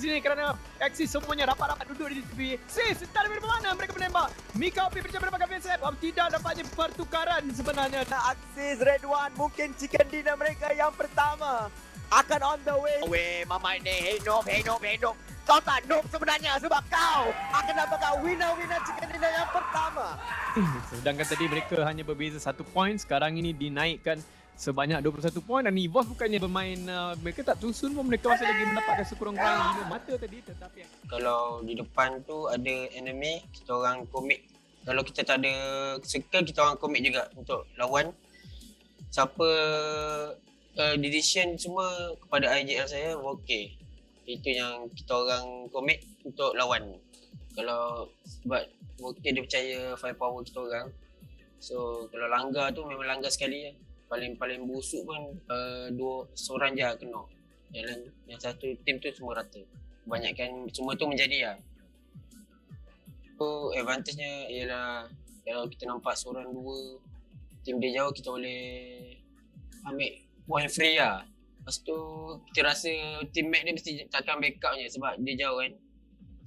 sini kerana Axis semuanya rapat-rapat duduk di tepi. Sis, entah dari mana mereka menembak. Mika Opi berjaya mendapatkan VSF. Tidak dapatnya pertukaran sebenarnya. Axis RedONE mungkin chicken dinner mereka yang pertama akan on the way. Weh, mama ini, hey Nob. Kau tak Nob sebenarnya sebab kau akan dapatkan winner chicken dinner yang pertama. Sedangkan tadi mereka hanya berbeza 1 poin, sekarang ini dinaikkan sebanyak 21 poin dan EVOS bukannya bermain, mereka tak tusun pun, mereka masih lagi mendapatkan sekurang-kurangnya 5 mata tadi, tetapi kalau di depan tu ada enemy, kita orang komit. Kalau kita tak ada circle, kita orang komit juga untuk lawan. Siapa decision semua kepada IJL saya okey. Itu yang kita orang komit untuk lawan. Kalau sebab okey dia percaya firepower kita orang. So kalau langgar tu memang langgar sekali lah. Paling busuk pun seorang je kena. Yang satu tim tu semua rata. Kebanyakan semua tu menjadi lah. So advantage-nya ialah kalau kita nampak seorang dua tim dia jauh, kita boleh ambil point free lah. Lepas tu kita rasa teammate dia mesti takkan backup je sebab dia jauh kan.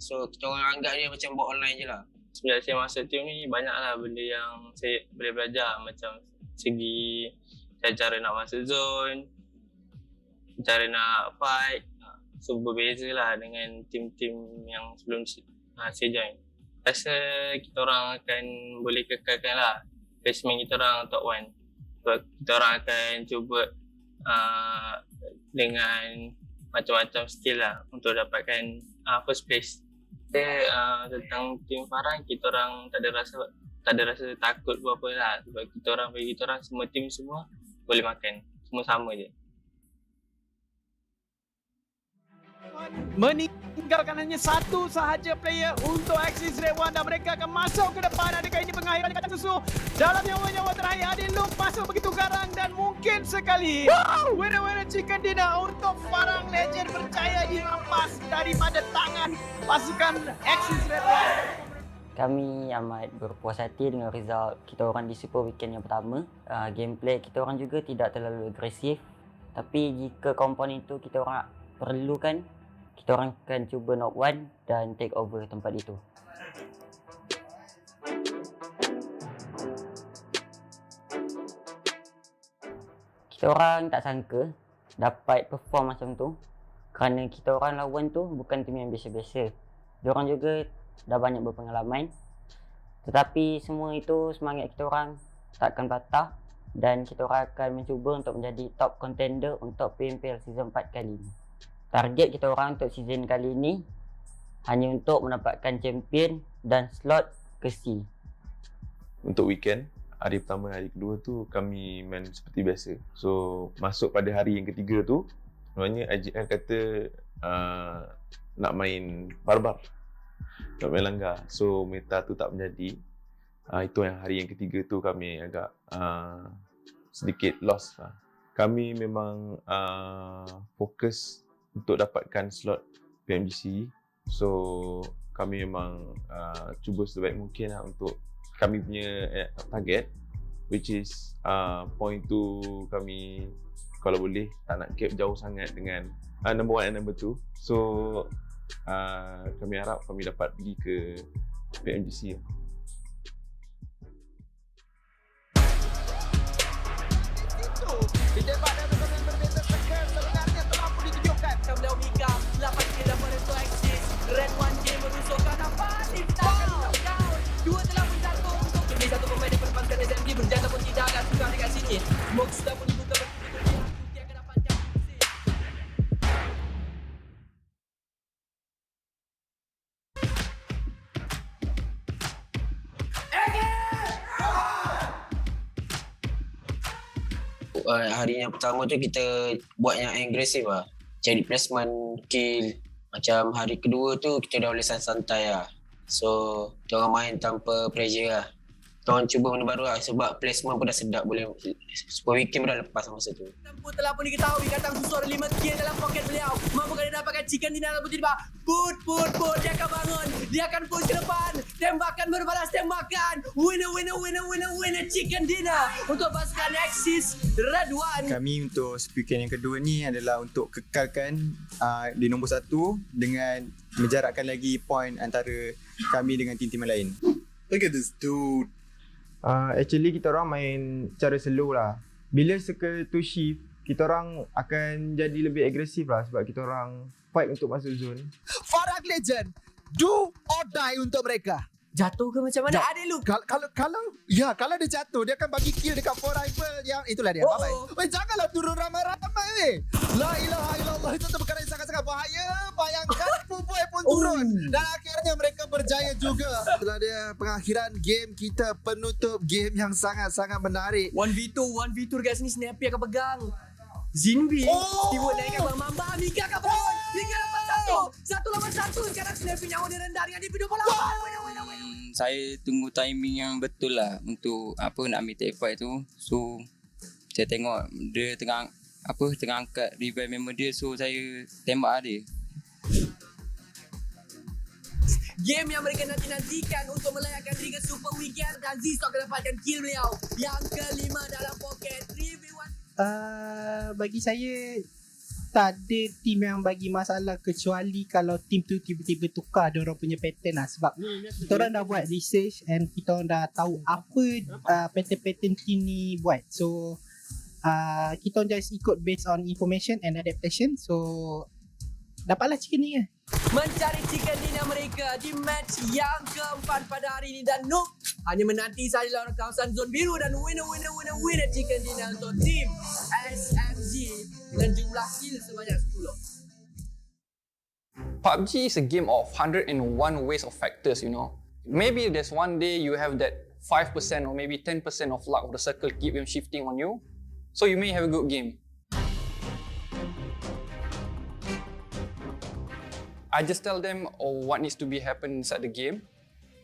So kita orang anggap dia macam buat online je lah. Semenjak saya masuk team ni banyak lah benda yang saya boleh belajar. Macam segi cara nak masuk zone, cara nak fight. So berbeza lah dengan tim-tim yang sebelum saya join. Rasa kita orang akan boleh kekalkan lah placement kita orang top 1. Sebab kita orang akan cuba dengan macam-macam skill lah untuk dapatkan first place. Tentang tim Farhan, kita orang tak ada rasa takut apa lah. Sebab kita orang bagi kita orang semua tim semua boleh makan. Semua sama je. Meninggalkan hanya satu sahaja player untuk Axis RedONE dan mereka akan masuk ke depan. Adakah ini pengakhiran kata susu dalam nyawa-nyawa terakhir? Adil Luke masuk begitu garang dan mungkin sekali winner chicken dinner untuk Farang Legend percaya dirampas daripada tangan pasukan Axis RedONE. Kami amat berpuas hati dengan result kita orang di Super Weekend yang pertama. Gameplay kita orang juga tidak terlalu agresif. Tapi jika komponen itu kita orang perlukan, kita orang akan cuba knock one dan take over tempat itu. Kita orang tak sangka dapat perform macam tu kerana kita orang lawan tu bukan tim yang biasa-biasa. Diorang juga dah banyak berpengalaman. Tetapi semua itu semangat kita orang takkan patah dan kita orang akan mencuba untuk menjadi top contender untuk PMPL Season 4 kali ini. Target kita orang untuk season kali ini hanya untuk mendapatkan champion dan slot ke SEA. Untuk weekend, hari pertama, hari kedua tu kami main seperti biasa. So, masuk pada hari yang ketiga tu, sebenarnya IGL kata nak main barbar, nak main langgar. So, meta tu tak menjadi. Itu yang hari yang ketiga tu kami agak sedikit lost. Kami memang fokus untuk dapatkan slot PMGC. So kami memang cuba sebaik mungkin lah untuk kami punya target, which is point tu kami kalau boleh tak nak gap jauh sangat dengan number 1 and number 2. So kami harap kami dapat pergi ke PMGC. Ditembak dan berbeza sekarang sebenarnya telah pun ditunjukkan. Sebelum Mika 8 kill dapat untuk Axis RedONE game merusukkan apa tindakan knockdown. Dua telah pun jatuh untuk ini satu pemain yang perbankan SMG berjaya pun tidak akan suka dekat sini. Smoke sudah pun dibuka berikutnya. Dia akan dapatkan hari yang pertama tu kita buat yang agresif lah. Cari placement, kill. Macam hari kedua tu kita dah boleh santai lah. So, kita orang main tanpa pressure lah. Kita orang cuba benda baru lah sebab placement pun dah sedap. Boleh Super Weekend pun dah lepas masa tu. Tempuh telah pun diketahui datang susu ada 5 kill dalam poket beliau. Mampukah dia dapatkan chicken dinner ataupun tidak? Put. Dia akan bangun. Dia akan push ke depan. Tembakan berbalas tembakan. Winner chicken dinner untuk pasukan Axis RedONE. Kami untuk weekend yang kedua ni adalah untuk kekalkan di nombor 1 dengan menjarakkan lagi poin antara kami dengan tim-tim lain. Look at this dude. Actually kita orang main cara slow lah. Bila circle to shift, kita orang akan jadi lebih agresif lah sebab kita orang fight untuk masuk zone. Farag Legend, do or die untuk mereka. Jatuh ke macam mana adik lu? Kalau dia jatuh, dia akan bagi kill dekat 4 rifle yang itulah dia. Oh. Bye-bye. Janganlah turun ramai-ramai weh. La ilaha illallah, itu perkara yang sangat-sangat bahaya. Bayangkan Pubg pun turun dan akhirnya mereka berjaya juga. Itulah dia pengakhiran game kita, penutup game yang sangat-sangat menarik. 1v2 dekat sini Snappy akan pegang. Zinbi Stewart naikkan Bang Mamba. Mika akan berlawan. Mika dapat satu lawan satu. Sekarang Snappy nyawa dia rendah dengan DP 28. Saya tunggu timing yang betul lah untuk nak ambil take fight tu. So saya tengok dia tengah angkat revive member dia, so saya tembak dia. Game yang mereka nantikan untuk melayakkan diri ke Super Weekend, dan Zizok akan dapatkan kill beliau yang kelima dalam poket 3v1. Bagi saya tak ada tim yang bagi masalah kecuali kalau tim tu tiba-tiba tukar diorang punya pattern lah. Sebab kita orang dah buat research and kita orang dah tahu apa pattern tim ni buat. So kita orang just ikut based on information and adaptation. So dapatlah chicken ni lah. Mencari chicken dinner mereka di match yang keempat pada hari ini, dan Noob hanya menanti saja lawan kawasan zon biru, dan winner chicken dinner untuk tim SMG dengan jumlah kill sebanyak 10. PUBG is a game of 101 ways of factors, you know. Maybe there's one day you have that 5% or maybe 10% of luck of the circle keep him shifting on you. So you may have a good game. I just tell them what needs to be happen inside the game,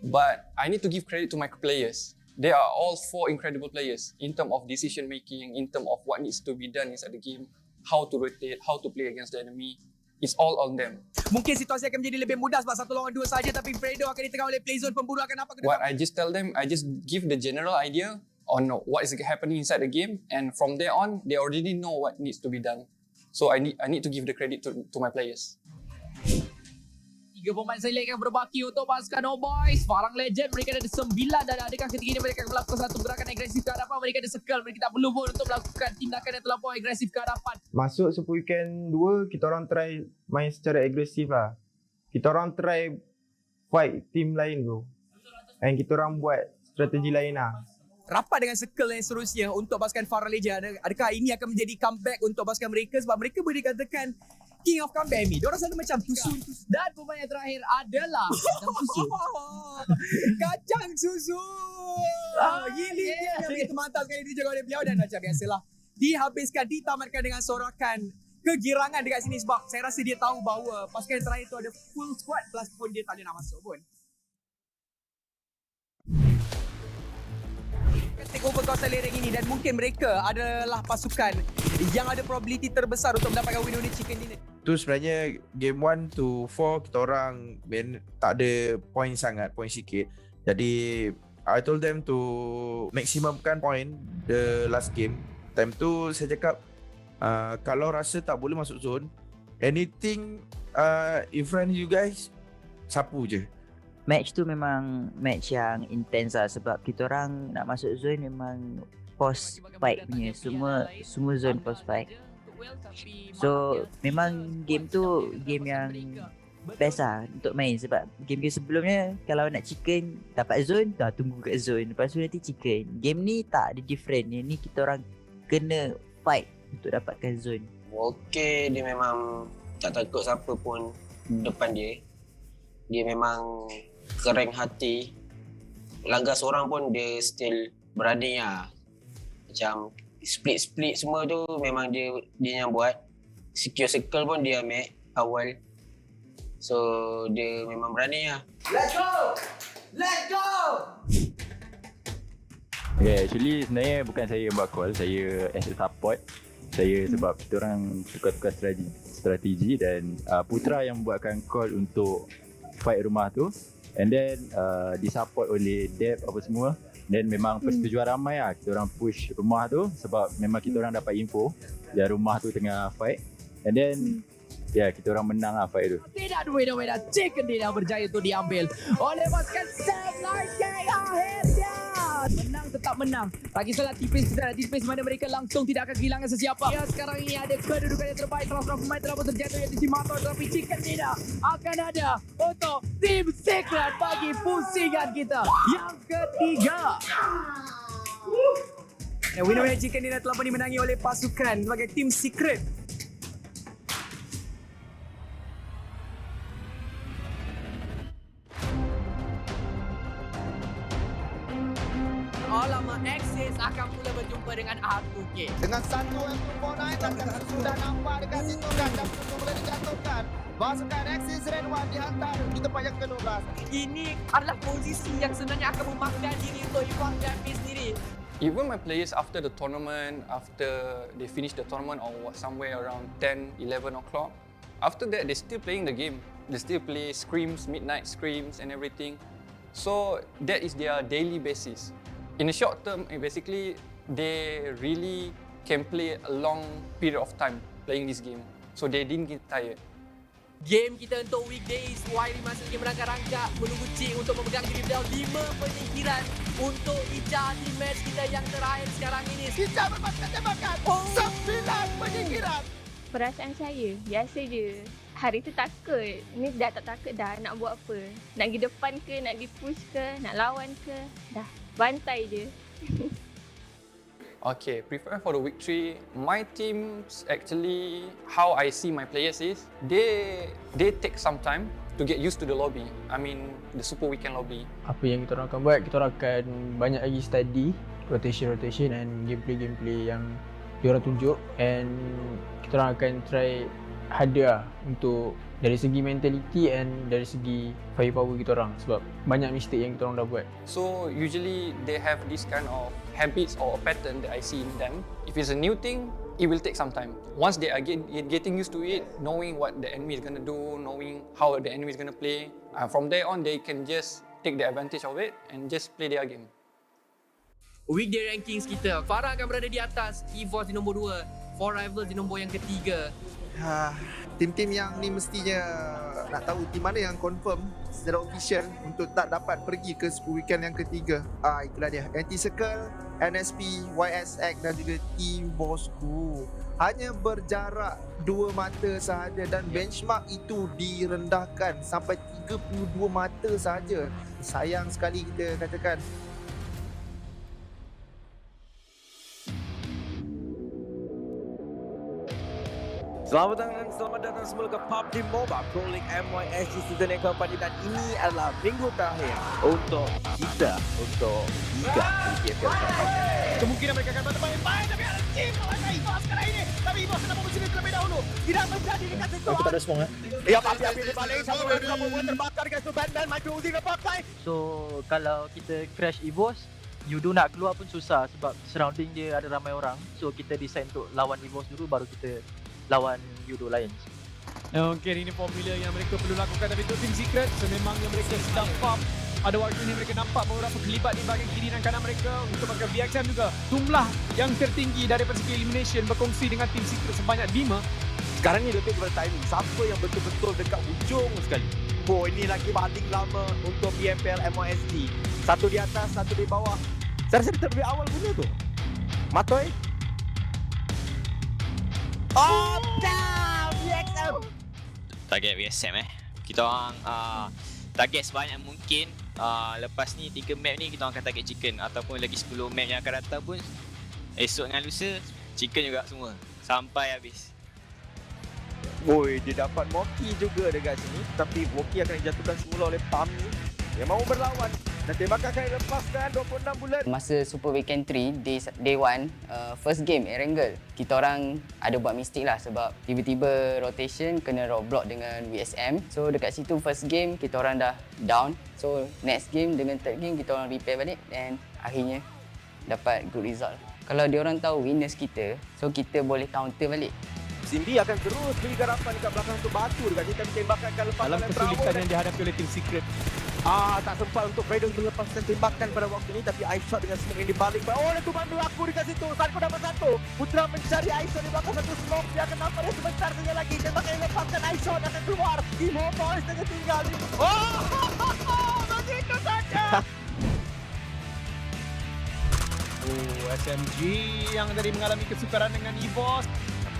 but I need to give credit to my players. They are all 4 incredible players in terms of decision making, in terms of what needs to be done inside the game, how to rotate, how to play against the enemy. It's all on them. Mungkin situasi akan menjadi lebih mudah sebab 1 lawan 2 saja, tapi Fredo akan ditengah oleh playzone. Pemburu akan apa ke depan? What I just tell them, I just give the general idea on what is happening inside the game, and from there on, they already know what needs to be done. So I need to give the credit to my players. 3 pemain select yang berbaki untuk pasukan No Boys. Farang Legend, mereka ada 9, dan adakah ketiganya mereka akan melakukan satu gerakan agresif ke hadapan? Mereka ada circle, mereka tak perlu pun untuk melakukan tindakan yang terlampau agresif ke hadapan. Masuk Super Weekend 2, kita orang try main secara agresif lah. Kita orang try fight tim lain tu. And kita orang buat strategi lain lah. Rapat dengan circle yang seterusnya untuk pasukan Farang Legend. Adakah ini akan menjadi comeback untuk pasukan mereka? Sebab mereka boleh dikatakan King of Comeback ni. Diorang selalu macam tusun. Dan pemain yang terakhir adalah Kacang Susu. Kacang Susu. Ini dia yang begitu mantap sekali dijaga oleh beliau, dan macam biasalah dihabiskan, ditamatkan dengan sorakan kegirangan dekat sini, sebab saya rasa dia tahu bahawa pasukan yang terakhir tu ada full squad, plus pun dia tak ada nak masuk pun. Take over kawasan lereng ini, dan mungkin mereka adalah pasukan yang ada probability terbesar untuk mendapatkan winner chicken dinner. Tu sebenarnya game 1 to 4 kita orang tak ada point sangat, point sikit. Jadi I told them to maksimumkan point the last game. Time tu saya cakap kalau rasa tak boleh masuk zone, anything in front you guys, sapu je. Match tu memang match yang intense lah, sebab kita orang nak masuk zone memang post fight punya, semua zone post fight. So memang game tu game yang best lah untuk main, sebab game-game sebelumnya kalau nak chicken dapat zone dah tunggu kat zone, lepas tu nanti chicken. Game ni tak ada different, yang ni kita orang kena fight untuk dapatkan zone. Okay, dia memang tak takut siapa pun depan dia. Dia memang kering hati. Langgar seorang pun dia still berani lah. Macam split semua tu memang dia yang buat. Secure circle pun dia ambil awal. So dia memang berani lah. Let's go! Let's go! Okay, actually sebenarnya bukan saya buat call, saya as a support. Saya sebab kita orang tukar-tukar strategi dan Putra yang buatkan call untuk fight rumah tu. And then disupport oleh dev apa semua. Then memang persetujuan ramai lah. Kita orang push rumah tu sebab memang kita orang dapat info yang rumah tu tengah fight. And then kita orang menang lah fight tu. Tidak duit-duit chicken tidak berjaya tu diambil oleh pasukan Sam Larkin akhirnya. Menang tetap menang. Bagi salah tipis mana mereka langsung tidak akan kehilangan sesiapa. Ya, sekarang ini ada kedudukan yang terbaik. Salah seorang pemain telah pun terjatuh iaitu si Mato, tapi chicken tidak akan ada untuk tim Secret bagi pusingan kita yang ketiga. Dan winner chicken ini telah pun dimenangi oleh pasukan sebagai tim Secret. Alamak, Axis akan pula berjumpa dengan R2K. Dengan satu M249 dan sudah nampak dekat situ kan, dan boleh dijatuhkan. Pasukan Axis RedONE dihantar di tempat yang ke-12. Ini adalah posisi yang sebenarnya akan memakan diri untuk EVOS Champion sendiri. Even my players after the tournament, after they finish the tournament or somewhere around 10, 11 o'clock, after that they still playing the game. They still play scrims, midnight scrims and everything. So that is their daily basis. In the short term, basically, they really can play a long period of time playing this game. So they didn't get tired. Game kita untuk weekdays, Wairi masih lagi merangkak-rangkak menunggu Cik untuk memegang diri beliau 5 penyingkiran untuk Ica di match kita yang terakhir sekarang ini. Ica berpaskan tembakan, 9 penyingkiran. Perasaan saya, biasa je. Hari tu takut, ni dah tak takut dah nak buat apa. Nak pergi depan ke, nak pergi push ke, nak lawan ke, dah bantai je. Okay, prepare for the week 3. My team actually, how I see my players is, they take some time to get used to the lobby. I mean, the super weekend lobby. Apa yang kita orang akan buat, kita orang akan banyak lagi study rotation and gameplay yang diorang tunjuk, and kita orang akan try harder untuk dari segi mentality and dari segi firepower kita orang, sebab banyak mistake yang kita orang dah buat. So usually they have this kind of habits or a pattern that I see in them. If it's a new thing, it will take some time. Once they are getting used to it, knowing what the enemy is going to do, knowing how the enemy is going to play, from there on they can just take the advantage of it and just play their game. Weekday rankings kita, Farah akan berada di atas, EVOS di nombor 2, For Rivals di nombor yang ketiga. Tim-tim yang ni mestinya nak tahu tim mana yang confirm secara official untuk tak dapat pergi ke Super Weekend yang ketiga. Itulah dia, Anti-Circle, NSP, YSX dan juga Team Bosku. Hanya berjarak 2 mata sahaja dan benchmark itu direndahkan sampai 32 mata sahaja. Sayang sekali kita katakan. Selamat datang semua ke PUBG Mobile Pro League MYSG season yang keempat, dan ini adalah minggu terakhir untuk kita untuk Liga PMPL. Kemungkinan mereka akan bertemu yang baik, tapi ada tim melawan EVOS sekarang ini. Tapi EVOS kena posisi terlebih dahulu. Tidak menjadi dekat situ. Aku tak ada semua. Ya, api-api di balik. Satu terbakar dekat situ. Dan micro Uzi ke pakai. So, kalau kita crash EVOS, Yudo nak keluar pun susah sebab surrounding dia ada ramai orang. So, kita decide untuk lawan EVOS dulu, baru kita lawan Yudo Lions. Mungkin ini formula yang mereka perlu lakukan, tapi untuk Team Secret sememangnya mereka sedang farm. Pada waktu ini mereka nampak beberapa kelibat di bahagian kiri dan kanan mereka untuk pakai VXM juga. Jumlah yang tertinggi daripada segi elimination berkongsi dengan Team Secret sebanyak 5. Sekarang ni lebih kepada timing. Siapa yang betul-betul dekat ujung sekali. Ini lagi paling lama untuk PMPL MYSG. Satu di atas, satu di bawah. Saya rasa kita lebih awal punya tu. Matoy. VXM. Target VXM kita orang target sebanyak mungkin. Lepas ni 3 map ni kita akan target chicken, ataupun lagi 10 map yang akan datang pun esok dengan lusa chicken juga semua sampai habis. Dia dapat Moki juga dekat sini, tapi Moki akan dijatuhkan semula oleh Pami yang mahu berlawan. Dan tembakan akan dilepaskan 26 bulan. Masa Super Weekend 3, day 1, first game Erangel, kita orang ada buat mistake lah sebab tiba-tiba rotation kena roadblock dengan VSM. So dekat situ first game kita orang dah down. So next game dengan third game kita orang repair balik dan akhirnya dapat good result. Kalau dia orang tahu winners kita, so kita boleh counter balik. Simbi akan terus beri garapan dekat belakang untuk batu dekat sini, tapi tembakan akan lepas dalam kesulitan yang dihadapi oleh Team Secret. Tak sempat untuk RedONE melepaskan tembakan pada waktu ini, tapi iShot dengan smoke yang dibalik. Oh, letupan berlaku dekat situ. Sanhok dapat satu. Putra mencari iShot di belakang satu smoke. Dia akan nampak dia sebentar saja lagi. Tembakan yang lepaskan iShot akan keluar. EVOS Boys tengah tinggal. Begitu saja. SMG yang tadi mengalami kesukaran dengan EVOS.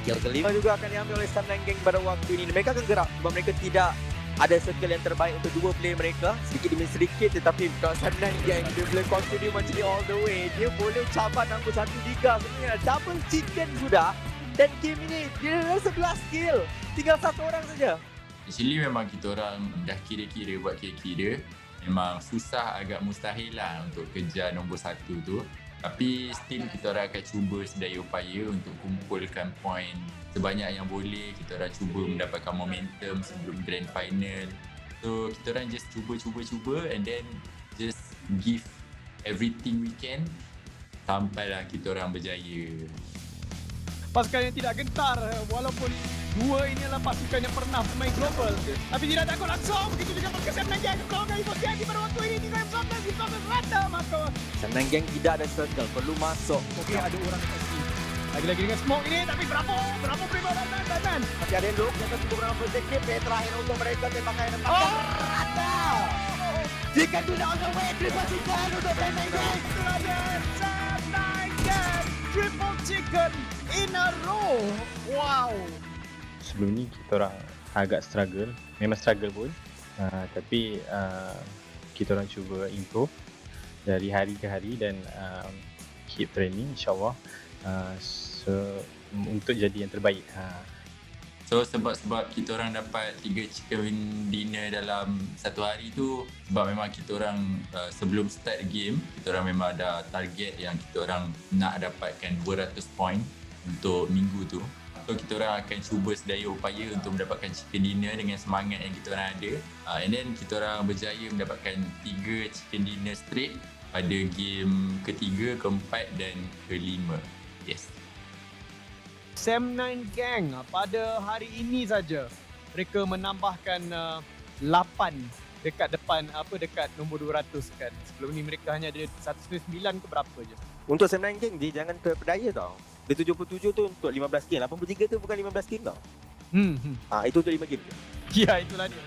Kill kelima juga akan diambil oleh Sam9 Gang pada waktu ini. Mereka akan gerak sebab mereka tidak ada circle yang terbaik untuk dua player mereka. Sedikit demi sedikit, tetapi kalau Sam9 Gang dia boleh continue macam ni all the way. Dia boleh cabar nombor 1 liga sebenarnya. Double chicken sudah. Dan game ini dia dah 11 kill. Tinggal satu orang saja. Actually memang kita orang dah kira-kira buat kira-kira. Memang susah, agak mustahil lah untuk kejar nombor 1 tu. Tapi still kita orang akan cuba sedaya upaya untuk kumpulkan point sebanyak yang boleh. Kita orang cuba mendapatkan momentum sebelum grand final. So kita orang just cuba and then just give everything we can sampailah kita orang berjaya. Pasukan yang tidak gentar walaupun dua ini adalah pasukan yang pernah bermain global, tapi tidak takut langsung. Begitu juga pasukan Sam9 Gang keluarga EVOS jadi pada waktu ini tinggal Sam9 rata maka Sam9 Gang tidak ada circle, perlu masuk. Okey, ada orang dekat sini. Lagi-lagi dengan smoke ini, tapi berapa prima dan masih ada look yang akan cukup dalam positif. Terakhir untuk mereka tembakan yang nampak rata. Jika tidak on the way, triple chicken untuk Sam9 Gang. Sam9 Gang triple chicken in a row. Wow. Sebelum ni kita orang agak struggle, memang struggle pun, tapi kita orang cuba improve dari hari ke hari dan keep training insyaAllah untuk jadi yang terbaik. So sebab kita orang dapat 3 chicken dinner dalam satu hari tu, sebab memang kita orang sebelum start game kita orang memang ada target yang kita orang nak dapatkan 200 point untuk minggu tu. So kita orang akan cuba sedaya upaya untuk mendapatkan chicken dinner dengan semangat yang kita orang ada. And then kita orang berjaya mendapatkan 3 chicken dinner straight pada game ketiga, keempat dan kelima. Yes. Sam9 Gang pada hari ini saja mereka menambahkan 8 dekat depan dekat nombor 200 kan. Sebelum ni mereka hanya ada 199 ke berapa je. Untuk Sam9 Gang dia jangan terpedaya tau. Dia 77 tu untuk 15 game, 83 tu bukan 15 game tau. Itu untuk 5 game je. Ya, itulah dia.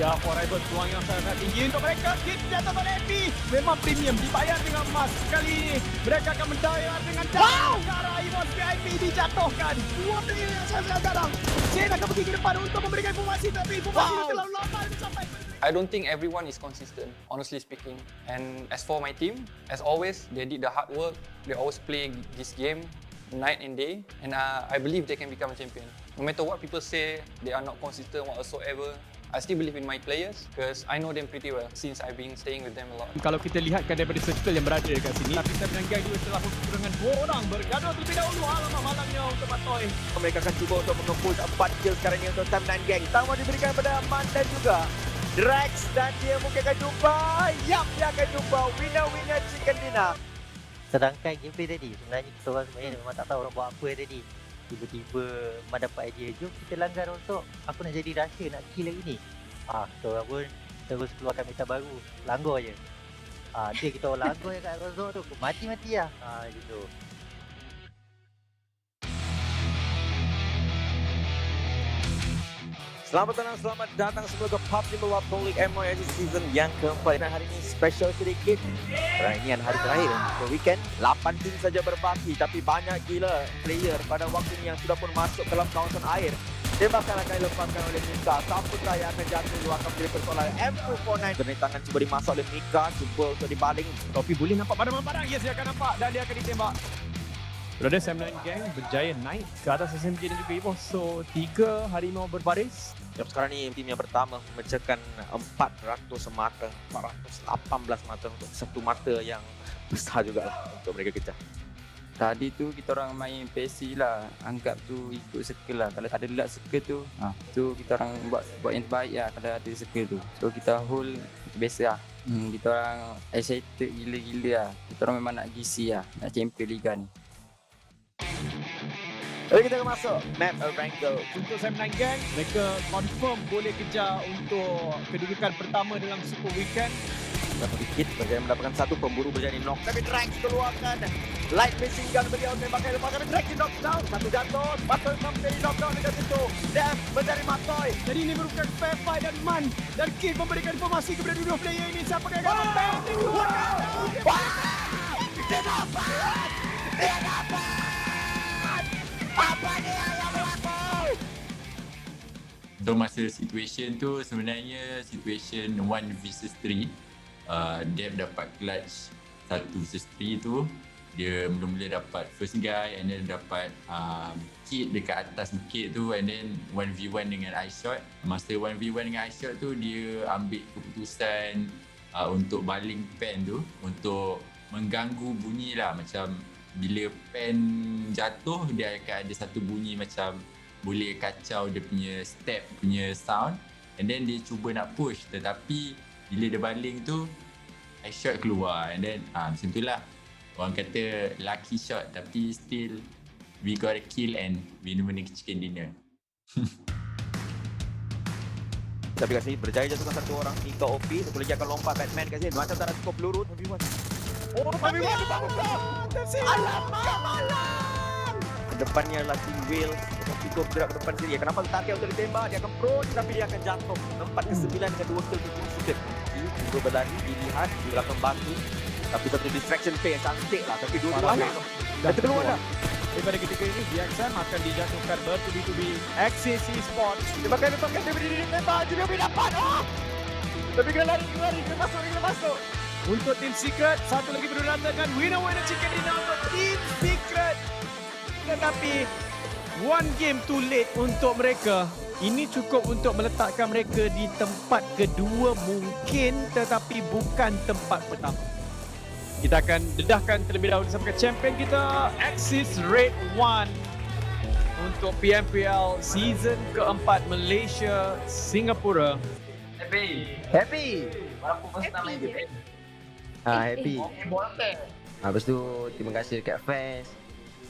Ya, forever peluang yang sangat tinggi untuk mereka. Hit jatuh oleh AP. Memang premium dibayar dengan emas. Kali ini mereka akan mendayar dengan cara EVOS VIP dijatuhkan. Dua player yang sangat garang. Sen akan pergi ke depan untuk memberikan informasi, tapi informasi terlalu lama sampai. I don't think everyone is consistent, honestly speaking. And as for my team, as always, they did the hard work. They always play this game night and day, and I believe they can become a champion. No matter what people say, they are not consistent whatsoever. I still believe in my players because I know them pretty well since I've been staying with them a lot. Kalau kita lihatkan daripada circle yang berada dekat sini, tapi Sam9 Gang juga telah berkumpul dengan 2 orang bergaduh terlebih dahulu. Alamak malangnya untuk Matoy. Mereka akan cuba untuk mengumpul 4 kill sekarang ini untuk Sam9 Gang. Sama diberikan kepada Aman dan juga Drax, dan dia mungkin akan jumpa. Yap, dia akan jumpa winner chicken dinner. Sedangkan gameplay tadi, sebenarnya kita orang sebenarnya memang tak tahu orang buat apa tadi. Tiba-tiba Mak dapat idea, jom kita langgar untuk aku nak jadi rusher, nak kill lagi ni. Kita orang pun terus keluarkan meta baru, langgar je. Dia kita orang langgar je kat Rozok tu, mati-mati lah. Gitu. Selamat datang semua ke PUBGMOBILE MOSG season yang keempat. Dan hari ini special sedikit. Kerana ini adalah hari terakhir untuk weekend. 8 tim saja berbaki, tapi banyak gila player pada waktu ini yang sudah pun masuk ke dalam kawasan air. Tembakan akan dilepaskan oleh Mika. Siapakah yang akan jatuh itu akan menjadi persoalan. M249 tangan cuba dimasak oleh Mika, cuba untuk dibaling. Topi boleh nampak barang-barang. Yes, dia akan nampak dan dia akan ditembak. Brother Sam9 Gang berjaya naik ke atas SMG dan juga EVOS. So 3 harimau berbaris. Sekarang ni tim yang pertama memecahkan 400 mata, 418 mata untuk satu mata yang besar jugalah untuk mereka kejar. Tadi tu kita orang main PSC lah, anggap tu ikut circle lah. Kalau ada lag circle tu, tu kita orang buat yang terbaik lah kalau ada circle tu. So kita hold biasa lah. Kita orang excited gila-gila lah. Kita orang memang nak GC lah, nak champion liga ni. Jadi kita akan masuk map Wrangle. Untuk Sam9 Gang, mereka confirm boleh kejar untuk kedudukan pertama dalam Super Weekend. Satu dikit berjaya mendapatkan satu, pemburu berjaya knock. Tapi Drax keluarkan light machine gun beliau tembakkan lepas. Tapi Drax di knock down. Satu jatuh. Matoy menjadi knock down dekat situ. Dev mencari Matoy. Jadi ini merupakan fair fight dan Man dan Kid memberikan informasi kepada dua player ini. Siapa yang akan menang? Dia dapat! Dia dapat! Apa dia yang berlaku? Untuk masa situation tu sebenarnya situation 1 vs 3. Dev dapat clutch 1 vs 3 tu. Dia mula-mula dapat first guy and then dapat kit dekat atas bukit tu and then 1v1 dengan eye shot. Masa 1v1 dengan eye shot tu dia ambil keputusan untuk baling pen tu untuk mengganggu bunyi lah, macam bila pen jatuh dia akan ada satu bunyi macam boleh kacau dia punya step punya sound and then dia cuba nak push tetapi bila dia baling tu eye shot keluar and then macam tu lah, orang kata lucky shot tapi still we got a kill and winner chicken dinner. Tapi kat sini berjaya jatuhkan satu orang. Nika OP, satu lagi akan lompat Batman kat sini. Macam tak ada cukup peluru. Oh, Bobby Wan dibangunkan. Alamak, malam. Kedepannya adalah Team Whale. Cukup gerak ke depan sini. Kenapa target untuk ditembak? Dia akan approach tapi dia akan jatuh. 4 ke 9 dengan 2 kill untuk Suket. Cuba berlari, dilihat di belakang batu. Tapi satu distraction play yang cantik lah. Tapi dua-dua dah keluar dah. Daripada ketika ini, Bigetron akan dijatuhkan bertubi-tubi APG Esports. Dia bakal lepaskan dia berdiri tembak. Dia dapat. Tapi kena lari, kena masuk. Untuk Team Secret, satu lagi berduratakan winner chicken dinner untuk Team Secret. Tetapi one game too late untuk mereka. Ini cukup untuk meletakkan mereka di tempat kedua mungkin, tetapi bukan tempat pertama. Kita akan dedahkan terlebih dahulu sampai ke champion kita, Axis RedONE untuk PMPL season keempat Malaysia Singapura. Happy. Walaupun first time main game. Happy. Lepas tu terima kasih dekat fans.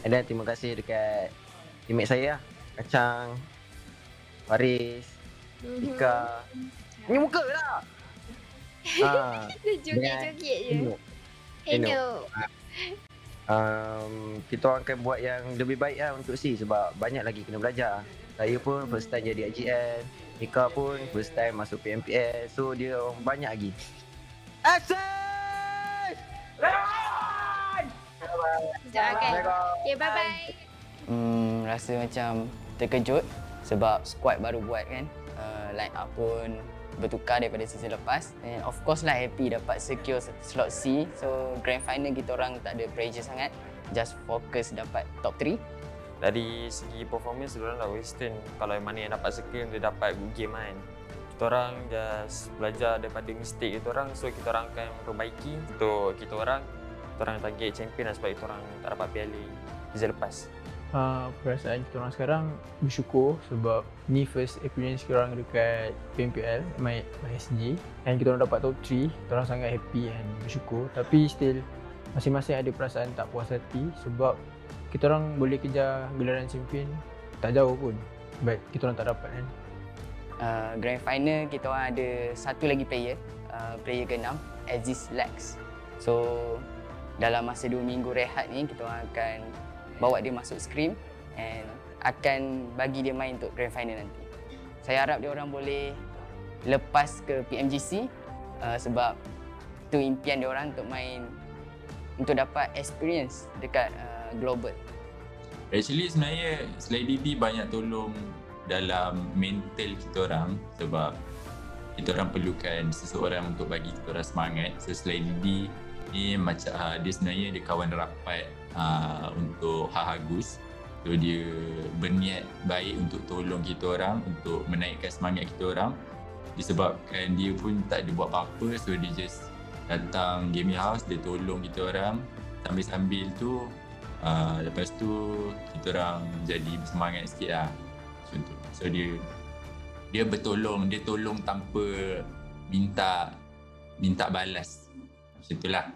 And then terima kasih dekat teammate saya lah. Kacang, Faris, Ika. Ni muka lah. Dia joget-joget je. Hello. Kita orang akan buat yang lebih baik lah untuk SEA sebab banyak lagi kena belajar. Saya pun first time jadi IGN. Ika pun first time masuk PMPL. So dia orang banyak lagi. Action! Run! Okay, bye-bye. Rasa macam terkejut sebab squad baru buat kan. Line up pun bertukar daripada season lepas. And of course lah happy dapat secure slot C. So grand final kita orang tak ada pressure sangat. Just fokus dapat top 3. Dari segi performance diorang dah western. Kalau yang mana yang dapat secure dia dapat good game kan. Kita orang just belajar daripada mistake kita orang. So kita orang akan perbaiki untuk kita orang target champion lah sebab kita orang tak dapat piala season lepas. Perasaan kita orang sekarang bersyukur sebab ni first appearance kita orang dekat PMPL SG and kita orang dapat top 3. Kita orang sangat happy and bersyukur, tapi still masing-masing ada perasaan tak puas hati sebab kita orang boleh kejar gelaran champion tak jauh pun but kita orang tak dapat kan. Grand final kita orang ada satu lagi player ke-6 Aziz Lex. So dalam masa 2 minggu rehat ni kita orang akan bawa dia masuk scrim and akan bagi dia main untuk grand final nanti. Saya harap dia orang boleh lepas ke PMGC sebab tu impian dia orang untuk main, untuk dapat experience dekat global. Actually sebenarnya selain DD banyak tolong dalam mental kita orang sebab kita orang perlukan seseorang untuk bagi kita orang semangat. So selain DD ni macam dia sebenarnya dia kawan rapat untuk Hahagus. So dia berniat baik untuk tolong kita orang, untuk menaikkan semangat kita orang. Disebabkan dia pun tak ada buat apa-apa, so dia just datang gaming house, dia tolong kita orang. Sambil-sambil tu lepas tu kita orang jadi bersemangat sikit lah. So dia bertolong, dia tolong tanpa minta balas. Macam itulah.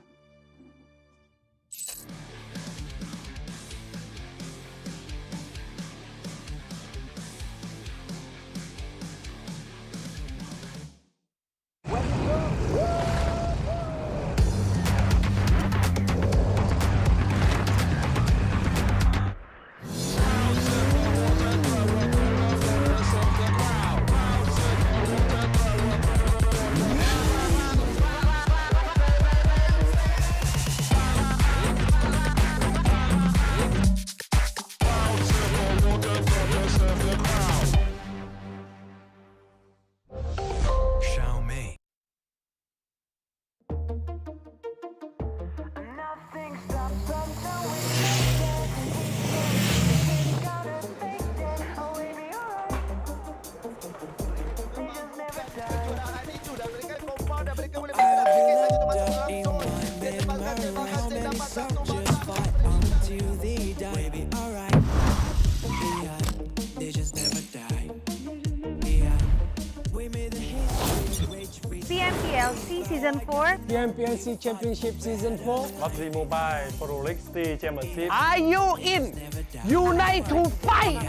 PMPL SEA Season 4, PMPL SEA Championship Season 4, PUBG Mobile Pro League SEA Championship. Are you in? Unite to fight!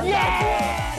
Yeah!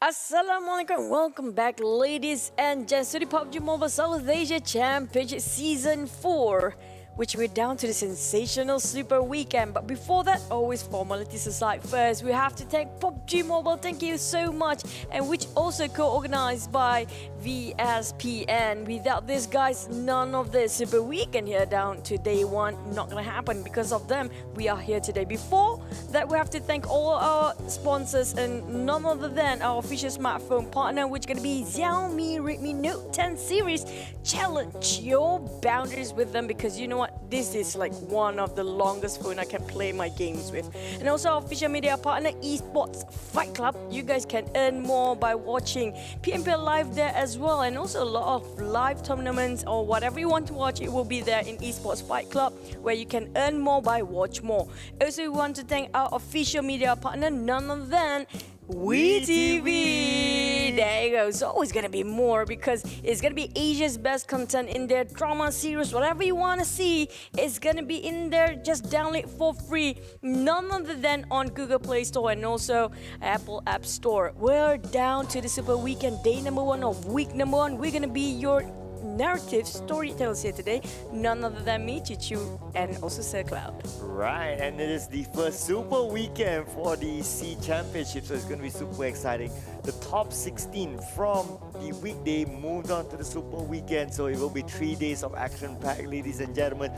Assalamualaikum, welcome back ladies and gents to the PUBG Mobile South Asia Championship Season 4, which we're down to the sensational Super Weekend. But before that, always formalities aside first, we have to thank PUBG Mobile, thank you so much, and which also co-organized by VSPN. Without these guys, none of the Super Weekend here down to day one, not gonna happen. Because of them, we are here today. Before that, we have to thank all our sponsors, and none other than our official smartphone partner, which is gonna be Xiaomi Redmi Note 10 series. Challenge your boundaries with them, because you know what, this is like one of the longest phone I can play my games with. And also our official media partner, Esports Fight Club. You guys can earn more by watching PMPL live there as well, and also a lot of live tournaments or whatever you want to watch, it will be there in Esports Fight Club, where you can earn more by watch more. Also, we want to thank our official media partner, none other than WeTV. There you go. It's always gonna be more, because it's gonna be Asia's best content in their drama series. Whatever you wanna see, it's gonna be in there. Just download for free. None other than on Google Play Store and also Apple App Store. We're down to the Super Weekend, day number 1 of week number 1. We're gonna be your narrative storytellers here today. None other than me, Chichu, and also Sir Cloud. Right, and it is the first Super Weekend for the SEA Championship, so it's going to be super exciting. The top 16 from the weekday moved on to the Super Weekend, so it will be 3 days of action-packed, ladies and gentlemen.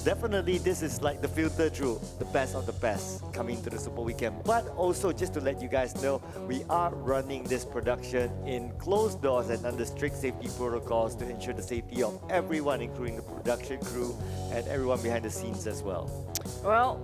Definitely, this is like the filter through the best of the best coming to the Super Weekend. But also, just to let you guys know, we are running this production in closed doors and under strict safety protocols to ensure the safety of everyone, including the production crew and everyone behind the scenes as well. Well,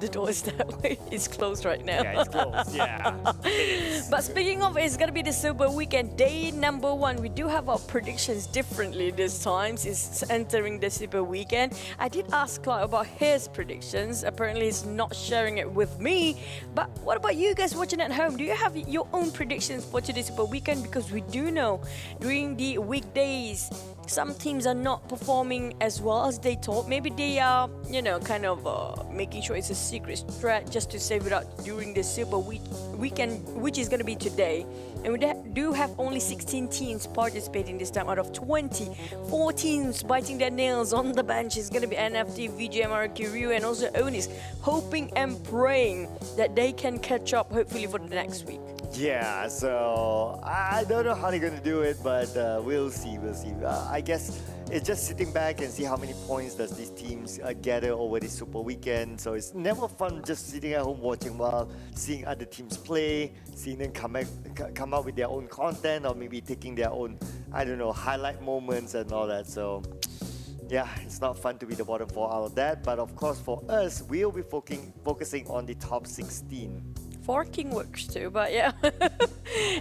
the door is that way. It's closed right now. Yeah, it's closed. Yeah, it is. But speaking of, it's gonna be the Super Weekend, day number 1. We do have our predictions differently this time. It's entering the Super Weekend. I did ask Clark about his predictions. Apparently, he's not sharing it with me. But what about you guys watching at home? Do you have your own predictions for today's Super Weekend? Because we do know during the weekdays, some teams are not performing as well as they thought. Maybe they are, you know, kind of making sure it's a secret strat just to save it out during the Super Weekend, which is going to be today. And we do have only 16 teams participating this time out of 20. 4 teams biting their nails on the bench. Is going to be NFT, VGMR, Kiryu, and also Onis, hoping and praying that they can catch up, hopefully, for the next week. Yeah, so I don't know how they're going to do it, but we'll see. I guess it's just sitting back and see how many points does these teams gather over this Super Weekend. So it's never fun just sitting at home watching while seeing other teams play, seeing them come up with their own content, or maybe taking their own, I don't know, highlight moments and all that. So yeah, it's not fun to be the bottom 4 out of that. But of course, for us, we'll be focusing on the top 16. Forking works too, but yeah.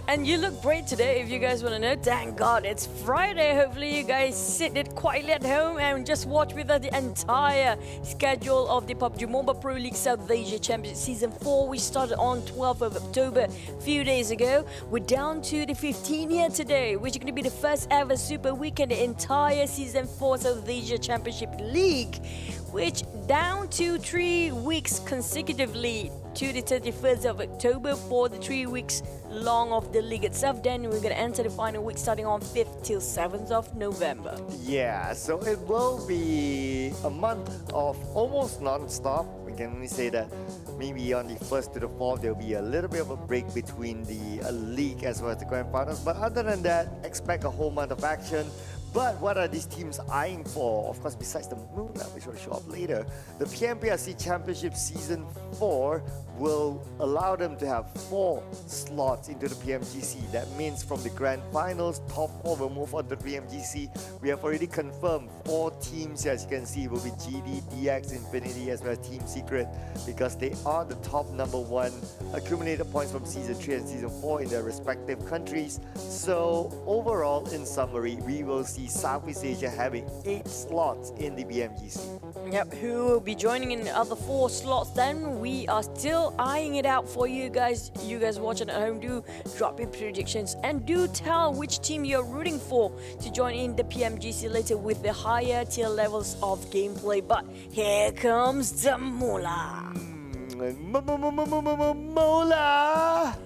And you look great today if you guys want to know. Thank God it's Friday. Hopefully you guys sit it quietly at home and just watch with us the entire schedule of the PUBG Mobile Pro League South Asia Championship Season 4. We started on 12th of October a few days ago. We're down to the 15th here today, which is going to be the first ever Super Weekend, the entire Season 4 South Asia Championship League, which down to 3 weeks consecutively to the 31st of October for the 3 weeks long of the league itself. Then we're going to enter the final week starting on 5th till 7th of November. Yeah, so it will be a month of almost non-stop. We can only say that maybe on the 1st to the 4th there will be a little bit of a break between the league as well as the grand finals. But other than that, expect a whole month of action. But what are these teams eyeing for? Of course, besides the Moolah, which will show up later, the PMPL SEA Championship Season 4 will allow them to have 4 slots into the PMGC. That means from the grand finals, top 4 will move on to the PMGC. We have already confirmed 4 teams, as you can see, will be GD, DX, Infinity, as well as Team Secret, because they are the top number 1 accumulated points from Season 3 and Season 4 in their respective countries. So overall, in summary, we will see Southeast Asia having 8 slots in the BMGC. Yep, who will be joining in the other 4 slots then? We are still eyeing it out for you guys. You guys watching at home, do drop your predictions and do tell which team you're rooting for to join in the PMGC later with the higher tier levels of gameplay. But here comes the Moolah. Moolah!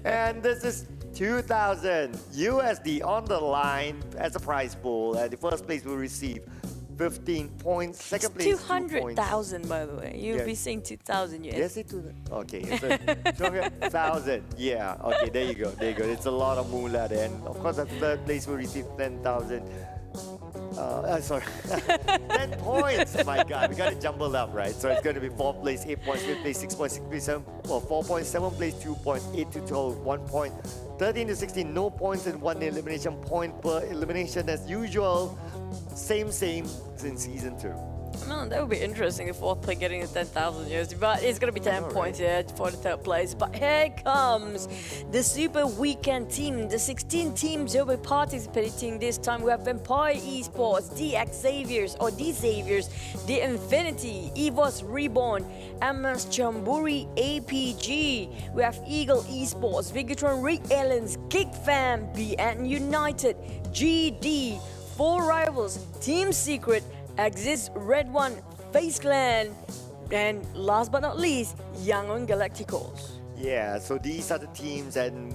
And this is 2,000 USD on the line as a prize pool. And the first place will receive 15 points. Second place, 200,000 by the way. You'll be saying 2,000 US. Yes, it 200. Okay, so 200,000. Yeah, okay, there you go. There you go. It's a lot of moolah there. And of course, the third place will receive 10,000. Sorry, 10 points. My God, we got it jumbled up, right? So it's going to be 4th place, 8 points, 5th place, 6 points, 6 place, 7, or 4 points, 7th place, 2 points, 8 to 12, 1 point, 13 to 16, no points and 1 elimination point per elimination as usual. Same in Season 2. No, that would be interesting, the 4th player getting the 10,000 USD, but it's going to be 10 points here for the 3rd place. But here comes the Super Weekend team. The 16 teams who will be participating this time. We have Vampire Esports, DX Xaviers, or D Xaviers, The Infinity, EVOS Reborn, MS Chonburi, APG. We have Eagle Esports, Bigetron RA, Geek Fam, BN United, GD, 4 Rivals, Team Secret, Exist, RedONE, FaZe Clan, and last but not least, Yangon Galacticos. Yeah, so these are the teams, and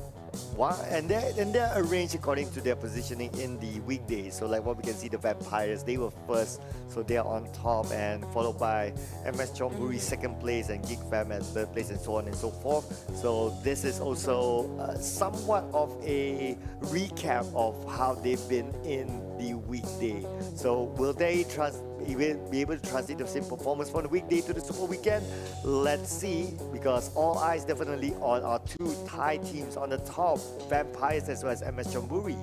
they're arranged according to their positioning in the weekdays. So like what we can see, the Vampires, they were first, so they're on top, and followed by MS Chonburi 2nd place and Geek Fam at 3rd place, and so on and so forth. So this is also somewhat of a recap of how they've been in the weekday. So will they be able to translate the same performance from the weekday to the Super Weekend? Let's see, because all eyes definitely on our 2 Thai teams on the top, Vampires as well as MS Chonburi.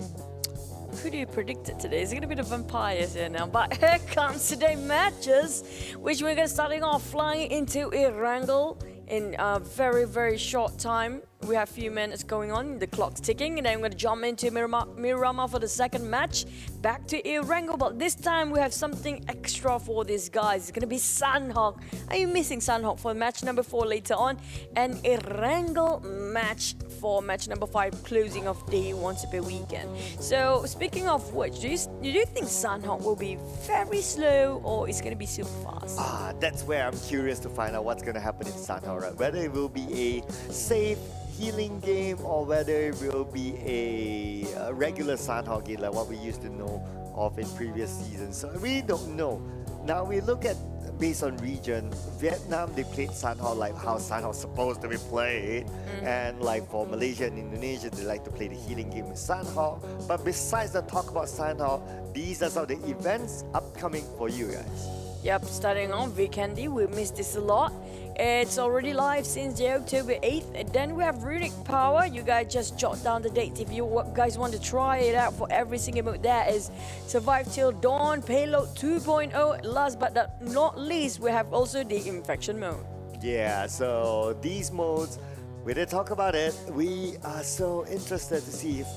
Who do you predict it today? Is it going to be the Vampires here now? But here comes today's matches, which we're going to starting off flying into Erangel in a very, very short time. We have a few minutes going on, the clock's ticking, and then I'm going to jump into Miramar for the 2nd match. Back to Erangel, but this time we have something extra for these guys. It's going to be Sanhok. Are you missing Sanhok for match number 4 later on? And Erangel match for match number 5, closing of day 1 Super Weekend. So speaking of which, do you think Sanhok will be very slow or it's going to be super fast? That's where I'm curious to find out what's going to happen in Sanhok, right? Whether it will be a safe healing game or whether it will be a regular Sanhok game like what we used to know of in previous seasons. So we don't know. Now we look at, based on region, Vietnam, they played Sanhok like how Sanhok's supposed to be played. And like for Malaysia and Indonesia, they like to play the healing game with Sanhok. But besides the talk about Sanhok, these are some of the events upcoming for you guys. Yep, starting on Weekendy, we missed this a lot. It's already live since the October 8th. And then we have Runic Power. You guys just jot down the dates if you guys want to try it out for every single mode. That is Survive Till Dawn, Payload 2.0. Last but not least, we have also the Infection mode. Yeah, so these modes, we did talk about it. We are so interested to see if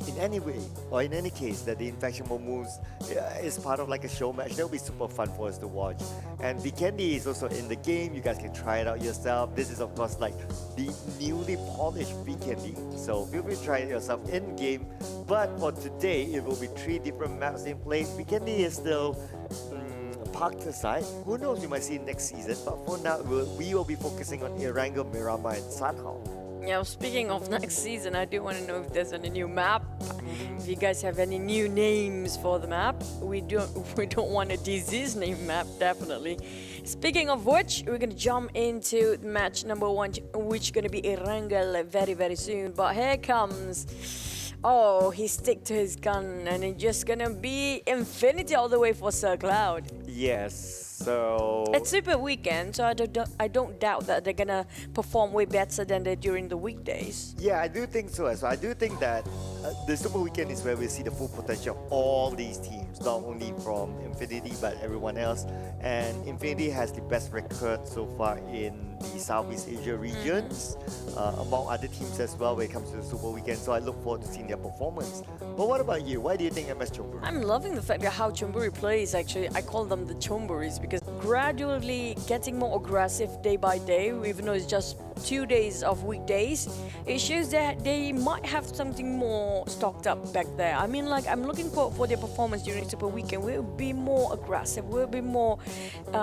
in any way or in any case that the Infection mode moves is part of like a show match. That will be super fun for us to watch. And Weekendy is also in the game. You guys can try it out yourself. This is of course like the newly polished Weekendy, so feel free to try it yourself in game. But for today, it will be 3 different maps in play. Weekendy is still parked aside. Who knows, we might see it next season. But for now, we will be focusing on Erangel, Miramar, and Sanhok. Yeah, speaking of next season, I do want to know if there's any new map. If you guys have any new names for the map, we don't want a disease name map, definitely. Speaking of which, we're gonna jump into match number 1, which is gonna be Erangel very, very soon. But here comes. Oh, he stick to his gun, and it's just gonna be Infinity all the way for Sir Cloud. Yes. So It's Super Weekend, so I don't doubt that they're gonna perform way better than they during the weekdays. yeah, I do think so. So I do think that the Super Weekend is where we see the full potential of all these teams, not only from Infinity but everyone else. And Infinity has the best record so far in the Southeast Asia regions, among other teams as well when it comes to the Super Weekend. So I look forward to seeing their performance. But what about you? Why do you think MS Chonburi? I'm loving the fact that how Chonburi plays. Actually, I call them the Chonburis because gradually getting more aggressive day by day, even though it's just 2 days of weekdays, it shows that they might have something more stocked up back there. I mean, like, I'm looking for their performance during Super Weekend. We'll be more aggressive, we'll be more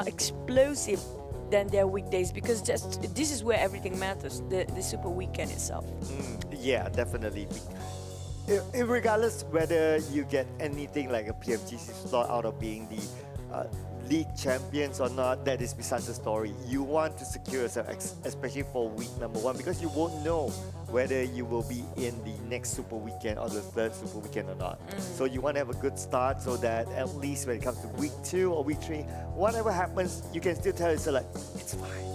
explosive than their weekdays, because this is where everything matters, the Super Weekend itself. Yeah, definitely. Regardless whether you get anything like a PMGC slot out of being the league champions or not, that is besides the story. You want to secure yourself, especially for week number 1, because you won't know whether you will be in the next Super Weekend or the third Super Weekend or not. So you want to have a good start so that at least when it comes to week 2 or week 3, whatever happens, you can still tell yourself like, it's fine.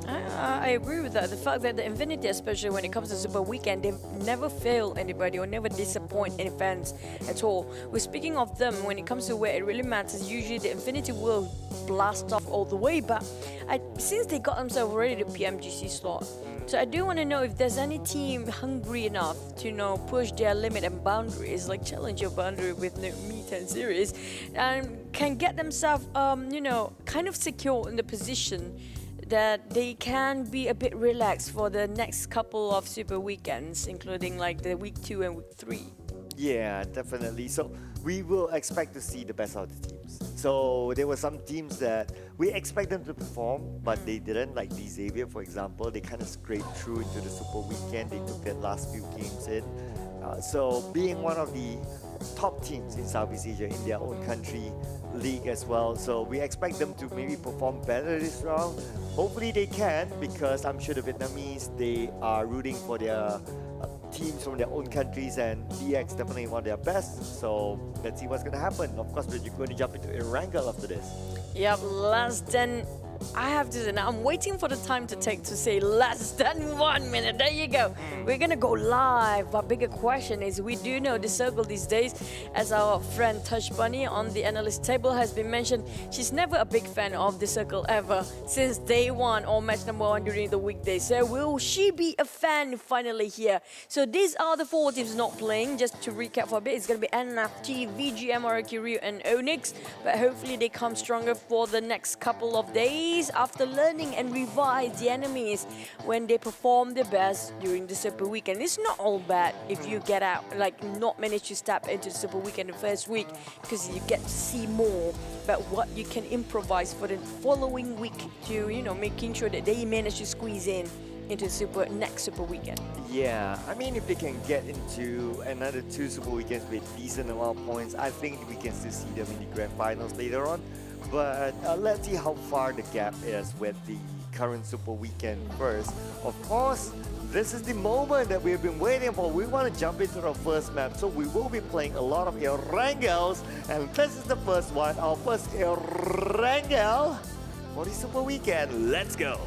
I agree with that. The fact that the Infinity, especially when it comes to Super Weekend, they never fail anybody or never disappoint any fans at all. We're speaking of them, when it comes to where it really matters, usually the Infinity will blast off all the way, but since they got themselves already the PMGC slot, so I do want to know if there's any team hungry enough to, push their limit and boundaries, like challenge your boundary with the meet and series, and can get themselves, kind of secure in the position that they can be a bit relaxed for the next couple of Super Weekends, including like the week 2 and week 3. Yeah, definitely. So we will expect to see the best out of the teams. So there were some teams that we expect them to perform, but they didn't, like the Xavier, for example. They kind of scraped through into the Super Weekend. They took their last few games in. So being one of the top teams in Southeast Asia in their own country league as well. So we expect them to maybe perform better this round. Hopefully they can, because I'm sure the Vietnamese, they are rooting for their teams from their own countries, and DX definitely want their best. So let's see what's going to happen. Of course, we're going to jump into Erangel after this. Yep, less than... I have to say, now I'm waiting for the time to take to say less than 1 minute. There you go. We're gonna go live. But bigger question is, we do know the circle these days, as our friend Touch Bunny on the analyst table has been mentioned, she's never a big fan of the circle ever since day 1 or match number 1 during the weekdays. So will she be a fan finally here? So these are the 4 teams not playing. Just to recap for a bit, it's gonna be NFT, VGM, Ryu, and Onyx. But hopefully they come stronger for the next couple of days after learning and revise the enemies when they perform their best during the Super Weekend. It's not all bad if you get out, like not manage to step into the Super Weekend the first week, because you get to see more about what you can improvise for the following week to, making sure that they manage to squeeze in into next Super Weekend. Yeah, I mean, if they can get into another 2 Super Weekends with decent amount of points, I think we can still see them in the Grand Finals later on. But let's see how far the gap is with the current Super Weekend first. Of course, this is the moment that we've been waiting for. We want to jump into our first map, so we will be playing a lot of Erangels, and this is the first one, our first Erangel for the Super Weekend. Let's go!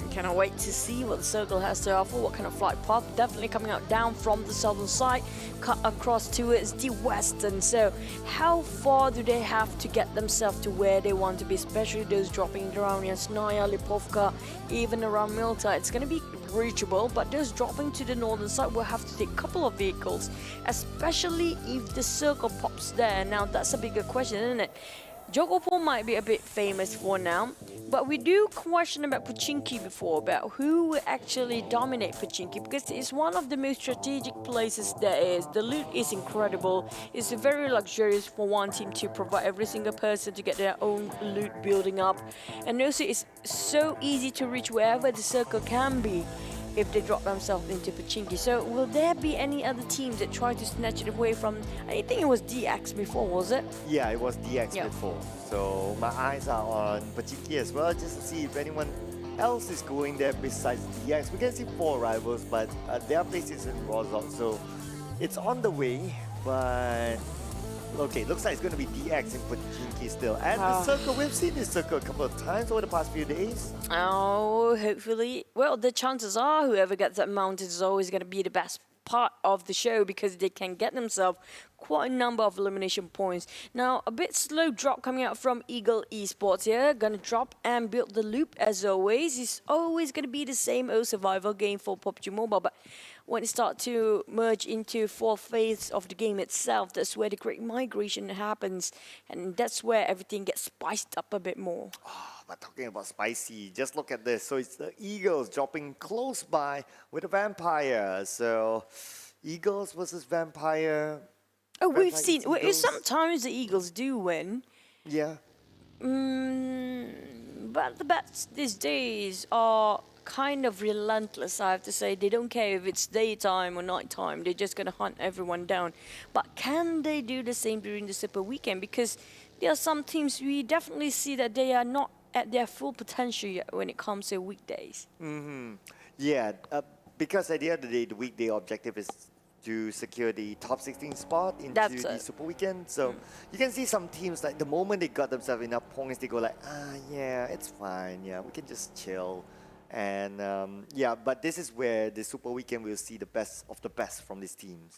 Cannot wait to see what the circle has to offer, what kind of flight path. Definitely coming out down from the southern side, cut across towards the western. So how far do they have to get themselves to where they want to be, especially those dropping around Yasnaya, Lipovka, even around Milta? It's going to be reachable, but those dropping to the northern side will have to take a couple of vehicles, especially if the circle pops there. Now that's a bigger question, isn't it? Jogopol might be a bit famous for now, but we do question about Pachinki before, about who will actually dominate Pachinki, because it's one of the most strategic places there is. The loot is incredible. It's very luxurious for one team to provide every single person to get their own loot building up. And also it's so easy to reach wherever the circle can be if they drop themselves into Pachinki. So will there be any other teams that try to snatch it away from, I think it was DX before, was it? Yeah, it was DX before. So my eyes are on Pachinki as well, just to see if anyone else is going there besides DX. We can see 4 rivals, but their place is in Rozok, so it's on the way. But okay, looks like it's going to be DX in Pachinki still. And the circle, we've seen this circle a couple of times over the past few days. Oh, hopefully. Well, the chances are whoever gets that mounted is always going to be the best part of the show, because they can get themselves quite a number of elimination points. Now, a bit slow drop coming out from Eagle Esports here. Gonna drop and build the loop as always. It's always gonna be the same old survival game for PUBG Mobile, but when it starts to merge into 4th phase of the game itself, that's where the great migration happens, and that's where everything gets spiced up a bit more. But talking about spicy, just look at this. So it's the Eagles dropping close by with a Vampire. So Eagles versus Vampire. Oh, we've seen. Well, sometimes the Eagles do win. Yeah. But the bats these days are kind of relentless, I have to say. They don't care if it's daytime or nighttime. They're just going to hunt everyone down. But can they do the same during the Super Weekend? Because there are some teams we definitely see that they are not at their full potential yet when it comes to weekdays. Yeah, because at the end of the day, the weekday objective is to secure the top 16 spot into the Super Weekend. So you can see some teams, like the moment they got themselves enough points, they go like, yeah, it's fine. Yeah, we can just chill. And yeah, but this is where the Super Weekend will see the best of the best from these teams.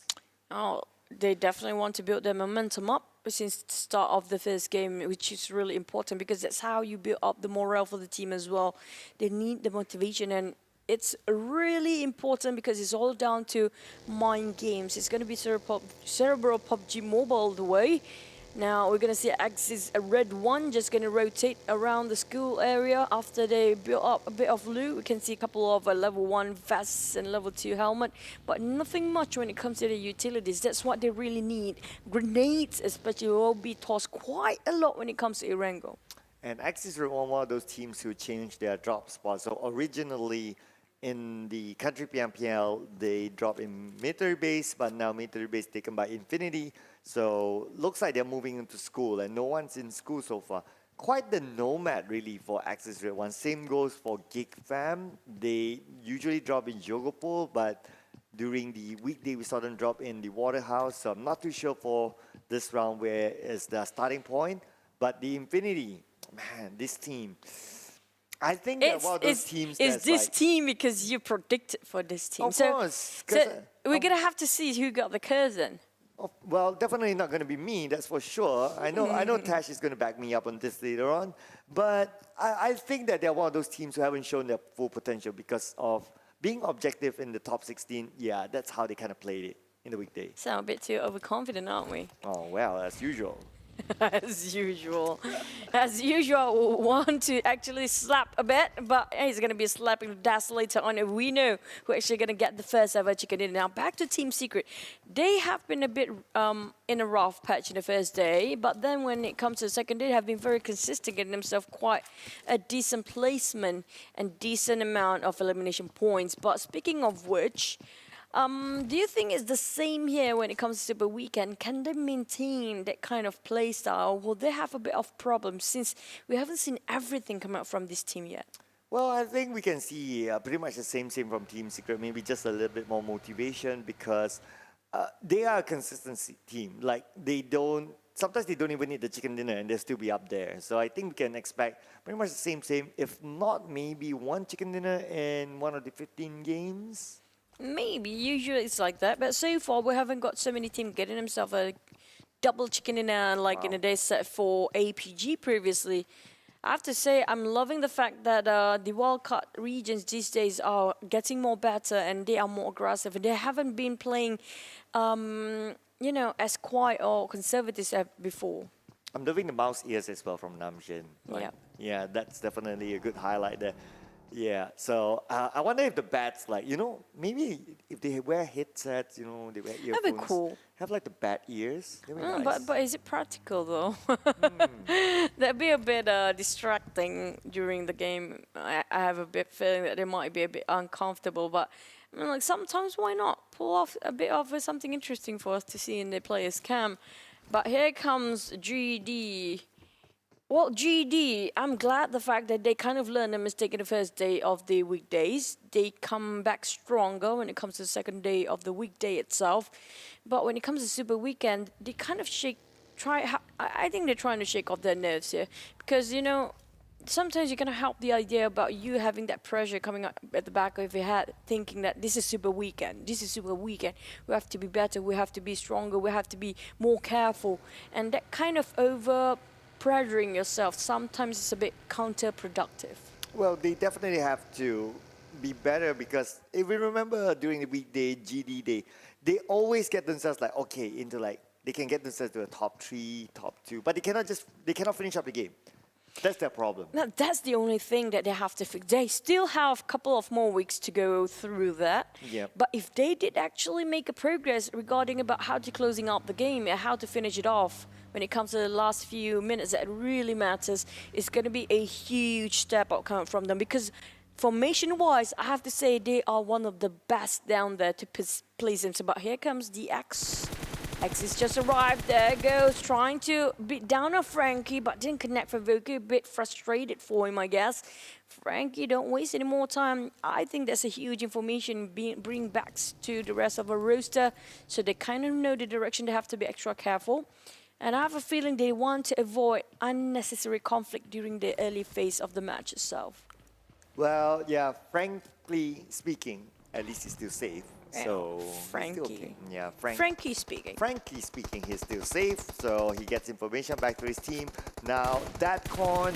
Oh, they definitely want to build their momentum up since the start of the first game, which is really important, because that's how you build up the morale for the team as well. They need the motivation, and it's really important because it's all down to mind games. It's going to be cerebral PUBG Mobile all the way. Now we're going to see Axis RedONE just going to rotate around the school area after they build up a bit of loot. We can see a couple of level 1 vests and level 2 helmet, but nothing much when it comes to the utilities. That's what they really need. Grenades especially will be tossed quite a lot when it comes to Irango. And Axis RedONE, one of those teams who changed their drop spot. So originally in the country PMPL, they dropped in military base, but now military base taken by Infinity. So looks like they're moving into school, and no one's in school so far. Quite the nomad really for Axis RedONE. Same goes for Geek Fam. They usually drop in Jogopol, but during the weekday we saw them drop in the Waterhouse. So I'm not too sure for this round where is the starting point. But the Infinity, man, this team, I think they're one of those teams It's that's this like, team because you predicted for this team. Of so, course. So we're going to have to see who got the curse then. Well, definitely not going to be me, that's for sure. I know Tash is going to back me up on this later on. But I think that they're one of those teams who haven't shown their full potential because of being objective in the top 16. Yeah, that's how they kind of played it in the weekday. Sound a bit too overconfident, aren't we? Oh, well, as usual. As usual. As usual, we want to actually slap a bit, but he's going to be slapping the dash later on. And we know who's actually going to get the first ever chicken dinner. Now, back to Team Secret. They have been a bit in a rough patch in the first day, but then when it comes to the second day, they have been very consistent, getting themselves quite a decent placement and decent amount of elimination points. But speaking of which, do you think it's the same here when it comes to Super Weekend? Can they maintain that kind of play style? Will they have a bit of problems since we haven't seen everything come out from this team yet? Well, I think we can see pretty much the same from Team Secret, maybe just a little bit more motivation because they are a consistency team. Like, sometimes they don't even need the chicken dinner and they'll still be up there. So I think we can expect pretty much the same, if not maybe one chicken dinner in one of the 15 games. Maybe, usually it's like that, but so far we haven't got so many teams getting themselves a double chicken dinner like in a day set for APG previously. I have to say I'm loving the fact that the wildcard regions these days are getting more better and they are more aggressive and they haven't been playing, you know, as quiet or conservative as before. I'm loving the mouse ears as well from Namjin. Yeah. Yeah, that's definitely a good highlight there. Yeah, so I wonder if the bats, like, you know, maybe if they wear headsets, you know, they wear earphones. That'd be cool. Have like the bat ears. That'd be nice. But is it practical though? That'd be a bit distracting during the game. I have a bit feeling that they might be a bit uncomfortable, but I mean, like sometimes why not pull off a bit of something interesting for us to see in the players' camp. But here comes GD. Well, GD, I'm glad the fact that they kind of learned a mistake in the first day of the weekdays. They come back stronger when it comes to the second day of the weekday itself. But when it comes to Super Weekend, they kind of I think they're trying to shake off their nerves here. Because, you know, sometimes you can help the idea about you having that pressure coming up at the back of your head, thinking that this is Super Weekend, we have to be better, we have to be stronger, we have to be more careful. And that kind of pressuring yourself, sometimes it's a bit counterproductive. Well, they definitely have to be better, because if we remember during the weekday, GD, they always get themselves like, okay, into like, they can get themselves to a top 3, top 2, but they cannot finish up the game. That's their problem. Now, that's the only thing that they have to fix. They still have a couple of more weeks to go through that. Yep. But if they did actually make a progress regarding about how to closing out the game and how to finish it off, when it comes to the last few minutes that really matters, it's going to be a huge step up coming from them. Because formation-wise, I have to say they are one of the best down there to place them. But here comes the X. X has just arrived. There goes, trying to beat down on Frankie, but didn't connect for Voki. A bit frustrated for him, I guess. Frankie, don't waste any more time. I think that's a huge information bring back to the rest of our roster, so they kind of know the direction. They have to be extra careful. And I have a feeling they want to avoid unnecessary conflict during the early phase of the match itself. Well, yeah, frankly speaking, at least he's still safe. So Frankie. Okay. Yeah, Frankie speaking. Frankly speaking, he's still safe. So he gets information back to his team. Now that con,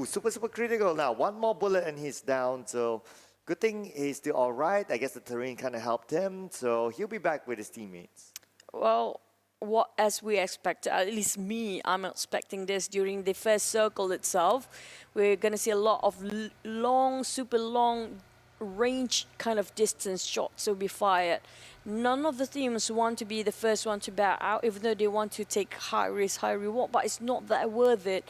super critical. Now one more bullet and he's down. So good thing he's still all right. I guess the terrain kind of helped him. So he'll be back with his teammates. Well, as we expected, at least me, I'm expecting this during the first circle itself. We're gonna see a lot of super long range kind of distance shots will be fired. None of the teams want to be the first one to bow out, even though they want to take high risk, high reward, but it's not that worth it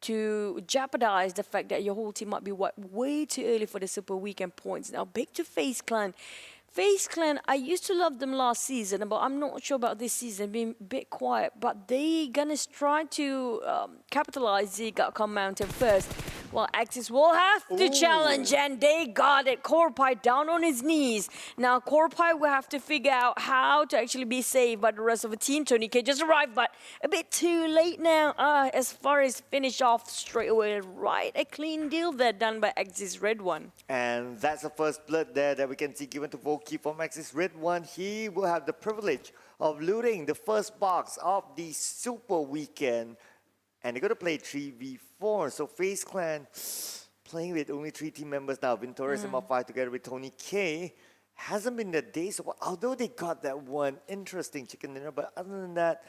to jeopardize the fact that your whole team might be way too early for the Super Weekend points. Now, back to FaZe Clan. FaZe Clan, I used to love them last season, but I'm not sure about this season, being a bit quiet, but they gonna try to capitalize the Gatcom Mountain first. Well, Axis will have to challenge, and they got it. Korpai down on his knees. Now, Korpai will have to figure out how to actually be saved by the rest of the team. Tony K just arrived, but a bit too late now. As far as finish off straight away, right? A clean deal there done by Axis RedONE. And that's the first blood there that we can see given to Voki from Axis RedONE. He will have the privilege of looting the first box of the Super Weekend. And they're going to play 3v4. So FaZe Clan playing with only 3 team members now. Vintorious and Mafai together with Tony K. Hasn't been the day so far. Although they got that one interesting chicken dinner. But other than that,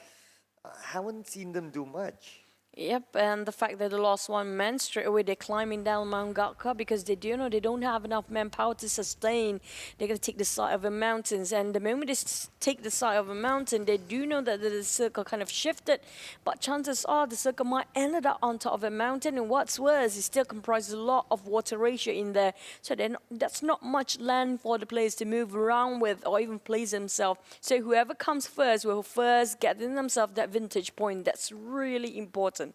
I haven't seen them do much. Yep, and the fact that they lost one man straight away, they're climbing down Mount Gatka because they do know they don't have enough manpower to sustain. They're going to take the side of the mountains, and the moment they take the side of a mountain, they do know that the circle kind of shifted, but chances are the circle might end up on top of a mountain, and what's worse, it still comprises a lot of water ratio in there, so that's not much land for the players to move around with or even place themselves. So whoever comes first will first get themselves that vintage point. That's really important.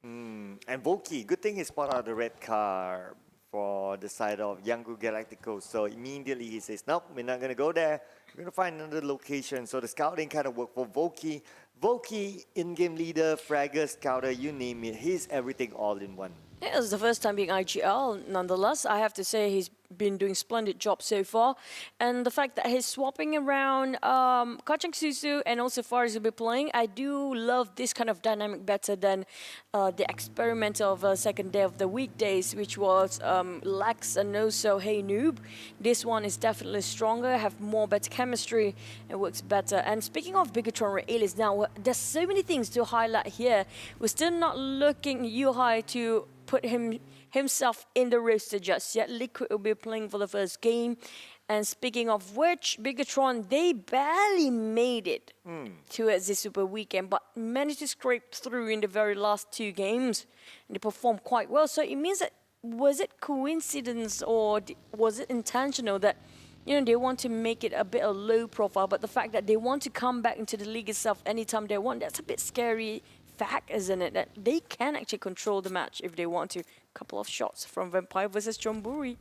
And Voki, good thing he spotted out the red car for the side of Yangon Galacticos. So immediately he says, nope, we're not going to go there. We're going to find another location. So the scouting kind of worked for Voki. Voki, in-game leader, fragger, scouter, you name it. He's everything all in one. It was the first time being IGL. Nonetheless, I have to say he's been doing splendid job so far. And the fact that he's swapping around Kacang Susu and also Faris will be playing, I do love this kind of dynamic better than the experiment of second day of the weekdays, which was Lex and also Hey Noob. This one is definitely stronger, have more better chemistry, and works better. And speaking of Bigetron RA, now there's so many things to highlight here. We're still not looking Yuhai to put himself in the roster just yet. Liquid will be playing for the first game. And speaking of which, Bigetron, they barely made it towards the Super Weekend, but managed to scrape through in the very last 2 games. And they performed quite well. So it means that, was it coincidence or was it intentional that, you know, they want to make it a bit of low profile, but the fact that they want to come back into the league itself anytime they want, that's a bit scary fact, isn't it? That they can actually control the match if they want to. Couple of shots from Vampire versus Chonburi.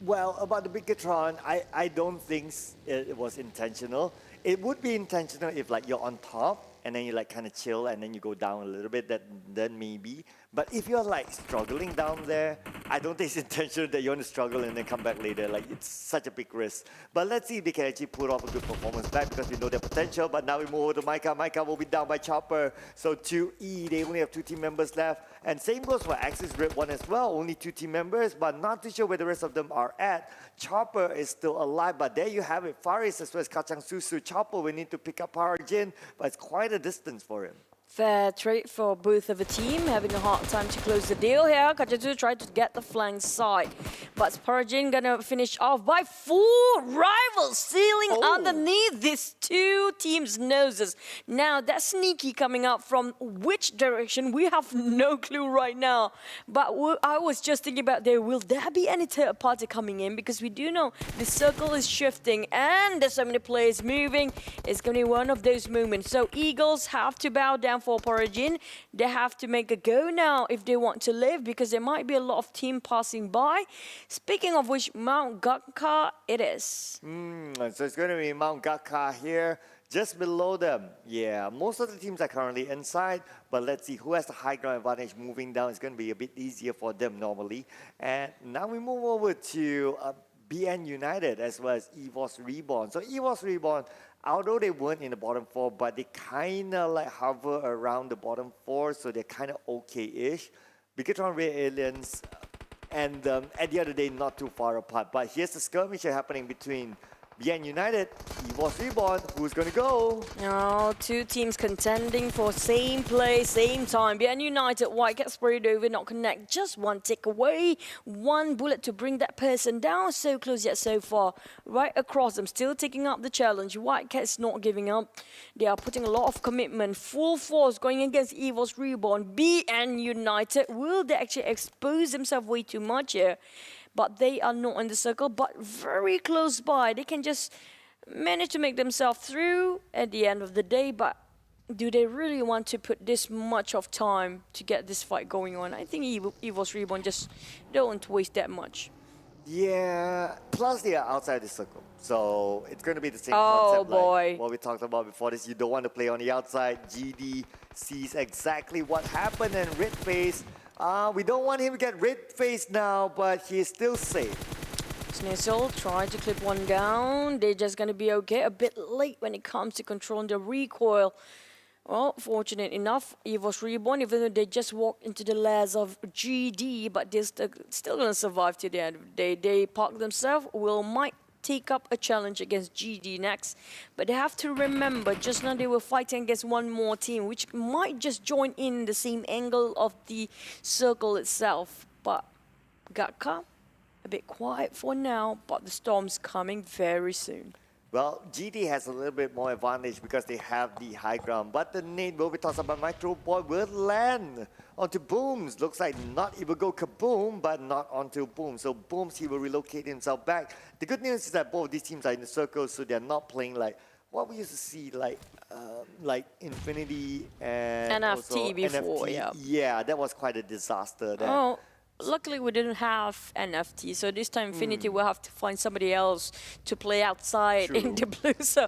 Well, about the Bigetron, I don't think it was intentional. It would be intentional if like you're on top and then you like kind of chill and then you go down a little bit, then maybe. But if you're like struggling down there, I don't think it's intentional that you want to struggle and then come back later. Like, it's such a big risk. But let's see if they can actually put off a good performance back because we know their potential. But now we move over to Micah. Micah will be down by Chopper. So 2E, they only have 2 team members left. And same goes for Axis RedONE as well. Only 2 team members, but not too sure where the rest of them are at. Chopper is still alive, but there you have it. Faris as well as Kacang Susu. Chopper will need to pick up Pubg, but it's quite a distance for him. Fair trade for both of the team, having a hard time to close the deal here. Kacang tried to get the flank side, but Pubg gonna finish off by 4 rivals stealing underneath these 2 teams' noses. Now that's sneaky coming up from which direction, we have no clue right now. But I was just thinking about will there be any third party coming in, because we do know the circle is shifting and there's so many players moving. It's gonna be one of those moments. So Eagles have to bow down for Pubg. They have to make a go now if they want to live, because there might be a lot of team passing by. Speaking of which, Mount Gakka it is. So it's going to be Mount Gakka here, just below them. Yeah, most of the teams are currently inside, but let's see who has the high ground advantage moving down. It's going to be a bit easier for them normally. And now we move over to BN United as well as EVOS Reborn. So EVOS Reborn, although they weren't in the bottom 4, but they kind of like hover around the bottom 4, so they're kind of okay-ish. Bigetron RA Aliens and at the other day, not too far apart. But here's the skirmish happening between BN United, EVOS Reborn, who's going to go? 2 teams contending for same place, same time. BN United, White gets sprayed over, not connect. Just 1 tick away, 1 bullet to bring that person down. So close yet so far. Right across them, still taking up the challenge. White Cat's not giving up. They are putting a lot of commitment, full force going against EVOS Reborn. BN United, will they actually expose themselves way too much here? But they are not in the circle, but very close by. They can just manage to make themselves through at the end of the day, but do they really want to put this much of time to get this fight going on? I think EVOS Reborn just don't waste that much. Yeah, plus they are outside the circle. So it's going to be the same concept like what we talked about before this. You don't want to play on the outside. GD sees exactly what happened, and Red Face, we don't want him to get red faced now, but he's still safe. Snizzle tried to clip 1 down. They're just going to be okay. A bit late when it comes to controlling the recoil. Well, fortunate enough, EVOS Reborn, even though they just walked into the lairs of GD, but they're still going to survive to the end of the day. They park themselves, might take up a challenge against GD next. But they have to remember, just now they were fighting against 1 more team, which might just join in the same angle of the circle itself. But Gakka, a bit quiet for now, but the storm's coming very soon. Well, GD has a little bit more advantage because they have the high ground, but the nade will be tossed up by Micro Boy will land onto Booms. Looks like not, it will go kaboom, but not onto Booms. So Booms, he will relocate himself back. The good news is that both of these teams are in the circle, so they're not playing like what we used to see, like Infinity and NFT before, NFT. yeah. Yeah, that was quite a disaster. That, luckily we didn't have NFT, so this time Infinity will have to find somebody else to play outside in the blue. So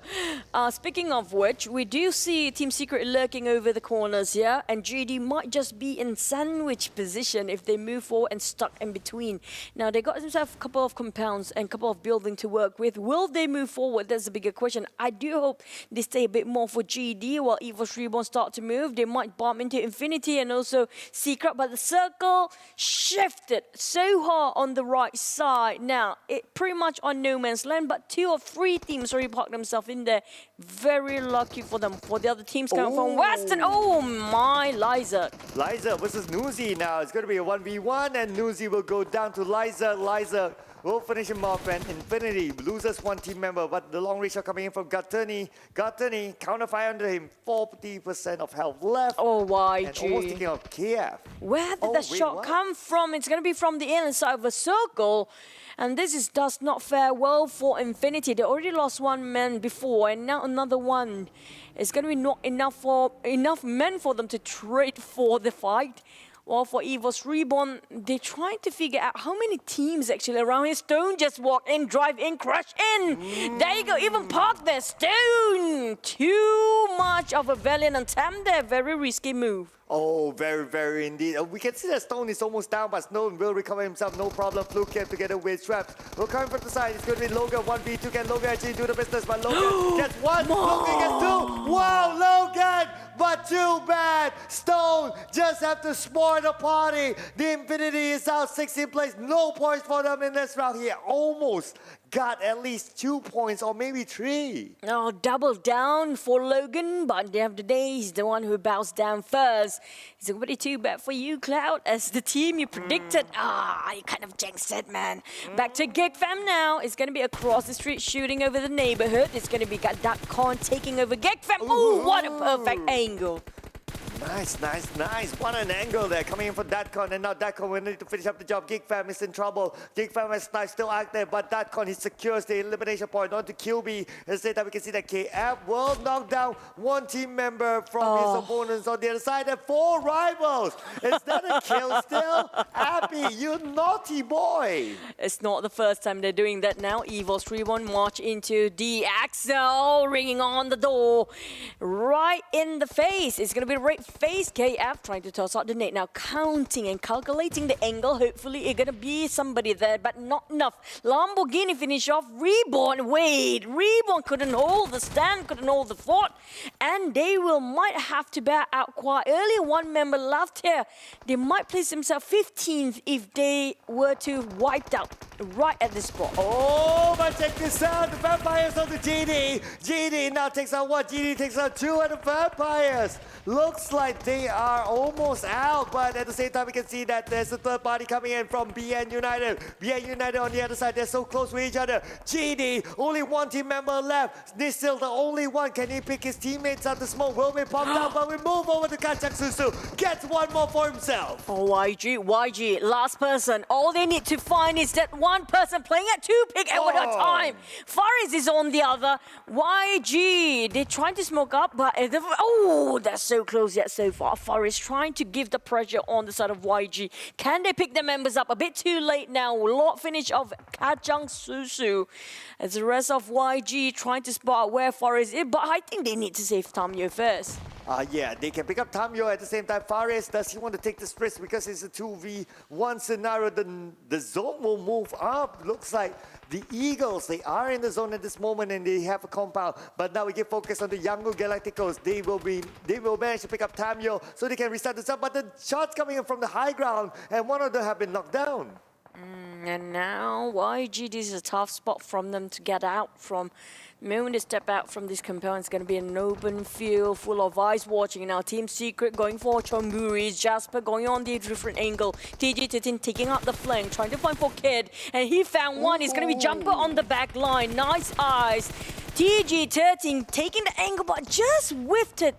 speaking of which, we do see Team Secret lurking over the corners here, and GD might just be in sandwich position if they move forward and stuck in between. Now they got themselves a couple of compounds and a couple of building to work with. Will they move forward? That's the bigger question. I do hope they stay a bit more for GD while EVOS Reborn start to move. They might bump into Infinity and also Secret, but the circle shifted so hard on the right side. Now, it pretty much on no man's land, but 2 or 3 teams already parked themselves in there. Very lucky for them. For the other teams coming from Western, oh my, Liza. Liza versus Nuzi now. It's going to be a 1v1 and Nuzi will go down to Liza. Liza will finish him off and Infinity loses 1 team member, but the long range shot coming in from Gatani. Gatani, counter fire under him, 40% of health left. Oh, YG. And almost taking out KF. Where did that shot come from? It's going to be from the inside of a circle. And this does not fare well for Infinity. They already lost 1 man before, and now another one. It's going to be not enough men for them to trade for the fight. Well, for EVOS Reborn, they're trying to figure out how many teams actually around here. Stone just walk in, drive in, crash in. There you go, even park there. Stone! Too much of a valiant attempt there. Very risky move. Oh, very, very indeed. We can see that Stone is almost down, but Stone will recover himself, no problem. Fluke came together with Traps. We're coming from the side. It's going to be Logan 1v2. Can Logan actually do the business? But Logan gets 1, Logan gets 2. Wow, Logan! But too bad. Stone just have to spoil the party. The Infinity is out 16 place. No points for them in this round here. Almost got at least 2 points or maybe 3. Oh, double down for Logan, but at the end of the day, he's the one who bows down first. It's already too bad for you, Cloud, as the team you predicted. You kind of jinxed it, man. Back to Geek Fam now. It's going to be across the street shooting over the neighborhood. It's going to be Duckcon taking over Geek Fam. Oh, what a perfect angle. Nice, nice, nice. What an angle there coming in for Datcon, and now Datcon will need to finish up the job. Geek Fam is in trouble. Geek Fam is still active, but Datcon, he secures the elimination point onto QB. At the same time, we can see that KF will knock down 1 team member from his opponents on the other side, and 4 rivals. Is that a kill still? Appy, you naughty boy. It's not the first time they're doing that now. EVOS Reborn march into the Axel, ringing on the door. Right in the face. It's going to be right face. KF trying to toss out the net now, counting and calculating the angle. Hopefully it's gonna be somebody there, but not enough. Lamborghini finish off. Reborn, wait, Reborn couldn't hold the stand, couldn't hold the fort, and they might have to back out quite early. 1 member left here. They might place themselves 15th if they were to wipe out right at this spot. Oh, but check this out. The Vampires on the GD. GD now takes out 1. GD takes out 2 of the Vampires. Looks like they are almost out, but at the same time, we can see that there's a third party coming in from BN United. BN United on the other side, they're so close with each other. GD, only 1 team member left. This still the only one. Can he pick his teammates out the smoke? Will be popped out, but we move over to Kachak Susu. Gets 1 more for himself. Oh, YG, last person. All they need to find is that 1 person playing at 2 pick at one time. Faris is on the other. YG, they're trying to smoke up, but that's so close yet so far. Faris trying to give the pressure on the side of YG. Can they pick their members up? A bit too late now. Lot finish of Kachang Susu. As the rest of YG trying to spot where Faris is, but I think they need to save Tamyo first. Yeah, they can pick up Tamyo at the same time. Faris, does he want to take this risk because it's a 2v1 scenario? The zone will move up. Looks like the Eagles, they are in the zone at this moment and they have a compound. But now we get focused on the Yangon Galacticos. They will manage to pick up Tamyo so they can restart this up. But the shots coming in from the high ground and 1 of them have been knocked down. And now YG, this is a tough spot from them to get out from. The moment they step out from this compound, it's going to be an open field full of eyes watching. Now Team Secret going for Chonburi. Jasper going on the different angle. TG13 taking out the flank, trying to find for Kid. And he found 1. It's going to be Jumper on the back line. Nice eyes. TG13 taking the angle, but just whiffed it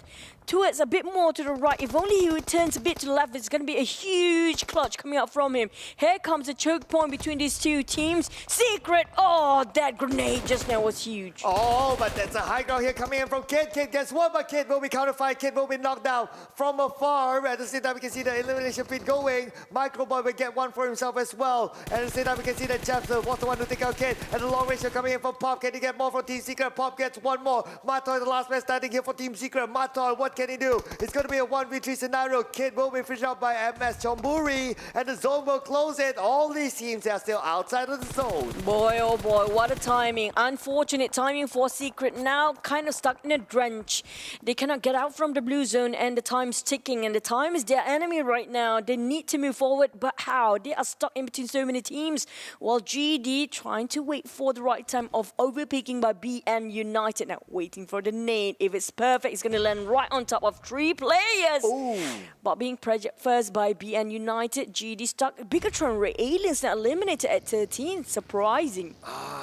towards a bit more to the right. If only he turns a bit to the left, it's going to be a huge clutch coming out from him. Here comes a choke point between these two teams. Secret, oh, that grenade just now was huge. Oh, but that's a high ground here coming in from Kid. Kid gets one, but Kid will be counterfired. Kid will be knocked down from afar. At the same time, we can see the elimination feed going. Microboy will get one for himself as well. And at the same time, we can see that Jefferson was the one to take out Kid. And the long range coming in from Pop. Can he get more from Team Secret? Pop gets one more. Matoy, the last man standing here for Team Secret. Matoy, what can he do? It's going to be a 1v3 scenario. Kid will be finished up by MS Chonburi. And the zone will close it. All these teams are still outside of the zone. Boy, oh boy, what a timing. Unfortunate timing for Secret now, kind of stuck in a drench. They cannot get out from the blue zone and the time's ticking and the time is their enemy right now. They need to move forward, but how? They are stuck in between so many teams. While GD trying to wait for the right time of overpeaking by BN United. Now waiting for the nade. If it's perfect, it's going to land right on top of 3 players. Ooh. But being pressured first by BN United, GD stuck. Bigetron RA aliens now eliminated at 13. Surprising.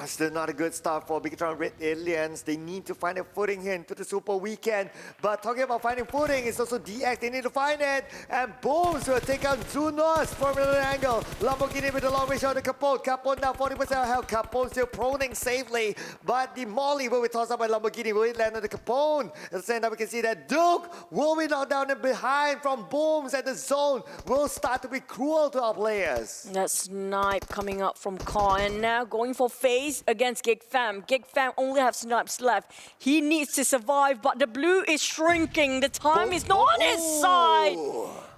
Still not a good start for Bigetron Red Aliens. They need to find a footing here into the Super Weekend. But talking about finding footing, it's also DX. They need to find it. And Booms will take out Zunos from another angle. Lamborghini with the long range on the Capone. Capone now 40% health. Capone still proning safely. But the Molly will be tossed up by Lamborghini. Will it land on the Capone? At the same time, we can see that Duke will be knocked down and behind from Booms. And the zone will start to be cruel to our players. That snipe coming up from Car. And now going for FaZe against Geek Fam. Geek Fam only have snipes left. He needs to survive, but the blue is shrinking. The time is not on his side.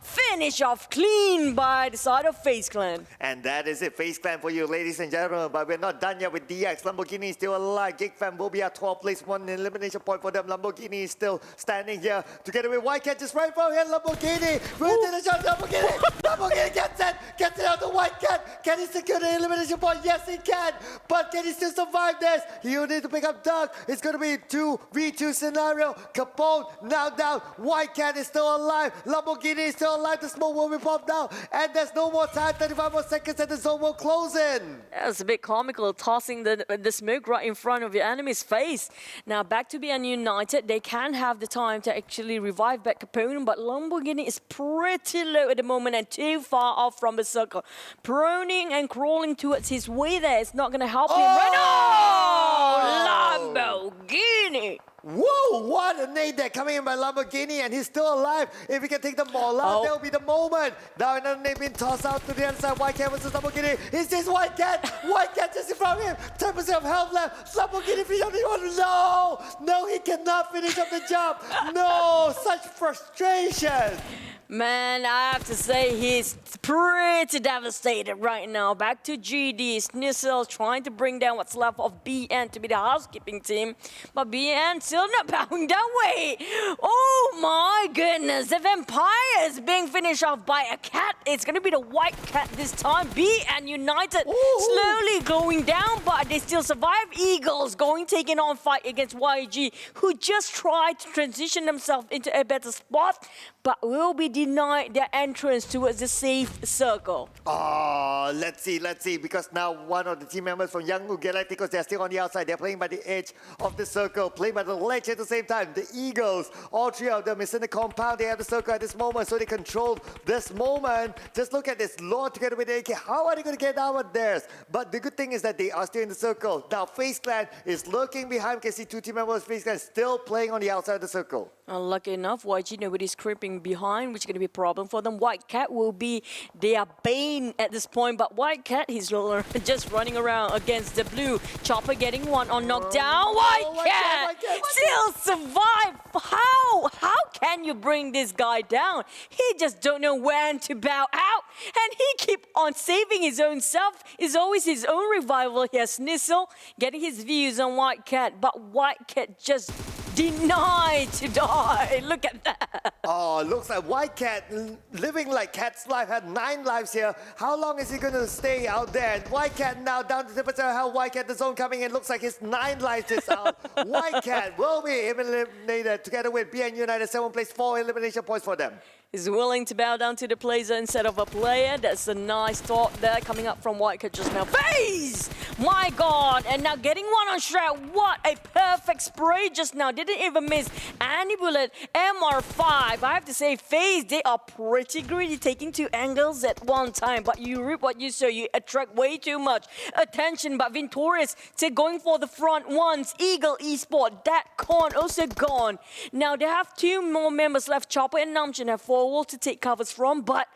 Finish off clean by the side of FaZe Clan. And that is it, FaZe Clan for you, ladies and gentlemen. But we're not done yet with DX. Lamborghini is still alive. Geek Fam will be at 12th place, 1 elimination point for them. Lamborghini is still standing here together with Whitecat just right from here. Lamborghini will take the shot. Lamborghini gets it out to Whitecat. Can he secure the elimination point? Yes, he can. But can he still survive this? He'll need to pick up Doug. It's going to be a 2v2 scenario. Capone now down. Whitecat is still alive. Lamborghini is still alive. The smoke will be popped out. And there's no more time. 35 more seconds and the zone will close in. That's a bit comical, tossing the smoke right in front of your enemy's face. Now back to BN United. They can have the time to actually revive back Capone, but Lamborghini is pretty low at the moment and too far off from the circle. Proning and crawling towards his way there. It's not going to help him. Lamborghini! Whoa, what a nade there coming in by Lamborghini, and he's still alive. If he can take them all out, that'll be the moment. Now another nade being tossed out to the other side. Whitecat versus Lamborghini. It's this Whitecat. Whitecat just in front of him. 10% of health left. Lamborghini finish up the jump. No, he cannot finish up the jump. No, such frustration. Man, I have to say he's pretty devastated right now. Back to GD. Snissel trying to bring down what's left of BN to be the housekeeping team. But BN still not bowing down. Wait. Oh my goodness. The vampire is being finished off by a cat. It's going to be the white cat this time. BN United slowly going down, but they still survive. Eagles taking on fight against YG, who just tried to transition themselves into a better spot, but will be denied their entrance towards the safe circle. Oh, let's see, because now one of the team members from Yangon Galacticos, they're still on the outside. They're playing by the edge of the circle, playing by the ledge at the same time. The Eagles, all 3 of them is in the compound. They have the circle at this moment, so they control this moment. Just look at this, Lord together with AK. How are they going to get out of theirs? But the good thing is that they are still in the circle. Now, FaZe Clan is looking behind. You can see 2 team members of FaZe Clan still playing on the outside of the circle. Lucky enough, YG nobody's creeping behind, which is going to be a problem for them. White Cat will be their bane at this point, but White Cat, he's just running around against the blue. Chopper getting one on knockdown. White Cat still survive. How can you bring this guy down? He just don't know when to bow out, and he keep on saving his own self. It's always his own revival here. Snissel getting his views on White Cat, but White Cat just denied to die. Look at that. Oh, looks like White Cat living like Cat's life, had 9 lives here. How long is he going to stay out there? White Cat now down to 10% health. White Cat, the zone coming in. Looks like his 9 lives is out. White Cat will be eliminated together with BN United. 7 place, 4 elimination points for them. is willing to bow down to the player instead of a player. That's a nice thought there coming up from White just now. FaZe! My God! And now getting one on Shroud. What a perfect spray just now. Didn't even miss any bullet. MR5. I have to say, FaZe, they are pretty greedy, taking 2 angles at one time. But you reap what you sow. You attract way too much attention. But Vintorius, they're going for the front ones. Eagle Esport, that con also gone. Now they have 2 more members left. Chopper and Namjoon have 4 walls to take covers from, but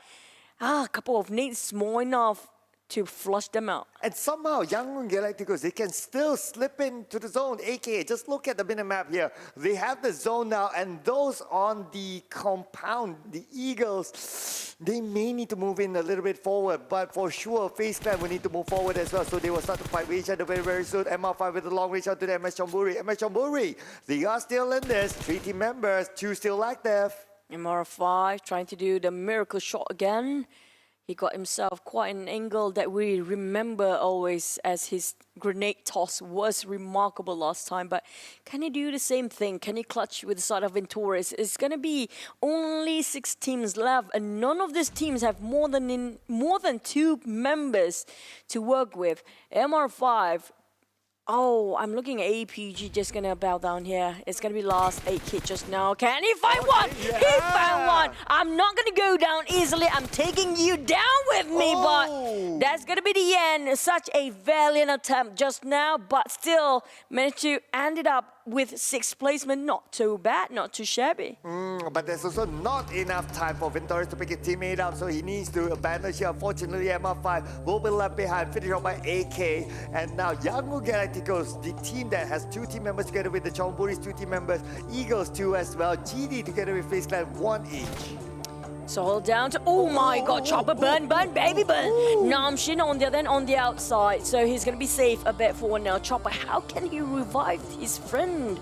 a couple of nades small enough to flush them out. And somehow, Yangon Galacticos, they can still slip into the zone. AKA, just look at the minimap here. They have the zone now, and those on the compound, the Eagles, they may need to move in a little bit forward. But for sure, FaZe Clan will need to move forward as well. So they will start to fight with each other very, very soon. MR5 with a long reach out to the MS Chonburi. MS Chonburi, they are still in this. 3 team members, 2 still active. MR5 trying to do the miracle shot again. He got himself quite an angle that we remember always, as his grenade toss was remarkable last time. But can he do the same thing? Can he clutch with the side of Venturis? It's going to be only 6 teams left, and none of these teams have more than 2 members to work with. MR5. Oh, I'm looking at APG just gonna bow down here. It's gonna be last 8 kid just now. Can he find one? Yeah. He found one. I'm not gonna go down easily. I'm taking you down with me, but that's gonna be the end. Such a valiant attempt just now, but still managed to end it up with 6th placement. Not too bad, not too shabby. But there's also not enough time for Venturis to pick his teammate up, so he needs to abandon here. Unfortunately, MR5 will be left behind, finished off by AK. And now Yangon Galacticos, the team that has 2 team members together with the Chonburi's 2 team members, Eagles 2 as well, GD together with FaZe Clan 1 each. So all down to, oh my God, Chopper, burn, baby, burn. Namjoon on the other end on the outside, so he's going to be safe a bit for now. Chopper, how can he revive his friend?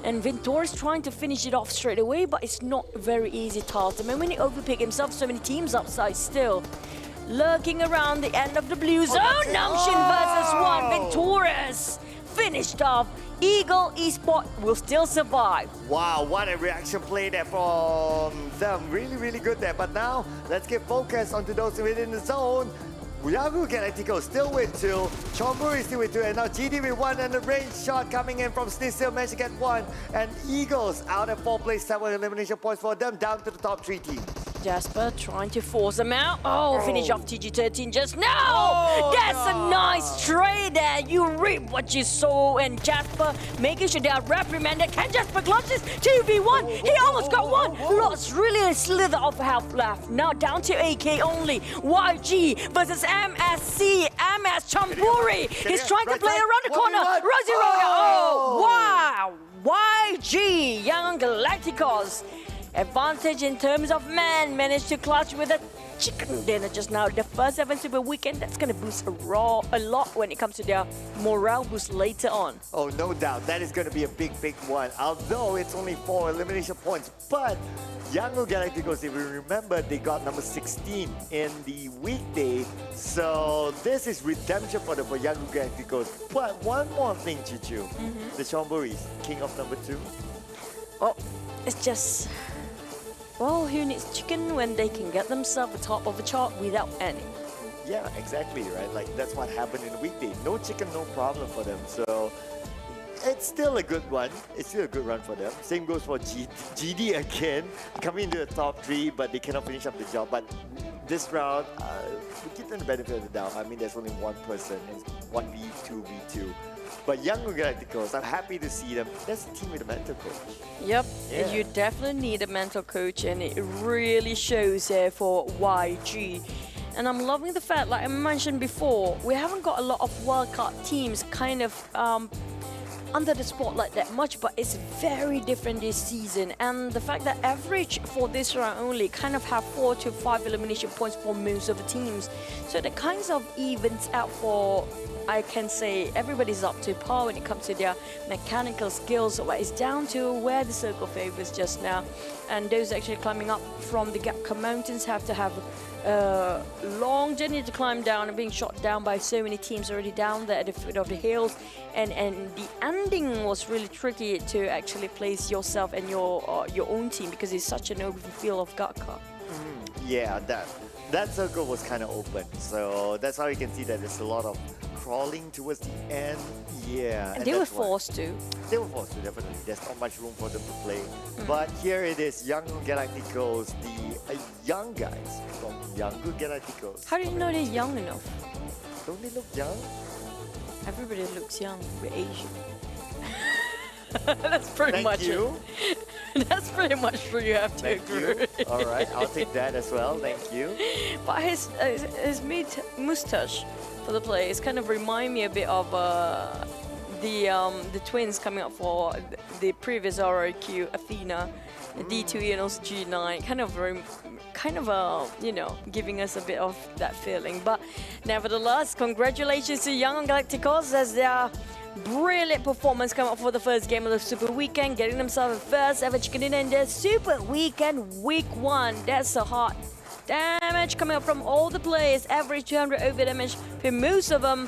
And Venturis trying to finish it off straight away, but it's not a very easy task. The moment he overpick himself, so many teams upside still. Lurking around the end of the blue zone, Namjoon versus 1, Venturis. Finished off. Eagle Esport will still survive. Wow, what a reaction play there from them. Really, really good there. But now, let's get focused onto those within the zone. Yangon Galacticos still with 2. Chonburi still with 2. And now GD with 1. And the range shot coming in from Still managed to get 1. And Eagles out at 4th place. 7 elimination points for them. Down to the top 3 teams. Jasper trying to force them out. Oh, finish off TG13 just now. That's a nice trade there. You reap what you sow. And Jasper making sure they are reprimanded. Can Jasper clutch this? 2v1. He almost got 1. Lost really a slither of health left. Now down to AK only. YG versus MSC. MS Chonburi. He's trying to play around the corner. Rosie Roga. Oh, wow. YG. Yangon Galacticos. Advantage in terms of man, managed to clutch with a chicken dinner just now. The first 7 Super Weekend, that's going to boost a lot when it comes to their morale boost later on. Oh, no doubt. That is going to be a big, big one. Although it's only 4 elimination points. But Yangon Galacticos, if you remember, they got number 16 in the weekday. So this is redemption for Yangon Galacticos. But one more thing, Chichu. The Chonburis, king of number 2. Oh, it's just... Well, who needs chicken when they can get themselves atop of a chart without any? Yeah, exactly, right? Like, that's what happened in the weekday. No chicken, no problem for them. So, it's still a good one. It's still a good run for them. Same goes for GD again. Coming into the top 3, but they cannot finish up the job. But this round, we give them the benefit of the doubt. I mean, there's only one person. It's 1v2, v2. But Yangon Galacticos, I'm happy to see them. That's a team with a mental coach. Yep, Yeah. you definitely need a mental coach, and it really shows there for YG. And I'm loving the fact, like I mentioned before, we haven't got a lot of wildcard teams kind of under the spotlight that much, but it's very different this season. And the fact that average for this round only kind of have 4 to 5 elimination points for most of the teams. So the kinds of events out for, I can say, everybody's up to par when it comes to their mechanical skills. But it's down to where the circle favors just now. And those actually climbing up from the Gapka Mountains have to have long journey to climb down and being shot down by so many teams already down there at the foot of the hills, and the ending was really tricky to actually place yourself and your own team because it's such an open field of Gatka. yeah, that circle was kind of open. So that's how you can see that there's a lot of crawling towards the end. Yeah. And they were forced to. They were forced to, definitely. There's not much room for them to play. But here it is, Yangon Galacticos, the young guys from Yangon Galacticos. How do you know they're young enough? Don't they look young? Everybody looks young. We're Asian. That's pretty Thank much you. it. That's pretty much true. You have to Thank agree. you. All right, I'll take that as well. Thank you. But his mustache for the players kind of remind me a bit of the twins coming up for the previous ROQ, Athena, the D2E and also G9, kind of you know, giving us a bit of that feeling. But nevertheless, congratulations to Yangon Galacticos as their brilliant performance come up for the first game of the Super Weekend, getting themselves a first ever chicken dinner in their Super Weekend Week 1. That's a hot damage coming up from all the players, average 200 over damage for most of them,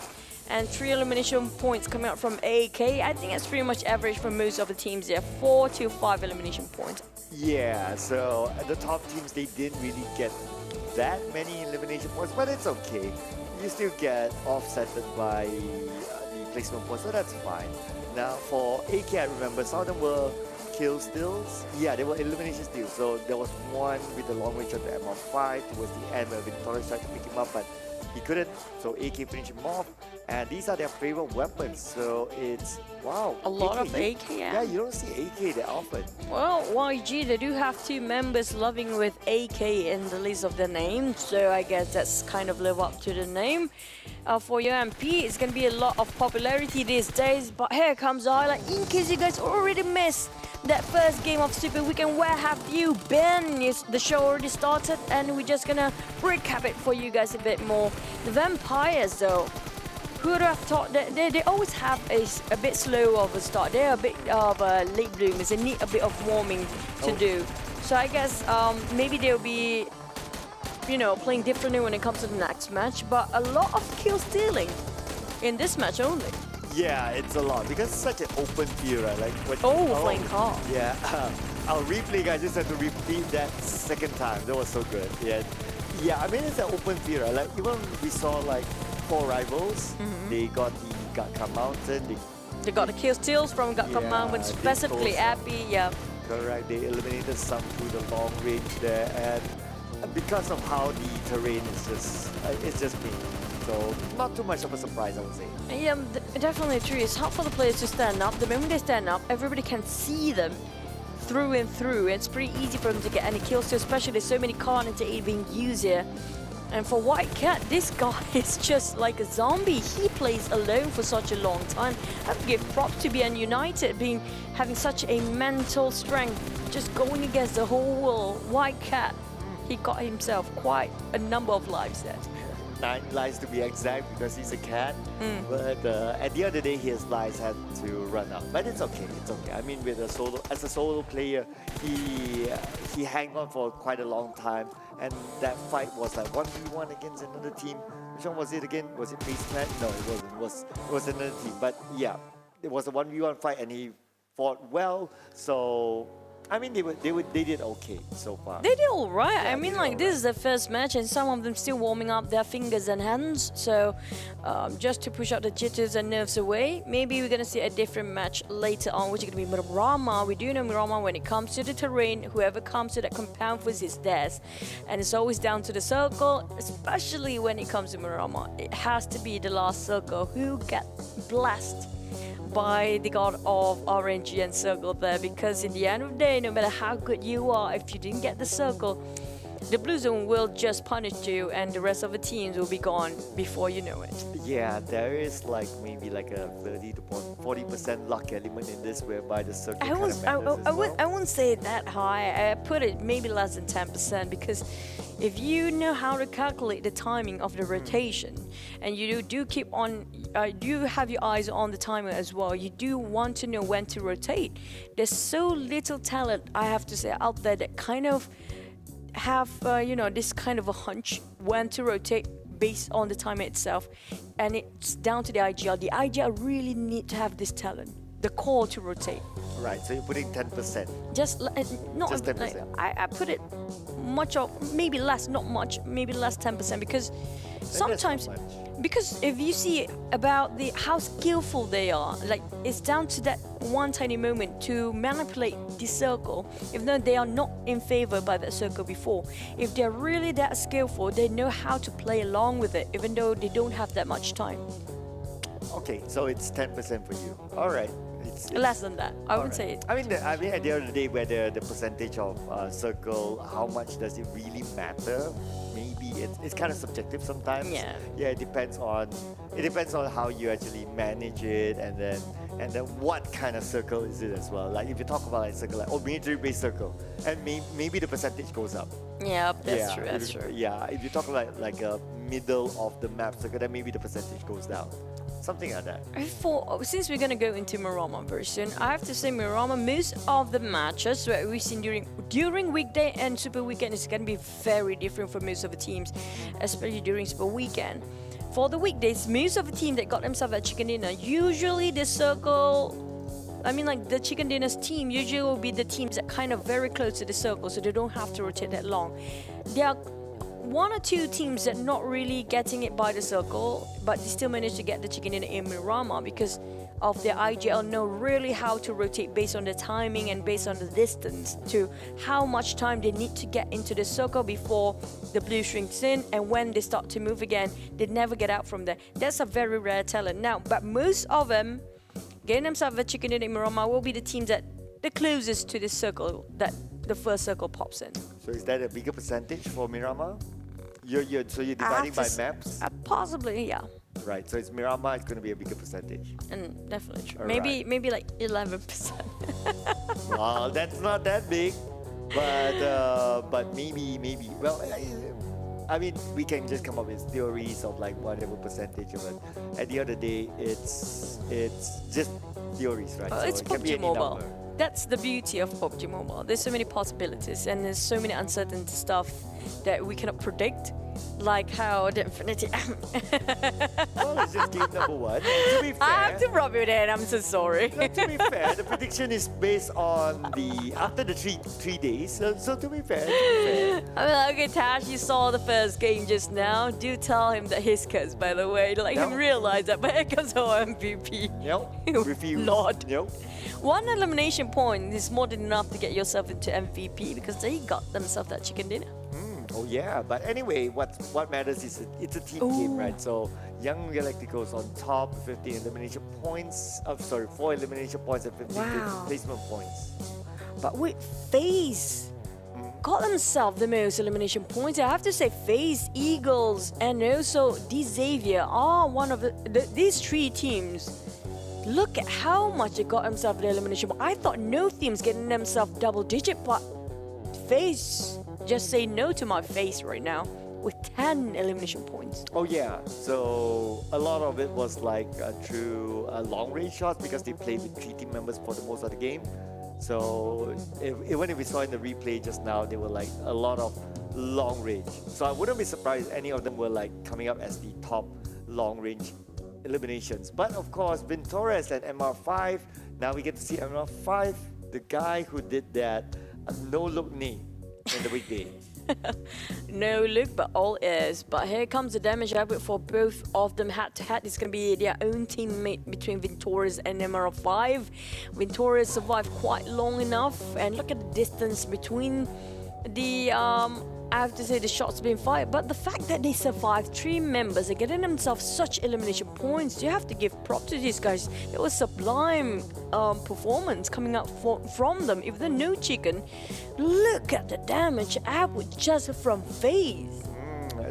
and 3 elimination points coming out from AK. I think that's pretty much average for most of the teams there, 4 to 5 elimination points. Yeah, so the top teams, they didn't really get that many elimination points, but it's okay. You still get offsetted by the placement points, so that's fine. Now for AK, I remember some of them were kill steals. Yeah, they were elimination steals. So there was one with the long range of the MR5 towards the end where Victorious tried to pick him up, but he couldn't. So AK finished him off. And these are their favorite weapons. So it's, wow. A lot of AK, yeah. Yeah, you don't see AK that often. Well, YG, they do have 2 members loving with AK in the list of their names, so I guess that's kind of live up to the name. For your MP, it's going to be a lot of popularity these days, but here comes the highlight. In case you guys already missed that first game of Super Weekend, where have you been? The show already started, and we're just going to recap it for you guys a bit more. The Vampires, though. Who would have thought that they always have a bit slow of a start. They're a bit of late bloomers. They need a bit of warming to do. So I guess maybe they'll be, you know, playing differently when it comes to the next match. But a lot of kill stealing in this match only. Yeah, it's a lot because it's such an open field, right? Like when flying car. Yeah, our replay guys just had to repeat that second time. That was so good. Yeah. I mean it's an open field, right? Like even we saw like 4 rivals. They got the Gatka Mountain. They got the kill steals from Gatka Mountain, specifically Abby. Yeah. Correct. They eliminated some through the long range there, and because of how the terrain is it's just me. So not too much of a surprise, I would say. Yeah, definitely true. It's hard for the players to stand up. The moment they stand up, everybody can see them through and through. It's pretty easy for them to get any kills, especially there's so many carnage being used here. And for White Cat, this guy is just like a zombie. He plays alone for such a long time. I have to give props to BN United, having such a mental strength, just going against the whole world. White Cat, he got himself quite a number of lives there. 9 lives to be exact because he's a cat. But at the end of the day, his lives had to run out. But it's okay. It's okay. I mean, as a solo player, he hung on for quite a long time. And that fight was like 1v1 against another team. Which one was it again? Was it FaZe Clan? No, it wasn't. It was another team. But yeah, it was a 1v1 fight and he fought well. So I mean, they did okay so far. They did all right. Yeah, I mean, like this is their first match, and some of them still warming up their fingers and hands. So, just to push out the jitters and nerves away. Maybe we're gonna see a different match later on, which is gonna be Mirama. We do know Mirama when it comes to the terrain. Whoever comes to that compound first is theirs, and it's always down to the circle. Especially when it comes to Mirama, it has to be the last circle who get blessed by the god of RNG and circle there, because in the end of the day, no matter how good you are, if you didn't get the circle, the blue zone will just punish you and the rest of the teams will be gone before you know it. Yeah, there is like maybe like a 30 to 40% luck element in this, whereby the circle I wouldn't say that high. I put it maybe less than 10%, because if you know how to calculate the timing of the rotation, and you do keep on, do have your eyes on the timer as well, you do want to know when to rotate. There's so little talent, I have to say, out there that kind of have, you know, this kind of a hunch when to rotate based on the timer itself. And it's down to the IGL. The IGL really need to have this talent. the core to rotate. Right, so you're putting 10%. Just not Just 10%. like, I put it much of maybe less, not much, maybe less 10% because sometimes because if you see about how skillful they are, like it's down to that one tiny moment to manipulate the circle. Even though they are not in favor by that circle before, if they're really that skillful, they know how to play along with it, even though they don't have that much time. Okay, so it's 10% for you. All right. It's Less than that, I would say. I mean, at the end of the day, whether the percentage of circle, how much does it really matter? Maybe it's kind of subjective sometimes. Yeah. It depends on how you actually manage it, and then what kind of circle is it as well. Like if you talk about like circle, like military-based circle, and maybe the percentage goes up. Yeah, that's true. That's true. Yeah, if you talk like a middle of the map circle, then maybe the percentage goes down. Something like that. Since we're gonna go into Miramar version, I have to say Miramar, most of the matches that we've seen during weekday and Super Weekend is gonna be very different for most of the teams, especially during Super Weekend. For the weekdays, most of the team that got themselves at chicken dinner, usually the circle, I mean like the chicken dinner's team usually will be the teams that kind of very close to the circle, so they don't have to rotate that long. There are one or two teams that not really getting it by the circle, but they still manage to get the chicken dinner in Miramar because of their IGL know really how to rotate based on the timing and based on the distance to how much time they need to get into the circle before the blue shrinks in, and when they start to move again, they never get out from there. That's a very rare talent now, but most of them getting themselves a chicken dinner in Miramar will be the teams that the closest to the circle that the first circle pops in. So is that a bigger percentage for Miramar? So you're dividing by maps? Possibly, yeah. Right, so it's Miramar, it's going to be a bigger percentage. And definitely true. All Maybe like 11%. Well, that's not that big, but maybe. Well, I mean, we can just come up with theories of like whatever percentage of it. At the end of the day, it's just theories, right? So It's it can be PUBG any Mobile. number. That's the beauty of PUBG Mobile. There's so many possibilities and there's so many uncertain stuff that we cannot predict, like how the Infinity. Well, it's just game number one. To be fair, I have to rub it in. I'm so sorry. No, to be fair, the prediction is based on after the three days. So to be fair. I mean, okay, Tash, you saw the first game just now. Do tell him that he's cursed, by the way. Like him realize that, but here comes our MVP. Nope. Refuse. Lord. Nope. One elimination point is more than enough to get yourself into MVP because they got themselves that chicken dinner. Oh yeah, but anyway, what matters is it's a team game, right? So Yangon Galacticos on top, 15 elimination points. 4 elimination points and 15 placement points. But wait, FaZe got themselves the most elimination points. I have to say, FaZe, Eagles, and also Xavier are one of these three teams. Look at how much they got themselves the elimination. I thought no teams getting themselves double digit, but FaZe just say no to my face right now with 10 elimination points. Oh yeah, so a lot of it was like through long range shots because they played with 3 team members for the most of the game. So even if we saw in the replay just now, they were like a lot of long range. So I wouldn't be surprised any of them were like coming up as the top long range eliminations. But of course, Ventores and MR5, now we get to see MR5, the guy who did that no-look knee in the weekday. No look, but all is. But here comes the damage output for both of them head-to-head. It's going to be their own teammate between Ventores and MR5. Ventores survived quite long enough, and look at the distance between the I have to say the shots being fired, but the fact that they survived 3 members and getting themselves such elimination points, you have to give props to these guys. It was sublime performance coming out from them. If they're no chicken, look at the damage output just from FaZe.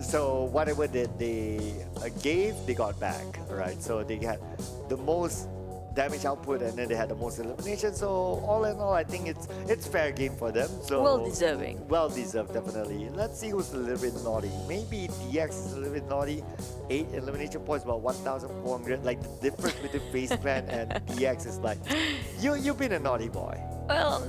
So whatever that they gave, they got back, right? So they had the most damage output and then they had the most elimination. So all in all, I think it's fair game for them. So well deserving. Well deserved, definitely. Let's see who's a little bit naughty. Maybe DX is a little bit naughty. 8 elimination points, about 1,400. Like the difference between FaZe Clan and DX is like, you've been a naughty boy. Well,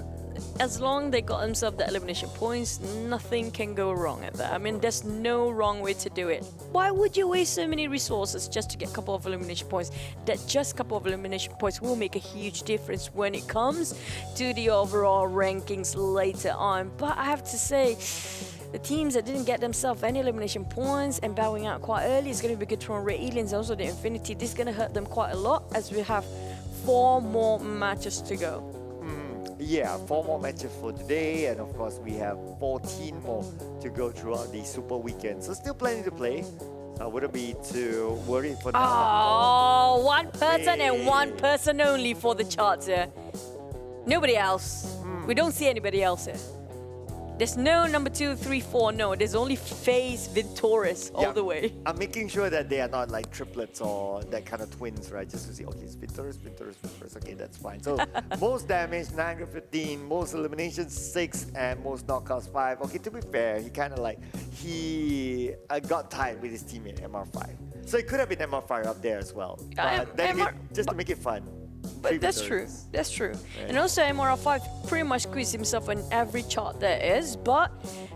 as long they got themselves the elimination points, nothing can go wrong at that. I mean, there's no wrong way to do it. Why would you waste so many resources just to get a couple of elimination points? That just a couple of elimination points will make a huge difference when it comes to the overall rankings later on. But I have to say, the teams that didn't get themselves any elimination points and bowing out quite early is going to be Bigetron RA, Aliens, and also the Infinity. This is going to hurt them quite a lot as we have 4 more matches to go. Yeah, 4 more matches for today, and of course we have 14 more to go throughout the Super Weekend. So still plenty to play. I wouldn't be too worried for now. Oh, one person and one person only for the charts here. Nobody else. We don't see anybody else here. There's no number 2, 3, 4. No, there's only FaZe Victorious all the way. I'm making sure that they are not like triplets or that kind of twins, right? Just to see, okay, it's Victorious. Okay, that's fine. So most damage 915, most eliminations 6, and most knockouts 5. Okay, to be fair, he kind of like he got tied with his teammate MR5, so it could have been MR5 up there as well. But then again, just to make it fun. But that's true. That's true. Right. And also MR5 pretty much squeezed himself on every chart there is. But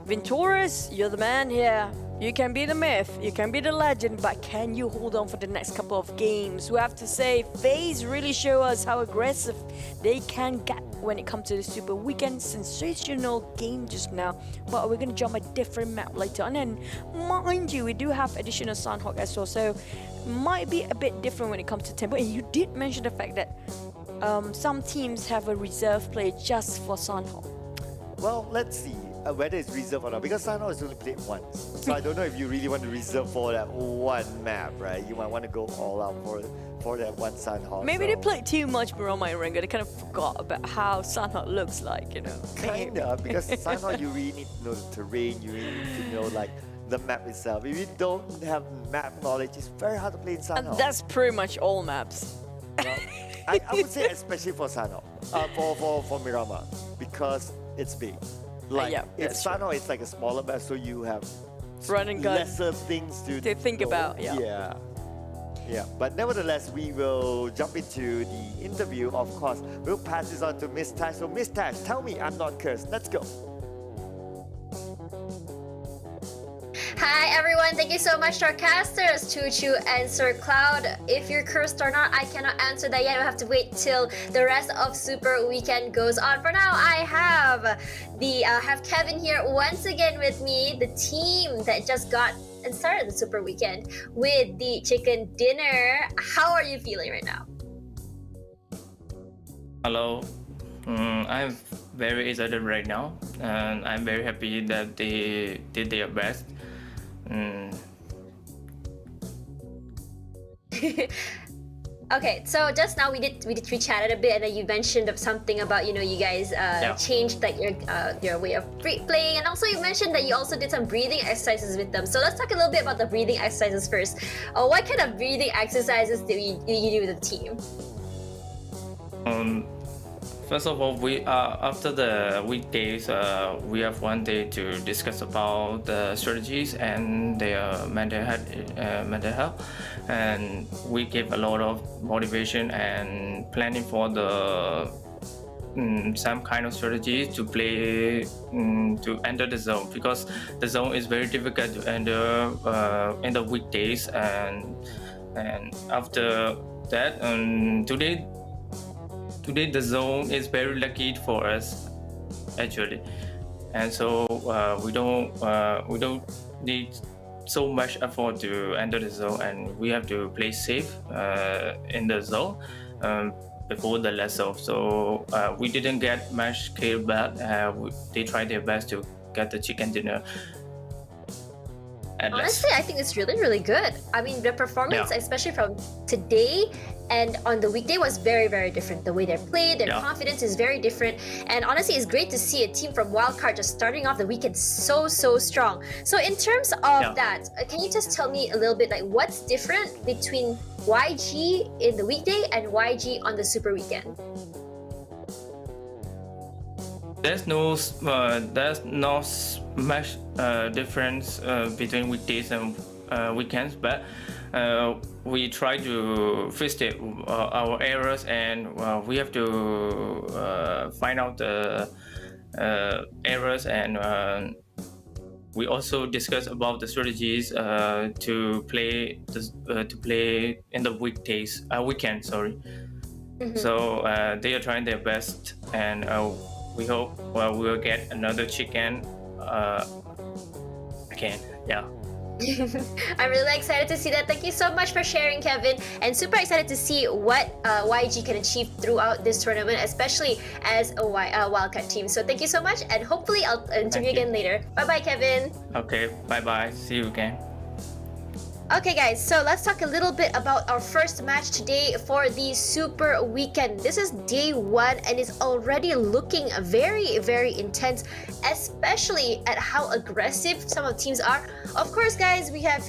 Venturus, you're the man here. You can be the myth, you can be the legend, but can you hold on for the next couple of games? We have to say, FaZe really show us how aggressive they can get when it comes to the Super Weekend. Sensational game just now, but we're going to jump a different map later on. And mind you, we do have additional Sanhok as well, so might be a bit different when it comes to tempo. And you did mention the fact that some teams have a reserve play just for Sanhok. Well, let's see whether it's reserved or not, because Sanhok has only played once. So I don't know if you really want to reserve for that one map, right? You might want to go all out for that one Sanhok. Maybe they played too much Baroma and Rengar. They kind of forgot about how Sanhok looks like, you know. Kinda, because Sanhok you really need to know the terrain, you really need to know like the map itself. If you don't have map knowledge, it's very hard to play in Sanhok. And that's pretty much all maps. Well, I would say especially for Sanhok, for Miramar, because it's big. Like if Sanhok it's like a smaller map, so you have run and gun, lesser things to think about. Yeah. But nevertheless, we will jump into the interview. Of course, we'll pass this on to Miss Tash. So Miss Tash, tell me I'm not cursed. Let's go. Hi everyone, thank you so much to our casters, Choo and Sir Cloud. If you're cursed or not, I cannot answer that yet. We'll have to wait till the rest of Super Weekend goes on. For now, I have Kevin here once again with me, the team that just got and started the Super Weekend with the chicken dinner. How are you feeling right now? Hello, I'm very excited right now, and I'm very happy that they did their best. Okay, so just now we chatted a bit, and then you mentioned something about you guys changed like your way of playing, and also you mentioned that you also did some breathing exercises with them. So let's talk a little bit about the breathing exercises first. What kind of breathing exercises do you do with the team? First of all, we after the weekdays, we have one day to discuss about the strategies and their mental health, and we give a lot of motivation and planning for the some kind of strategy to play to enter the zone, because the zone is very difficult to enter in the weekdays, and after that, Today the zone is very lucky for us, actually, and so we don't need so much effort to enter the zone, and we have to play safe in the zone before the last off. So we didn't get much kill back. They tried their best to get the chicken dinner. Honestly, I think it's really good. I mean, the performance, especially from today and on the weekday, was very different. The way they played, their confidence is very different. And honestly, it's great to see a team from Wildcard just starting off the weekend so strong. So in terms of that, can you just tell me a little bit like what's different between YG in the weekday and YG on the Super Weekend? There's not much difference between weekdays and weekends, but we try to fix it, our errors, and we have to find out the errors, and we also discuss about the strategies to play in the weekend. Sorry. So they are trying their best, and we hope we will get another chicken again. Yeah. I'm really excited to see that. Thank you so much for sharing, Kevin, and super excited to see what YG can achieve throughout this tournament, especially as a Wildcat team. So thank you so much, and hopefully I'll interview you again later. Bye-bye, Kevin. Okay, bye-bye. See you again. Okay guys, so let's talk a little bit about our first match today for the Super Weekend. This is day 1 and it's already looking very, very intense, especially at how aggressive some of the teams are. Of course guys, we have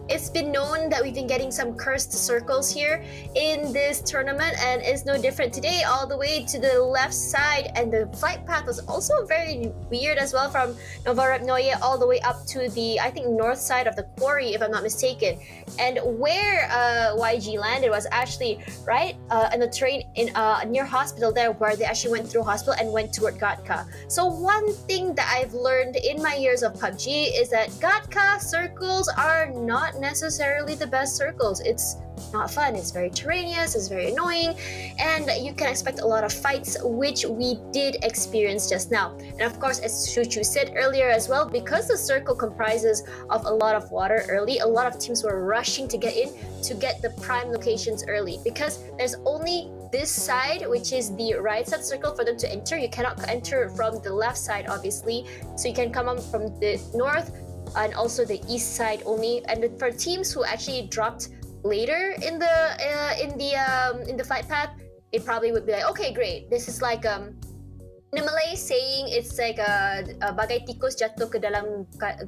it's been known that we've been getting some cursed circles here in this tournament, and it's no different today, all the way to the left side, and the flight path was also very weird as well, from Novarapnoye all the way up to the, I think, north side of the quarry, if I'm not mistaken. And where YG landed was actually right in the terrain in near hospital there, where they actually went through hospital and went toward Gatka. So one thing that I've learned in my years of PUBG is that Gatka circles are not necessarily the best circles. It's not fun, it's very terraneous, it's very annoying, and you can expect a lot of fights, which we did experience just now. And of course, as Chuchu said earlier as well, because the circle comprises of a lot of water early, a lot of teams were rushing to get in to get the prime locations early, because there's only this side, which is the right side circle, for them to enter. You cannot enter from the left side, obviously, so you can come up from the north and also the east side only. And for teams who actually dropped later in the flight path, it probably would be like, okay, great, this is like in a Malay saying, it's like bagai tikus jatuh ke dalam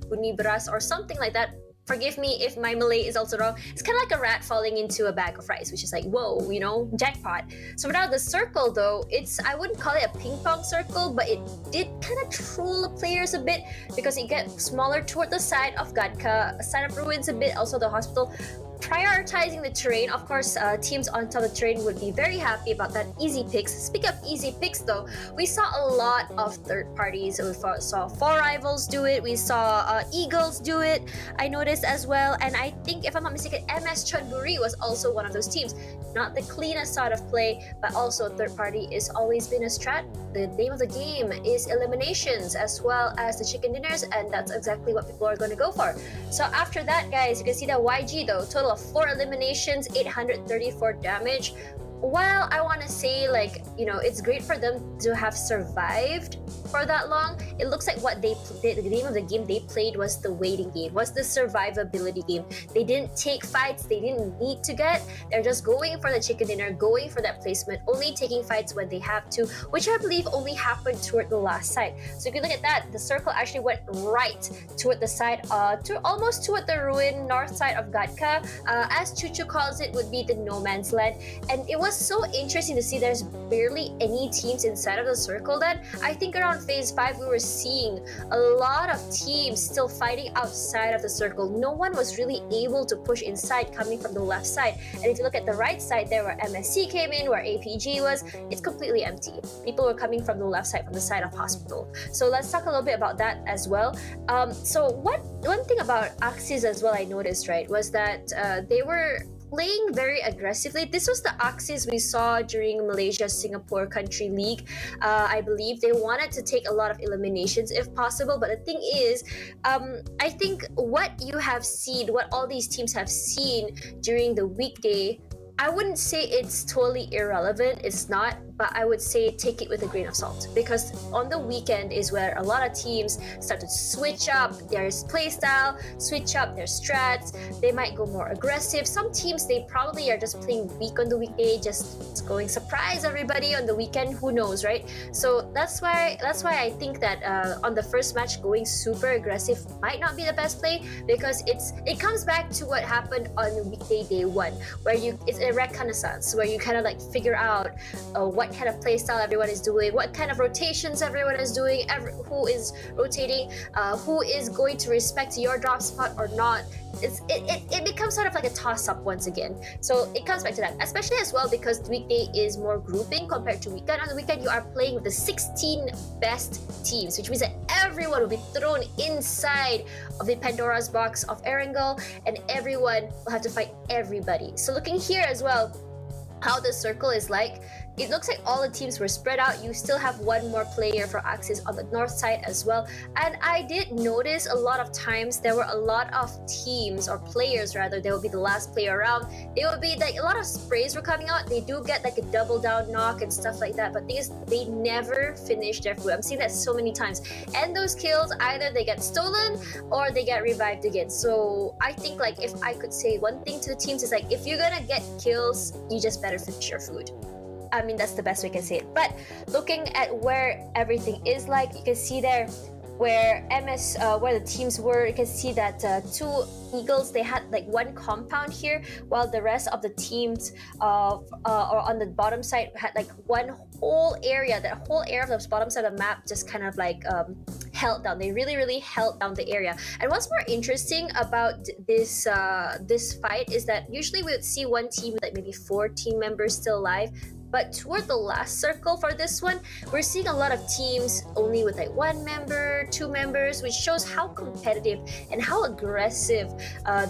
guni beras or something like that. Forgive me if my Malay is also wrong. It's kind of like a rat falling into a bag of rice, which is like, whoa, you know, jackpot. So now the circle though, I wouldn't call it a ping pong circle, but it did kind of troll the players a bit, because it gets smaller toward the side of Gatka, side of ruins a bit, also the hospital. Prioritizing the terrain, of course, teams on top of the terrain would be very happy about that easy picks. Speaking of easy picks though, we saw a lot of third parties. We saw 4 Rivals do it, we saw Eagles do it, I noticed as well, and I think, if I'm not mistaken, MS Chonburi was also one of those teams. Not the cleanest sort of play, but also third party is always been a strat. The name of the game is eliminations as well as the chicken dinners, and that's exactly what people are going to go for. So after that guys, you can see that YG though, total of 4 eliminations, 834 damage. While I want to say, like, you know, it's great for them to have survived for that long, it looks like what they did, the name of the game they played was the waiting game, was the survivability game. They didn't take fights, they didn't need to get, they're just going for the chicken dinner, going for that placement, only taking fights when they have to, which I believe only happened toward the last side. So if you look at that, the circle actually went right toward the side, almost toward the ruin north side of Gatka, as Chuchu calls it, would be the no man's land. And it was so interesting to see there's barely any teams inside of the circle. Then I think around phase 5 we were seeing a lot of teams still fighting outside of the circle. No one was really able to push inside coming from the left side. And if you look at the right side there, where MSC came in, where APG was, it's completely empty. People were coming from the left side, from the side of hospital. So let's talk a little bit about that as well. So one thing about Axis as well I noticed, right, was that they were playing very aggressively. This was the Axis we saw during Malaysia-Singapore Country League. I believe they wanted to take a lot of eliminations if possible, but the thing is, I think what you have seen, what all these teams have seen during the weekday, I wouldn't say it's totally irrelevant, it's not, but I would say take it with a grain of salt, because on the weekend is where a lot of teams start to switch up their playstyle, switch up their strats. They might go more aggressive. Some teams, they probably are just playing weak on the weekday, just going surprise everybody on the weekend, who knows, right? So that's why I think that on the first match, going super aggressive might not be the best play, because it comes back to what happened on weekday day 1, where it's a reconnaissance, where you kind of like figure out what what kind of playstyle everyone is doing, what kind of rotations everyone is doing, who is rotating, who is going to respect your drop spot or not. It becomes sort of like a toss-up once again. So it comes back to that, especially as well because weekday is more grouping compared to weekend. On the weekend, you are playing with the 16 best teams, which means that everyone will be thrown inside of the Pandora's box of Erangel, and everyone will have to fight everybody. So looking here as well, how the circle is like, it looks like all the teams were spread out. You still have one more player for Axis on the north side as well. And I did notice a lot of times there were a lot of teams or players rather, they will be the last player around. They will be like a lot of sprays were coming out. They do get like a double down knock and stuff like that. But they never finish their food. I'm seeing that so many times. And those kills, either they get stolen or they get revived again. So I think like if I could say one thing to the teams is like, if you're gonna get kills, you just better finish your food. I mean, that's the best way I can say it. But looking at where everything is like, you can see there where where the teams were, you can see that two Eagles, they had like one compound here, while the rest of the teams or on the bottom side had like one whole area. That whole area of the bottom side of the map just kind of like held down. They really held down the area. And what's more interesting about this this fight is that usually we would see one team with like maybe 4 team members still alive. But toward the last circle for this one, we're seeing a lot of teams only with like 1 member, 2 members, which shows how competitive and how aggressive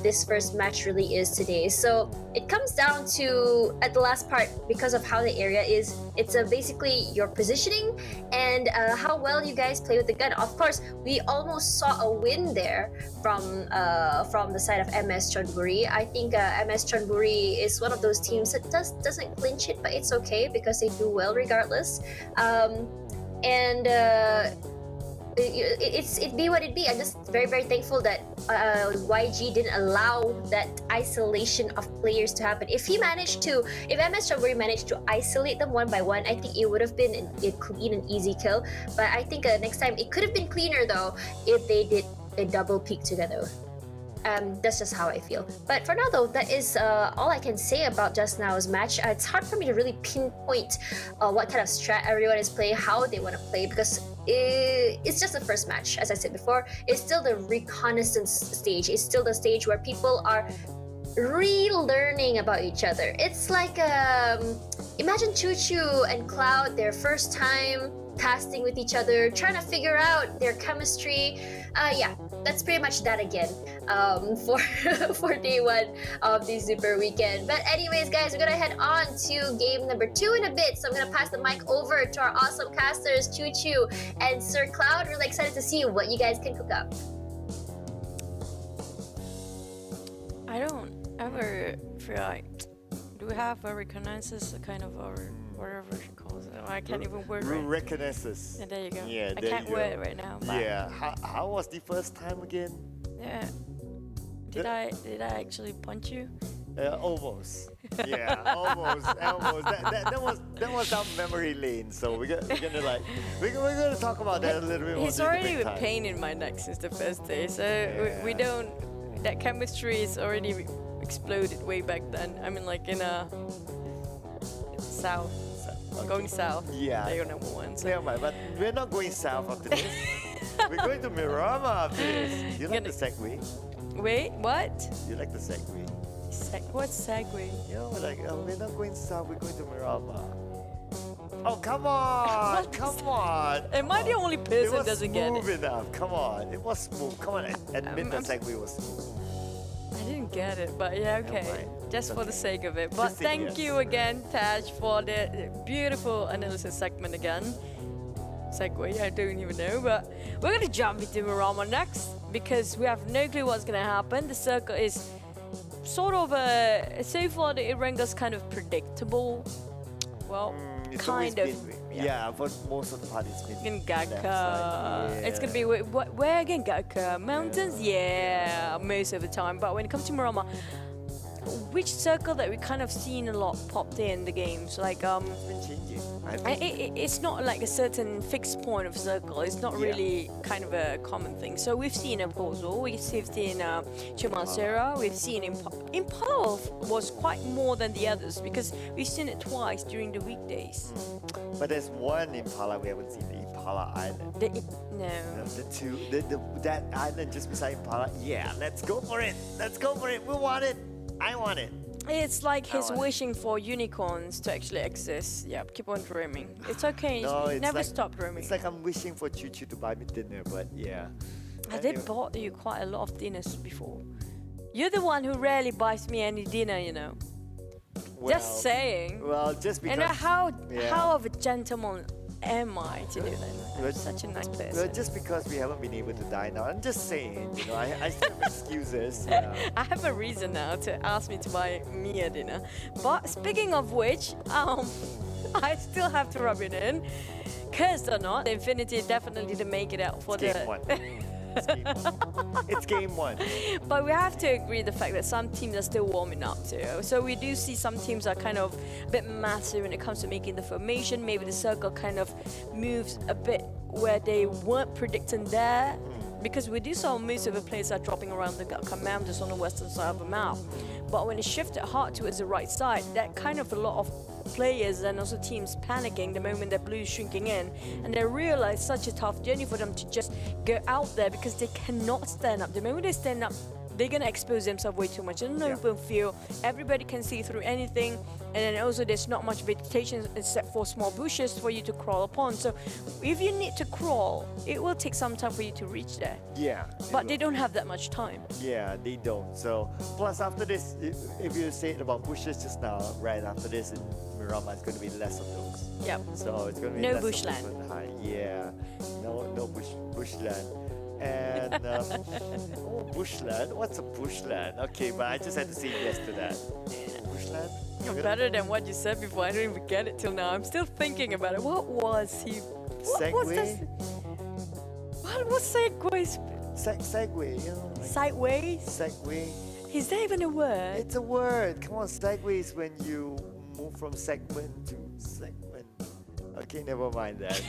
this first match really is today. So it comes down to, at the last part, because of how the area is, it's basically your positioning and how well you guys play with the gun. Of course, we almost saw a win there from the side of MS Chonburi. I think MS Chonburi is one of those teams that doesn't clinch it, but it's okay because they do well regardless. It be what it be. I'm just very thankful that YG didn't allow that isolation of players to happen. If MS Chonburi managed to isolate them one by one, I think it would have been a clean and easy kill. But I think next time it could have been cleaner though if they did a double peek together. That's just how I feel. But for now though, that is all I can say about just now's match. It's hard for me to really pinpoint what kind of strat everyone is playing, how they want to play, because it's just the first match. As I said before, it's still the reconnaissance stage. It's still the stage where people are relearning about each other. It's like imagine Choo and Cloud, their first time casting with each other, trying to figure out their chemistry. Yeah, that's pretty much that again for day 1 of the Super Weekend. But anyways, guys, we're gonna head on to game number 2 in a bit. So I'm gonna pass the mic over to our awesome casters, Choo and Sir Cloud. Really excited to see what you guys can cook up. I don't ever feel like, do we have a reconnaissance kind of, or whatever she calls it? I can't even word it. Reconnaissance. Yeah, there you go. Yeah, I there can't you word go. it right now. Yeah. How was the first time again? Yeah. Did I actually punch you? Almost. Yeah, almost. That was down memory lane. So we're gonna talk about that a little bit more. He's already with pain in my neck since the first day, so we don't. That chemistry is already exploded way back then. I mean, like in south. Okay. Going south. Yeah. They are number 1. So. Yeah, but we're not going south after this. We're going to Miramar after this. You like the segue? Wait, what? You like the segue? What's segue? You know, like, we're not going south, we're going to Miramar. Oh, come on! Come on! Am I the only person who doesn't get it? It was smooth enough. Come on. It was smooth. Come on, admit the segue was smooth. I didn't get it, but yeah, okay. Just for the sake of it. But Just thank you again, Taj, for the beautiful analysis segment again. Segue, I don't even know, but we're gonna jump into Miramar next because we have no clue what's gonna happen. The circle is sort of so far the Iranga's kind of predictable. Well, kind of. Yeah, but most of the part it's been in Gaka. Yeah. It's gonna be where again? Gaka mountains. Yeah, most of the time. But when it comes to Miramar, which circle that we kind of seen a lot popped in the games? Like been changing. I think it's not like a certain fixed point of circle. It's not really kind of a common thing. So we've seen Apozo, we've seen Chumasera, we've seen Impala was quite more than the others because we've seen it twice during the weekdays. But there's one Impala we haven't seen, the Impala Island. That island just beside Impala. Yeah, let's go for it. Let's go for it. We want it. I want it. It's like he's wishing for unicorns to actually exist. Yep, keep on dreaming. It's okay. No, it's Never like, stop dreaming. It's like I'm wishing for Choo Choo to buy me dinner, but yeah. I did bought you quite a lot of dinners before. You're the one who rarely buys me any dinner, you know. Just saying. Well, just because. And how of a gentleman am I to do that? I'm such a nice person. Well, just because we haven't been able to dine out. I'm just saying, you know, I still have excuses. Yeah. I have a reason now to ask me to buy me a dinner. But speaking of which, I still have to rub it in. Cursed or not, Infinity definitely didn't make it out for Game one. It's game one. But we have to agree the fact that some teams are still warming up too. So we do see some teams are kind of a bit massive when it comes to making the formation. Maybe the circle kind of moves a bit where they weren't predicting there. Because we do saw most of the players are dropping around the commanders on the western side of the map. But when it shifted hard towards the right side, that kind of a lot of players and also teams panicking the moment that blue is shrinking in, and they realize such a tough journey for them to just go out there because they cannot stand up. The moment they stand up, they're gonna expose themselves way too much in an open field. Everybody can see through anything, and then also there's not much vegetation except for small bushes for you to crawl upon. So if you need to crawl, it will take some time for you to reach there. Yeah. But they don't have that much time. Yeah, they don't. So plus after this, if you said about bushes just now, right after this in Miramar, it's going to be less of those. Yep. So it's going to be no less bushland. Of those high. Yeah. No bushland. And bushland? What's a bushland? Okay, but I just had to say yes to that. Bushland? Better than what you said before. I don't even get it till now. I'm still thinking about it. What was he? Segway? What was segways? Segway, you know. Like Sideways? Segway. Is that even a word? It's a word. Come on, segway is when you move from segment to segment. Okay, never mind that.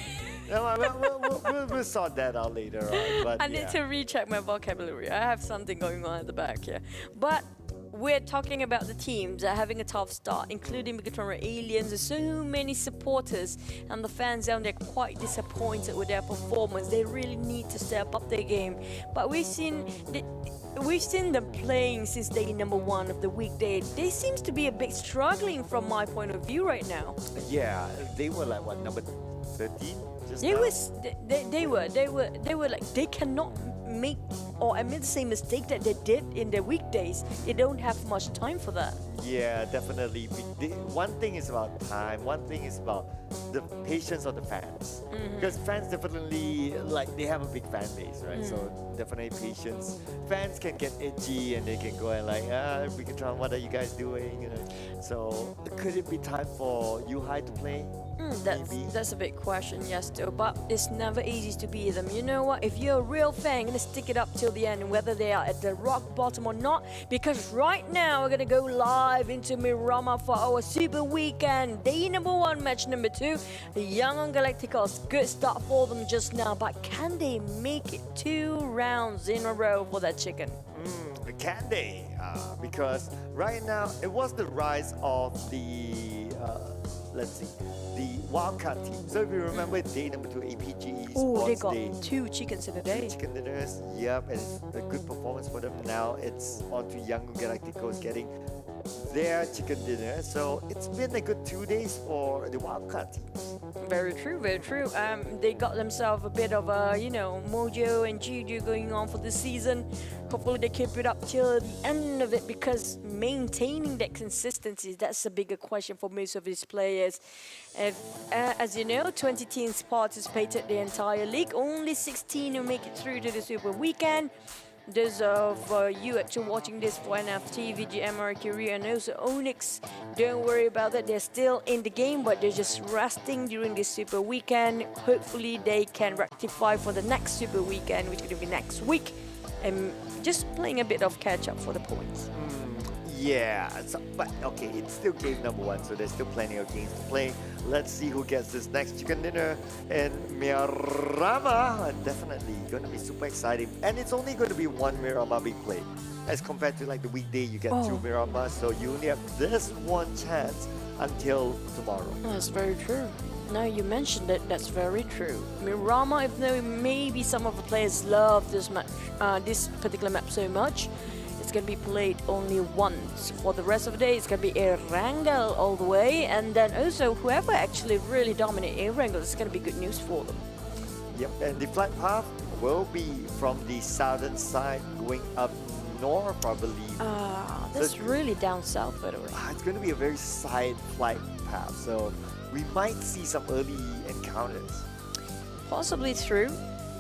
We'll sort that out later on. But I need to recheck my vocabulary. I have something going on at the back here. But we're talking about the teams that are having a tough start, including Bigetron RA Aliens. There's so many supporters and the fans down there quite disappointed with their performance. They really need to step up their game. But we've seen them playing since day number 1 of the weekday. They seems to be a bit struggling from my point of view right now. Yeah, they were like what, number 13? They were like, they cannot make or admit the same mistake that they did in the weekdays. They don't have much time for that. Yeah, definitely. One thing is about time. One thing is about the patience of the fans. Because fans definitely, like, they have a big fan base, right? So definitely patience. Fans can get edgy and they can go and like, Bigetron, what are you guys doing? You know? So could it be time for Yuhai to play? That's a big question, yes, still. But it's never easy to beat them. You know what? If you're a real fan, you're gonna stick it up till the end, whether they are at the rock bottom or not. Because right now we're gonna go live into Miramar for our Super Weekend, day number 1, match number 2. The Yangon Galacticos, good start for them just now, but can they make it 2 rounds in a row for that chicken? Can they? Because right now it was the rise of the the wildcard team. So if you remember, day number 2, APG Esports. They got day, 2 chickens in a day. 2 chicken dinners, yep, and it's a good performance for them. Now it's on to Yangon Galacticos getting their chicken dinner. So it's been a good 2 days for the wildcard teams. Very true, very true. They got themselves a bit of a, mojo and juju going on for this season. Hopefully they keep it up till the end of it, because maintaining that consistency, that's a bigger question for most of these players. As you know, 20 teams participated the entire league. Only 16 who make it through to the Super Weekend. Those of you actually watching this for NFT, VGM, Mercury, and also Onyx, don't worry about that. They're still in the game, but they're just resting during this Super Weekend. Hopefully they can rectify for the next Super Weekend, which is going to be next week, and just playing a bit of catch up for the points. Yeah, but okay, it's still game number 1, so there's still plenty of games to play. Let's see who gets this next chicken dinner. And Miramar, definitely going to be super exciting. And it's only going to be one Miramar being played. As compared to like the weekday, you get 2 Miramar, so you only have this one chance until tomorrow. That's very true. Now you mentioned it, that's very true. Miramar, even though maybe some of the players love this match, this particular map so much, it's going to be played only once. For the rest of the day, it's going to be Erangel all the way, and then also whoever actually really dominate Erangel, it's going to be good news for them. Yep, and the flight path will be from the southern side going up north, I believe. That's so really down south, by the way. It's going to be a very side flight path, so we might see some early encounters. Possibly true.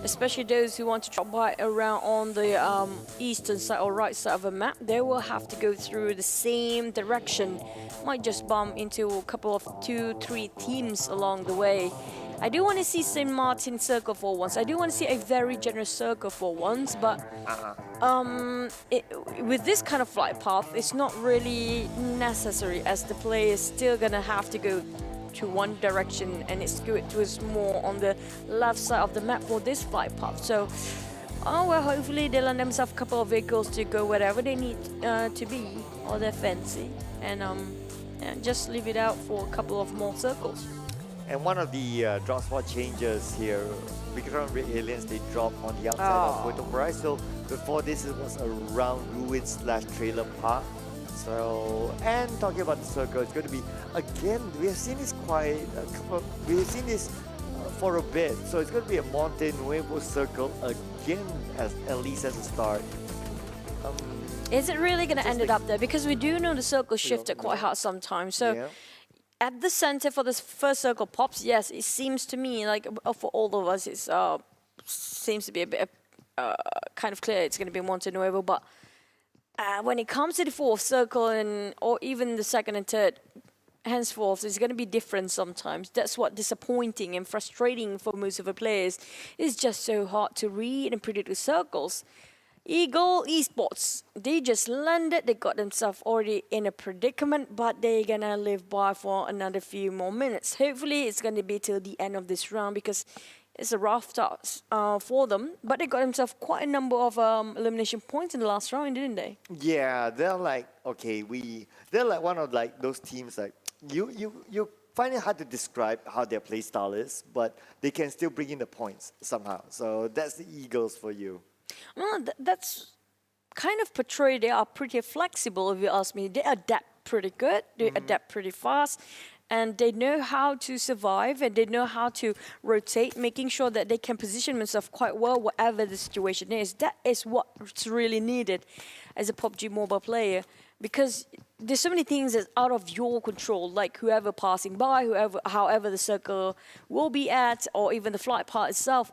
Especially those who want to drop by around on the eastern side or right side of the map, they will have to go through the same direction. Might just bump into a couple of 2-3 teams along the way. I do want to see St. Martin circle for once. I do want to see a very generous circle for once, but with this kind of flight path, it's not really necessary as the player is still gonna have to go to one direction, and it was more on the left side of the map for this flight path. So, well, hopefully they land themselves a couple of vehicles to go wherever they need to be, or they're fancy, and just leave it out for a couple of more circles. And one of the drop spot changes here, Bigetron Aliens, they drop on the outside of Puerto Parai. So before this, it was around Ruins/Trailer Park. So, and talking about the circle, it's going to be, again, we have seen this we have seen this for a bit. So it's going to be a Monte Nuevo circle again, at least as a start. Is it really going to end it up there? Because we do know the circle shifted quite hard sometimes. So at the center for this first circle pops, yes, it seems to me like for all of us, it seems to be a bit kind of clear it's going to be Monte Nuevo, but when it comes to the fourth circle or even the second and third, henceforth, it's going to be different sometimes. That's what's disappointing and frustrating for most of the players. It's just so hard to read and predict the circles. EVOS Esports, they just landed, they got themselves already in a predicament, but they're going to live by for another few more minutes. Hopefully, it's going to be till the end of this round because it's a rough task for them, but they got themselves quite a number of elimination points in the last round, didn't they? Yeah, they're like, they're like one of like those teams like, you find it hard to describe how their play style is, but they can still bring in the points somehow. So that's the Eagles for you. Well, that's kind of portrayed. They are pretty flexible, if you ask me. They adapt pretty good. They adapt pretty fast. And they know how to survive, and they know how to rotate, making sure that they can position themselves quite well whatever the situation is. That is what's really needed as a PUBG mobile player, because there's so many things that's out of your control, like whoever passing by, however the circle will be at, or even the flight path itself.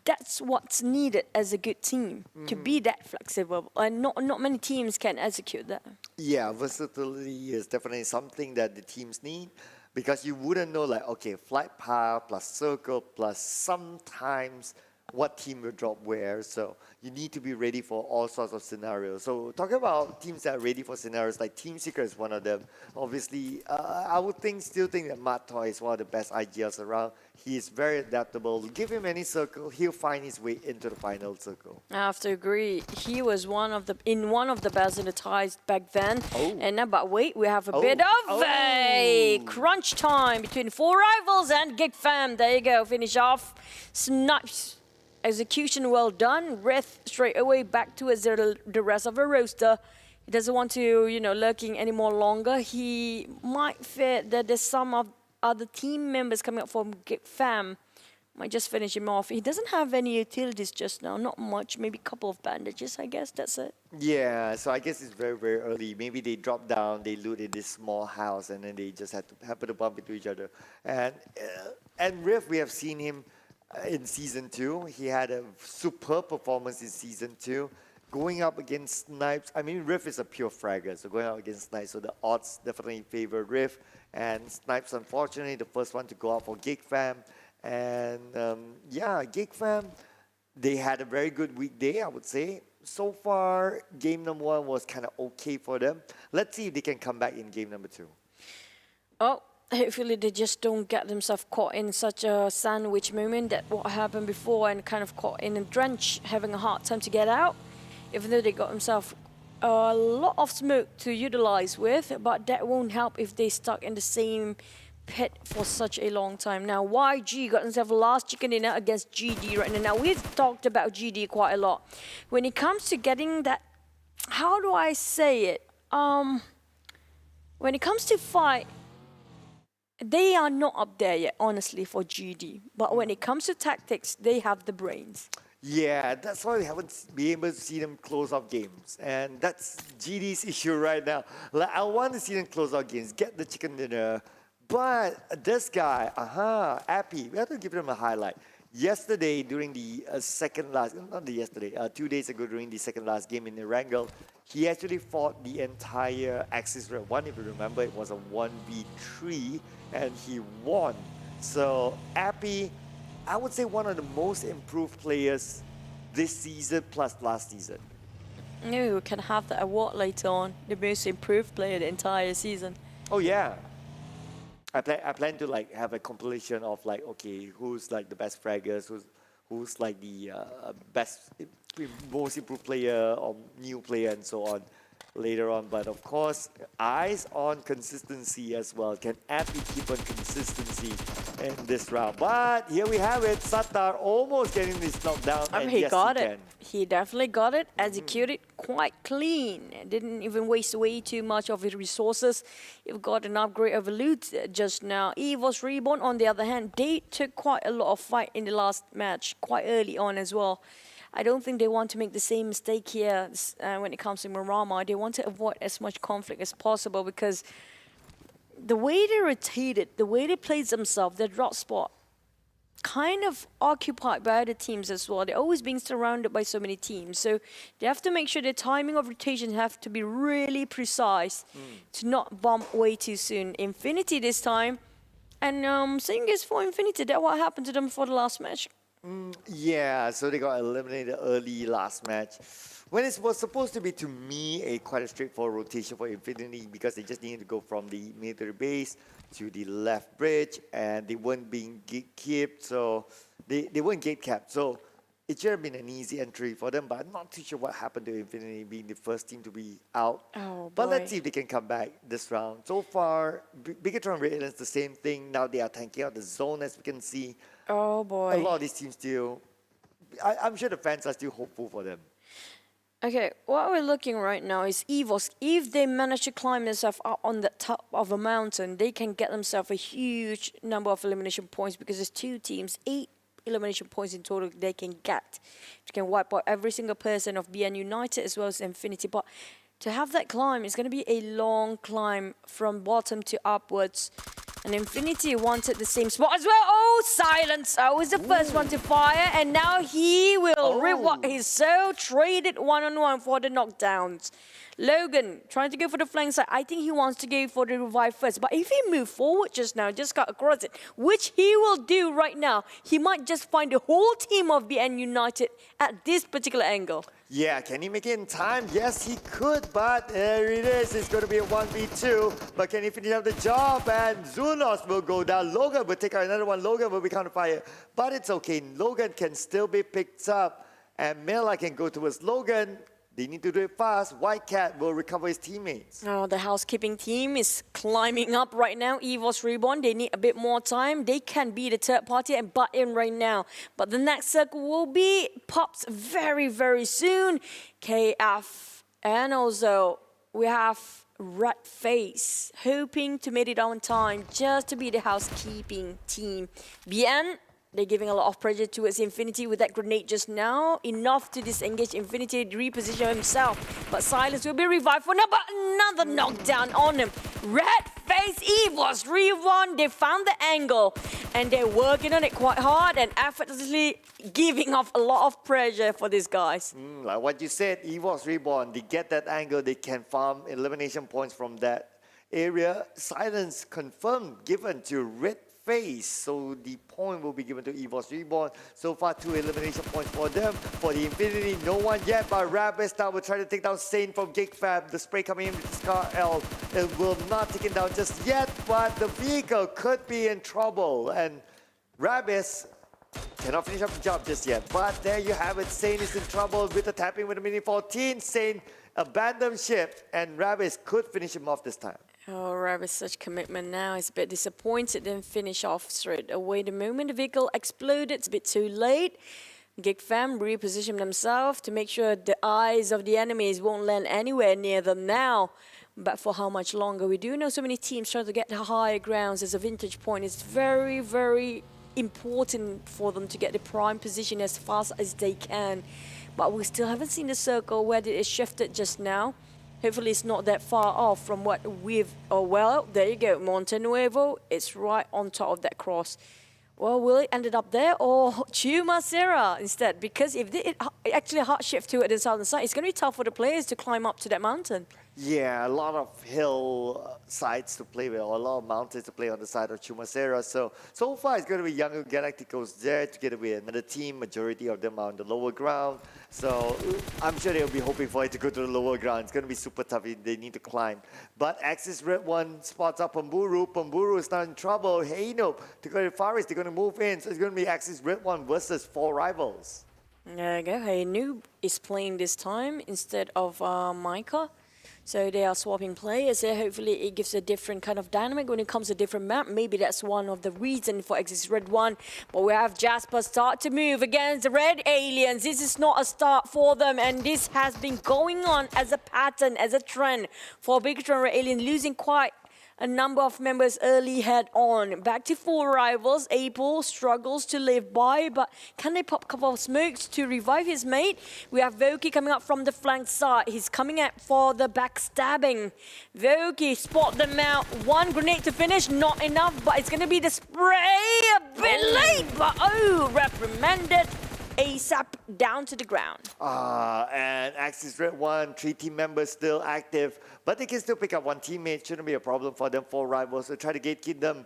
That's what's needed as a good team, to be that flexible, and not many teams can execute that. Yeah, versatility is definitely something that the teams need, because you wouldn't know like, okay, flight path plus circle plus sometimes what team will drop where, so you need to be ready for all sorts of scenarios. So talking about teams that are ready for scenarios, like Team Seeker is one of them. Obviously, I would still think that Matoy is one of the best IGLs around. He is very adaptable. Give him any circle, he'll find his way into the final circle. I have to agree. He was one of the best in the ties back then. And now, but wait, we have a bit of a crunch time between 4 rivals and Geek Fam. There you go, finish off. Snipes. Execution well done. Reth straight away back towards the rest of the roster. He doesn't want to, lurking any more longer. He might fear that there's some of other team members coming up from Geek Fam. Might just finish him off. He doesn't have any utilities just now. Not much. Maybe a couple of bandages, I guess. That's it. Yeah, so I guess it's very, very early. Maybe they drop down, they loot in this small house, and then they just happen to bump into each other. And Riff, we have seen him in Season 2. He had a superb performance in Season 2. Going up against Snipes, I mean, Riff is a pure fragger, so going up against Snipes, so the odds definitely favor Riff. And Snipes, unfortunately, the first one to go out for Geek Fam. And yeah, Geek Fam, they had a very good weekday, I would say. so far, game number 1 was kind of okay for them. Let's see if they can come back in game number 2. Oh, hopefully they just don't get themselves caught in such a sandwich moment that what happened before and kind of caught in a drench, having a hard time to get out. Even though they got themselves a lot of smoke to utilize with, but that won't help if they stuck in the same pit for such a long time. Now, YG got himself last chicken dinner against GD right now. Now, we've talked about GD quite a lot. When it comes to getting that, how do I say it? When it comes to fight, they are not up there yet, honestly, for GD. But when it comes to tactics, they have the brains. Yeah, that's why we haven't been able to see them close out games. And that's GD's issue right now. Like, I want to see them close out games, get the chicken dinner. But this guy, Appy, we have to give him a highlight. Yesterday, during the not yesterday, 2 days ago during the second last game in Erangel, he actually fought the entire Axis Red 1. If you remember, it was a 1v3 and he won. So Appy, I would say one of the most improved players this season plus last season. Maybe we can have that award later on, the most improved player the entire season. Oh yeah. I plan to like have a compilation of like, okay, who's like the best fraggers, who's like the most improved player or new player and so on later on. But of course, eyes on consistency as well. Can Appy keep on consistency in this round? But here we have it. Sattar almost getting this knockdown. And He yes, got he it. can. He definitely got it. Executed quite clean. Didn't even waste way too much of his resources. You've got an upgrade of loot just now. EVOS Reborn, on the other hand, they took quite a lot of fight in the last match, quite early on as well. I don't think they want to make the same mistake here when it comes to Murama. They want to avoid as much conflict as possible because the way they rotated, the way they played themselves, their drop spot, kind of occupied by other teams as well. They're always being surrounded by so many teams. So they have to make sure the timing of rotation have to be really precise to not bump way too soon. Infinity this time. And same as for Infinity, that's what happened to them for the last match. Yeah, so they got eliminated early last match. When it was supposed to be, to me, quite a straightforward rotation for Infinity because they just needed to go from the military base to the left bridge and they weren't being gate-kept, so they weren't gate-capped. So it should have been an easy entry for them, but I'm not too sure what happened to Infinity being the first team to be out. Oh, but boy. let's see if they can come back this round. So far, Bigetron RA is the same thing. Now they are tanking out the zone, as we can see. Oh boy. A lot of these teams still, I'm sure the fans are still hopeful for them. Okay, what we're looking right now is EVOS. If they manage to climb themselves up on the top of a mountain, they can get themselves a huge number of elimination points because there's 2 teams, 8 elimination points in total they can get. You can wipe out every single person of BN United as well as Infinity. But to have that climb, it's going to be a long climb from bottom to upwards. And Infinity wanted the same spot as well. Oh, silence. I was the first one to fire. And now he will reward his so traded one-on-one for the knockdowns. Logan trying to go for the flank side. I think he wants to go for the revive first. But if he moved forward just now, just got across it, which he will do right now, he might just find the whole team of BN United at this particular angle. Yeah, can he make it in time? Yes, he could, but there it is. It's going to be a 1v2. But can he finish up the job? And Zunos will go down. Logan will take out another one. Logan will be counter fire. But it's okay. Logan can still be picked up. And Mela can go towards Logan. They need to do it fast. White Cat will recover his teammates. Oh, the housekeeping team is climbing up right now. EVOS Reborn, they need a bit more time. They can be the third party and butt in right now. But the next circle will be Pops very, very soon. KF. And also, we have Red Face hoping to make it on time just to be the housekeeping team. BN, they're giving a lot of pressure towards Infinity with that grenade just now. Enough to disengage Infinity, reposition himself. But Silence will be revived for now, but another knockdown on him. Red Face EVOS Reborn, they found the angle. And they're working on it quite hard and effortlessly giving off a lot of pressure for these guys. Like what you said, EVOS Reborn, they get that angle, they can farm elimination points from that area. Silence confirmed given to Red FaZe. So the point will be given to EVOS Reborn. So far, 2 elimination points for them. For the Infinity, no one yet, but Rabis now will try to take down Sane from Geek Fam. The spray coming in with Scar L. It will not take him down just yet, but the vehicle could be in trouble. And Rabis cannot finish up the job just yet. But there you have it. Sane is in trouble with the tapping with the Mini 14. Sane abandoned ship, and Rabis could finish him off this time. Oh, Rabis, such commitment now. He's a bit disappointed, didn't finish off straight away. The moment the vehicle exploded, it's a bit too late. Geek Fam repositioned themselves to make sure the eyes of the enemies won't land anywhere near them now. But for how much longer? We do know so many teams try to get the higher grounds as a vintage point. It's very, very important for them to get the prime position as fast as they can. But we still haven't seen the circle where it shifted just now. Hopefully it's not that far off from what we've... Oh, well, there you go. Monte Nuevo, it's right on top of that cross. Well, will it ended up there or Chumacera instead? Because if it actually hard shift to it the southern side, it's going to be tough for the players to climb up to that mountain. Yeah, a lot of hill sides to play with, or a lot of mountains to play on the side of Chumacera. So far it's going to be Yangon Galacticos there together with another team. Majority of them are on the lower ground. So I'm sure they'll be hoping for it to go to the lower ground. It's going to be super tough if they need to climb. But Axis Red One spots up Pamburu. Pamburu is not in trouble. Hey, no, to go to Faris, they're going to move in. So it's going to be Axis Red One versus 4 rivals. There you go. Hey, Noob is playing this time instead of Micah. So they are swapping players there. Hopefully it gives a different kind of dynamic when it comes to different map. Maybe that's one of the reasons for Axis Red One. But we have Jasper start to move against the Red Aliens. This is not a start for them. And this has been going on as a pattern, as a trend for Bigetron RA Alien, losing quite a number of members early head on. Back to 4 rivals. April struggles to live by, but can they pop a couple of smokes to revive his mate? We have Voki coming up from the flank side. He's coming out for the backstabbing. Voki spot them out. 1 grenade to finish, not enough, but it's going to be the spray. A bit late, but reprimanded. ASAP down to the ground. And Axis Red One, 3 team members still active, but they can still pick up 1 teammate. Shouldn't be a problem for them. 4 rivals, so try to gatekeep them.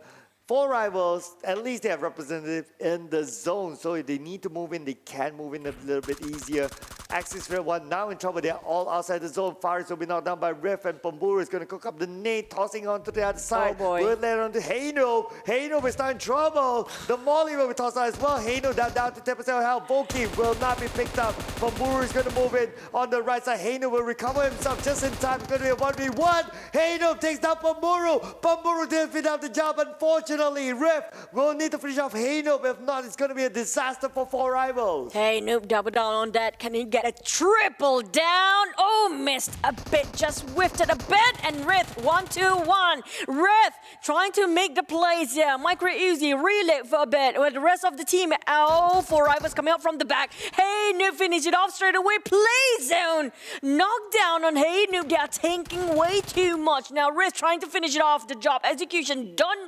4 rivals, at least they have representative in the zone, so if they need to move in, they can move in a little bit easier. Axis Red One now in trouble. They're all outside the zone. Faris will be knocked down by Riff, and Pamburu is going to cook up the nade, tossing on to the other side. Oh boy. Will land on to Heino. Heino is now in trouble. The Molly will be tossed out as well. Heino down to 10% health. Voki will not be picked up. Pamburu is going to move in on the right side. Heino will recover himself just in time. It's going to be a 1v1. Heino takes down Pamburu. Pamburu didn't finish out the job, unfortunately. Riff will need to finish off Heino. If not, it's going to be a disaster for 4 rivals. Hey, Noob, double down on that. Can he get a triple down? Oh, missed a bit. Just whiffed it a bit. And Rith, 1-2-1. Rith trying to make the plays here. Micro Uzi relay for a bit. With the rest of the team, 4 rivals coming up from the back. Hey, Noob, finish it off straight away. Play zone. Knockdown on Hey, Noob. They are tanking way too much. Now, Rith trying to finish it off. The job execution done.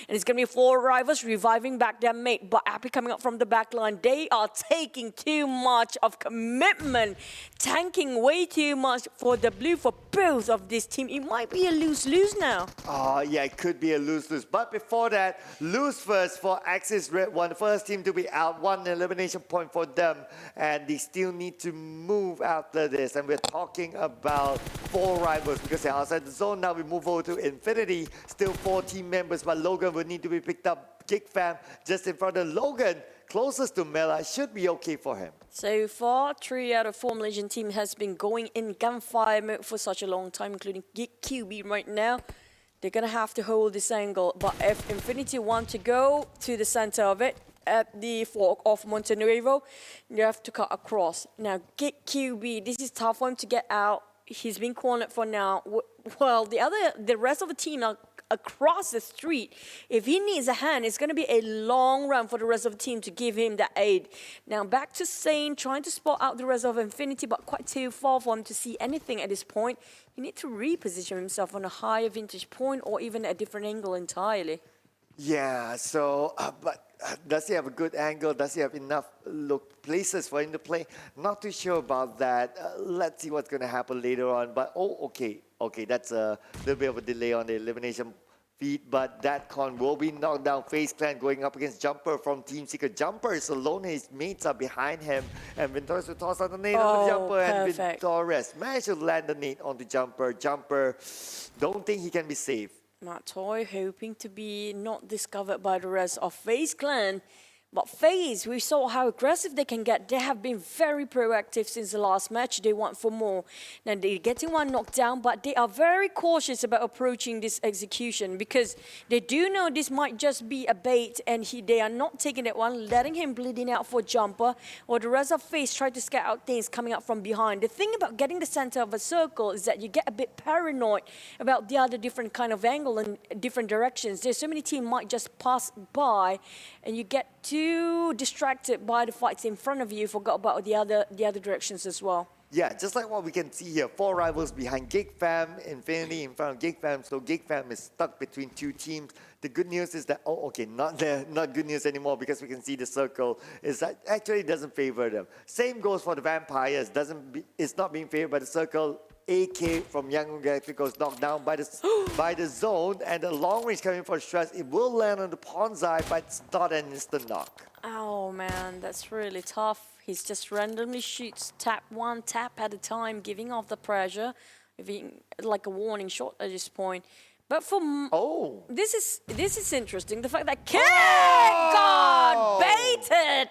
And it's going to be 4 rivals reviving back their mate. But Appy coming up from the back line. They are taking too much of commitment. Tanking way too much for the blue for both of this team. It might be a lose-lose now. Yeah, it could be a lose-lose. But before that, lose first for Axis Red One. The first team to be out, 1 elimination point for them. And they still need to move after this. And we're talking about 4 rivals because they're outside the zone. Now we move over to Infinity. Still 4 team members, but Logan will need to be picked up. Geek Fam just in front of Logan. Closest to Mela, should be okay for him. So far, 3 out of 4 Malaysian team has been going in gunfire mode for such a long time, including Geek QB right now. They're going to have to hold this angle. But if Infinity want to go to the center of it, at the fork of Monte Nuevo, you have to cut across. Now, Geek QB, this is tough for him to get out. He's been cornered for now. Well, the rest of the team are across the street. If he needs a hand, it's going to be a long run for the rest of the team to give him that aid. Now back to Sane, trying to spot out the rest of Infinity, but quite too far for him to see anything at this point. He needs to reposition himself on a higher vintage point or even a different angle entirely. Yeah, so, does he have a good angle? Does he have enough places for him to play? Not too sure about that. Let's see what's going to happen later on. But, okay, that's a little bit of a delay on the elimination feet, but that con will be knocked down. FaZe Clan going up against Jumper from Team Secret. Jumper is alone, his mates are behind him, and Vintorez will toss out the nade on the Jumper, perfect. and Vintorez managed to land the nade on the Jumper. Jumper, don't think he can be safe. Matoy hoping to be not discovered by the rest of FaZe Clan. But FaZe, we saw how aggressive they can get. They have been very proactive since the last match. They want for more. Now they're getting one knocked down, but they are very cautious about approaching this execution because they do know this might just be a bait, and they are not taking that one, letting him bleeding out for Jumper, or the rest of FaZe try to scout out things coming up from behind. The thing about getting the center of a circle is that you get a bit paranoid about the other different kind of angle and different directions. There's so many teams might just pass by, and you get too distracted by the fights in front of you, forgot about the other directions as well. Yeah, just like what we can see here, 4 rivals behind Geek Fam, Infinity in front of Geek Fam, so Geek Fam is stuck between 2 teams. The good news is that, not good news anymore, because we can see the circle is that actually doesn't favor them. Same goes for the Vampires, it's not being favored by the circle. AK from Yangon Galacticos knocked down by the zone, and the long range coming for stress. It will land on the pawn's eye, but it's not an instant knock. Oh man, that's really tough. He's just randomly shoots one tap at a time, giving off the pressure, like a warning shot at this point. But for this is interesting. The fact that Kid got baited.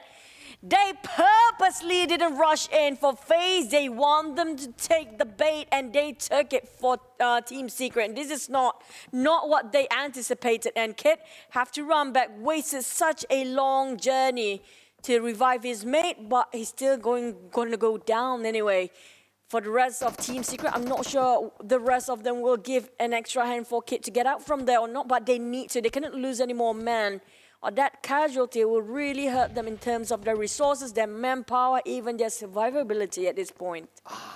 They purposely didn't rush in for FaZe. They want them to take the bait, and they took it for Team Secret. And this is not what they anticipated. And Kid have to run back, wasted such a long journey to revive his mate, but he's still going to go down anyway. For the rest of Team Secret, I'm not sure the rest of them will give an extra hand for Kid to get out from there or not, but they need to. They cannot lose any more men. Or that casualty will really hurt them in terms of their resources, their manpower, even their survivability at this point.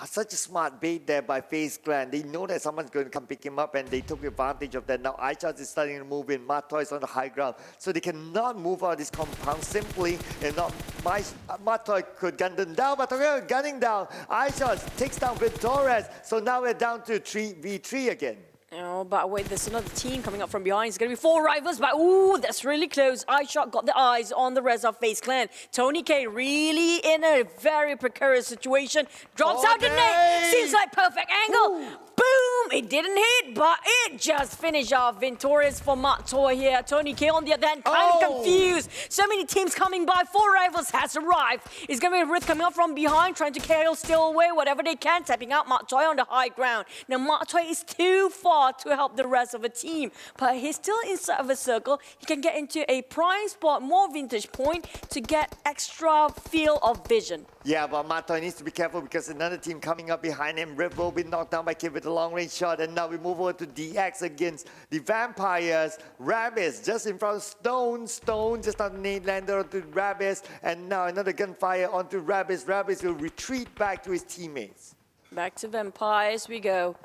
Such a smart bait there by FaZe Clan. They know that someone's going to come pick him up, and they took advantage of that. Now iCharge is starting to move in. Matoy is on the high ground, so they cannot move out of this compound simply. And not Matoy could gun them down, but they're gunning down. iCharge takes down Vintorez, so now we're down to 3v3 again. Oh, but wait, there's another team coming up from behind. It's going to be 4 rivals, but ooh, that's really close. iShot got the eyes on the rest of FaZe Clan. Tony K really in a very precarious situation. Drops out the net. Seems like perfect angle. Boom! It didn't hit, but it just finished off. Vintorez for Matoy here. Tony K on the other hand, kind of confused. So many teams coming by. 4 rivals has arrived. It's going to be Rith coming up from behind, trying to KO steal away whatever they can, tapping out Matoy on the high ground. Now, Matoy is too far to help the rest of the team, but he's still inside of a circle. He can get into a prime spot, more vintage point to get extra field of vision. Yeah, but Matoy needs to be careful because another team coming up behind him. Rip will be knocked down by Kid with a long range shot, and now we move over to DX against the Vampires. Rabis just in front of Stone. Stone just on the nade lander onto Rabis, and now another gunfire onto Rabis. Rabis will retreat back to his teammates. Back to Vampires we go.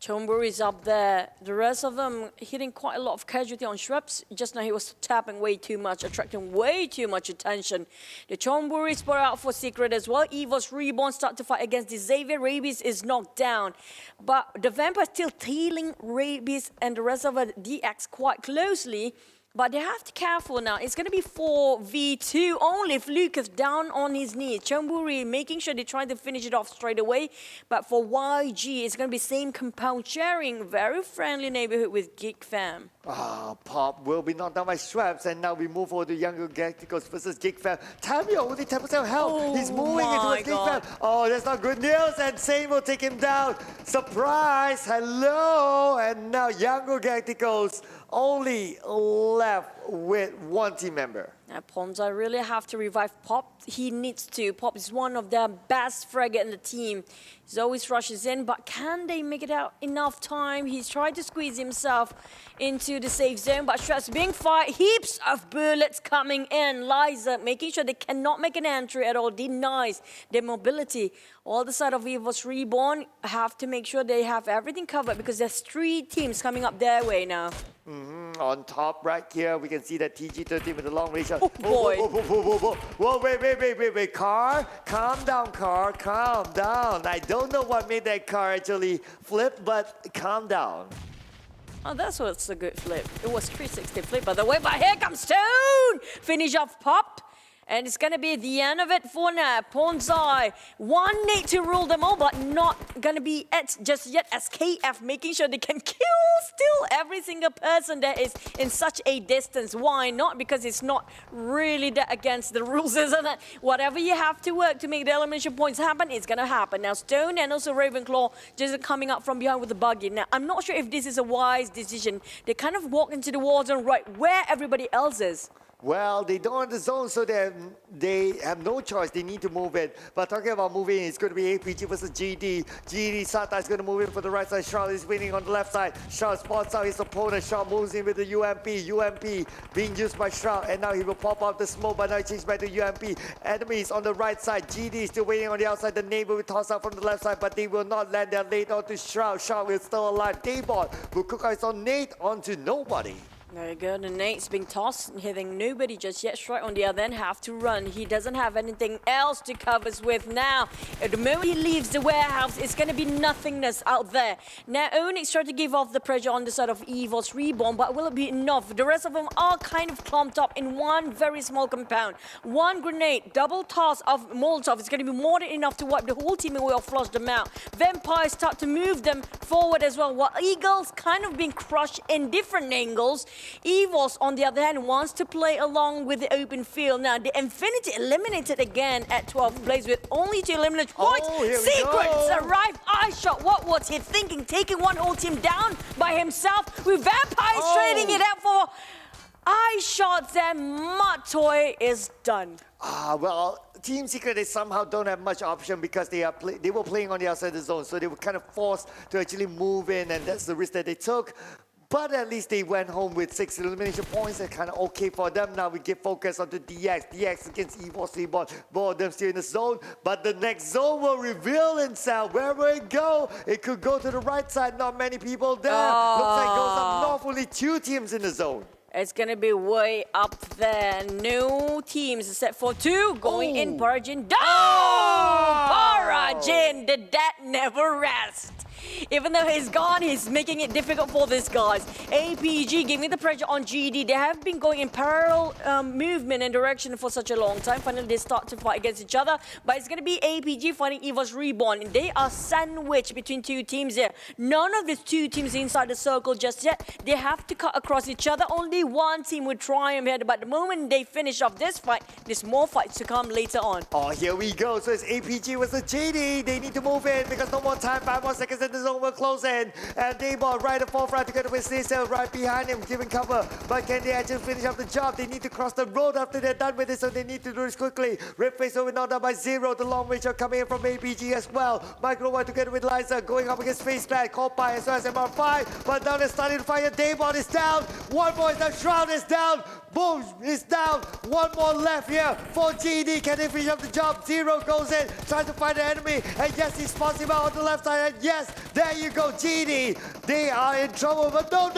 Chonburi is up there. The rest of them hitting quite a lot of casualty on Shrubs. Just now he was tapping way too much, attracting way too much attention. The Chonburi spot out for Secret as well. EVOS Reborn start to fight against the Xavier. Rabies is knocked down. But the Vampire still tailing Rabies and the rest of the DX quite closely. But they have to be careful now. It's going to be 4v2 only if Lucas down on his knees. Chonburi making sure they try to finish it off straight away. But for YG, it's going to be same compound sharing. Very friendly neighborhood with Geek Fam. Pop will be knocked down by Straps, and now we move over to Yangon Galacticos versus Geek Fam. Tamio, only 10% health. He's moving into Geek Fam. Oh, that's not good news, and Sane will take him down. Surprise, hello, and now Yangon Galacticos only left with 1 team member. Now, Ponza really have to revive Pop. He needs to. Pop is one of the best fragate in the team. He always rushes in, but can they make it out enough time? He's tried to squeeze himself into the safe zone, but Stress being fired. Heaps of bullets coming in. Liza making sure they cannot make an entry at all. Denies their mobility. All the side of EVOS Reborn have to make sure they have everything covered because there's 3 teams coming up their way now. On top right here, we can see that TG13 with a long range shot. Oh boy. Whoa, wait. Car, calm down, car, calm down. I don't know what made that car actually flip, but calm down. Oh, that's what's a good flip. It was 360 flip, by the way, but here comes Stone! Finish off Pop. And it's going to be the end of it for now. Ponzai, one need to rule them all, but not going to be it just yet as KF making sure they can kill still every single person that is in such a distance. Why not? Because it's not really that against the rules, isn't it? Whatever you have to work to make the elimination points happen, it's going to happen. Now, Stone and also Ravenclaw just coming up from behind with the buggy. Now, I'm not sure if this is a wise decision. They kind of walk into the war zone right where everybody else is. Well, they don't have the zone, so they have no choice. They need to move it. But talking about moving, it's going to be APG versus GD. GD Sata is going to move in for the right side. Shao is winning on the left side. Shao spots out his opponent. Shao moves in with the UMP. UMP being used by Shao, and now he will pop out the smoke, but now he changes back to UMP. Enemies on the right side. GD is still waiting on the outside. The neighbor will toss out from the left side, but they will not land their late onto Shao. Shao is still alive. Daybot will cook out his own nade onto nobody. There you go, the nade's being tossed, hitting nobody just yet. Strike on the other end, have to run. He doesn't have anything else to cover with now. At the moment he leaves the warehouse, it's going to be nothingness out there. Now Onyx tried to give off the pressure on the side of EVOS Reborn, but will it be enough? The rest of them are kind of clumped up in one very small compound. One grenade, double toss of Molotov. It's going to be more than enough to wipe the whole team away or flush them out. Vampires start to move them forward as well, while Eagles kind of being crushed in different angles. EVOS, on the other hand, wants to play along with the open field. Now, the Infinity eliminated again at 12th place with only 2 elimination points. Secrets arrive. iShot, what was he thinking? Taking one whole team down by himself with Vampires trading it out for iShots, and Matoy is done. Well, Team Secret, they somehow don't have much option because they were playing on the outside of the zone, so they were kind of forced to actually move in, and that's the risk that they took. But at least they went home with 6 elimination points. They're kind of okay for them. Now we get focus on the DX. DX against EVOS Reborn. Both of them still in the zone. But the next zone will reveal itself. Where will it go? It could go to the right side. Not many people there. Looks like it goes up north. Only 2 teams in the zone. It's going to be way up there. No teams except for 2 going in. Parajin down! Parajin, did that never rest? Even though he's gone, he's making it difficult for these guys. APG giving the pressure on GD. They have been going in parallel movement and direction for such a long time. Finally, they start to fight against each other. But it's going to be APG fighting EVOS Reborn. They are sandwiched between 2 teams here. None of these 2 teams inside the circle just yet. They have to cut across each other. Only one team would triumph here. But the moment they finish off this fight, there's more fights to come later on. Oh, here we go. So it's APG versus GD. They need to move in because no more time. 5 more seconds in the zone will close in. And Dayball right at forefront together with Cecil right behind him, giving cover. But can they actually finish up the job? They need to cross the road after they're done with it, so they need to do this quickly. Red Face over knocked down by 0. The long range are coming in from APG as well. Micro White together with Liza going up against FaZe Clan. Coldpie as well as MR5. But now they're starting to fire. Dayball is down. One more is down. Shroud is down. Boom is down. One more left here for GD. Can they finish up the job? 0 goes in, trying to find the enemy. And yes, he spots him out on the left side. And yes, there you go, GD. They are in trouble, but no.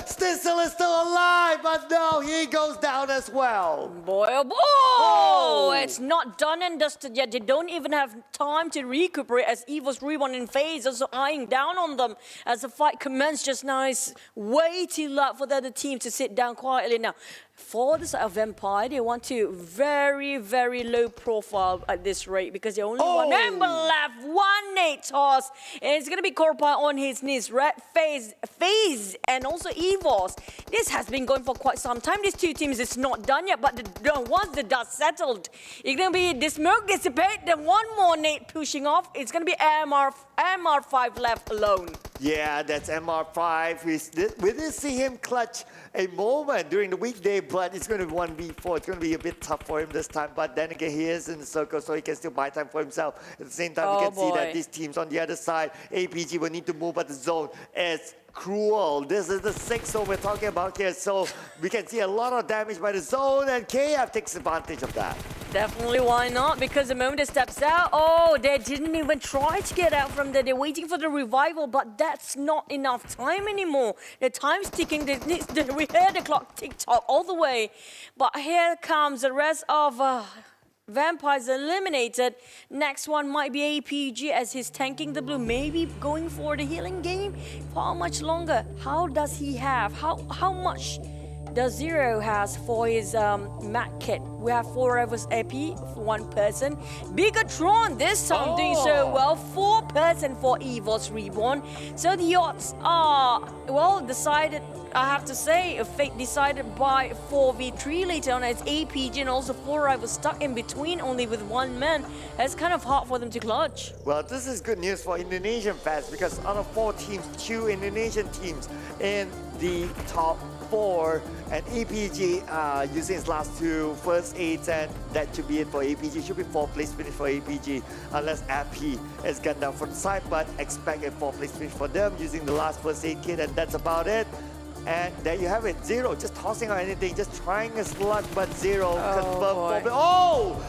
Stinsel is still alive, but no, he goes down as well. Boy, oh boy! It's not done and dusted yet. They don't even have time to recuperate as EVOS Reborn in FaZe also eyeing down on them as the fight commenced just now. It's way too late for the other team to sit down quietly now. For the side of Vampire, they want to very, very low profile at this rate because they only one member left. 1 nade toss. And it's going to be Corpire on his knees. Red FaZe and also EVOS. This has been going for quite some time. These 2 teams, it's not done yet. But once the dust settled, it's going to be the smoke dissipate. Then 1 more nade pushing off. It's going to be MR5 left alone. Yeah, that's MR5. We did see him clutch a moment during the weekday, but it's going to be 1v4. It's going to be a bit tough for him this time, but then again, he is in the circle, so he can still buy time for himself. At the same time, we can see that these teams on the other side, APG will need to move at the zone as cruel. This is the 6th zone we're talking about here, so we can see a lot of damage by the zone, and KF takes advantage of that. Definitely, why not? Because the moment it steps out, they didn't even try to get out from there. They're waiting for the revival, but that's not enough time anymore. The time's ticking. We hear the clock tick-tock all the way. But here comes the rest of Vampires eliminated. Next one might be APG as he's tanking the blue, maybe going for the healing game. For how much longer? How does he have? How much does Zero has for his mat kit? We have 4 rivals AP for 1 person. Bigetron this time doing so well. 4 person for EVOS Reborn. So the odds are well decided. I have to say, a fate decided by 4v3 later on as APG and also 4 rivals stuck in between only with 1 man. It's kind of hard for them to clutch. Well, this is good news for Indonesian fans because out of 4 teams, 2 Indonesian teams in the top 4, and APG using his last 2 first aids, and that should be it for APG. Should be 4th place finish for APG unless AP has gone down from the side, but expect a 4th place finish for them using the last first aid kit, and that's about it. And there you have it, Zero just tossing out anything, just trying his luck, but Zero confirmed.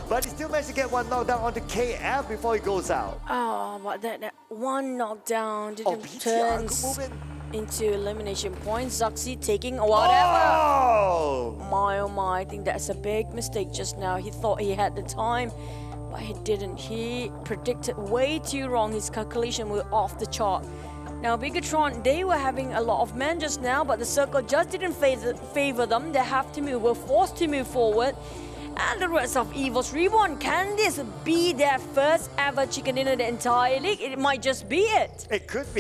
But he still managed to get 1 knockdown onto KF before he goes out. Oh, but that 1 knockdown didn't turn into elimination points. Zaxi taking whatever. Oh my, I think that's a big mistake just now. He thought he had the time, but he didn't. He predicted way too wrong. His calculation was off the chart. Now Bigetron, they were having a lot of men just now, but the circle just didn't favor them. They have to move, were forced to move forward. And the rest of EVOS Reborn, can this be their first ever chicken dinner in the entire league? It might just be it. It could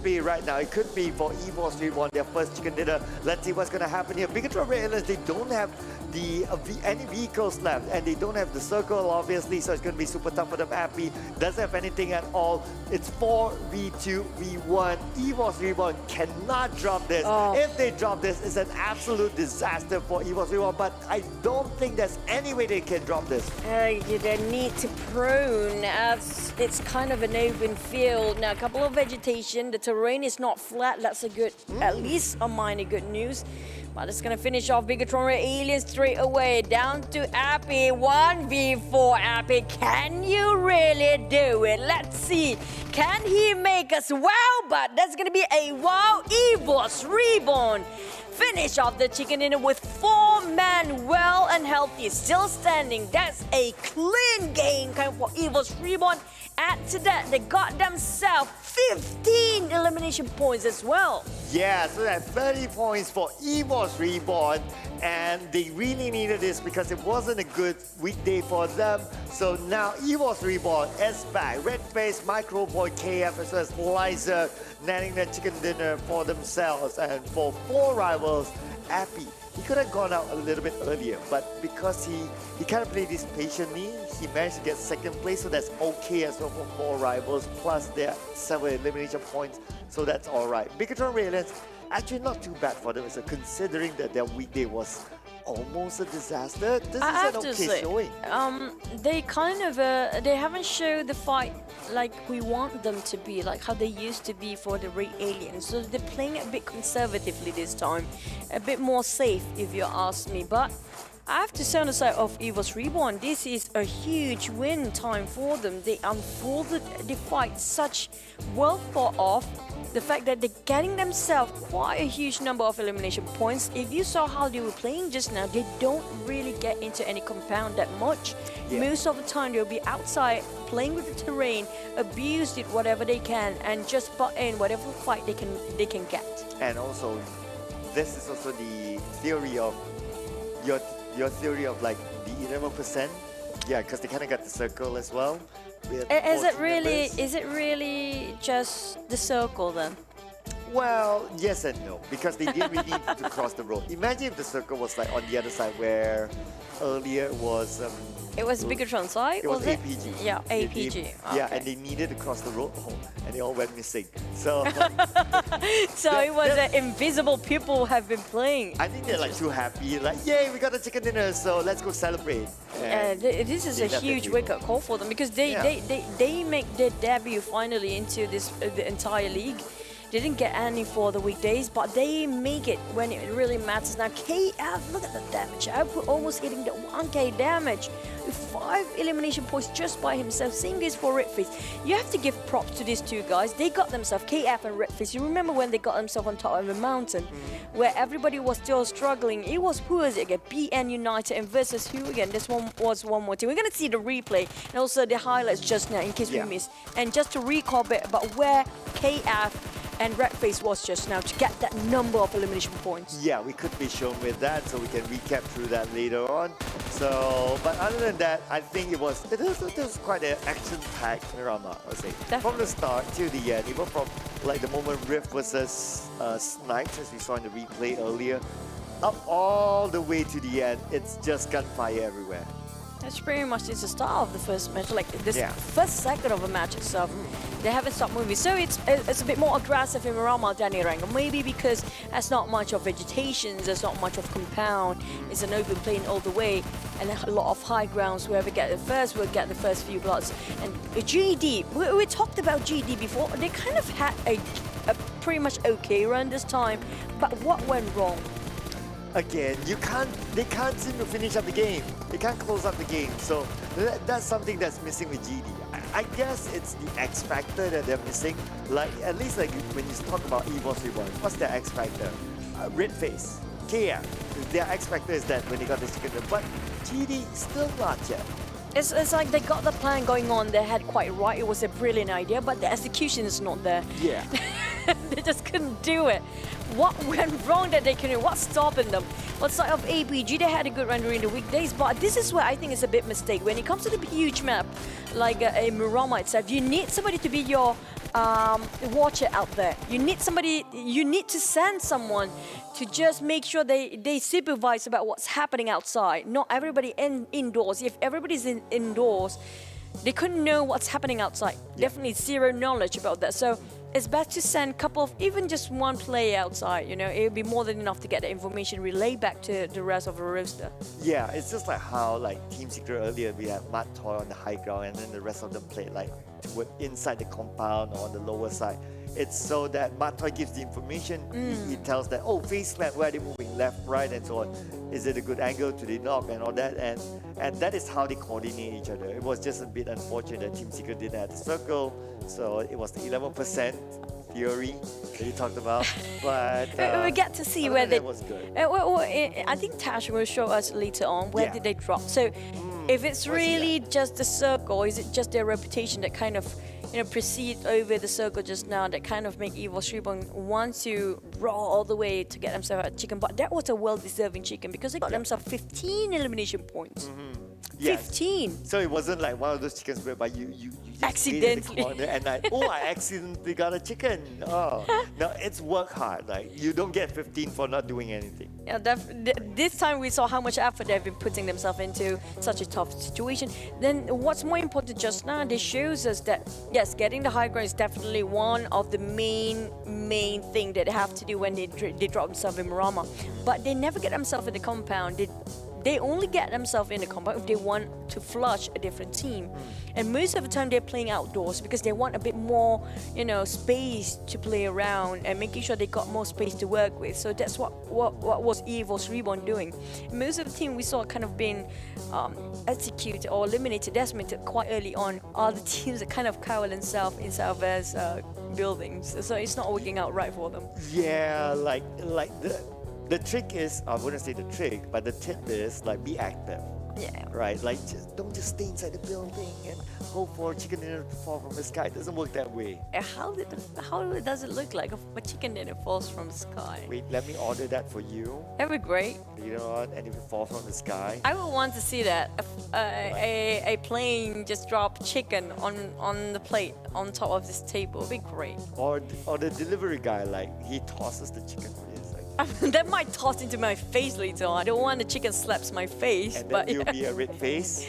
be right now. It could be for EVOS Reborn, their first chicken dinner. Let's see what's going to happen here. Bigetron RA, they don't have any vehicles left, and they don't have the circle, obviously, so it's going to be super tough for them. Appy doesn't have anything at all. It's 4v2v1. EVOS Reborn cannot drop this. If they drop this, it's an absolute disaster for EVOS Reborn, but I don't think there's any way they can drop this. They need to prune as it's kind of an open field. Now, a couple of vegetation. The terrain is not flat. That's a good, at least a minor good news. But it's going to finish off Bigetron Aliens straight away. Down to Appy. 1v4 Appy. Can you really do it? Let's see. Can he make us wow? But that's going to be a wow EVOS Reborn. Finish off the chicken dinner with 4 men well and healthy, still standing. That's a clean game for EVOS Reborn. Add to that, they got themselves 15 elimination points as well. Yeah, so that's 30 points for EVOS Reborn, and they really needed this because it wasn't a good weekday for them. So now EVOS Reborn is back. Red Face, Microboy, KF, as well as Liza, netting their chicken dinner for themselves. And for 4 rivals, Appy, he could have gone out a little bit earlier, but because he kind of played this patiently, he managed to get 2nd place, so that's okay as well for 4 rivals, plus there are 7 elimination points, so that's alright. Bigetron Radiance, actually not too bad for them, considering that their weekday was almost a disaster. This is an okay showing. They kind of they haven't showed the fight like we want them to be, like how they used to be for the Raid Aliens. So they're playing a bit conservatively this time, a bit more safe if you ask me. But I have to say on the side of EVOS Reborn, this is a huge win time for them. They unfolded the fight such well thought of. The fact that they're getting themselves quite a huge number of elimination points. If you saw how they were playing just now, they don't really get into any compound that much. Most of the time they'll be outside playing with the terrain, abuse it whatever they can, and just butt in whatever fight they can get. And also, this is also the theory of your theory of like the 11%. Yeah, because they kind of got the circle as well. Is it really just the circle then? Well, yes and no, because they didn't really need to cross the road. Imagine if the circle was like on the other side where earlier was... it was Bigetron side, was it? APG. Yeah, APG. Yeah, and they needed to cross the road, and they all went missing. So, so it was invisible people have been playing. I think they're like too happy, like, yay, we got a chicken dinner, so let's go celebrate. This is a huge wake-up call for them because they make their debut finally into this the entire league. They didn't get any for the weekdays, but they make it when it really matters. Now KF, look at the damage. Output almost hitting the 1k damage with 5 elimination points just by himself. Same goes for RedFaZe. You have to give props to these two guys. They got themselves, KF and RedFaZe. You remember when they got themselves on top of a mountain where everybody was still struggling? It was, who is it again? BN United and versus who again? This one was one more team. We're going to see the replay and also the highlights just now in case we missed. And just to recall a bit about where KF and RedFaZe was just now to get that number of elimination points. Yeah, we could be shown with that, so we can recap through that later on. So, but other than that, I think it was quite an action-packed drama, I would say. Definitely. From the start till the end, even from like the moment Rift versus Snipes, as we saw in the replay earlier, up all the way to the end, it's just gunfire everywhere. That's pretty much the start of the first match, like this first second of a match itself. They haven't stopped moving, so it's a bit more aggressive in Miramar than Rango. Maybe because there's not much of vegetation, there's not much of compound. It's an open plain all the way, and a lot of high grounds. Whoever get it first will get the first few bloods. And GD, we talked about GD before. They kind of had a pretty much okay run this time, but what went wrong? Again, they can't seem to finish up the game. They can't close up the game. So that's something that's missing with GD. I guess it's the X factor that they're missing. Like, at least like when you talk about EVOS Reborn, what's their X factor? RedFaZe, KF. Their X factor is that when they got the chicken run. But GD still not yet. It's like they got the plan going on. They had quite right. It was a brilliant idea, but the execution is not there. Yeah. They just couldn't do it. What went wrong that they couldn't? What's stopping them? What side of APG? They had a good run during the weekdays, but this is where I think it's a bit mistake. When it comes to the huge map, like a Miramar itself, you need somebody to be your watcher out there. You need somebody, you need to send someone to just make sure they supervise about what's happening outside. Not everybody indoors. If everybody's indoors, they couldn't know what's happening outside. Definitely zero knowledge about that. So it's best to send a couple of, even just one player outside, you know, it would be more than enough to get the information relayed back to the rest of the roster. Yeah, it's just like how like Team Secret earlier, we had Matt Toy on the high ground and then the rest of them played like inside the compound or on the lower side. It's so that Matt Toy gives the information, he tells that, oh, FaZe Clan, where are they moving, left, right, and so on. Is it a good angle to the knock and all that? And that is how they coordinate each other. It was just a bit unfortunate that Team Secret didn't have the circle, so it was the 11% theory that you talked about. But we get to see where they. Was good. I think Tash will show us later on where did they drop. So if it's really just the circle, is it just their reputation that kind of, you know, proceed over the circle just now that kind of make EVOS Reborn want to raw all the way to get themselves a chicken? But that was a well-deserving chicken because they got themselves 15 elimination points. 15. So it wasn't like one of those chickens whereby you just accidentally stayed in the corner and like, oh, I accidentally got a chicken. Oh, no, it's work hard. Like you don't get 15 for not doing anything. Yeah, this time we saw how much effort they've been putting themselves into such a tough situation. Then what's more important just now, this shows us that yes, getting the high ground is definitely one of the main thing that they have to do when they drop themselves in Miramar. But they never get themselves in the compound. They only get themselves in the compound if they want to flush a different team. And most of the time they're playing outdoors because they want a bit more, you know, space to play around and making sure they got more space to work with. So that's what was EVOS Reborn doing. Most of the team we saw kind of being executed or eliminated, decimated quite early on are the teams that kind of cower themselves inside of those buildings. So it's not working out right for them. Yeah, like the trick is, I wouldn't say the trick, but the tip is like be active. Yeah. Right, like don't just stay inside the building and hope for chicken dinner to fall from the sky. It doesn't work that way. How does it look like a chicken dinner falls from the sky? Wait, let me order that for you. That would be great. You know what? And if it falls from the sky, I would want to see that. A plane just drop chicken on the plate on top of this table. It would be great. Or the delivery guy, like he tosses the chicken for you. That might toss into my face later on. I don't want the chicken slaps my face. And then you'll be a red face.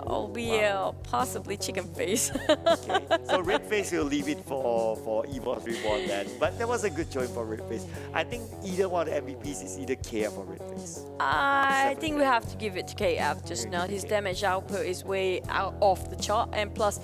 I'll be possibly chicken face. Okay. So Red Face will leave it for EVOS Reborn then. But that was a good choice for Red Face. I think either one of the MVPs is either KF or Red Face. I think we have to give it to KF just now. His damage output is way out off the chart, and plus,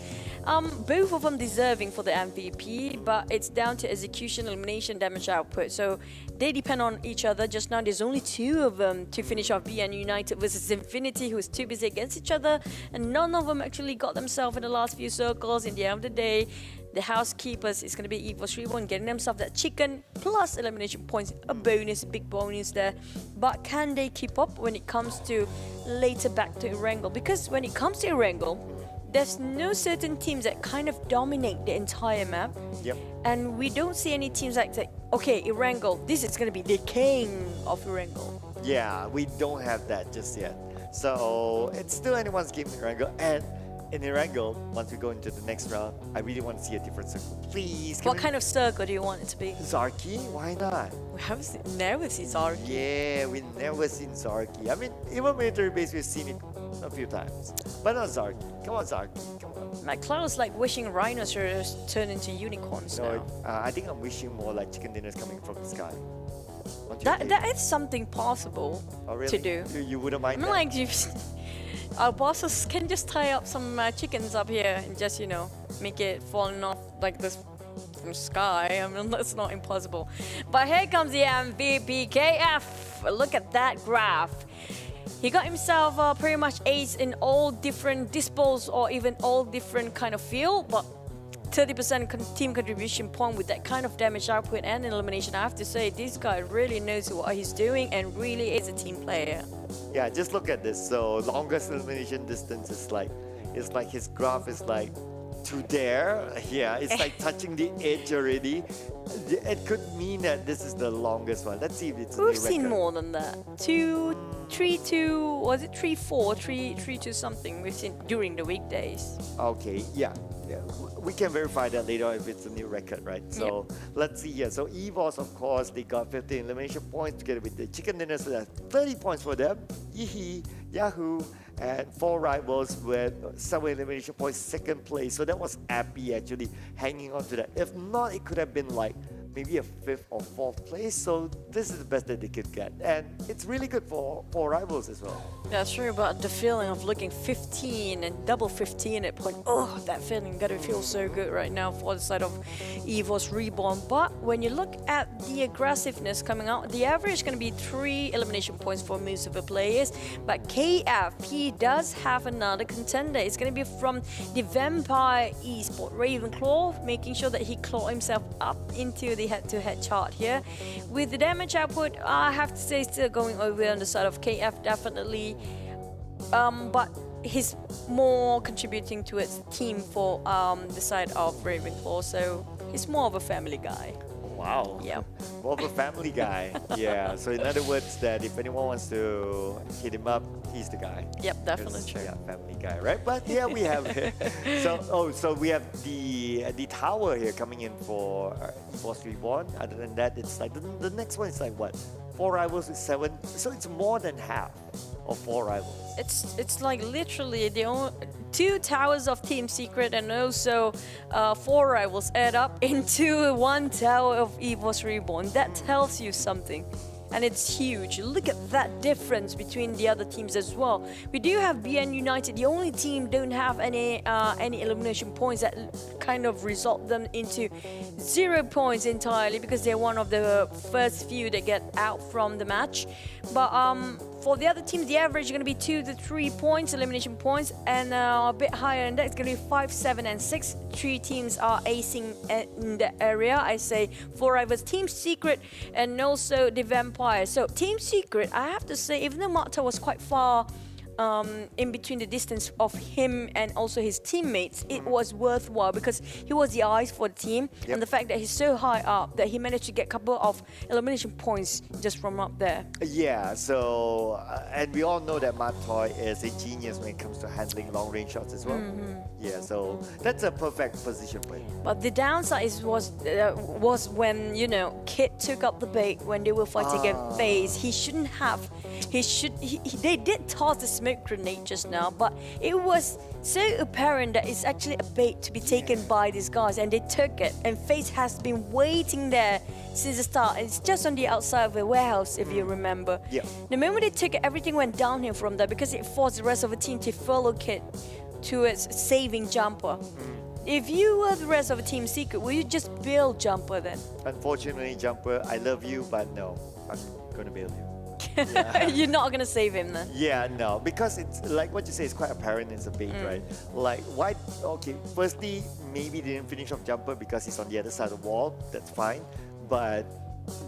both of them deserving for the MVP, but it's down to execution, elimination, damage output. So they depend on each other. Just now, there's only two of them to finish off BN United versus Infinity, who is too busy against each other, and none of them actually got themselves in the last few circles. In the end of the day, the housekeepers is going to be EVOS Reborn getting themselves that chicken plus elimination points, a bonus, big bonus there. But can they keep up when it comes to later back to Erangel? Because when it comes to Erangel, there's no certain teams that kind of dominate the entire map. Yep. And we don't see any teams like, okay, Erangel, this is going to be the king of Erangel. Yeah, we don't have that just yet. So it's still anyone's game in Erangel. And in Erangel, once we go into the next round, I really want to see a different circle. Please. What kind of circle do you want it to be? Zarky? Why not? We haven't never seen Zarky. Yeah, we never seen Zarky. I mean, even military base, we've seen it a few times. But not Zarky. Come on, Zarky. Come on. My cloud's like wishing rhinoceros turn into unicorns now. I think I'm wishing more like chicken dinners coming from the sky. That is something possible to do. You wouldn't mind I mean, like, our bosses can just tie up some chickens up here and just, make it falling off like this from the sky. I mean, that's not impossible. But here comes the MVP, KF. Look at that graph. He got himself pretty much ace in all different dispos or even all different kind of field, but 30% team contribution point with that kind of damage output and elimination. I have to say, this guy really knows what he's doing and really is a team player. Yeah, just look at this. So longest elimination distance is like, it's like his graph is like to there. Yeah, it's like touching the edge already. It could mean that this is the longest one. Let's see if it's We've seen more than that. 3-2, was it 3-4, 3-2 something we've seen during the weekdays. Okay, yeah. We can verify that later if it's a new record, right? So let's see here. So EVOS, of course, they got 15 elimination points together with the chicken dinners. So that's 30 points for them. Yee Yahoo, and 4 rivals with 7 elimination points, second place. So that was Appy actually hanging on to that. If not, it could have been like maybe a 5th or 4th place. So this is the best that they could get. And it's really good for 4 rivals as well. That's true, but the feeling of looking 15 and double 15 at point, that feeling gotta feel so good right now for the side of EVOS Reborn. But when you look at the aggressiveness coming out, the average is gonna be 3 elimination points for most of the players. But KF, he does have another contender. It's gonna be from the Vampire Esport, Ravenclaw, making sure that he claw himself up into the head-to-head chart here. With the damage output, I have to say still going over on the side of KF, definitely. But he's more contributing towards the team for the side of Ravenclaw, so he's more of a family guy. Wow. Yeah. More of a family guy. Yeah. So in other words, that if anyone wants to hit him up, he's the guy. Yep, definitely true. Yeah, family guy, right? But here we have it. So we have the tower here coming in for EVOS Reborn. Other than that, it's like the next one is like what? 4 rivals with 7. So it's more than half of 4 rivals. It's like literally the only 2 towers of Team Secret and also 4 rivals add up into 1 tower of EVOS Reborn. That tells you something. And it's huge. Look at that difference between the other teams as well. We do have BN United, the only team don't have any elimination points that kind of result them into 0 points entirely because they're one of the first few that get out from the match. But for the other teams, the average is going to be 2 to 3 points, elimination points, and a bit higher than that, it's going to be 5, 7, and 6. 3 teams are acing in the area. I say 4 rivals, Team Secret, and also the Vampire. So Team Secret, I have to say, even though Mata was quite far in between the distance of him and also his teammates, it was worthwhile because he was the eyes for the team, and the fact that he's so high up that he managed to get a couple of elimination points just from up there. Yeah, so and we all know that Matoy is a genius when it comes to handling long range shots as well. Yeah, so that's a perfect position for him. But the downside was when Kit took up the bait when they were fighting against FaZe. He shouldn't have. They did toss the smoke smoke grenade just now, but it was so apparent that it's actually a bait to be taken by these guys, and they took it. And FaZe has been waiting there since the start. It's just on the outside of the warehouse, if you remember. Yeah. The moment they took it, everything went downhill from there because it forced the rest of the team to follow Kid towards saving Jumper. If you were the rest of the Team Secret, will you just bail Jumper then? Unfortunately, Jumper, I love you, but no, I'm gonna bail you. You're not gonna save him then? Yeah, no, because it's like what you say, it's quite apparent it's a bait, right? Like, why? Okay, firstly, maybe they didn't finish off Jumper because he's on the other side of the wall. That's fine, but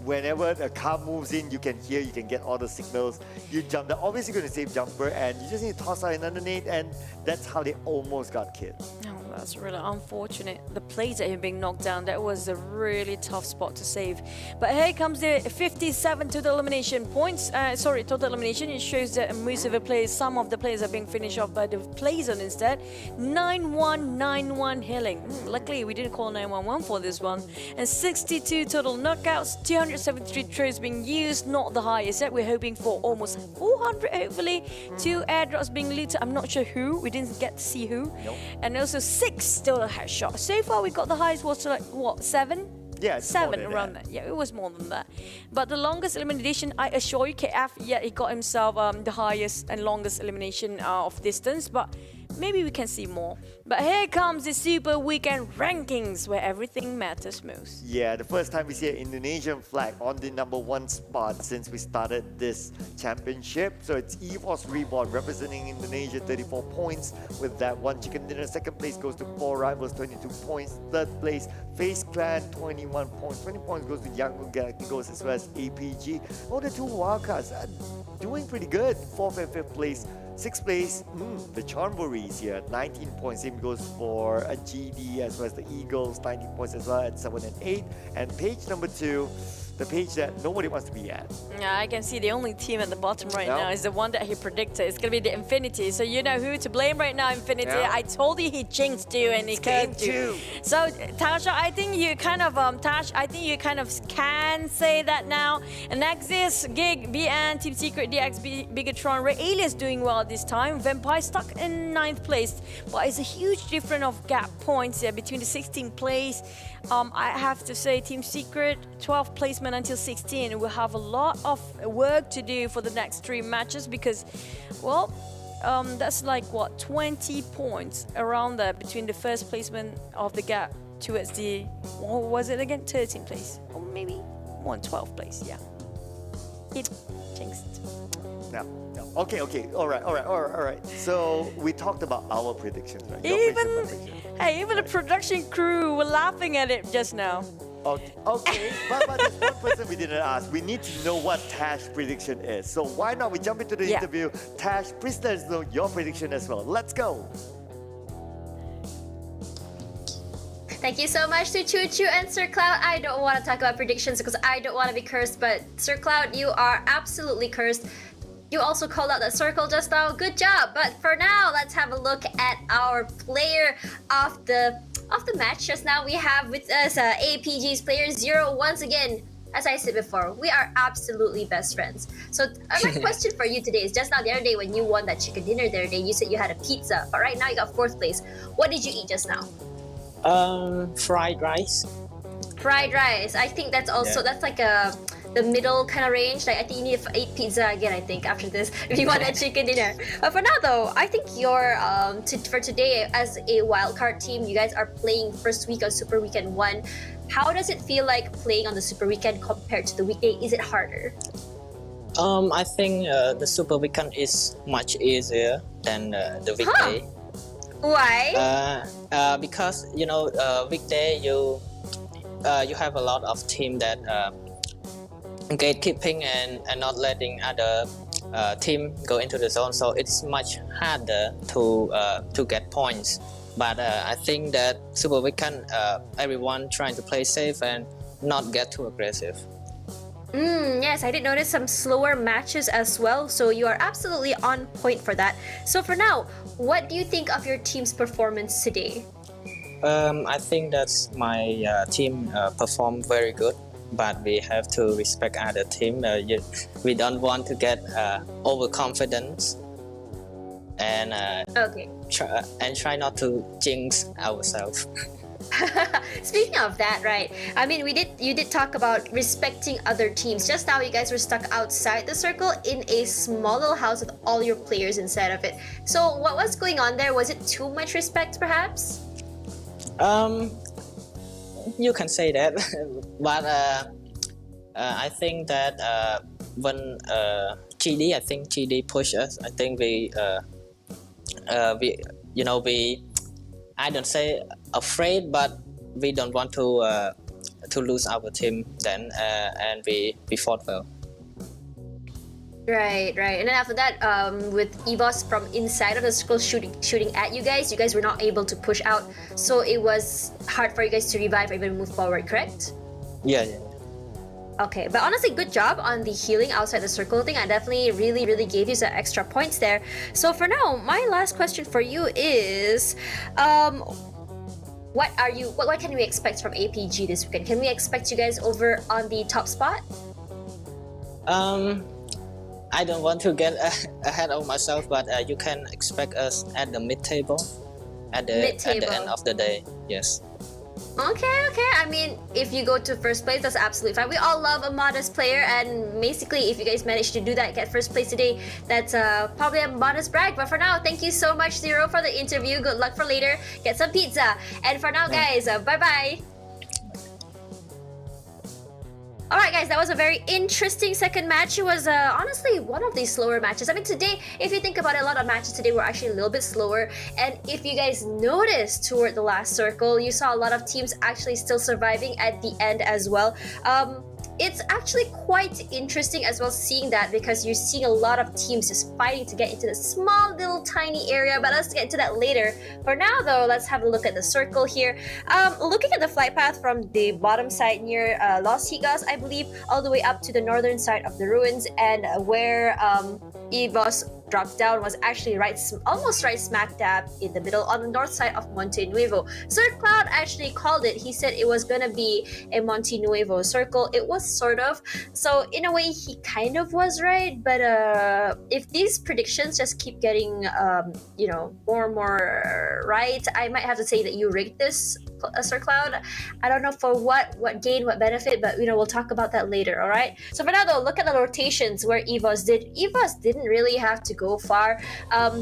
whenever a car moves in, you can hear, you can get all the signals. You jump, they're obviously going to save Jumper, and you just need to toss out another nade, and that's how they almost got killed. Oh, that's really unfortunate. The plays that have been knocked down, that was a really tough spot to save. But here comes the 57 total elimination points. Total elimination. It shows that most of the players, some of the players are being finished off by the Playzone instead. 9-1-9-1 healing. Luckily, we didn't call 911 for this one. And 62 total knockouts. 273 trays being used, not the highest yet. We're hoping for almost 400, hopefully. 2 airdrops being looted. I'm not sure who. We didn't get to see who. Nope. And also 6 total headshots. So far, we got the highest was like, what, 7? Yeah, it's 7 more than around that. Yeah, it was more than that. But the longest elimination, I assure you, KF, yeah, he got himself the highest and longest elimination of distance. But maybe we can see more. But here comes the Super Weekend rankings, where everything matters most. Yeah, the first time we see an Indonesian flag on the #1 spot since we started this championship. So it's EVOS Reborn representing Indonesia, 34 points with that one chicken dinner. Second place goes to 4 Rivals, 22 points. Third place, FaZe Clan, 21 points. 20 points goes to Yangon Galacticos as well as APG. Oh, the 2 wildcards are doing pretty good. 4th and 5th place. 6th place, the Chonburi is here, 19 points. Same goes for a GD as well as the Eagles, 19 points as well at 7 and 8. And page number 2, the page that nobody wants to be at. Yeah, I can see the only team at the bottom right No. now is the one that he predicted. It's going to be the Infinity. So you know who to blame right now, Infinity. Yeah. I told you he jinxed you and he curved you. So Tasha, I think you kind of can say that now. And next is Gig, BN, Team Secret, DX, Bigetron RA. Alias doing well this time. Vampire stuck in 9th place, but it's a huge difference of gap points here between the 16th place. I have to say Team Secret 12th placement until 16. We'll have a lot of work to do for the next 3 matches because, well, that's like what, 20 points around there between the first placement of the gap towards the, what was it again, 13th place or maybe 12th place. Yeah, it jinxed. No. Okay, all right. So we talked about our predictions, right? Your Even prediction, my prediction. hey, even the production crew were laughing at it just now. Okay, but there's one person we didn't ask. We need to know what Tash prediction is. So why not we jump into the interview? Tash, please let us know your prediction as well. Let's go. Thank you so much to Choo Choo and Sir Cloud. I don't want to talk about predictions because I don't want to be cursed, but Sir Cloud, you are absolutely cursed. You also called out that circle just now. Good job. But for now, let's have a look at our player of the match. Just now, we have with us APG's player Zero. Once again, as I said before, we are absolutely best friends. So my question for you today is, just now the other day when you won that chicken dinner the other day, you said you had a pizza, but right now you got 4th place. What did you eat just now? Fried rice. Fried rice. I think that's also that's like the middle kind of range. Like I think you need to eat pizza again. I think after this, if you want that chicken dinner. But for now, though, I think you're for today as a wildcard team, you guys are playing first week on Super Weekend 1. How does it feel like playing on the Super Weekend compared to the weekday? Is it harder? I think the Super Weekend is much easier than the weekday. Why? Because weekday you have a lot of team that gatekeeping and not letting other team go into the zone, so it's much harder to get points. But I think that Super Weekend, everyone trying to play safe and not get too aggressive. Yes, I did notice some slower matches as well, so you are absolutely on point for that. So for now, what do you think of your team's performance today? I think that my team performed very good, but we have to respect other team. We don't want to get overconfidence. and Okay. try not to jinx ourselves. Speaking of that, right? I mean, you did talk about respecting other teams. Just now, you guys were stuck outside the circle in a small little house with all your players inside of it. So, what was going on there? Was it too much respect, perhaps? You can say that, but I think that when GD pushed us, I think we I don't say afraid, but we don't want to lose our team then, and we fought well. Right. And then after that, with EVOS from inside of the circle shooting at you guys were not able to push out, so it was hard for you guys to revive or even move forward, correct? Yeah. Okay, but honestly, good job on the healing outside the circle thing. I definitely really gave you some extra points there. So for now, my last question for you is, what can we expect from APG this weekend? Can we expect you guys over on the top spot? I don't want to get ahead of myself, but you can expect us at the mid-table at the end of the day. Yes. Okay. I mean, if you go to first place, that's absolutely fine. We all love a modest player, and basically, if you guys manage to do that, get first place today, that's probably a modest brag. But for now, thank you so much, Zero, for the interview. Good luck for later. Get some pizza. And for now, guys, bye-bye. Alright guys, that was a very interesting second match. It was honestly one of the slower matches. I mean, today, if you think about it, a lot of matches today were actually a little bit slower. And if you guys noticed toward the last circle, you saw a lot of teams actually still surviving at the end as well. It's actually quite interesting as well seeing that, because you're seeing a lot of teams just fighting to get into the small little tiny area, but let's get into that later. For now though, let's have a look at the circle here. Looking at the flight path from the bottom side near Los Higas, I believe, all the way up to the northern side of the ruins, and where EVOS dropped down was actually almost right smack dab in the middle on the north side of Monte Nuevo. Sir Cloud actually called it. He said it was gonna be a Monte Nuevo circle. It was sort of. So in a way, he kind of was right. But if these predictions just keep getting more and more right, I might have to say that you rigged this, Sir Cloud. I don't know for what gain, what benefit, but we'll talk about that later. All right. So for now though, look at the rotations where EVOS didn't really have to go far.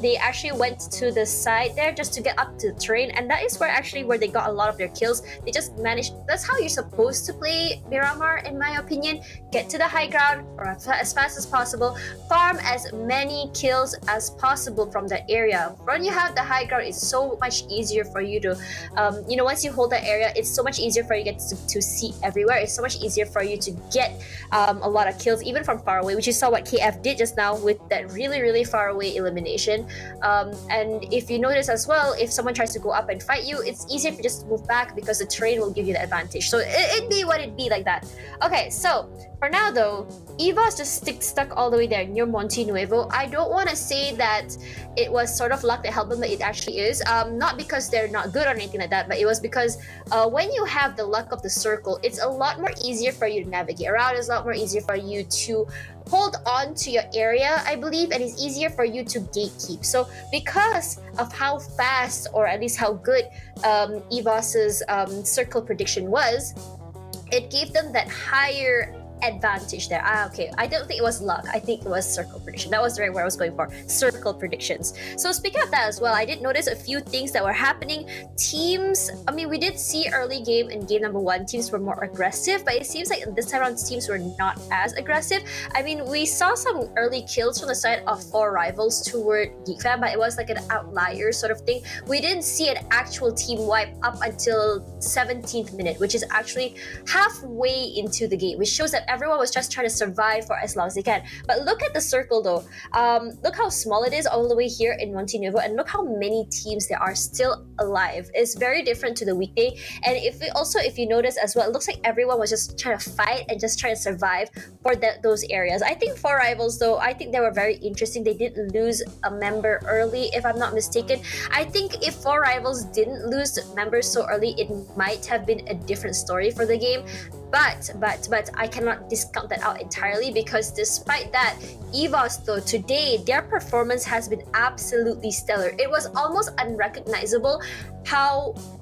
They actually went to the side there just to get up to the terrain, and that is where they got a lot of their kills. They just managed. That's how you're supposed to play Miramar, in my opinion. Get to the high ground or as fast as possible, farm as many kills as possible from that area. When you have the high ground, it's so much easier for you to once you hold that area, it's so much easier for you to see everywhere. It's so much easier for you to get a lot of kills even from far away, which you saw what KF did just now with that really far away elimination. And if you notice as well, if someone tries to go up and fight you, it's easier to just move back because the terrain will give you the advantage. So it'd be what it'd be like that. Okay, so for now though, EVOS just stuck all the way there near Monte Nuevo. I don't want to say that it was sort of luck that helped them, but it actually is. Not because they're not good or anything like that, but it was because when you have the luck of the circle, it's a lot more easier for you to navigate around. It's a lot more easier for you to hold on to your area, I believe, and it's easier for you to gatekeep. So because of how fast, or at least how good EVOS's circle prediction was, it gave them that higher advantage there. Okay, I don't think it was luck. I think it was circle prediction. That was the right word I was going for. Circle predictions. So speaking of that as well, I did notice a few things that were happening. Teams, I mean, we did see early game in game number 1, teams were more aggressive, but it seems like this time around teams were not as aggressive. I mean, we saw some early kills from the side of 4 rivals toward Geek Fam, but it was like an outlier sort of thing. We didn't see an actual team wipe up until 17th minute, which is actually halfway into the game, which shows that everyone was just trying to survive for as long as they can. But look at the circle though. Look how small it is all the way here in Monte Nuevo, and look how many teams there are still alive. It's very different to the weekday. And if you notice as well, it looks like everyone was just trying to fight and just trying to survive for those areas. I think 4 rivals though, I think they were very interesting. They did lose a member early, if I'm not mistaken. I think if 4 rivals didn't lose members so early, it might have been a different story for the game. But I cannot discount that out entirely, because despite that, EVOS though today their performance has been absolutely stellar. It was almost unrecognizable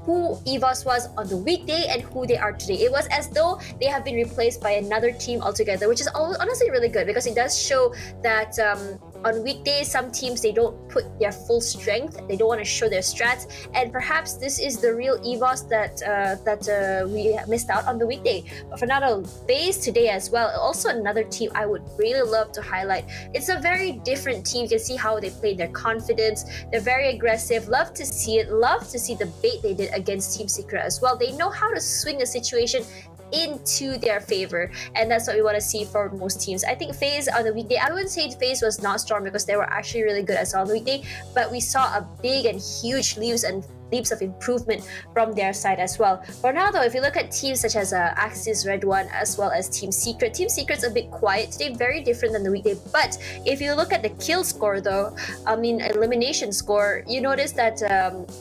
who EVOS was on the weekday and who they are today. It was as though they have been replaced by another team altogether, which is honestly really good, because it does show that on weekdays some teams, they don't put their full strength, they don't want to show their strats, and perhaps this is the real EVOS that we missed out on the weekday. But for now, FaZe today as well, also another team I would really love to highlight. It's a very different team. You can see how they played, their confidence, they're very aggressive. Love to see it, love to see the bait they did against Team Secret as well. They know how to swing a situation into their favor, and that's what we want to see for most teams. I think FaZe on the weekday, I wouldn't say FaZe was not strong, because they were actually really good as well on the weekday, but we saw a big and huge leaps of improvement from their side as well. For now though, if you look at teams such as Axis, RedONE, as well as Team Secret's a bit quiet today, very different than the weekday. But if you look at the kill score though, elimination score, you notice that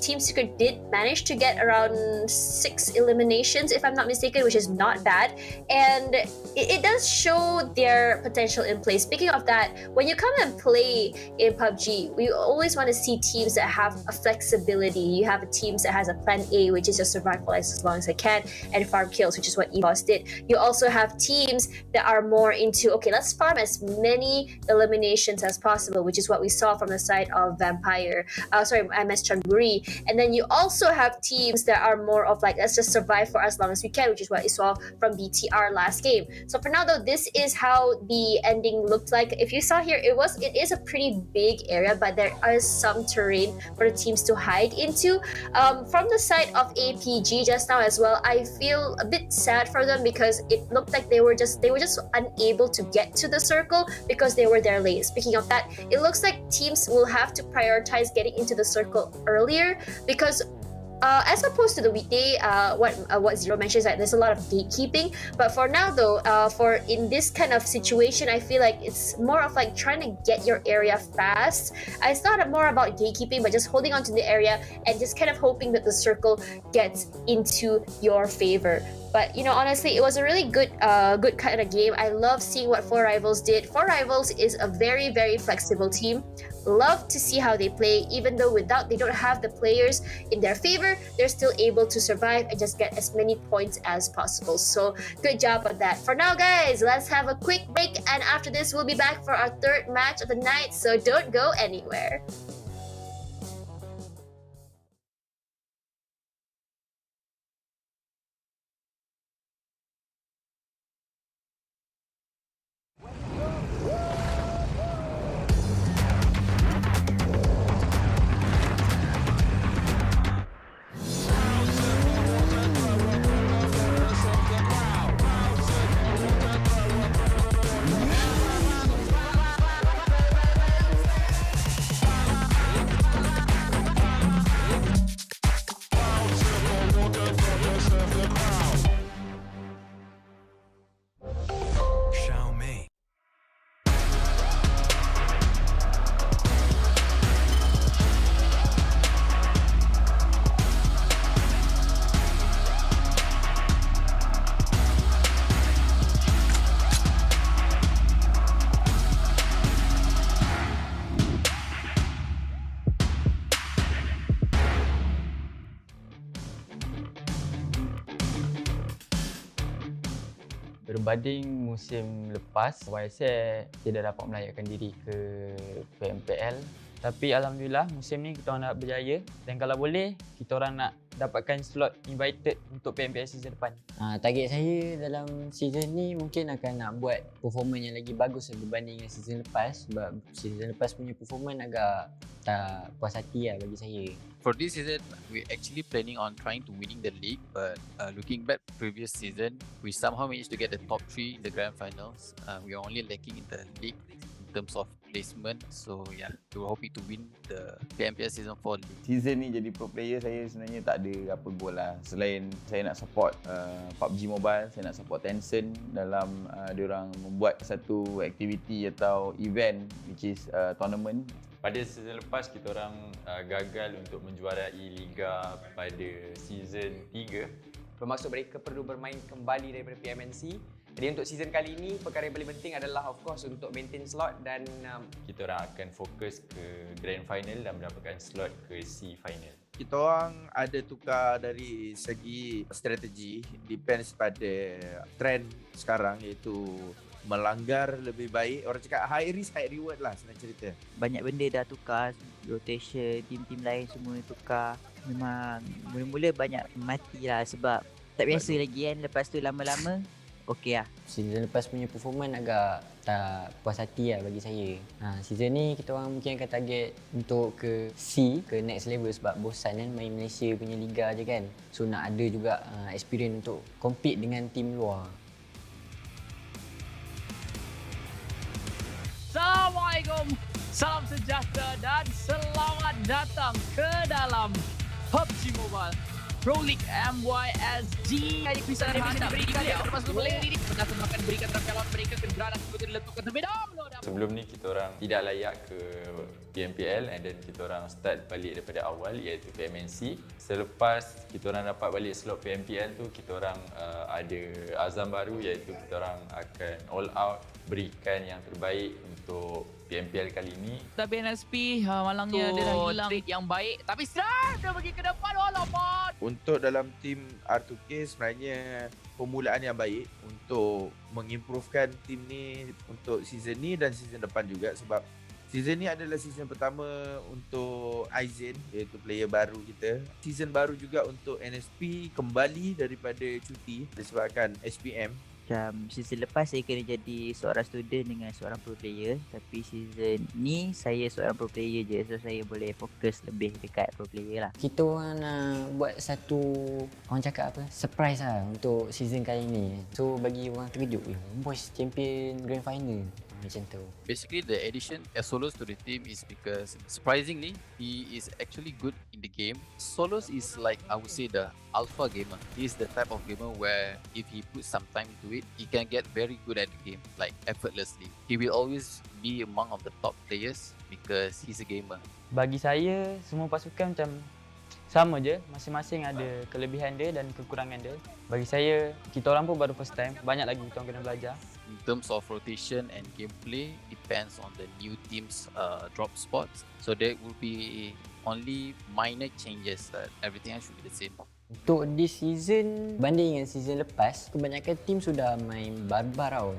Team Secret did manage to get around 6 eliminations, if I'm not mistaken, which is not bad, and it does show their potential in play. Speaking of that, when you come and play in PUBG, we always want to see teams that have a flexibility. You have teams that has a plan A, which is just survive for as long as I can and farm kills, which is what EVOS did. You also have teams that are more into, okay, let's farm as many eliminations as possible, which is what we saw from the side of Vampire. I meant Chonburi. And then you also have teams that are more of like, let's just survive for as long as we can, which is what you saw from BTR last game. So for now though, this is how the ending looked like. If you saw here, it is a pretty big area, but there is some terrain for the teams to hide into. From the side of APG just now as well, I feel a bit sad for them, because it looked like they were just unable to get to the circle because they were there late. Speaking of that, it looks like teams will have to prioritize getting into the circle earlier, because as opposed to the weekday, what Zero mentions, that there's a lot of gatekeeping. But for now though, for in this kind of situation, I feel like it's more of like trying to get your area fast. It's not more about gatekeeping, but just holding on to the area and just kind of hoping that the circle gets into your favor. But honestly, it was a really good kind of game. I love seeing what 4Rivals did. 4Rivals is a very, very flexible team. Love to see how they play, even though they don't have the players in their favor, they're still able to survive and just get as many points as possible. So good job on that. For now guys, let's have a quick break, and after this we'll be back for our third match of the night, so don't go anywhere. Berbanding musim lepas, YSL tidak dapat melayakkan diri ke PMPL. Tapi Alhamdulillah musim ni kita orang nak berjaya, dan kalau boleh kita orang nak dapatkan slot invited untuk PMPL season depan. Target saya dalam season ni mungkin akan nak buat performance yang lagi bagus berbanding dengan season lepas, sebab season lepas punya performance agak tak puas hati bagi saya. For this season, we're actually planning on trying to winning the league, but looking back previous season, we somehow managed to get the top 3 in the grand finals. We are only lacking in the league in terms of placement, so yeah, we were hoping to win the PMPL Season 4 league. Season ni jadi pro player, saya sebenarnya tak ada apa goal lah. Selain saya nak support PUBGMOBILE, saya nak support Tencent dalam diorang membuat satu aktiviti atau event which is tournament. Pada season lepas, kita orang gagal untuk menjuarai Liga pada season 3. bermaksud mereka perlu bermain kembali daripada PMNC. Jadi untuk season kali ini, perkara yang paling penting adalah of course untuk maintain slot dan Kita orang akan fokus ke Grand Final dan mendapatkan slot ke SEA Final. Kita orang ada tukar dari segi strategi, depends pada trend sekarang, iaitu melanggar lebih baik. Orang cakap high risk high reward lah senang cerita. Banyak benda dah tukar, rotation, tim-tim lain semua tukar. Memang mula-mula banyak mati lah sebab tak biasa lagi kan. Lepas tu lama-lama okey lah. Season lepas punya performance agak tak puas hati lah bagi saya. Season ni kita orang mungkin akan target untuk ke SEA, ke next level sebab bosan kan main Malaysia punya liga je kan. So nak ada juga experience untuk compete dengan tim luar. Assalamualaikum, salam sejahtera dan selamat datang ke dalam PUBG Mobile Pro League MYSG. Hari kuisan yang bisa diberikan yang termasuk boleh ini berdasarkan akan berikan terapian mereka kegeraran seperti diletakkan terlebih dahulu. Sebelum ni kita orang tidak layak ke PMPL and then kita orang start balik daripada awal iaitu PMNC. Selepas kita orang dapat balik slot PMPL tu, kita orang ada azam baru iaitu kita orang akan all out berikan yang terbaik untuk PMPL kali ini. Tapi NSP malangnya dia dah hilang trade yang baik tapi strike dia pergi ke depan walaupun Untuk dalam tim R2K sebenarnya permulaan yang baik untuk mengimprovekan tim ni untuk season ni dan season depan juga, sebab season ni adalah season pertama untuk Aizen, iaitu player baru kita. Season baru juga untuk NSP kembali daripada cuti disebabkan SPM. Macam season lepas saya kena jadi seorang student dengan seorang pro player, tapi season ni saya seorang pro player je, so saya boleh fokus lebih dekat pro player lah. Kita orang nak buat satu, orang cakap apa, surprise lah untuk season kali ni. So bagi orang terkejut, boys champion grand final. Macam tu. Basically, the addition as Solos to the team is because surprisingly, he is actually good in the game. Solos is like, I would say, the alpha gamer. He is the type of gamer where if he puts some time to it, he can get very good at the game, like effortlessly. He will always be among of the top players because he's a gamer. Bagi saya, semua pasukan macam sama je, masing-masing ada kelebihan dia dan kekurangan dia. Bagi saya, kita orang pun baru first time, banyak lagi kita orang kena belajar. In terms of rotation and gameplay, depends on the new team's drop spots. So there will be only minor changes, but everything else should be the same. Untuk this season, banding dengan season lepas, kebanyakan tim sudah main barbar tau.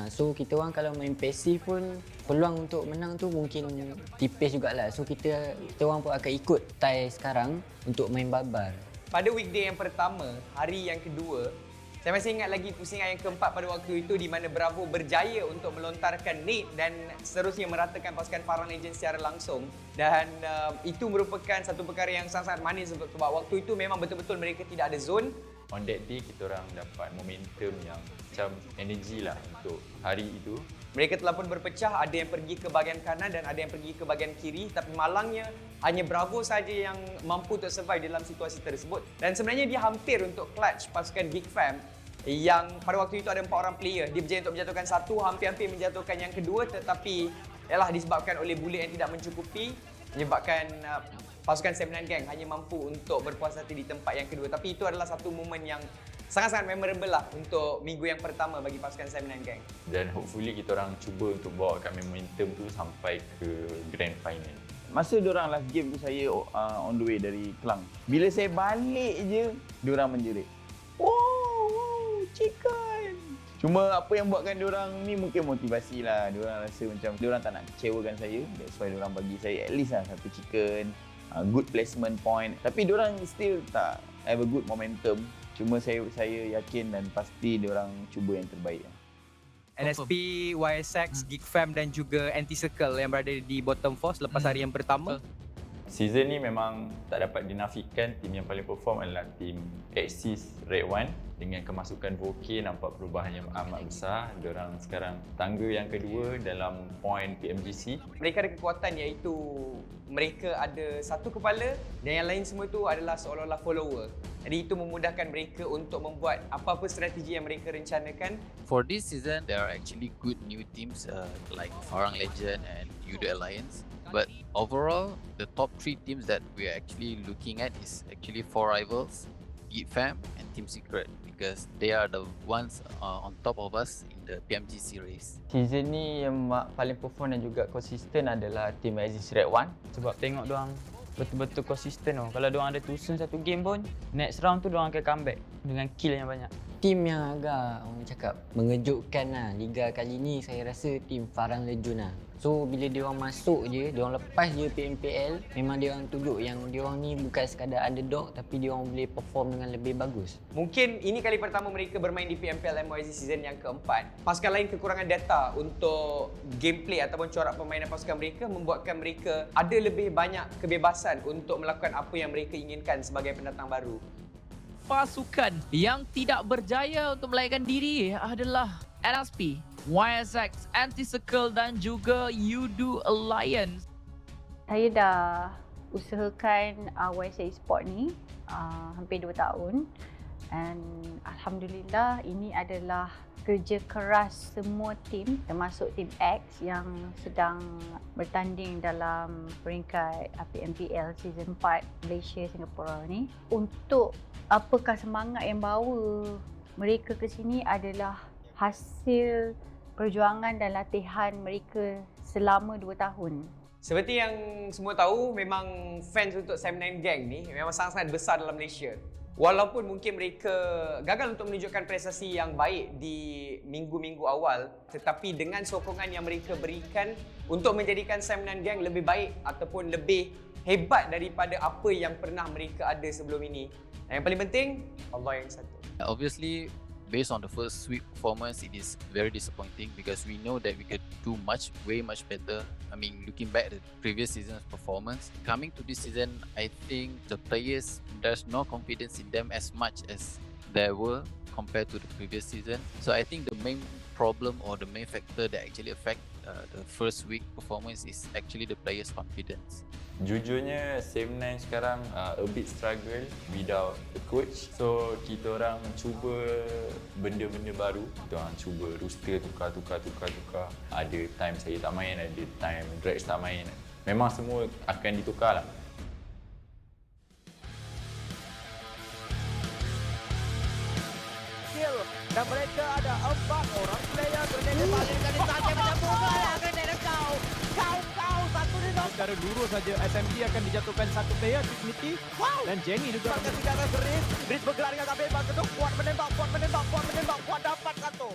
So kita orang kalau main passive pun, peluang untuk menang tu mungkin tipis jugalah. So kita orang pun akan ikut tie sekarang untuk main barbar. pada weekday yang pertama, hari yang kedua, saya masih ingat lagi pusingan yang keempat pada waktu itu di mana Bravo berjaya untuk melontarkan nade dan seterusnya meratakan pasukan Farang Legends secara langsung. Dan itu merupakan satu perkara yang sangat-sangat manis sebab waktu itu memang betul-betul mereka tidak ada zone. On that day, kita orang dapat momentum yang macam energi lah untuk hari itu. Mereka telah pun berpecah, ada yang pergi ke bahagian kanan dan ada yang pergi ke bahagian kiri. Tapi malangnya, hanya Bravo saja yang mampu untuk survive dalam situasi tersebut. Dan sebenarnya dia hampir untuk clutch pasukan Geek Fam yang pada waktu itu ada 4 orang player. Dia berjaya untuk menjatuhkan satu, hampir-hampir menjatuhkan yang kedua. Tetapi ialah disebabkan oleh bullet yang tidak mencukupi, menyebabkan pasukan 9 Gang hanya mampu untuk berpuas hati di tempat yang kedua. Tapi itu adalah satu momen yang sangat-sangat memorable lah untuk minggu yang pertama bagi pasukan 9 Gang. Dan hopefully kita orang cuba untuk bawakan momentum tu sampai ke grand final. Masa diorang last game tu saya on the way dari Kelang. Bila saya balik je, diorang menjerit. Oh, chicken. Cuma apa yang buatkan diorang ni mungkin motivasi lah. Diorang rasa macam diorang tak nak kecewakan saya. That's why diorang bagi saya at least lah satu chicken, good placement point. Tapi diorang still tak have a good momentum. Cuma saya yakin dan pasti diorang cuba yang terbaik. NSP, YSX, Geek Fam dan juga Anti-Circle yang berada di bottom 4 selepas hari yang pertama. Season ni memang tak dapat dinafikan tim yang paling perform adalah tim Axis RedONE. Dengan kemasukan Voke nampak perubahan yang amat besar. Diorang sekarang tangga yang kedua dalam point PMGC. Mereka ada kekuatan iaitu mereka ada satu kepala dan yang lain semua itu adalah seolah-olah follower. Jadi itu memudahkan mereka untuk membuat apa-apa strategi yang mereka rencanakan. For this season, there are actually good new teams like Farang Legend and Yudo Alliance. But overall, the top 3 teams that we are actually looking at is actually 4 rivals, Geek Fam, Team Secret because they are the ones on top of us in the PMGC race. Season ni yang paling perform dan juga konsisten adalah Team FaZe Red1 sebab tengok diorang betul-betul konsisten tau. Kalau diorang ada tusun satu game pun, next round tu diorang akan comeback dengan kill yang banyak. Tim yang agak orang cakap mengejutkan lah Liga kali ni saya rasa tim Farang Legion lah. So bila diorang masuk je, diorang lepas je PMPL, memang diorang tunjuk yang diorang ni bukan sekadar underdog tapi diorang boleh perform dengan lebih bagus. Mungkin ini kali pertama mereka bermain di PMPL SEA season yang keempat. Pasukan lain kekurangan data untuk gameplay ataupun corak permainan pasukan mereka membuatkan mereka ada lebih banyak kebebasan untuk melakukan apa yang mereka inginkan sebagai pendatang baru. Pasukan yang tidak berjaya untuk melahirkan diri adalah LSP, YSX, Anti-Circle dan juga Yudu Alliance. Saya dah usahakan YSX Esport ni hampir 2 tahun dan Alhamdulillah ini adalah kerja keras semua tim termasuk tim X yang sedang bertanding dalam peringkat PMPL Season 4 Malaysia Singapura ni. Untuk apakah semangat yang bawa mereka ke sini adalah hasil perjuangan dan latihan mereka selama 2 tahun. Seperti yang semua tahu, memang fans untuk 79 Gang ni memang sangat-sangat besar dalam Malaysia. Walaupun mungkin mereka gagal untuk menunjukkan prestasi yang baik di minggu-minggu awal, tetapi dengan sokongan yang mereka berikan untuk menjadikan 79 Gang lebih baik ataupun lebih hebat daripada apa yang pernah mereka ada sebelum ini. Dan yang paling penting, Allah yang satu. Obviously, based on the first week performance, it is very disappointing because we know that we could do way much better. I mean, looking back at the previous season's performance, coming to this season, I think the players, there's no confidence in them as much as there were compared to the previous season. So I think the main problem or the main factor that actually affect the first week performance is actually the players' confidence. Jujurnya, Same9 sekarang a bit struggle without the coach. So, kita orang cuba benda-benda baru. Kita orang cuba roster tukar. Ada time saya tak main, ada time Drex tak main. Memang semua akan ditukar lah. Dan mereka ada 4 orang player grenade balik kali saja macam bunga grenade kau satu di knock. Secara lurus saja SMG akan dijatuhkan satu player Smithy dan Jenny juga akan tinggalkan Riz bergerak dengan kabel bang ketuk kuat menembak kuat dapat satu.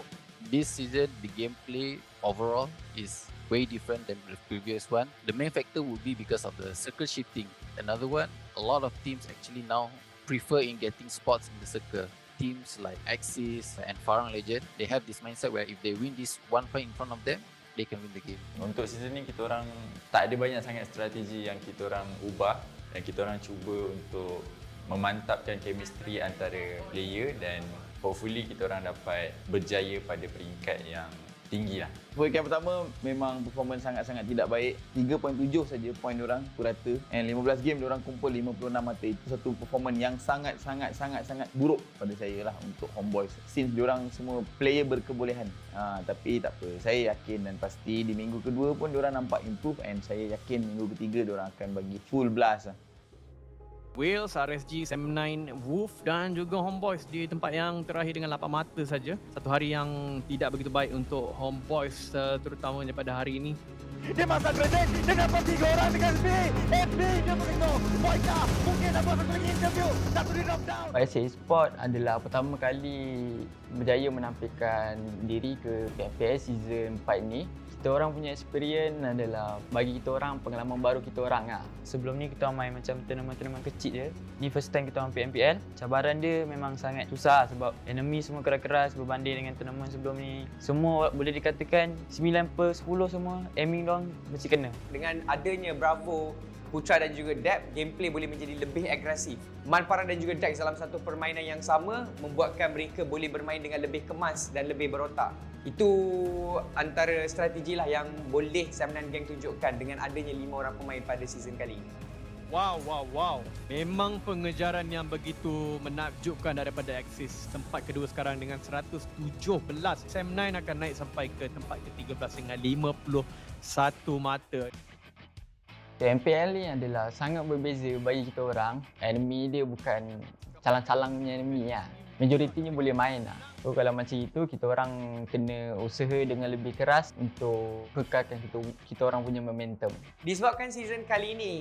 This season the gameplay overall is way different than the previous one. The main factor would be because of the circle shifting. Another one, a lot of teams actually now prefer in getting spots in the circle. Teams like Axis and Farang Legend, they have this mindset where if they win this 1 point in front of them, they can win the game. Untuk season ni kita orang tak ada banyak sangat strategi yang kita orang ubah dan kita orang cuba untuk memantapkan chemistry antara player dan hopefully kita orang dapat berjaya pada peringkat yang tinggi lah. Weekend pertama memang performance sangat-sangat tidak baik. 3.7 saja point diorang purata. And 15 game diorang kumpul 56 mata. Itu satu performance yang sangat buruk pada saya lah untuk Homeboys. Since diorang semua player berkebolehan. Tapi tak apa. Saya yakin dan pasti di minggu kedua pun diorang nampak improve and saya yakin minggu ketiga diorang akan bagi full blast lah. Wales, RSG, Same9, Wolf dan juga Homeboys di tempat yang terakhir dengan 8 mata saja. Satu hari yang tidak begitu baik untuk Homeboys terutamanya pada hari ini. Dia masang grenade, dia dapat 3 orang dengan SB. SB dia begitu. Boyka mungkin dapat satu lagi interview. Satu di knockdown. PMPL Esport adalah pertama kali berjaya menampilkan diri ke PMPL season 4 ni. Kita orang punya experience adalah bagi kita orang pengalaman baru kita orang lah. Sebelum ni kita orang main macam tournament kecil je. Ni first time kita orang PMPL. Cabaran dia memang sangat susah sebab enemy semua keras-keras berbanding dengan tournament sebelum ni. Semua boleh dikatakan 9/10 semua aiming doang mesti kena. Dengan adanya Bravo, Putra dan juga Dep, gameplay boleh menjadi lebih agresif. Manpara dan juga Dex dalam satu permainan yang sama membuatkan mereka boleh bermain dengan lebih kemas dan lebih berotak. Itu antara strategi lah yang boleh 79 Gang tunjukkan dengan adanya 5 orang pemain pada season kali ini. Wow. Memang pengejaran yang begitu menakjubkan daripada Axis. Tempat kedua sekarang dengan 117. Same9 akan naik sampai ke tempat ke-13 dengan 51 mata. PMPL ni adalah sangat berbeza bagi kita orang. Enemy dia bukan calang-calang punya enemy lah. majoritinya boleh main lah. So kalau macam itu, kita orang kena usaha dengan lebih keras untuk kekalkan kita orang punya momentum. Disebabkan season kali ini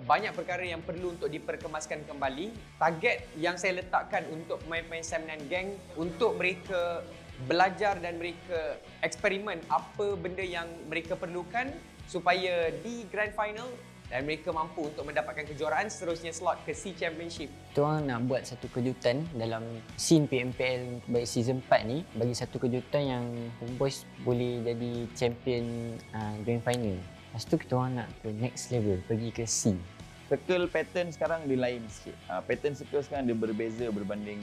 banyak perkara yang perlu untuk diperkemaskan kembali, target yang saya letakkan untuk pemain-pemain Sam9 Gang untuk mereka belajar dan mereka eksperimen apa benda yang mereka perlukan supaya di grand final dan mereka mampu untuk mendapatkan kejuaraan, seterusnya slot ke SEA Championship. Kita orang nak buat satu kejutan dalam scene PMPL baik season 4 ni, bagi satu kejutan yang Homeboys boleh jadi champion grand final. Lepas tu kita orang nak ke next level, pergi ke SEA. Circle pattern sekarang dia lain sikit. Pattern circle sekarang dia berbeza berbanding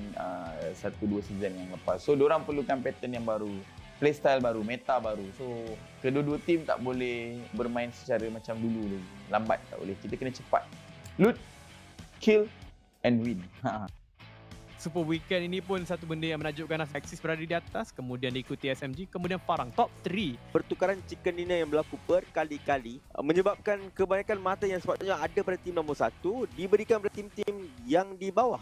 1-2 season yang lepas. So diorang perlukan pattern yang baru, playstyle baru, meta baru. So kedua-dua tim tak boleh bermain secara macam dulu lagi. Lambat tak boleh. Kita kena cepat. Loot, kill and win. Super Weekend ini pun satu benda yang menakjubkan. Axis berada di atas, kemudian diikuti SMG, kemudian Farang top 3. Pertukaran chicken dinner yang berlaku berkali-kali menyebabkan kebanyakan mata yang sepatutnya ada pada tim nombor 1 diberikan pada tim-tim yang di bawah.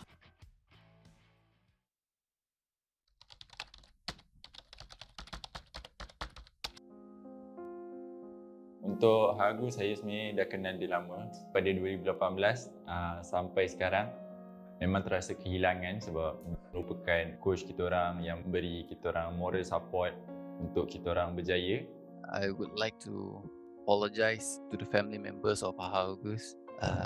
Untuk Hagu, saya sebenarnya dah kenal dia lama. Pada 2018 sampai sekarang memang terasa kehilangan sebab merupakan coach kita orang yang beri kita orang moral support untuk kita orang berjaya. I would like to apologize to the family members of Hagus.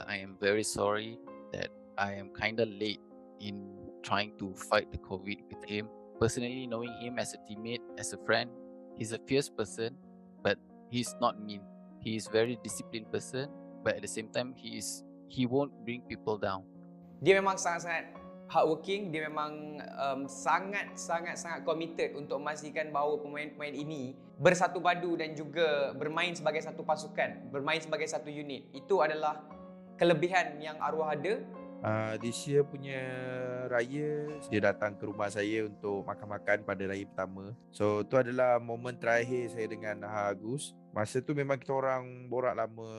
I am very sorry that I am kind of late in trying to fight the COVID with him. Personally, knowing him as a teammate, as a friend, he's a fierce person, but he's not mean. He is very disciplined person, but at the same time, he won't bring people down. Dia memang sangat-sangat hardworking, dia memang sangat-sangat committed untuk memastikan bahawa pemain-pemain ini bersatu padu dan juga bermain sebagai satu pasukan, bermain sebagai satu unit. Itu adalah kelebihan yang Arwah ada. This year punya raya, dia datang ke rumah saya untuk makan-makan pada raya pertama. So tu adalah momen terakhir saya dengan Agus. Masa tu memang kita orang borak lama,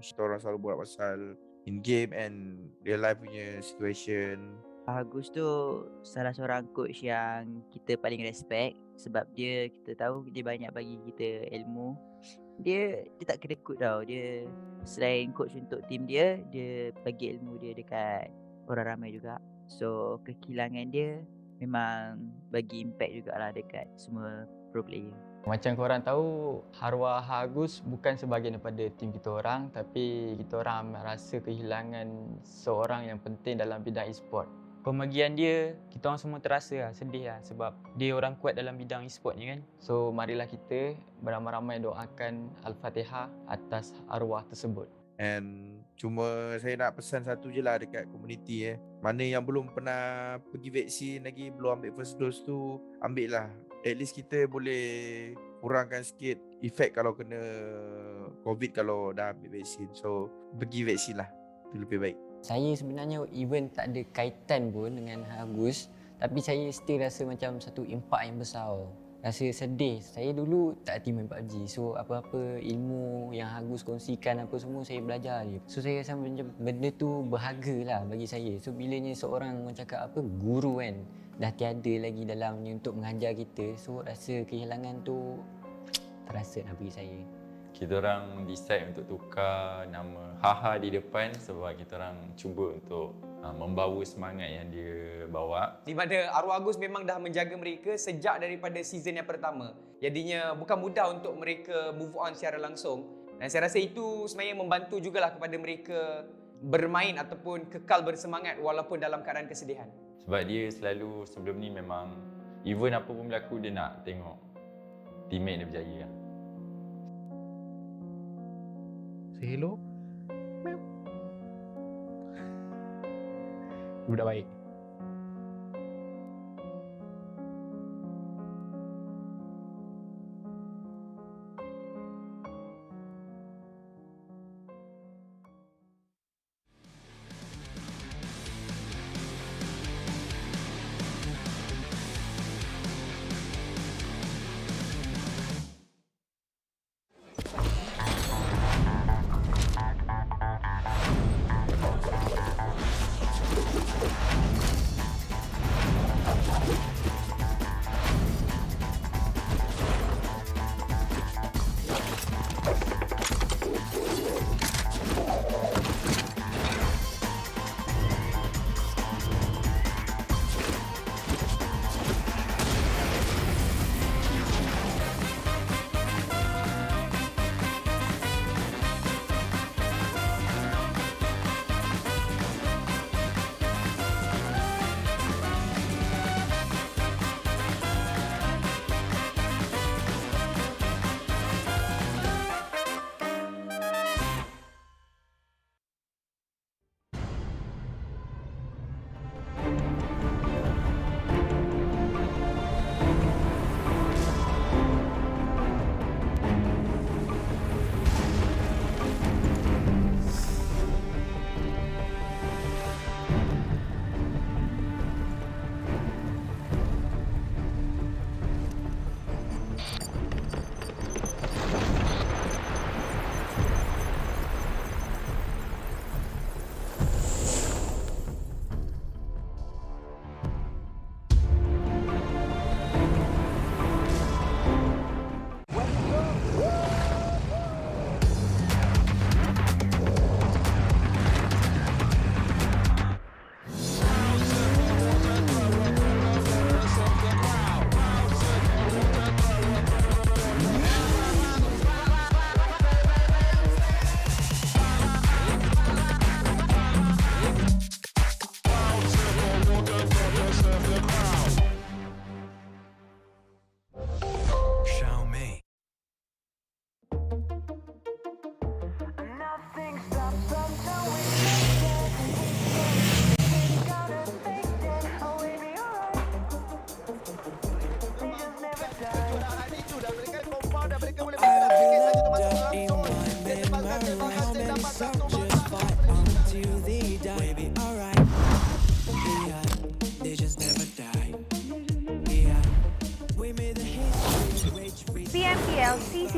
kita orang selalu borak pasal in game and real life punya situation. Agus tu salah seorang coach yang kita paling respect sebab kita tahu dia banyak bagi kita ilmu. Dia tak kena coach tau. Dia selain coach untuk tim dia bagi ilmu dia dekat orang ramai juga. So kehilangan dia memang bagi impact jugalah dekat semua pro player. Macam korang tahu, arwah Agus bukan sebahagian daripada tim kita orang, tapi kita orang merasa kehilangan seorang yang penting dalam bidang e-sport. Pemergian dia, kita orang semua terasa sedih sebab dia orang kuat dalam bidang e-sport ni kan. So marilah kita beramai-ramai doakan Al-Fatihah atas arwah tersebut. And cuma saya nak pesan satu je lah dekat komuniti Mana yang belum pernah pergi vaksin lagi, belum ambil first dose tu, ambil lah. At least kita boleh kurangkan sikit efek kalau kena COVID kalau dah ambil vaksin. So pergi vaksin lah, itu lebih baik. Saya sebenarnya even tak ada kaitan pun dengan Agus, tapi saya still rasa macam satu impak yang besar. Rasa sedih. Saya dulu tak hati main PUBG. So apa-apa ilmu yang Agus kongsikan apa semua saya belajar je. So saya rasa macam benda tu berharga lah bagi saya. So bilanya seorang orang cakap guru kan dah tiada lagi dalamnya untuk mengajar kita. So rasa kehilangan tu terasa lah bagi saya. Kita orang decide untuk tukar nama Haha di depan sebab kita orang cuba untuk membawa semangat yang dia bawa. Di mana arwah Agus memang dah menjaga mereka sejak daripada season yang pertama. Jadinya bukan mudah untuk mereka move on secara langsung. Dan saya rasa itu sebenarnya membantu jugalah kepada mereka bermain ataupun kekal bersemangat walaupun dalam keadaan kesedihan. Sebab dia selalu sebelum ni memang even apa pun berlaku dia nak tengok teammate dia berjaya. Say hello. Budak baik.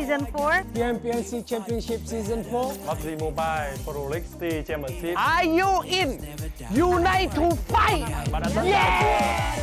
Season 4. PMPL SEA Championship Season 4. PUBG Mobile Pro League SEA Championship. Are you in? Unite to fight! Yeah!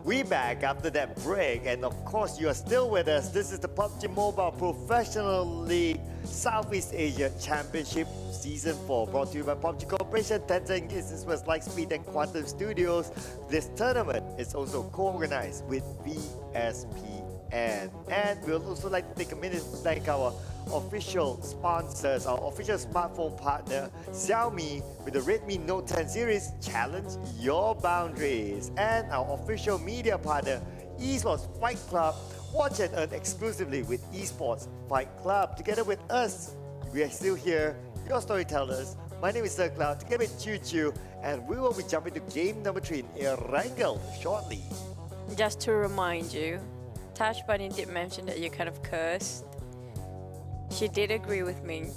We back after that break, and of course you are still with us. This is the PUBG Mobile Professional League Southeast Asia Championship Season 4, brought to you by PUBG Corporation, Tencent Esports, Lightspeed and Quantum Studios. This tournament is also co-organized with VSPN, and we'll also like to take a minute to thank our official sponsors, our official smartphone partner, Xiaomi, with the Redmi Note 10 series, challenge your boundaries, and our official media partner, Esports Fight Club. Watch and earn exclusively with Esports Fight Club. Together with us, we are still here, your storytellers. My name is Sir Cloud, together with Choo Choo, and we will be jumping to game number 3 in Erangel shortly. Just to remind you, Tash Bunny did mention that you kind of cursed. She did agree with me.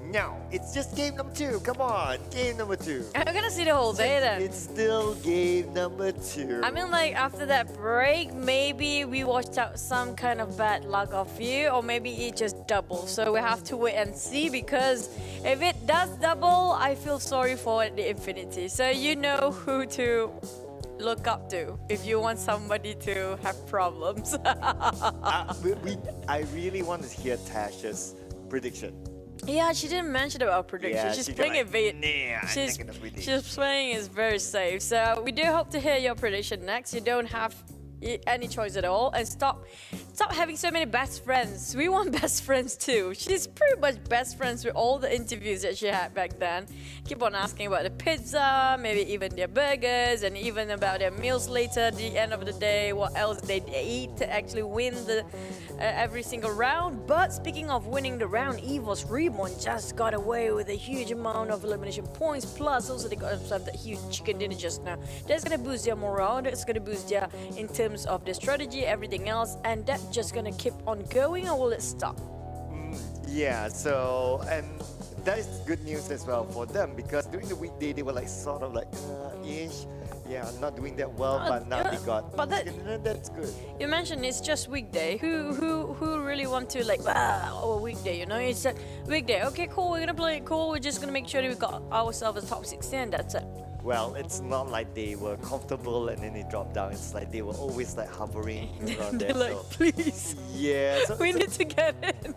No, it's just game number 2. Come on, game number 2. I'm gonna see the whole day then. It's still game number 2. I mean, like, after that break, maybe we watched out some kind of bad luck of you, or maybe it just doubled. So we have to wait and see, because if it does double, I feel sorry for the Infinity. So you know who to look up to if you want somebody to have problems. I really want to hear Tash's prediction. Yeah, she didn't mention about prediction. Yeah, she's she playing like, it very. Nah, she's playing it very safe. So we do hope to hear your prediction next. You don't have any choice at all, and stop having so many best friends. We want best friends too. She's pretty much best friends with all the interviews that she had back then. Keep on asking about the pizza, maybe even their burgers, and even about their meals later at the end of the day, what else they eat to actually win the every single round. But speaking of winning the round, EVOS Reborn just got away with a huge amount of elimination points, plus also they got themselves that huge chicken dinner just now. That's gonna boost their morale, that's gonna boost their in terms of their strategy, everything else, and that's just gonna keep on going, or will it stop? Yeah, so, and that is good news as well for them, because during the weekday they were like sort of like ish, yeah, not doing that well, but now they got. But that's good. You mentioned it's just weekday. Who really want to like a weekday? You know, it's a weekday. Okay, cool. We're gonna play it cool. We're just gonna make sure that we got ourselves a top 16. That's it. Well, it's not like they were comfortable and then they dropped down. It's like they were always like hovering around there. They're like, please. Yeah. So, we need to get in.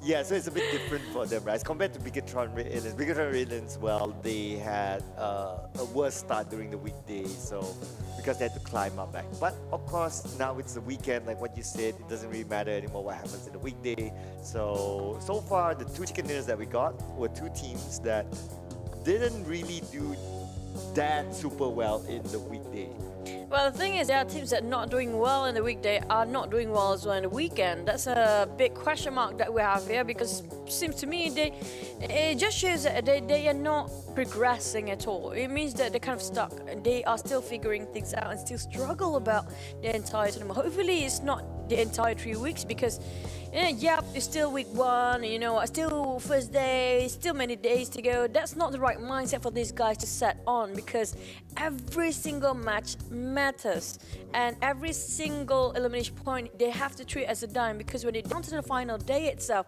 Yeah, so it's a bit different for them, right? As compared to Bigetron RA. Bigetron RA, well, they had a worse start during the weekday, so because they had to climb up back. But of course, now it's the weekend, like what you said, it doesn't really matter anymore what happens in the weekday. So far, the 2 chicken dinners that we got were 2 teams that didn't really do that super well in the weekday. Well, the thing is, there are teams that are not doing well in the weekday are not doing well as well in the weekend. That's a big question mark that we have here, because it seems to me it just shows that they are not progressing at all. It means that they're kind of stuck. They are still figuring things out and still struggle about the entire tournament. Hopefully, it's not the entire 3 weeks, because it's still week 1, you know, still first day, still many days to go. That's not the right mindset for these guys to set on, because every single match matters, and every single elimination point they have to treat as a dime, because when they down to the final day itself,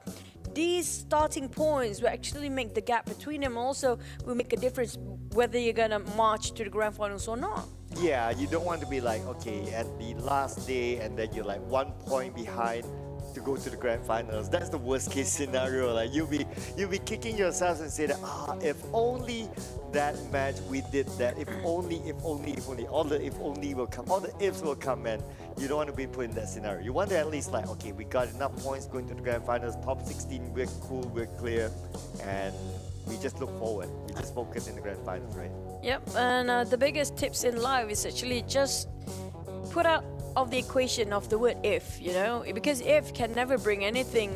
these starting points will actually make the gap between them, also will make a difference whether you're gonna march to the grand finals or not. Yeah, you don't want to be like, okay, at the last day and then you're like 1 point behind to go to the grand finals. That's the worst case scenario. Like you'll be kicking yourselves and say that if only that match we did that. If only. All the if only will come. All the ifs will come, man. You don't want to be put in that scenario. You want to at least like, okay, we got enough points going to the grand finals, top 16, we're cool, we're clear, and we just look forward. We just focus in the grand finals, right? Yep, and the biggest tips in life is actually just put out of the equation of the word if, you know, because if can never bring anything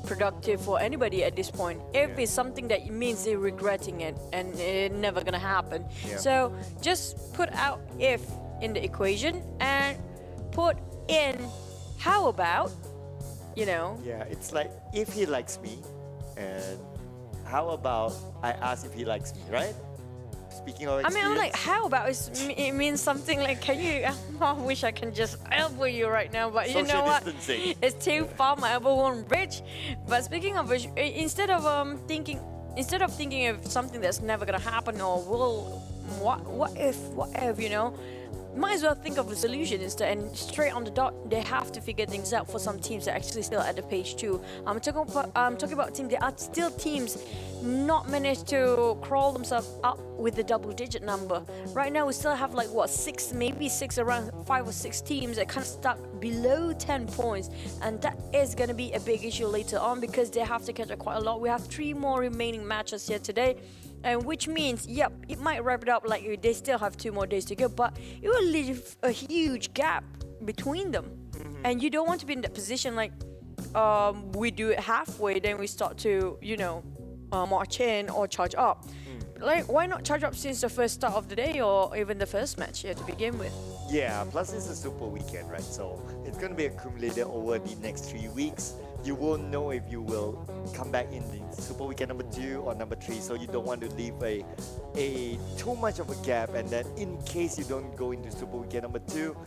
productive for anybody at this point. If is something that means they're regretting it and it's never gonna happen. Yeah. So just put out if in the equation and put in how about, you know. Yeah, it's like if he likes me, and how about I ask if he likes me, right? Speaking of I experience. mean, I'm like, how about it means something like, can you? I wish I can just elbow you right now, but you know what? Distancing. It's too far. My elbow won't reach. But speaking of which, instead of thinking of something that's never gonna happen or will, what if, you know. Might as well think of a solution instead, and straight on the dot, they have to figure things out for some teams that are actually still at the page 2. I'm talking about teams. There are still teams not managed to crawl themselves up with the double-digit number. Right now, we still have like what, 6, maybe 6, around 5 or 6 teams that kind of stuck below 10 points, and that is going to be a big issue later on because they have to catch up quite a lot. We have 3 more remaining matches here today. And which means, yep, it might wrap it up like they still have 2 more days to go, but it will leave a huge gap between them. And you don't want to be in that position like we do it halfway, then we start to, you know, march in or charge up. Like, why not charge up since the first start of the day or even the first match here to begin with? Yeah, plus it's a super weekend, right? So it's going to be accumulated over the next 3 weeks. You won't know if you will come back in the super weekend number 2 or number 3, so you don't want to leave a too much of a gap, and then in case you don't go into super weekend number 2,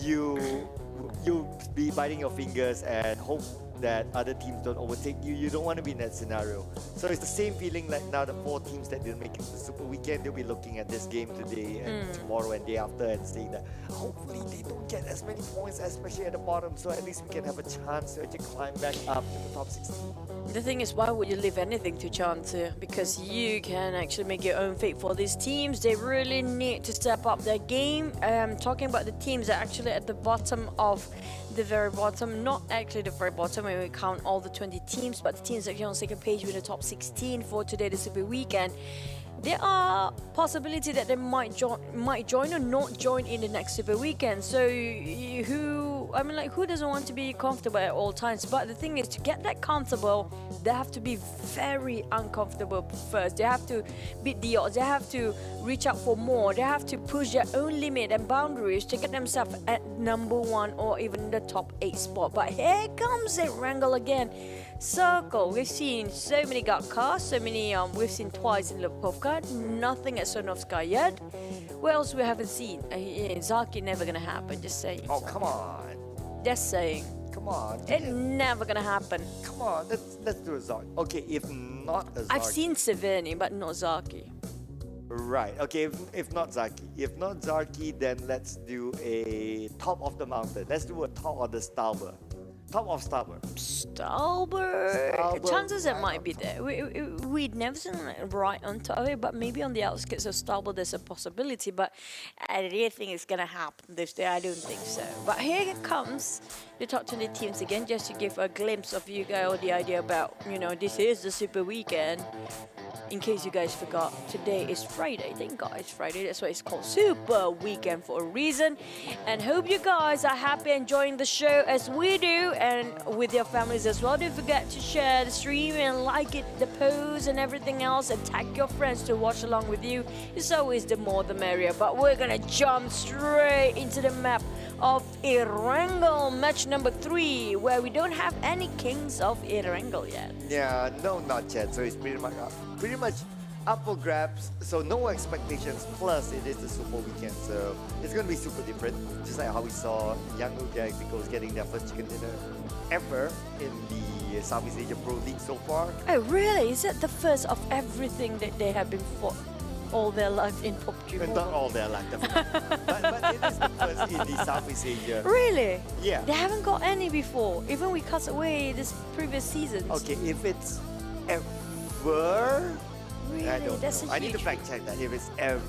you'll be biting your fingers and hope that other teams don't overtake you. You don't want to be in that scenario. So it's the same feeling like now the 4 teams that didn't make it to the super weekend, they'll be looking at this game today and tomorrow and day after and saying that hopefully they don't get as many points, especially at the bottom, so at least we can have a chance to actually climb back up to the top 16. The thing is, why would you leave anything to chance here? Because you can actually make your own fate for these teams. They really need to step up their game. Talking about the teams that are actually at the bottom of the very bottom, not actually the very bottom when we count all the 20 teams, but the teams that are on second page with the top 16 for today, the Super Weekend. There are possibility that they might join or not join in the next Super Weekend. So who doesn't want to be comfortable at all times? But the thing is, to get that comfortable, they have to be very uncomfortable first. They have to beat the odds. They have to reach out for more. They have to push their own limit and boundaries to get themselves at number 1 or even the top 8 spot. But here comes a wrangle again. Circle. We've seen so many got cars, so many we've seen twice in Lipovka, nothing at Sonovska yet. What else we haven't seen? Zaki never gonna happen, just saying. Oh, come on. Just saying. Come on. It's never gonna happen. Come on, let's do a Zaki. Okay, if not a Zaki. I've seen Severny, but not Zaki. Right, okay, if not Zaki. If not Zaki, then let's do a top of the mountain. Let's do a top of the Stalber. Top of Stalber. Stalber. Chances it might be there. We'd never seen it right on top of it, but maybe on the outskirts of Stalber there's a possibility. But I really think it's gonna happen this day. I don't think so. But here it comes the top 20 teams again, just to give a glimpse of you guys the idea about, you know, this is the Super Weekend. In case you guys forgot, today is Friday. Thank God it's Friday. That's why it's called Super Weekend for a reason. And hope you guys are happy enjoying the show as we do, and with your families as well. Don't forget to share the stream and like it, the post and everything else, and tag your friends to watch along with you. It's always the more the merrier. But we're gonna jump straight into the map of Erangel, match number 3, where we don't have any kings of Erangel yet. Yeah, no, not yet. So it's pretty much up for grabs. So no expectations. Plus, it is the Super Weekend, so it's gonna be super different. Just like how we saw Yangon Galacticos getting their first chicken dinner ever in the Southeast Asia Pro League so far. Oh, really? Is that the first of everything that they have been fought? all their life in PUBG And Mobile. not all their luck, definitely. but it is the first in the Southeast Asia. Really? Yeah. They haven't got any before. Even we cut away this previous seasons. Okay, if it's ever, Really? I don't That's know. a I need to huge- fact check that. If it's ever.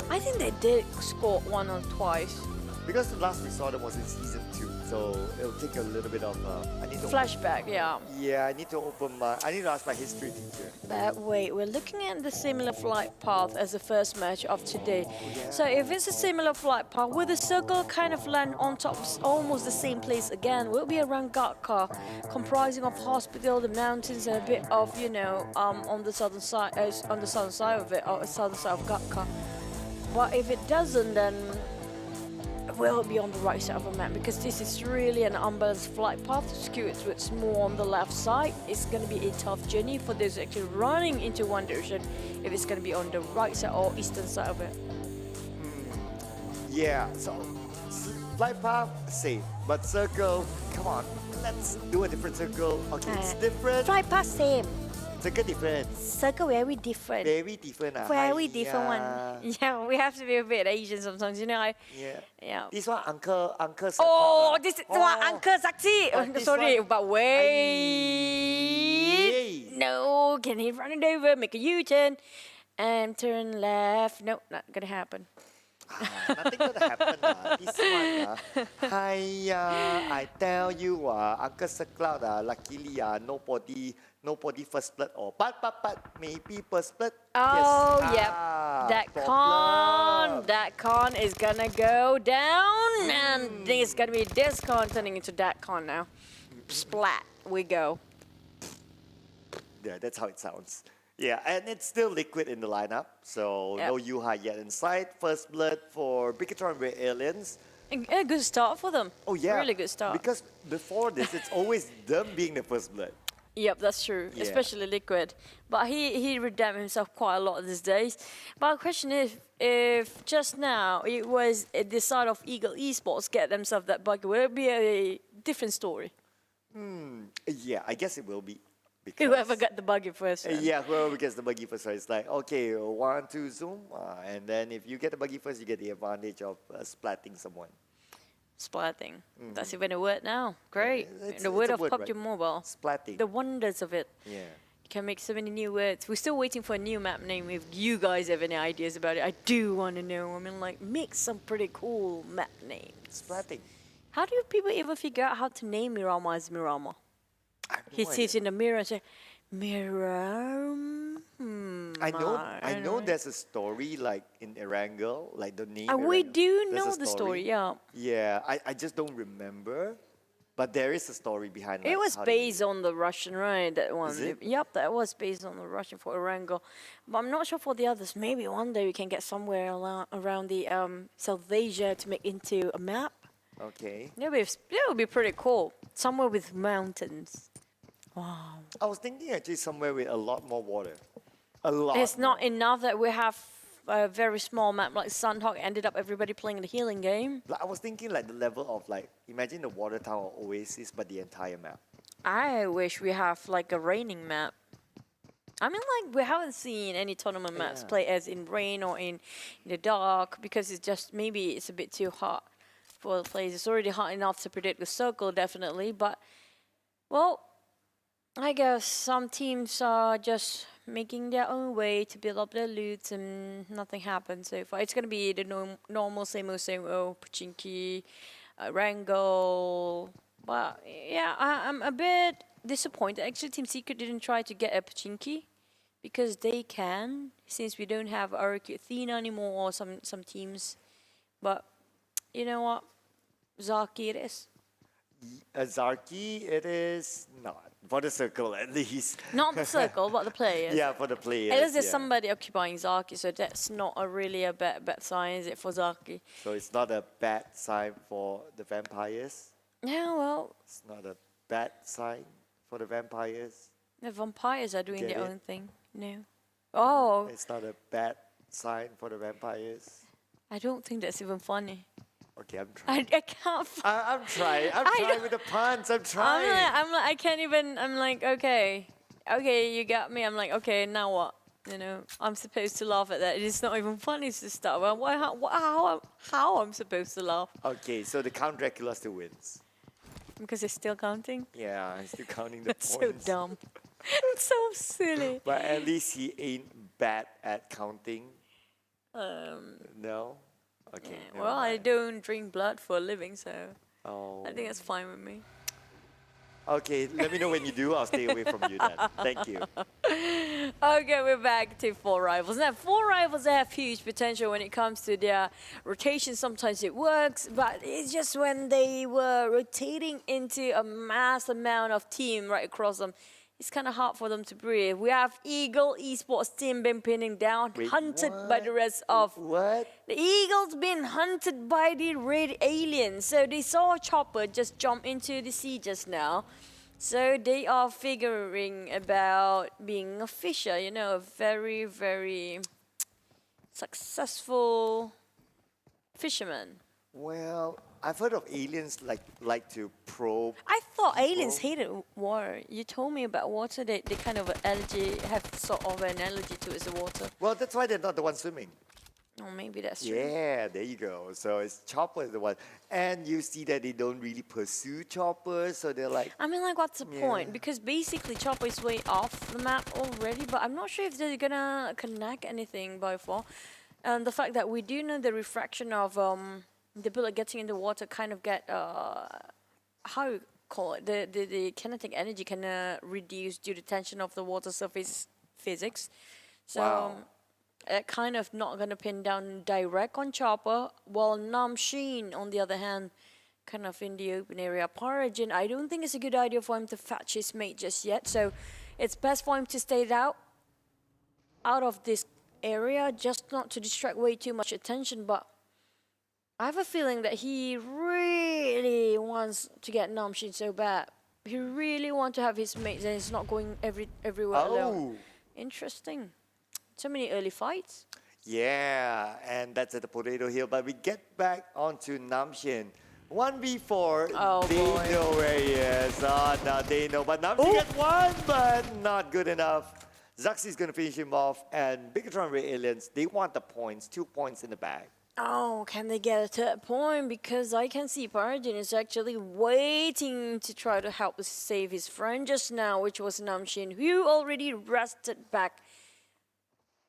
I think they did score one or twice. Because the last we saw them was in season 2, so it'll take a little bit of. I need to Flashback, yeah. Yeah, I need to open my. I need to ask my history teacher. But wait, we're looking at the similar flight path as the first match of today. So if it's a similar flight path, will the circle kind of land on top of almost the same place again? Will it be around Gatka, comprising of hospital, the mountains, and a bit of, you know, on the southern side of it, or southern side of Gatka. But if it doesn't, then will it be on the right side of the map? Because this is really an unbalanced flight path. Skew it's more on the left side. It's going to be a tough journey for those actually running into one direction if it's going to be on the right side or eastern side of it. Yeah, so flight path, safe. But circle, come on, let's do a different circle. Okay, it's different. Flight path same. Circle different. Circle very different. Very different. Very different one. Yeah, we have to be a bit Asian sometimes, you know. Yeah. This one, Uncle Oh, this is one Uncle Saksi. this Sorry, one- but wait. No, can he run it over, make a U-turn, and turn left? No, not gonna happen. Nothing gonna happen. This one, I tell you, Uncle Secloud, luckily, nobody first blood or but maybe first blood. Oh, yes. yep. That con is gonna go down, and it's gonna be this con turning into that con now. Splat, we go. Yeah, that's how it sounds. Yeah, and it's still liquid in the lineup, so Yep. no Yuha yet in sight. First blood for Bigetron RA Aliens. A good start for them. Oh yeah, Really good start. Because before this, it's always them being the first blood. Yep, that's true, Yeah. especially Liquid. But he redeemed himself quite a lot these days. But the question is, if just now it was the side of Eagle Esports get themselves that bug, will it be a different story? Yeah, I guess it will be. Whoever got the buggy first. man. Yeah, whoever gets the buggy first, it's like, okay, 1, 2, zoom, and then if you get the buggy first, you get the advantage of splatting someone. Splatting. That's even a word now. Great. It's- The it's word a of word, PUBG right? Mobile. Splatting. The wonders of it. Yeah. You can make so many new words. We're still waiting for a new map name. If you guys have any ideas about it, I do want to know. I mean, like, make some pretty cool map names. Splatting. How do people ever figure out how to name Mirama as Mirama? He sits in the mirror and says, Mirror. I know there's a story like in Erangel, like the name. We Erangel. do There's a know the story, yeah. Yeah, I just don't remember, but there is a story behind. It like, was how they- based on the Russian, right? That one. Is it? Yep, that was based on the Russian for Erangel. But I'm not sure for the others. Maybe one day we can get somewhere around the South Asia to make into a map. Okay. That would be pretty cool. Somewhere with mountains. Wow. I was thinking actually somewhere with a lot more water. A lot. It's not enough that we have a very small map like Sanhok. Ended up everybody playing the healing game. Like, I was thinking like the level of like, imagine the water tower oasis, but the entire map. I wish we have like a raining map. I mean, like, we haven't seen any tournament maps play as in rain or in the dark because it's just, maybe it's a bit too hot for the players. It's already hot enough to predict the circle, definitely. But, well, I guess some teams are just making their own way to build up their loot and nothing happened so far. It's going to be the normal same old, Pachinki, Wrangle. But, yeah, I'm a bit disappointed. Actually, Team Secret didn't try to get a Pachinki because they can, since we don't have RQ Athena anymore or some teams. But, you know what? Zaki it is. Zarki, it is not. For the circle, at least. Not the circle, but the players. Yeah, for the players. At least there's yeah. somebody occupying Zaki, so that's not really a bad sign, is it, for Zaki? So it's not a bad sign for the vampires. Yeah, well, It's not a bad sign for the vampires. the vampires are doing Get their it? own thing. No. Oh, It's not a bad sign for the vampires. I don't think that's even funny. Okay, I'm trying. I can't. I'm trying. I'm I trying don't- with the puns. I'm trying. I'm like, I can't even. I'm like, okay, you got me. I'm like, okay, now what? You know, I'm supposed to laugh at that. It's not even funny to start. Well, how I'm supposed to laugh? Okay, so the Count Dracula still wins. Because it's still counting? Yeah, he's still counting the That's so points. dumb. It's so silly. But at least he ain't bad at counting. No? Okay. never Well, I mind. don't drink blood for a living, so Oh. I think that's fine with me. Okay, let me know when you do. I'll stay away from you then. Thank you. Okay, we're back to 4 rivals. Now, 4 rivals, they have huge potential when it comes to their rotation. Sometimes it works, but it's just when they were rotating into a mass amount of team right across them, it's kind of hard for them to breathe. We have Eagle Esports team been pinning down, hunted by the rest of... What? The Eagles been hunted by the red aliens. So they saw Chopper just jump into the sea just now. So they are figuring about being a fisher, you know, a very, very successful fisherman. Well, I've heard of aliens like to probe. I thought aliens hated water. You told me about water. They kind of have sort of an allergy towards the water. Well, that's why they're not the ones swimming. Oh, maybe that's true. Yeah, there you go. So it's Chopper is the one. And you see that they don't really pursue Chopper, so they're like... I mean, like, what's the point? Because basically Chopper is way off the map already, but I'm not sure if they're gonna connect anything by far. And the fact that we do know the refraction of the bullet getting in the water kind of get, how you call it? The kinetic energy can reduce due to tension of the water surface physics. So kind of not going to pin down direct on Chopper, while Namsheen, on the other hand, kind of in the open area. Parajin, I don't think it's a good idea for him to fetch his mate just yet, so it's best for him to stay out of this area, just not to distract way too much attention, but I have a feeling that he really wants to get Namsheen so bad. He really wants to have his mates and he's not going everywhere alone. Interesting. So many early fights. Yeah, and that's at the Potato Hill. But we get back onto Namshin. 1v4, they know where he is. Now they know. But Namshin gets one, but not good enough. Zaxi's going to finish him off. And Bigetron RA aliens, they want the points. 2 points in the bag. Oh, can they get a third point? Because I can see Parajin is actually waiting to try to help save his friend just now, which was Namshin, who already rested back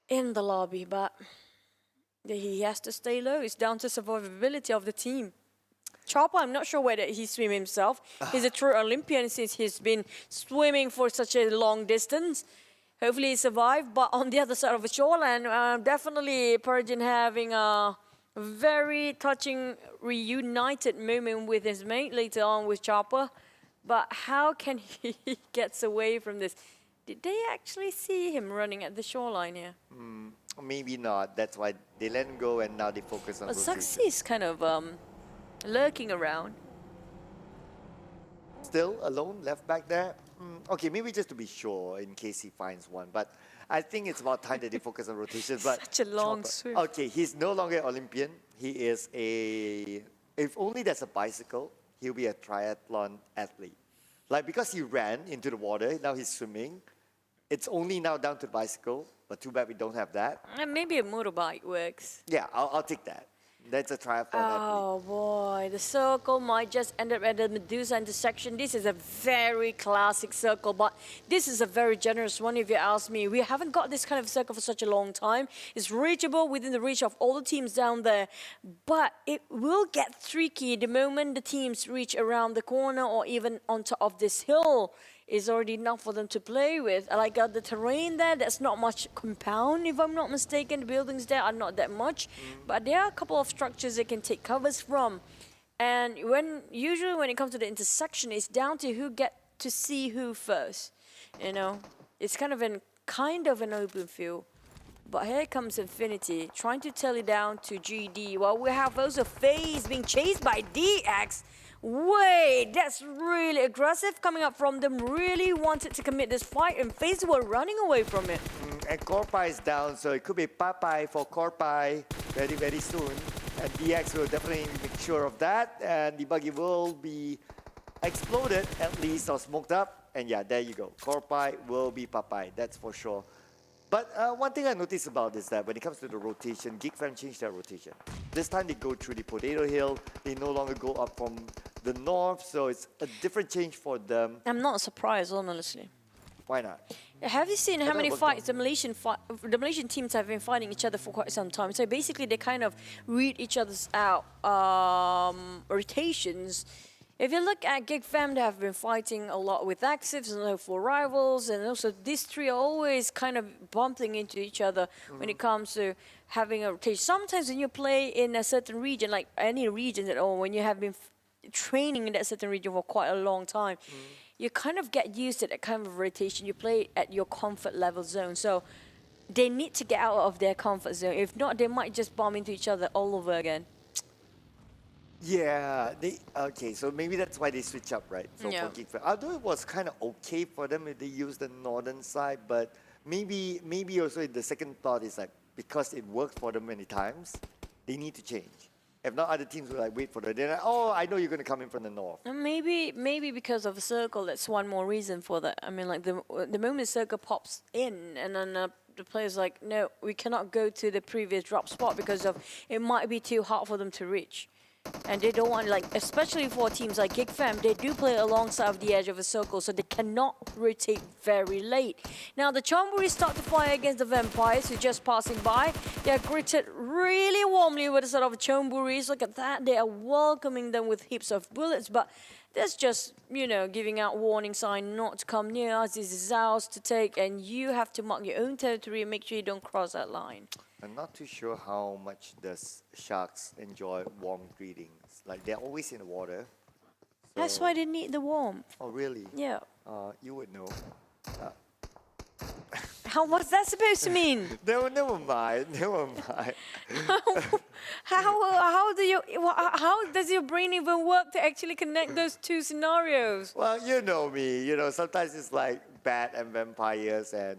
in the lobby, but he has to stay low. It's down to survivability of the team. Chopper, I'm not sure whether he swim himself. He's a true Olympian since he's been swimming for such a long distance. Hopefully he survived, but on the other side of the shoreline, definitely Parajin having a very touching reunited moment with his mate later on with Chopper. But how can he get away from this? Did they actually see him running at the shoreline here? Maybe not. That's why they let him go and now they focus on But rotation. Saxi is kind of lurking around. Still alone, left back there? Okay, maybe just to be sure in case he finds one. But I think it's about time that they focus on rotation. But Such a long Chopper- swim. Okay, he's no longer Olympian. He is a... If only there's a bicycle, he'll be a triathlon athlete. Like, because he ran into the water, now he's swimming. It's only now down to the bicycle, but too bad we don't have that. And maybe a motorbike works. Yeah, I'll take that. That's a triathlon athlete. Oh boy, the circle might just end up at the Medusa intersection. This is a very classic circle, but this is a very generous one if you ask me. We haven't got this kind of circle for such a long time. It's reachable within the reach of all the teams down there, but it will get tricky the moment the teams reach around the corner or even on top of this hill. Is already enough for them to play with. Like the terrain there, there's not much compound, if I'm not mistaken. The buildings there are not that much, but there are a couple of structures they can take covers from. And usually when it comes to the intersection, it's down to who get to see who first. You know, it's kind of an open field. But here comes Infinity, trying to tell it down to GD. While we have also FaZe being chased by DX. Wait, that's really aggressive coming up from them. Really wanted to commit this fight, and FaZe were running away from it. And Korpai is down, so it could be Papai for Korpai very, very soon. And DX will definitely make sure of that. And the buggy will be exploded, at least, or smoked up. And yeah, there you go. Korpai will be Papai, that's for sure. But one thing I noticed about is that when it comes to the rotation, Geek Fam changed their rotation. This time they go through the Potato Hill. They no longer go up from the north, so it's a different change for them. I'm not surprised, honestly. Why not? Have you seen how many fights the Malaysian teams have been fighting each other for quite some time? So basically, they kind of read each other's out rotations. If you look at Geek Fam, they have been fighting a lot with Actives and for rivals, and also these three are always kind of bumping into each other when it comes to having a rotation. Sometimes when you play in a certain region, like any region at all, when you have been training in that certain region for quite a long time, you kind of get used to that kind of rotation. You play at your comfort level zone, so they need to get out of their comfort zone. If not, they might just bump into each other all over again. Yeah, okay, so maybe that's why they switch up, right? So Yeah. for Geek Fam. Although it was kind of okay for them if they used the northern side, but maybe also the second thought is like, because it worked for them many times, they need to change. If not, other teams will like wait for them. They're like, oh, I know you're going to come in from the north. And maybe because of a circle, that's one more reason for that. I mean, like the moment circle pops in, and then the player's like, no, we cannot go to the previous drop spot because of it might be too hard for them to reach. And they don't want, like, especially for teams like Geek Fam, they do play alongside of the edge of a circle, so they cannot rotate very late. Now, the Chonburi start to fire against the Vampires, who are just passing by. They are greeted really warmly with a sort of Chonburis. Look at that. They are welcoming them with heaps of bullets, but that's just, you know, giving out warning sign not to come near us. This is ours to take, and you have to mark your own territory and make sure you don't cross that line. I'm not too sure how much does sharks enjoy warm greetings. Like, they're always in the water. That's why they need the warmth. Oh, really? Yeah. You would know. What's that supposed to mean? Never mind. How does your brain even work to actually connect those two scenarios? Well, you know me. You know, sometimes it's like bat and vampires and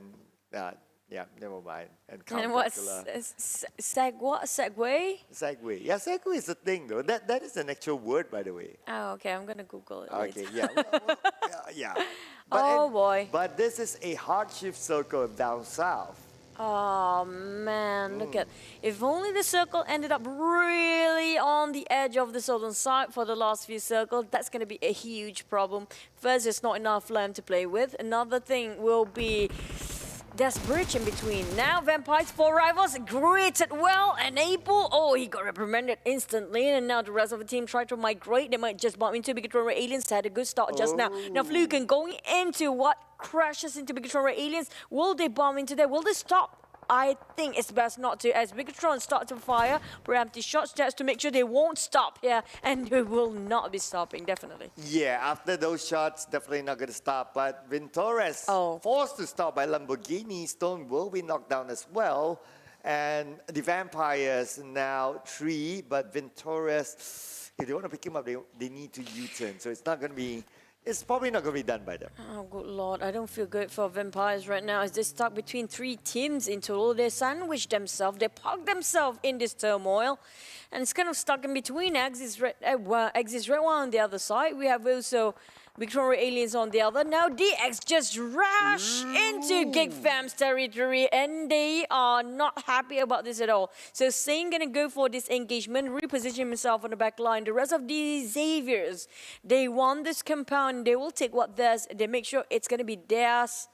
yeah, never mind. And what's Segway? Segway. Yeah, Segway is a thing though. That is an actual word, by the way. Oh, okay. I'm gonna Google it. Okay, later. yeah. Yeah. Oh boy. But this is a hard shift circle down south. Oh man, look at, if only the circle ended up really on the edge of the southern side for the last few circles, that's going to be a huge problem. First, there's not enough land to play with. Another thing will be there's bridge in between. Now Vampires, 4 rivals, greeted well, and Abel, oh, he got reprimanded instantly, and now the rest of the team tried to migrate. They might just bump into Bigetron RA Aliens. Had a good start just now. Now Fluken going into what crashes into Bigetron RA Aliens. Will they bump into there? Will they stop? I think it's best not to, as Bigetron start to fire preemptive shots just to make sure they won't stop here, and they will not be stopping, definitely. Yeah, after those shots, definitely not going to stop. But Vintores forced to stop by Lamborghini. Stone will be knocked down as well. And the Vampires now 3, but Vintores, if they want to pick him up, they need to U-turn. So it's probably not going to be done by them. Oh, good lord. I don't feel good for Vampires right now as they're stuck between 3 teams in total. They sandwiched themselves. They parked themselves in this turmoil. And it's kind of stuck in between. Exis Red One on the other side. We have also Victoria Aliens on the other. Now DX just rush into Geek Fam's territory, and they are not happy about this at all. So Sane gonna go for this engagement, reposition himself on the back line. The rest of the Xaviers, they want this compound. They will take what theirs. They make sure it's gonna be theirs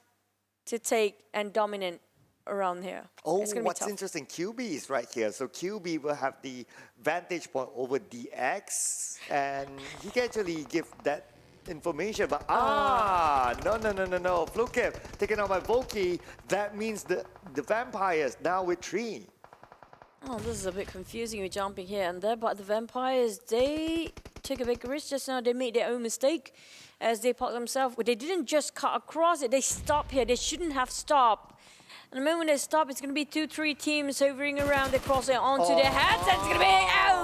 to take and dominate around here. Oh, what's interesting, QB is right here. So QB will have the vantage point over DX, and he can actually give that information, but no. Fluke taken out by Volky. That means the Vampires now with 3. Oh, this is a bit confusing. We're jumping here and there, but the Vampires, they took a big risk just now. They made their own mistake as they parked themselves. They didn't just cut across it. They stopped here. They shouldn't have stopped. And the moment they stop, it's going to be 2-3 teams hovering around. They're crossing onto their heads. And it's going to be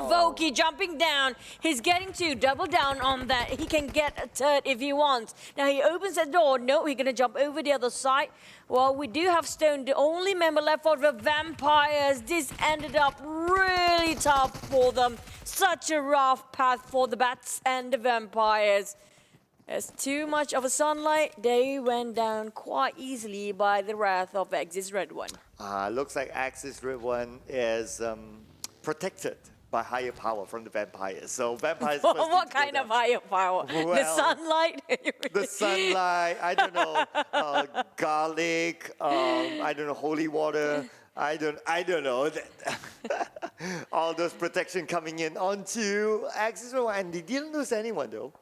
Volky jumping down. He's getting to double down on that. He can get a third if he wants. Now he opens the door. No, he's going to jump over the other side. Well, we do have Stone, the only member left for the Vampires. This ended up really tough for them. Such a rough path for the Bats and the Vampires. As too much of a sunlight, they went down quite easily by the wrath of Axis RedONE. Looks like Axis RedONE is protected by higher power from the vampires. So vampires. What kind of higher power? Well, the sunlight? The sunlight, I don't know, garlic, I don't know, holy water. I don't know. All those protection coming in onto Axis RedONE, and they didn't lose anyone though.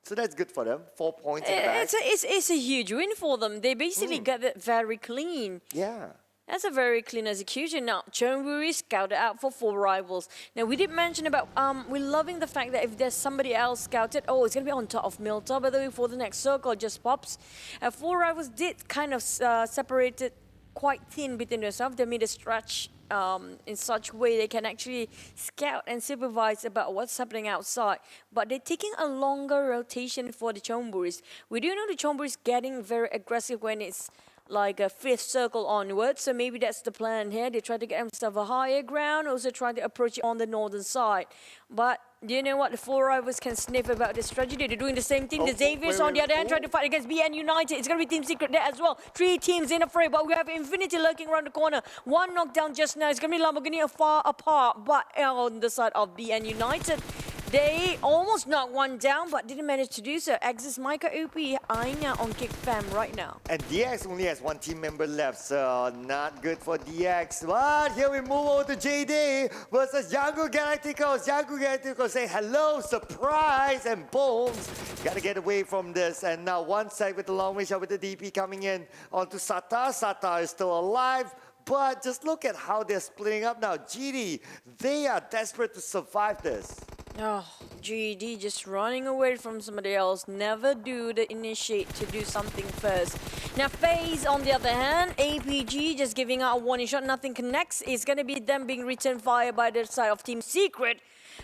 So that's good for them. 4 points in the bag. It's a huge win for them. They basically got it very clean. Yeah. That's a very clean execution. Now, Chonburi scouted out for 4 rivals. Now, we did mention about, we're loving the fact that if there's somebody else scouted, oh, it's going to be on top of Milta, by the way, for the next circle, just pops. 4 rivals did kind of separated quite thin between themselves. They made a stretch in such a way they can actually scout and supervise about what's happening outside. But they're taking a longer rotation for the Chonburis. We do know the Chonburis getting very aggressive when it's like a 5th circle onwards, so maybe that's the plan here. They try to get themselves a higher ground, also try to approach it on the northern side. But do you know what? The 4 rivals can sniff about this strategy. They're doing the same thing. The Xaviers on the other hand trying to fight against BN United. It's going to be Team Secret there as well. 3 teams in a fray, but we have Infinity lurking around the corner. 1 knockdown just now. It's going to be Lamborghini far apart, but on the side of BN United, they almost knocked 1 down, but didn't manage to do so. Axis Micah OP eyeing out on Geek Fam right now. And DX only has 1 team member left, so not good for DX. But here we move over to JD versus Yangon Galacticos. Yangon Galacticos say hello, surprise, and booms. Gotta get away from this. And now 1 sec with the long range shot with the DP coming in onto Sata. Sata is still alive. But just look at how they're splitting up now. GD, they are desperate to survive this. Oh, GD just running away from somebody else. Never do the initiate to do something first. Now FaZe on the other hand, APG just giving out a warning shot. Nothing connects. It's going to be them being returned fire by the side of Team Secret.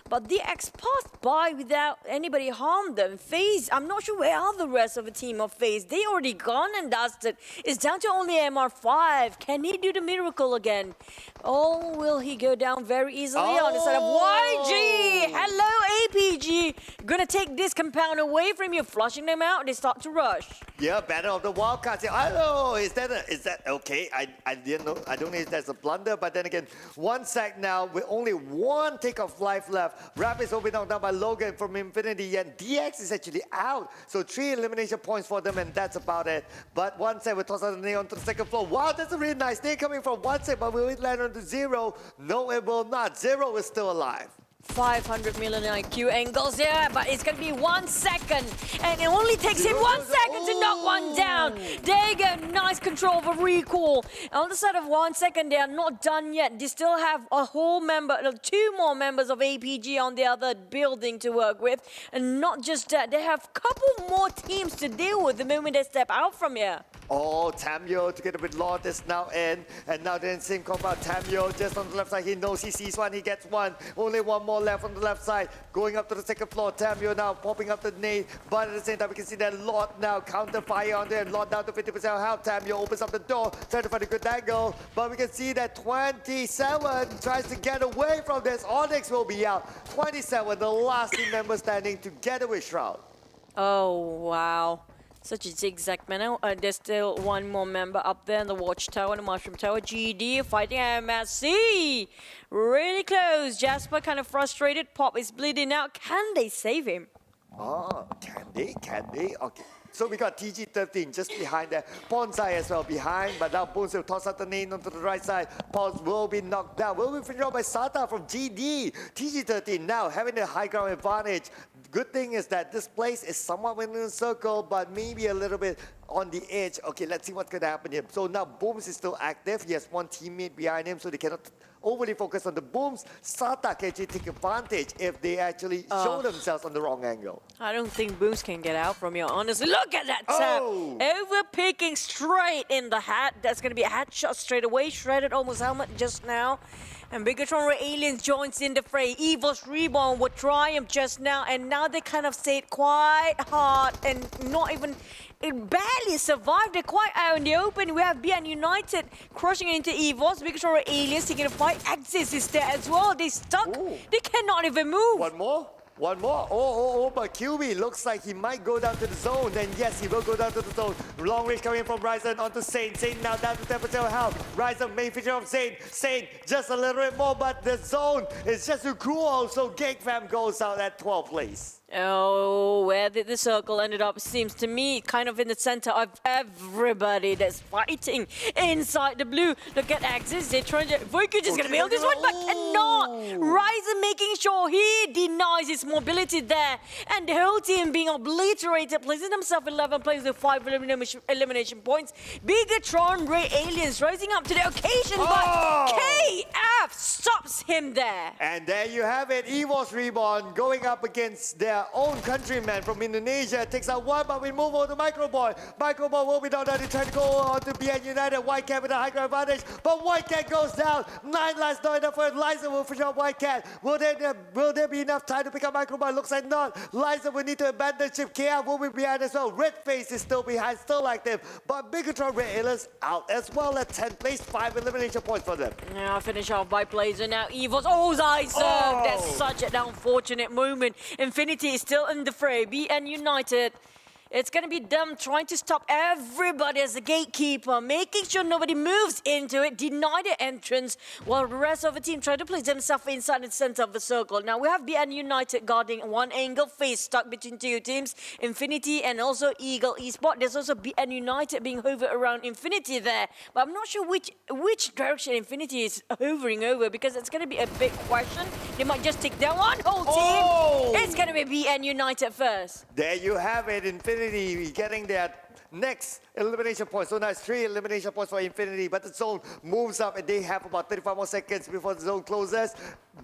But the X passed by without anybody harmed them. FaZe, I'm not sure where are the rest of the team of FaZe. They already gone and dusted. It's down to only MR5. Can he do the miracle again? Or will he go down very easily on the side of YG? Hello, APG. Gonna take this compound away from you, flushing them out. They start to rush. Yeah, battle of the Wildcats. I don't know, is that okay? I didn't know. I don't know if that's a blunder, but then again, 1 sec now with only 1 take of life left. Rapids will be knocked down by Logan from Infinity, and DX is actually out. So 3 elimination points for them, and that's about it. But 1 sec will toss out the nail onto the 2nd floor. Wow, that's a really nice nail coming from 1 sec, but will it land onto 0? No, it will not. 0 is still alive. 500 million IQ angles there, but it's going to be 1 second. And it only takes him 1 second to knock 1 down. They get nice control of a recoil. On the side of 1 second, they are not done yet. They still have a whole member, 2 more members of APG on the other building to work with. And not just that, they have a couple more teams to deal with the moment they step out from here. Oh, Tamyo together with Lord is now in. And now they're in same compound. Tamyo just on the left side. He knows he sees 1. He gets 1. Only 1 more left on the left side. Going up to the 2nd floor. Tamyo now popping up the nade. But at the same time, we can see that Lord now counter fire on there. Lord down to 50% health. Tamyo opens up the door. Trying to find a good angle. But we can see that 27 tries to get away from this. Onyx will be out. 27, the last team member standing together with Shroud. Oh, wow. Such a zigzag manner. There's still 1 more member up there in the Watchtower, the Mushroom Tower. GD fighting MSC. Really close. Jasper kind of frustrated. Pop is bleeding out. Can they save him? Oh, can they? Can they? Okay. So we got TG13 just behind there. Bonsai as well behind, but now Bones will toss out the name onto the right side. Pons will be knocked down. Will be finished off by Sata from GD. TG13 now having the high ground advantage. Good thing is that this place is somewhat within a circle, but maybe a little bit on the edge. Okay, let's see what's going to happen here. So now Booms is still active. He has 1 teammate behind him, so they cannot overly focus on the Booms. Sata can actually take advantage if they actually show themselves on the wrong angle. I don't think Booms can get out from here, honestly. Look at that tap! Overpicking straight in the hat. That's going to be a hat shot straight away. Shredded almost helmet just now. And Bigetron RA Aliens joins in the fray. EVOS Reborn would triumph just now, and now they kind of stayed quite hard and not even... It barely survived. They're quite out in the open. We have BN United crushing into EVOS. Bigetron RA Aliens taking a fight. Axis is there as well. They stuck. They cannot even move. 1 more? One more. But QB looks like he might go down to the zone. Then yes, he will go down to the zone. Long range coming in from Ryzen onto Saint. Saint now down to 10% health. Ryzen main feature of Saint. Saint just a little bit more, but the zone is just too cruel. So Geek Fam goes out at 12th place. Oh, where did the circle ended up? Seems to me kind of in the center of everybody that's fighting inside the blue. Look at Axis, they're trying to... Voikuch is going to be on this one, but cannot. Ryzen making sure he denies his mobility there. And the whole team being obliterated, placing themselves 11 plays with 5 elimination points. Bigetron RA aliens rising up to the occasion, but KF stops him there. And there you have it, EVOS Reborn going up against their own countryman from Indonesia. Takes out one, but we move on to Microboy. Microboy will be down there to try to go on to BN United. Whitecat with a high ground advantage, but Whitecat goes down. 9 lives not enough for it. Liza will finish off Whitecat. Will there be enough time to pick up Microboy? Looks like not. Liza will need to abandon ship. KF will be behind as well. Red Face is still behind, still active, but Bigetron RA aliens out as well at 10th place. 5 elimination points for them. Now finish off by Blazer. Now EVOS. Oh, Zyserve. That's such an unfortunate moment. Infinity is still in the fray. BN United. It's going to be them trying to stop everybody as a gatekeeper, making sure nobody moves into it, deny the entrance, while the rest of the team try to place themselves inside the center of the circle. Now we have BN United guarding one angle, FaZe stuck between two teams, Infinity and also Eagle Esport. There's also BN United being hovered around Infinity there, but I'm not sure which direction Infinity is hovering over, because it's going to be a big question. They might just take down one whole team. It's going to be BN United first. There you have it, Infinity getting their next elimination point. So now it's 3 elimination points for Infinity, but the zone moves up and they have about 35 more seconds before the zone closes.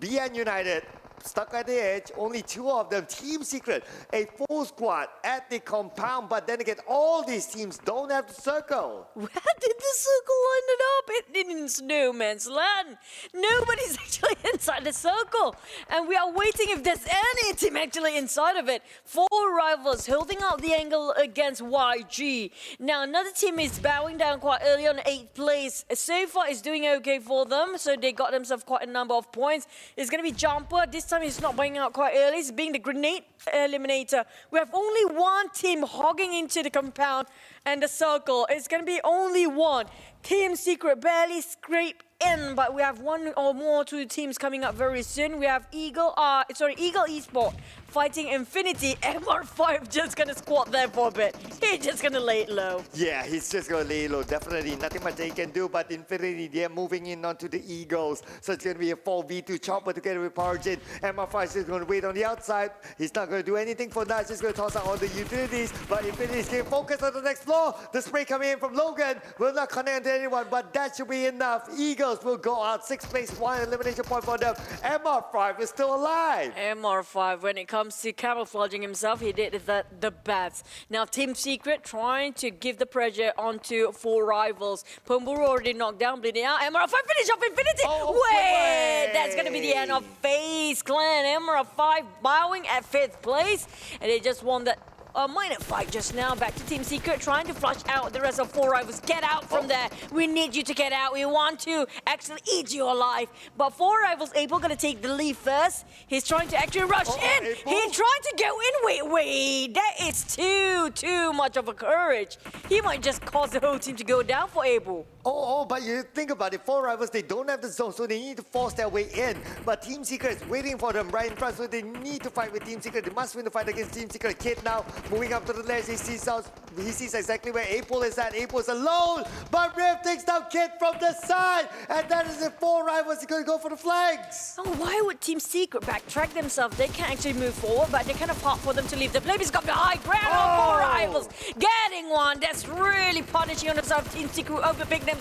BN United stuck at the edge, only 2 of them. Team Secret, a full squad at the compound, but then again, all these teams don't have the circle. Where did the circle end up? It in no man's land. Nobody's actually inside the circle. And we are waiting if there's any team actually inside of it. 4 rivals holding out the angle against YG. Now, another team is bowing down quite early on 8th place. So far, it's doing okay for them. So they got themselves quite a number of points. It's going to be Jumper. This time he's not buying out quite early. He's being the grenade eliminator. We have only one team hogging into the compound and the circle. It's going to be only one. Team Secret barely scrape in, but we have 1 or more 2 teams coming up very soon. We have Eagle Esport fighting Infinity. MR5 just gonna squat there for a bit. He's just gonna lay it low. Yeah, he's just gonna lay it low. Definitely nothing much they can do, but Infinity, they're moving in onto the Eagles. So it's gonna be a 4v2 chopper together with PUBG. MR5 is just gonna wait on the outside. He's not gonna do anything for that. He's just gonna toss out all the utilities, but Infinity is getting focused on the next floor. The spray coming in from Logan will not connect to anyone, but that should be enough. Eagles will go out 6th place, 1 elimination point for them. MR5 is still alive. MR5, when it comes to camouflaging himself, he did that the best. Now Team Secret trying to give the pressure onto 4 rivals. Chonburi already knocked down, bleeding out. MR5 finish off Infinity. Wait, that's going to be the end of FaZe Clan. MR5 bowing at 5th place, and they just won that a minor fight just now. Back to Team Secret, trying to flush out the rest of 4 rivals. Get out from there. We need you to get out. We want to actually eat you alive. But 4 rivals, April gonna take the lead first. He's trying to actually rush in. April. He's trying to go in. Wait. That is too much of a courage. He might just cause the whole team to go down for April. But you think about it, 4 rivals, they don't have the zone, so they need to force their way in. But Team Secret is waiting for them right in front, so they need to fight with Team Secret. They must win the fight against Team Secret. Kid now moving up to the ledge. He sees exactly where April is at. April is alone, but Riv takes down Kid from the side, and that is it. 4 rivals are going to go for the flanks. Oh, why would Team Secret backtrack themselves? They can't actually move forward, but they're kind of hard for them to leave. The players got the high ground on 4 rivals. Getting one. That's really punishing on themselves. Team Secret overpicked themselves.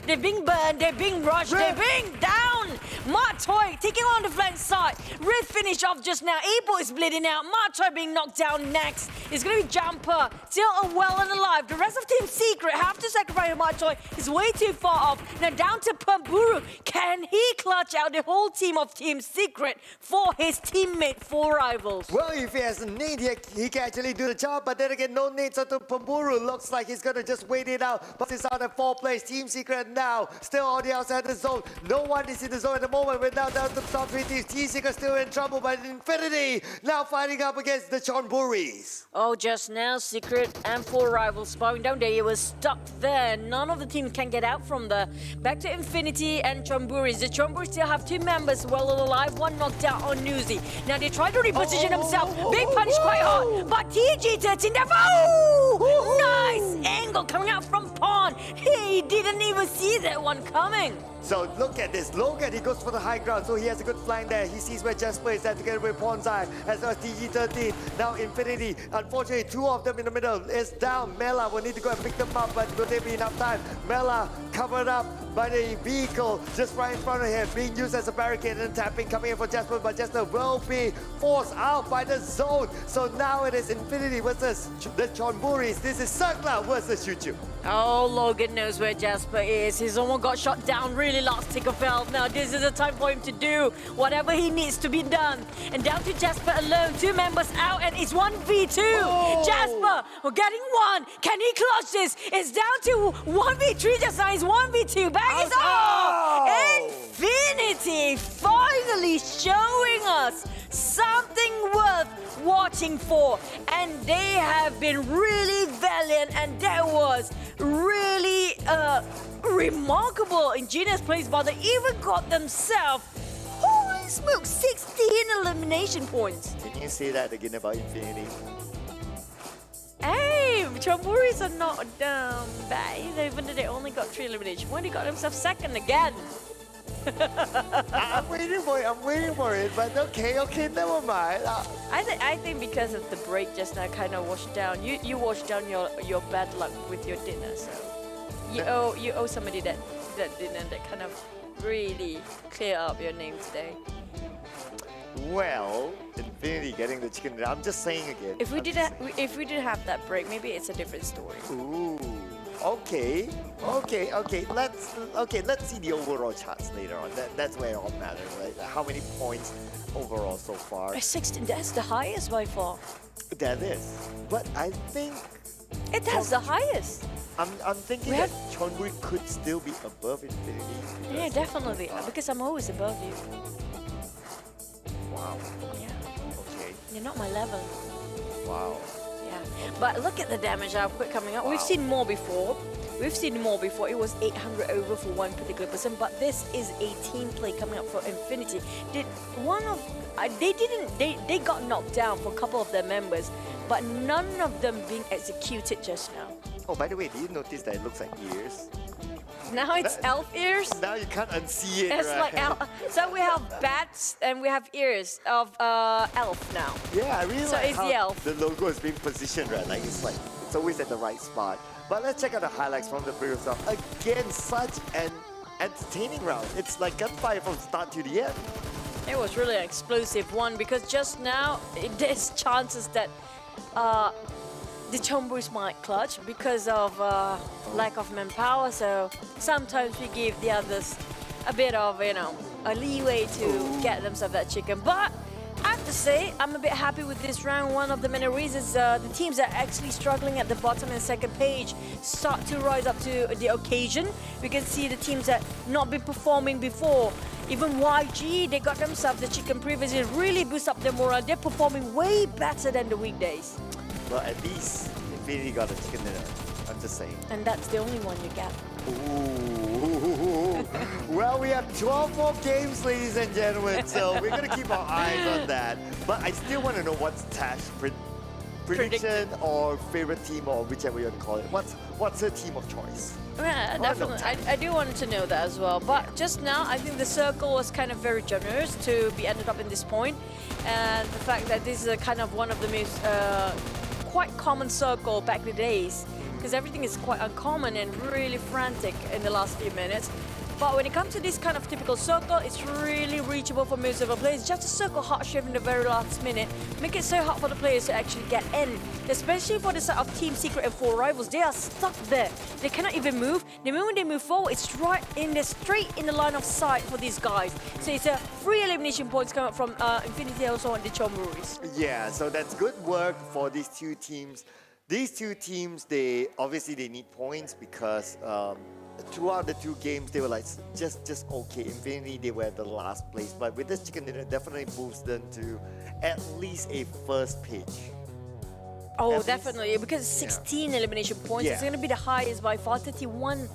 They're being burned. They're being rushed. They're being down. Matoy taking on the flank side. Riv finish off just now. April is bleeding out. Matoy being knocked down next. It's going to be Jumper. Still well and alive. The rest of Team Secret have to sacrifice trying to march on. He's way too far off. Now down to Chonburi. Can he clutch out the whole team of Team Secret for his teammate 4 rivals? Well, if he has a nade, he can actually do the job, but then again, no nades onto Chonburi. Looks like he's going to just wait it out. But it's out at 4 place. Team Secret now still on the outside of the zone. No one is in the zone at the moment. We're now down to the top 3 teams. Team Secret still in trouble, but Infinity now fighting up against the Chonburis. Oh, just now, Secret and 4 rivals bowing down there. He was stuck there. None of the team can get out from there. Back to Infinity and Chonburi. The Chonburi still have 2 members well alive. 1 knocked out on Newsy. Now they try to reposition himself. Big punish quite hard. But TG13 there. Oh! Nice angle coming out from Pawn. He didn't even see that one coming. So look at this. Logan, he goes for the high ground, so he has a good flank there. He sees where Jasper is at together with Pawn's Eye, as well as TG13. Now Infinity. Unfortunately, 2 of them in the middle is down. Mela will need to go and pick them up, but will there be enough time? Mela covered up by the vehicle just right in front of him, being used as a barricade and tapping coming in for Jasper, but Jasper will be forced out by the zone. So now it is Infinity versus the Chonburis. This is Circla versus Chuchu. Oh, Logan knows where Jasper is. He's almost got shot down really last tick of health. Now this is the time for him to do whatever he needs to be done. And down to Jasper alone. 2 members out and it's 1v2. Oh. Jasper, we're getting 1. Can he clutch this? It's down to 1v3 just now. It's 1v2. Bang is off. Infinity finally showing us something worth watching for. And they have been really valiant, and that was really remarkable ingenious plays, but they even got themselves, holy smoke, 16 elimination points. Can you say that again about Infinity? Hey, Chonburis are not bad, even though they only got 3 elimination points. They got themselves second again. I'm waiting for it, but okay, never mind. I think because of the break just now kind of washed down. You washed down your bad luck with your dinner, so you owe somebody that dinner that kind of really clear up your name today. Well, Infinity getting the chicken dinner. I'm just saying again. If we did have that break, maybe it's a different story. Ooh. Okay. Let's see the overall charts later on. That's where it all matters, right? How many points overall so far? 16. That's the highest by far. That is. But I think that's the highest. I'm thinking that Chonburi could still be above Infinity. Yeah, definitely. Because I'm always above you. Wow. Yeah. Okay. You're not my level. Wow. Yeah. But look at the damage output coming up. Wow. We've seen more before. It was 800 over for one particular person, but this is a team play coming up for Infinity. They got knocked down for a couple of their members, but none of them being executed just now. Oh, by the way, did you notice that it looks like ears? Now it's elf ears. Now you can't unsee it, it's right? like so we have bats and we have ears of elf now. Yeah, I really so like it's how the elf. the logo is being positioned, right? Like it's always at the right spot. But let's check out the highlights from the previous round. Again, such an entertaining round. It's like gunfire from start to the end. It was really an explosive one because just now there's chances that the Chonburis might clutch because of lack of manpower. So sometimes we give the others a bit of, a leeway to get themselves that chicken. But I have to say, I'm a bit happy with this round. One of the many reasons the teams that are actually struggling at the bottom and second page start to rise up to the occasion. We can see the teams that not been performing before. Even YG, they got themselves the chicken previously, really boost up their morale. They're performing way better than the weekdays. Well, at least Infinity got a chicken dinner. I'm just saying. And that's the only one you get. Ooh. Well, we have 12 more games, ladies and gentlemen, so we're going to keep our eyes on that. But I still want to know what's Tash's prediction or favorite team, or whichever you want to call it. What's her team of choice? Yeah, definitely. I do want to know that as well. But just now, I think the circle was kind of very generous to be ended up in this point. And the fact that this is a kind of one of the most quite common circle back in the days, because everything is quite uncommon and really frantic in the last few minutes. But when it comes to this kind of typical circle, it's really reachable for most of the players. Just a circle hard shift in the very last minute, make it so hard for the players to actually get in. Especially for the side of Team Secret and 4 rivals, they are stuck there. They cannot even move. The moment they move forward, it's right in the straight in the line of sight for these guys. So it's a 3 elimination points coming from Infinity also on the Chonburis. Yeah, so that's good work for these two teams. These two teams, they obviously they need points because throughout the 2 games, they were like just okay. Infinity, they were at the last place, but with this chicken dinner, definitely moves them to at least a first pitch. Oh, definitely, because 16 elimination points, it's going to be the highest by far, 31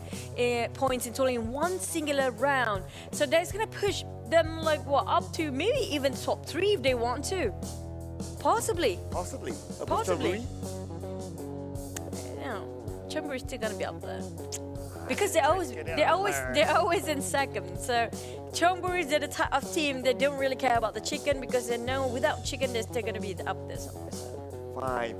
points in total in one singular round. So that's going to push them like what, up to maybe even top 3 if they want to. Possibly. Possibly. Possibly. No, Chonburi is still going to be up there. Because they're always in second. So Chonburi, they're the type of team that don't really care about the chicken because they know without chicken they're still going to be up there somewhere. So.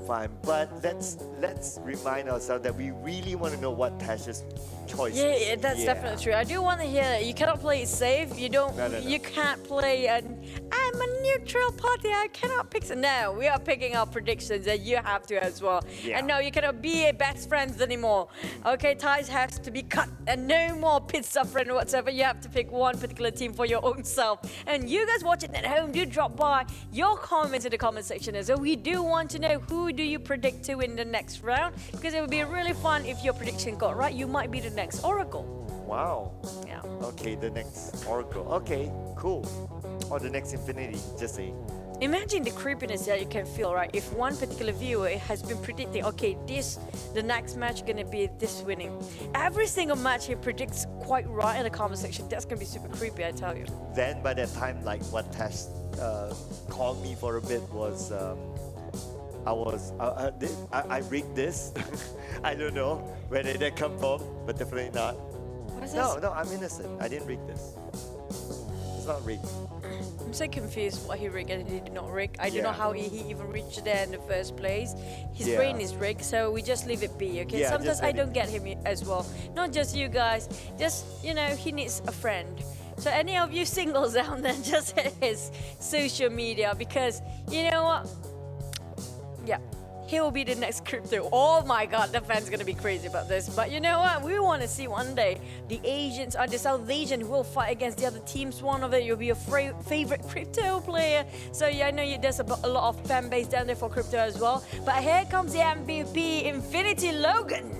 Fine. But let's remind ourselves that we really want to know what Tash's choice is. Yeah, that's definitely true. I do want to hear that. You cannot play it safe. You don't. No. You can't play I'm a neutral party. I cannot pick. No, we are picking our predictions, and you have to as well. Yeah. And no, you cannot be best friends anymore. Okay, ties has to be cut, and no more pit stop friend whatsoever. You have to pick one particular team for your own self. And you guys watching at home, do drop by your comments in the comment section as well. We do want to know who do you predict to win the next round, because it would be really fun if your prediction got right. You might be the next Oracle. Wow. Yeah. Okay, the next Oracle. Okay, cool. Or the next Infinity, just say. Imagine the creepiness that you can feel, right? If one particular viewer has been predicting, okay, the next match gonna be this winning. Every single match he predicts quite right in the comment section. That's gonna be super creepy, I tell you. Then by that time, like what Tash called me for a bit was, I rigged this. I don't know where did that come from, but definitely not. What is No, this? no, I'm innocent. I didn't rig this. It's not rigged. I'm so confused what he rigged and he did not rig. I don't know how he even reached there in the first place. His brain is rigged, so we just leave it be, okay? Yeah, Sometimes just I let don't get him as well. Not just you guys, just, you know, he needs a friend. So any of you singles out there, just hit his social media because, you know what? Yeah. He will be the next crypto. Oh my god, the fans gonna be crazy about this. But you know what? We want to see one day the Asians or the South Asian who will fight against the other teams. One of it, you'll be a favorite crypto player. So yeah, I know there's a lot of fan base down there for crypto as well. But here comes the MVP, Infinity Logan.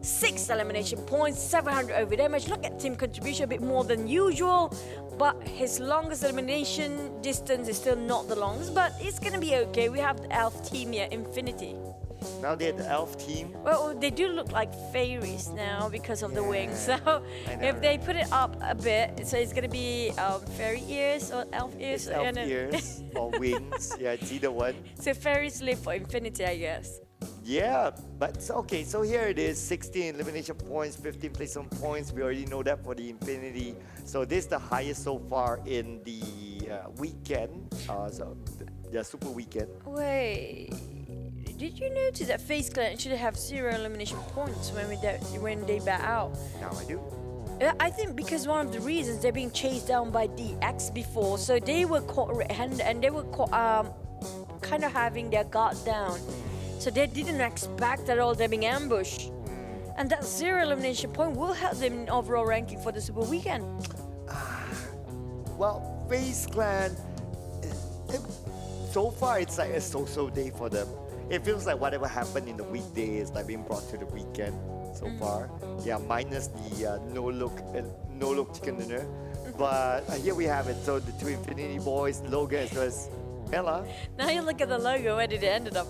6 elimination points, 700 over damage. Look at team contribution, a bit more than usual. But his longest elimination distance is still not the longest, but it's gonna be okay. We have the elf team here, Infinity. Now they're the elf team. Well, they do look like fairies now because of the wings. So if they put it up a bit, so it's gonna be fairy ears or elf ears. It's elf ears or wings. Yeah, it's either one. So fairies live for Infinity, I guess. Yeah, but okay, so here it is, 16 elimination points, 15 placement points. We already know that for the Infinity. So this is the highest so far in the weekend, Super Weekend. Wait, did you notice that FaZe Clan actually have 0 elimination points when they bat out? Now I do. I think because one of the reasons they're being chased down by DX before, so they were caught red-handed and they were caught, kind of having their guard down. So they didn't expect at all them being ambushed. And that 0 elimination point will help them in overall ranking for the Super Weekend. Well, FaZe Clan, so far it's like a so-so day for them. It feels like whatever happened in the weekday is like being brought to the weekend so far. Yeah, minus the no-look chicken dinner. But here we have it. So the two Infinity boys, Logan as well as Ella. Now you look at the logo, where did it end up?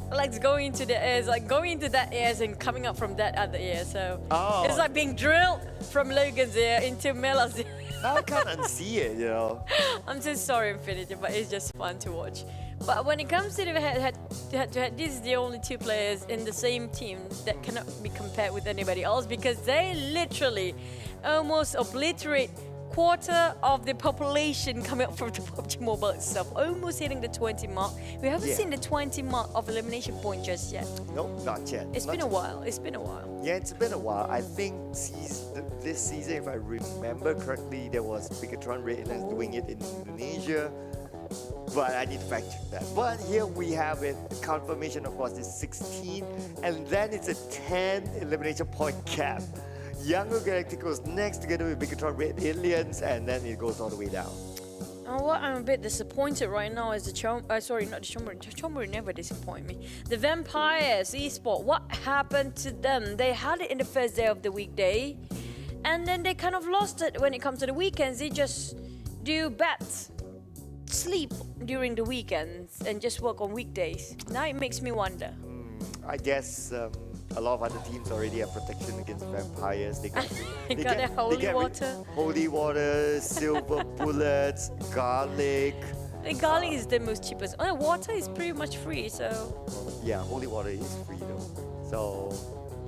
Like going into the ears, like going into that ears and coming up from that other ear. So it's like being drilled from Logan's ear into Mela's ear. I can't unsee it, you know. I'm so sorry, Infinity, but it's just fun to watch. But when it comes to the head-to-head, this is the only 2 players in the same team that cannot be compared with anybody else because they literally almost obliterate quarter of the population coming up from the PUBG Mobile itself, almost hitting the 20 mark. We haven't seen the 20 mark of elimination point just yet. Nope, not yet. It's been a while. It's been a while. Yeah, it's been a while. I think this season, if I remember correctly, there was Bigetron RA doing it in Indonesia. But I need to fact check that. But here we have it. Confirmation, of course, is 16. And then it's a 10 elimination point cap. Yangon Galacticos next together with Bigetron RA Aliens. And then it goes all the way down. What I'm a bit disappointed right now is the Chonburi never disappoint me. The Vampires Esport, what happened to them? They had it in the first day of the weekday, and then they kind of lost it when it comes to the weekends. They just do bets, sleep during the weekends, and just work on weekdays. Now it makes me wonder. I guess a lot of other teams already have protection against vampires. They got, their holy water. Holy water, silver bullets, garlic. The garlic is the most cheapest. Oh, water is pretty much free, so. Yeah, holy water is free though. So,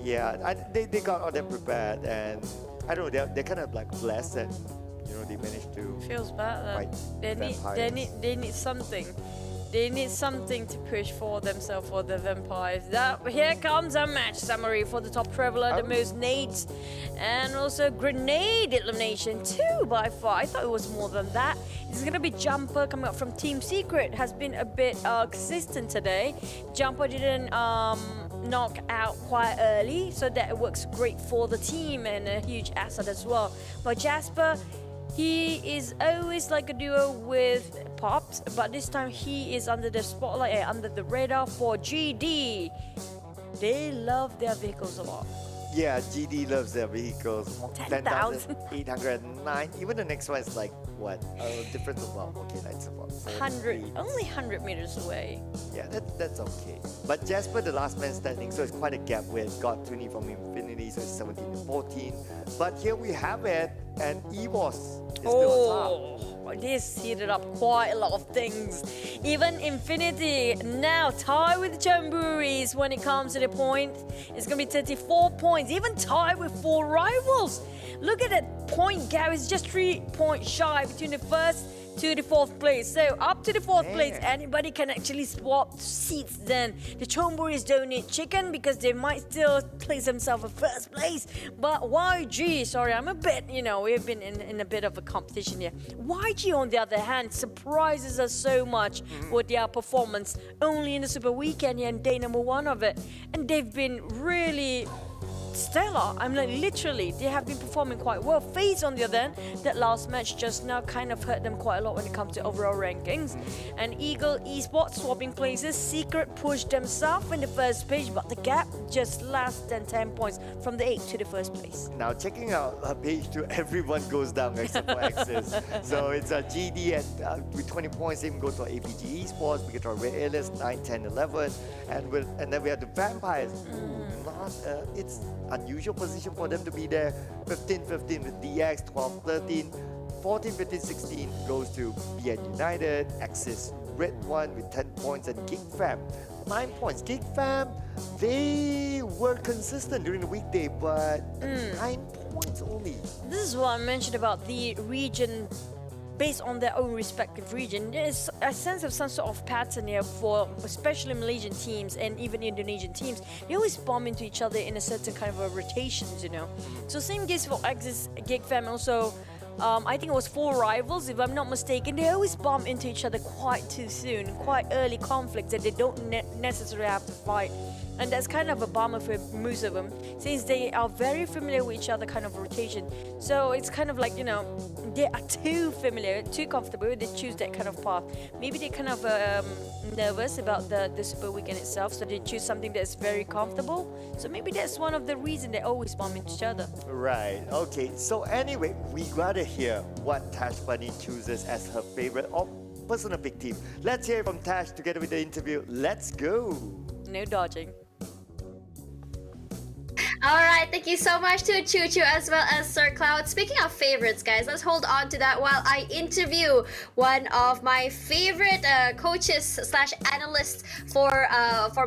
yeah, they got all that prepared, and I don't know, they're kind of like blessed that they managed to. Feels bad. Fight They need something. They need something to push for themselves for the vampires. Here comes a match summary for the top traveler, the most nades, and also grenade elimination 2 by 4. I thought it was more than that. It's gonna be Jumper coming up from Team Secret. Has been a bit consistent today. Jumper didn't knock out quite early, so that works great for the team and a huge asset as well. But Jasper, he is always like a duo with Pops, but this time he is under the spotlight and under the radar for GD. They love their vehicles a lot. Yeah, GD loves their vehicles. 10,000. 10,809. Even the next one is like, what? Difference of, well, okay, that's about 100, only 100 meters away. Yeah, that's okay. But Jasper, the last man standing, so it's quite a gap with God 20 from Infinity, so it's 17 to 14. But here we have it, and EVOS is still on top. This heated up quite a lot of things. Even Infinity now tied with Chonburi when it comes to the point. It's going to be 34 points, even tied with 4 rivals. Look at that point gap. It's just 3 points shy between the first to the 4th place. So up to the 4th place, anybody can actually swap seats then. The Chonburis don't need chicken because they might still place themselves in 1st place. But YG, sorry, I'm a bit, we've been in a bit of a competition here. YG, on the other hand, surprises us so much with their performance. Only in the Super Weekend here, and day number 1 of it. And they've been really stellar. I'm like, literally, they have been performing quite well. FaZe, on the other hand, that last match just now kind of hurt them quite a lot when it comes to overall rankings. And Eagle Esports swapping places. Secret pushed themselves in the 1st page, but the gap just less than 10 points from the 8th to the 1st place. Now, checking out page 2, everyone goes down except for Axis. So it's GD with 20 points, even go to APG Esports, Bigetron RA Aliens, 9, 10, 11. And then we have the Vampires. It's unusual position for them to be there. 15-15 with DX, 12-13, 14-15, 16 goes to BN United, Axis RedONE with 10 points, and Geek Fam 9 points. Geek Fam, they were consistent during the weekday, but 9 points only. This is what I mentioned about the region. Based on their own respective region, there's a sense of some sort of pattern here for especially Malaysian teams and even Indonesian teams. They always bump into each other in a certain kind of a rotations, So same case for Axis, Geek Fam, also I think it was 4 rivals, if I'm not mistaken. They always bump into each other quite too soon, quite early conflicts that they don't necessarily have to fight. And that's kind of a bummer for most of them, since they are very familiar with each other kind of rotation. So it's kind of like, they are too familiar, too comfortable, they choose that kind of path. Maybe they're kind of nervous about the Super Weekend itself, so they choose something that's very comfortable. So maybe that's one of the reasons they always bump into each other. Right, okay. So anyway, we gotta hear what Tash Bunny chooses as her favorite or personal pick team. Let's hear from Tash together with the interview. Let's go. No dodging. Alright, thank you so much to Choo Choo as well as Sir Cloud. Speaking of favorites, guys, let's hold on to that while I interview one of my favorite coaches / analysts for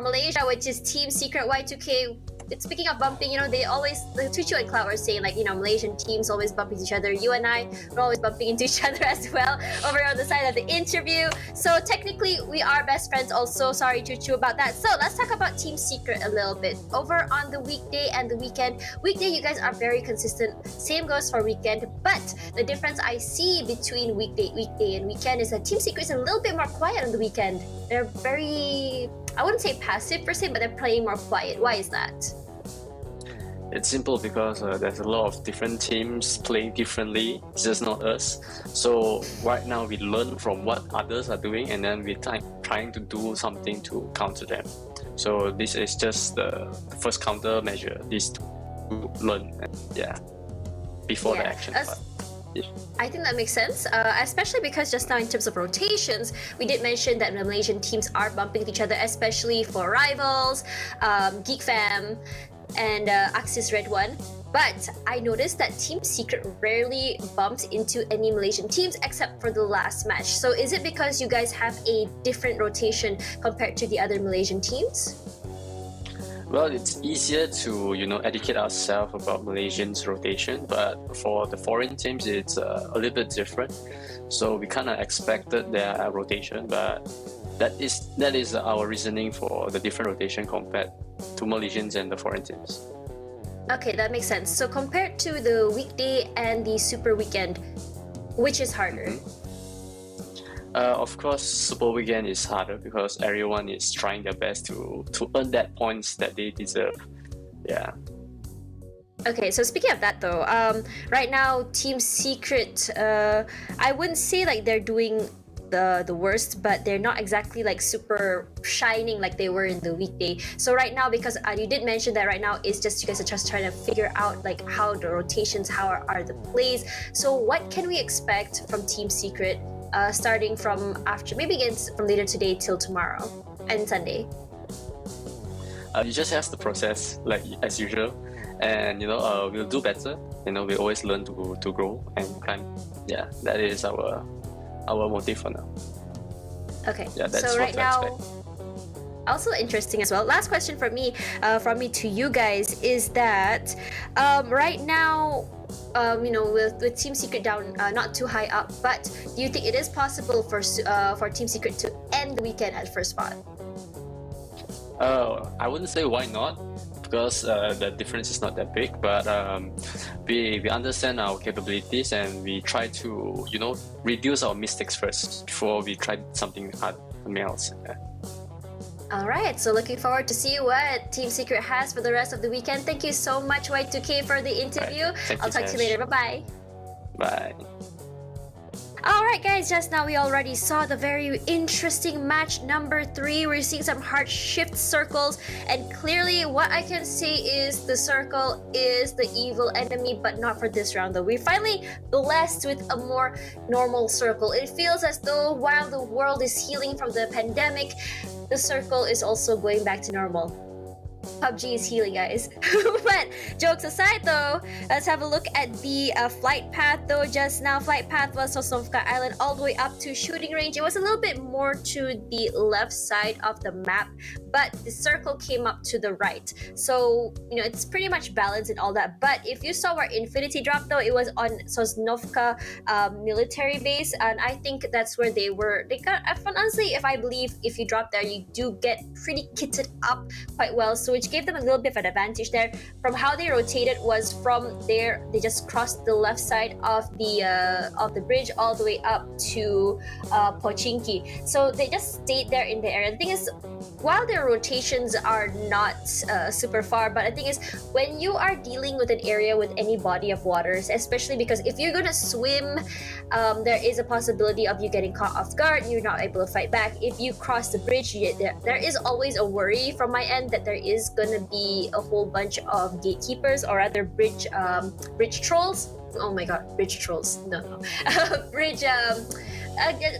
Malaysia, which is Team Secret Y2K. speaking of bumping, they always, the Tuchu and Cloud were saying like, Malaysian teams always bumping each other. You and I were always bumping into each other as well over on the side of the interview. So technically, we are best friends also. Sorry, Tuchu, about that. So let's talk about Team Secret a little bit. Over on the weekday and the weekend. Weekday, you guys are very consistent. Same goes for weekend. But the difference I see between weekday and weekend is that Team Secret is a little bit more quiet on the weekend. They're very, I wouldn't say passive per se, but they're playing more quiet. Why is that? It's simple because there's a lot of different teams playing differently. It's just not us. So right now we learn from what others are doing, and then we're trying to do something to counter them. So this is just the first countermeasure. This to learn, before the action part. I think that makes sense, especially because just now in terms of rotations, we did mention that the Malaysian teams are bumping each other, especially for Rivals, Geek Fam, and Axis RedONE. But I noticed that Team Secret rarely bumped into any Malaysian teams except for the last match. So is it because you guys have a different rotation compared to the other Malaysian teams? Well, it's easier to educate ourselves about Malaysians' rotation, but for the foreign teams, it's a little bit different. So we kind of expected their rotation, but that is our reasoning for the different rotation compared to Malaysians and the foreign teams. Okay, that makes sense. So compared to the weekday and the super weekend, which is harder? Of course, Super Weekend is harder because everyone is trying their best to earn that points that they deserve. Yeah. Okay, so speaking of that though, right now Team Secret, I wouldn't say like they're doing the worst, but they're not exactly like super shining like they were in the weekday. So right now, because you did mention that right now it's just you guys are just trying to figure out like how the rotations, how are the plays. So what can we expect from Team Secret? Starting from after, maybe against from later today till tomorrow and Sunday. You just have to process like as usual, and we'll do better. We always learn to grow and climb. Yeah, that is our motive for now. Okay. Yeah, that's so what right to now. expect. Also interesting as well. Last question from me to you guys is that right now. With Team Secret down, not too high up, but do you think it is possible for Team Secret to end the weekend at first spot? I wouldn't say why not, because the difference is not that big. But we understand our capabilities and we try to reduce our mistakes first before we try something hard else. Yeah. Alright, so looking forward to see what Team Secret has for the rest of the weekend. Thank you so much, Y2K, for the interview. I'll talk to you later. Bye-bye. Bye. Alright guys, just now we already saw the very interesting match number 3. We're seeing some heart shift circles, and clearly what I can say is the circle is the evil enemy, but not for this round though. We're finally blessed with a more normal circle. It feels as though while the world is healing from the pandemic, the circle is also going back to normal. PUBG is healing, guys. But jokes aside though, let's have a look at the flight path though. Just now, flight path was Sosnovka Island all the way up to shooting range. It was a little bit more to the left side of the map, but the circle came up to the right. So, it's pretty much balanced and all that. But if you saw where Infinity dropped though, it was on Sosnovka military base, and I think that's where they were. Honestly, if I believe if you drop there, you do get pretty kitted up quite well. So which gave them a little bit of an advantage there. From how they rotated was from there, they just crossed the left side of the bridge all the way up to Pochinki. So they just stayed there in the area. The thing is, while their rotations are not super far, but the thing is, when you are dealing with an area with any body of waters, especially because if you're gonna swim, there is a possibility of you getting caught off guard, you're not able to fight back. If you cross the bridge, there is always a worry from my end that there is gonna be a whole bunch of gatekeepers, or rather bridge trolls. Oh my god, bridge trolls. No. Bridge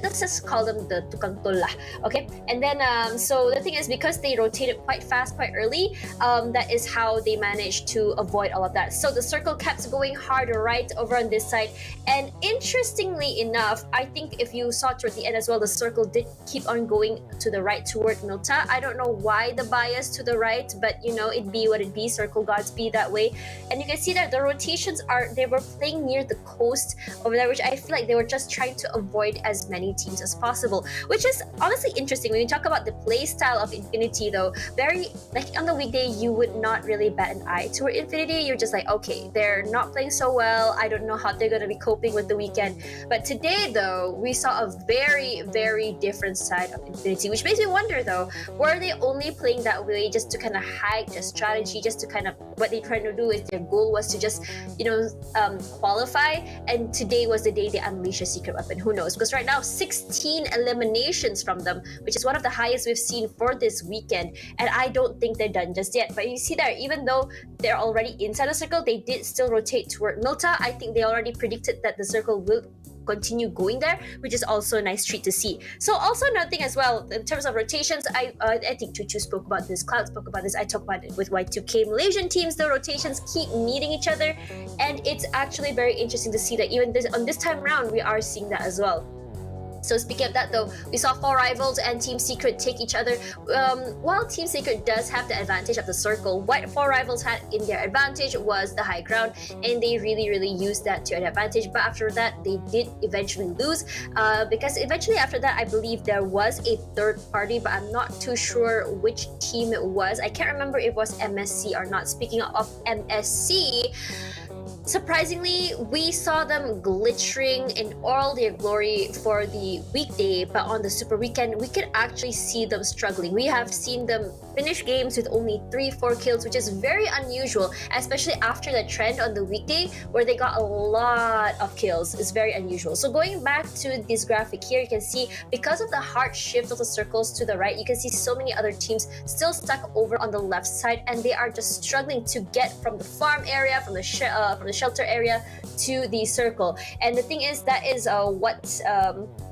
let's just call them the tukang tol lah. Okay, and then so the thing is, because they rotated quite fast, quite early, that is how they managed to avoid all of that. So the circle kept going hard right over on this side, and interestingly enough, I think if you saw toward the end as well, the circle did keep on going to the right toward Milta. I don't know why the bias to the right, but you know, it be what it be. Circle gods be that way. And you can see that the rotations they were playing near the coast over there, which I feel like they were just trying to avoid as many teams as possible, which is honestly interesting. When you talk about the play style of Infinity though, very like on the weekday you would not really bat an eye toward Infinity. You're just like, okay, they're not playing so well, I don't know how they're going to be coping with the weekend. But today though, we saw a very, very different side of Infinity, which makes me wonder though, were they only playing that way just to kind of hide their strategy, just to kind of, what they're trying to do is their goal was to just, you know, qualify, and today was the day they unleash a secret weapon. Who knows? Because right now 16 eliminations from them, which is one of the highest we've seen for this weekend, and I don't think they're done just yet. But you see there, even though they're already inside the circle, they did still rotate toward Milta. I think they already predicted that the circle will continue going there, which is also a nice treat to see. So also another thing as well, in terms of rotations, I think Chuchu spoke about this, Cloud spoke about this, I talked about it with Y2K. Malaysian teams, the rotations keep meeting each other, and it's actually very interesting to see that even on this time around, we are seeing that as well. So speaking of that though, we saw 4 rivals and Team Secret take each other. While Team Secret does have the advantage of the circle, what 4 rivals had in their advantage was the high ground, and they really used that to their advantage. But after that, they did eventually lose, because eventually after that, I believe there was a third party, but I'm not too sure which team it was. I can't remember if it was MSC or not. Speaking of MSC, surprisingly, we saw them glittering in all their glory for the weekday, but on the Super Weekend, we could actually see them struggling. We have seen them finish games with only 3-4 kills, which is very unusual, especially after the trend on the weekday where they got a lot of kills. It's very unusual. So going back to this graphic here, you can see because of the hard shift of the circles to the right, you can see so many other teams still stuck over on the left side, and they are just struggling to get from the farm area, from the shelter area to the circle. And the thing is, that is what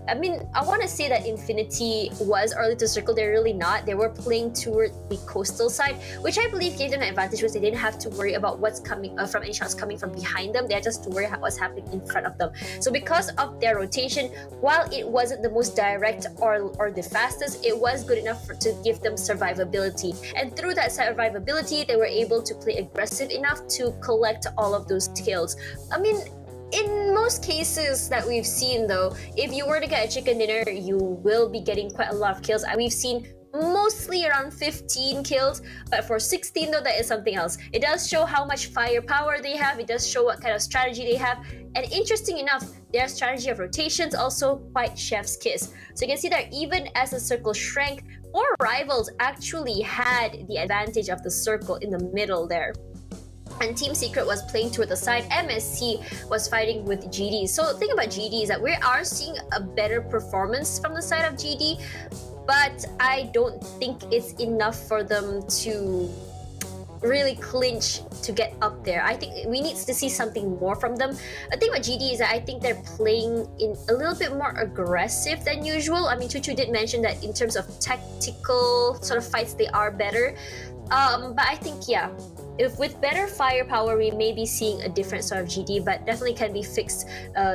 I mean, I want to say that Infinity was early to circle. They're really not. They were playing toward the coastal side, which I believe gave them an advantage because they didn't have to worry about what's coming from any shots coming from behind them. They had just to worry about what's happening in front of them. So because of their rotation, while it wasn't the most direct or the fastest, it was good enough to give them survivability. And through that survivability, they were able to play aggressive enough to collect all of those kills. I mean, in most cases that we've seen though, if you were to get a chicken dinner, you will be getting quite a lot of kills. We've seen mostly around 15 kills, but for 16 though, that is something else. It does show how much firepower they have. It does show what kind of strategy they have. And interesting enough, their strategy of rotations also quite chef's kiss. So you can see that even as the circle shrank, 4 rivals actually had the advantage of the circle in the middle there. And Team Secret was playing toward the side. MSC was fighting with GD. So the thing about GD is that we are seeing a better performance from the side of GD, but I don't think it's enough for them to really clinch to get up there. I think we need to see something more from them. The thing with GD is that I think they're playing in a little bit more aggressive than usual. I mean, Chuchu did mention that in terms of tactical sort of fights, they are better. But I think, yeah, if with better firepower, we may be seeing a different sort of GD, but definitely can be fixed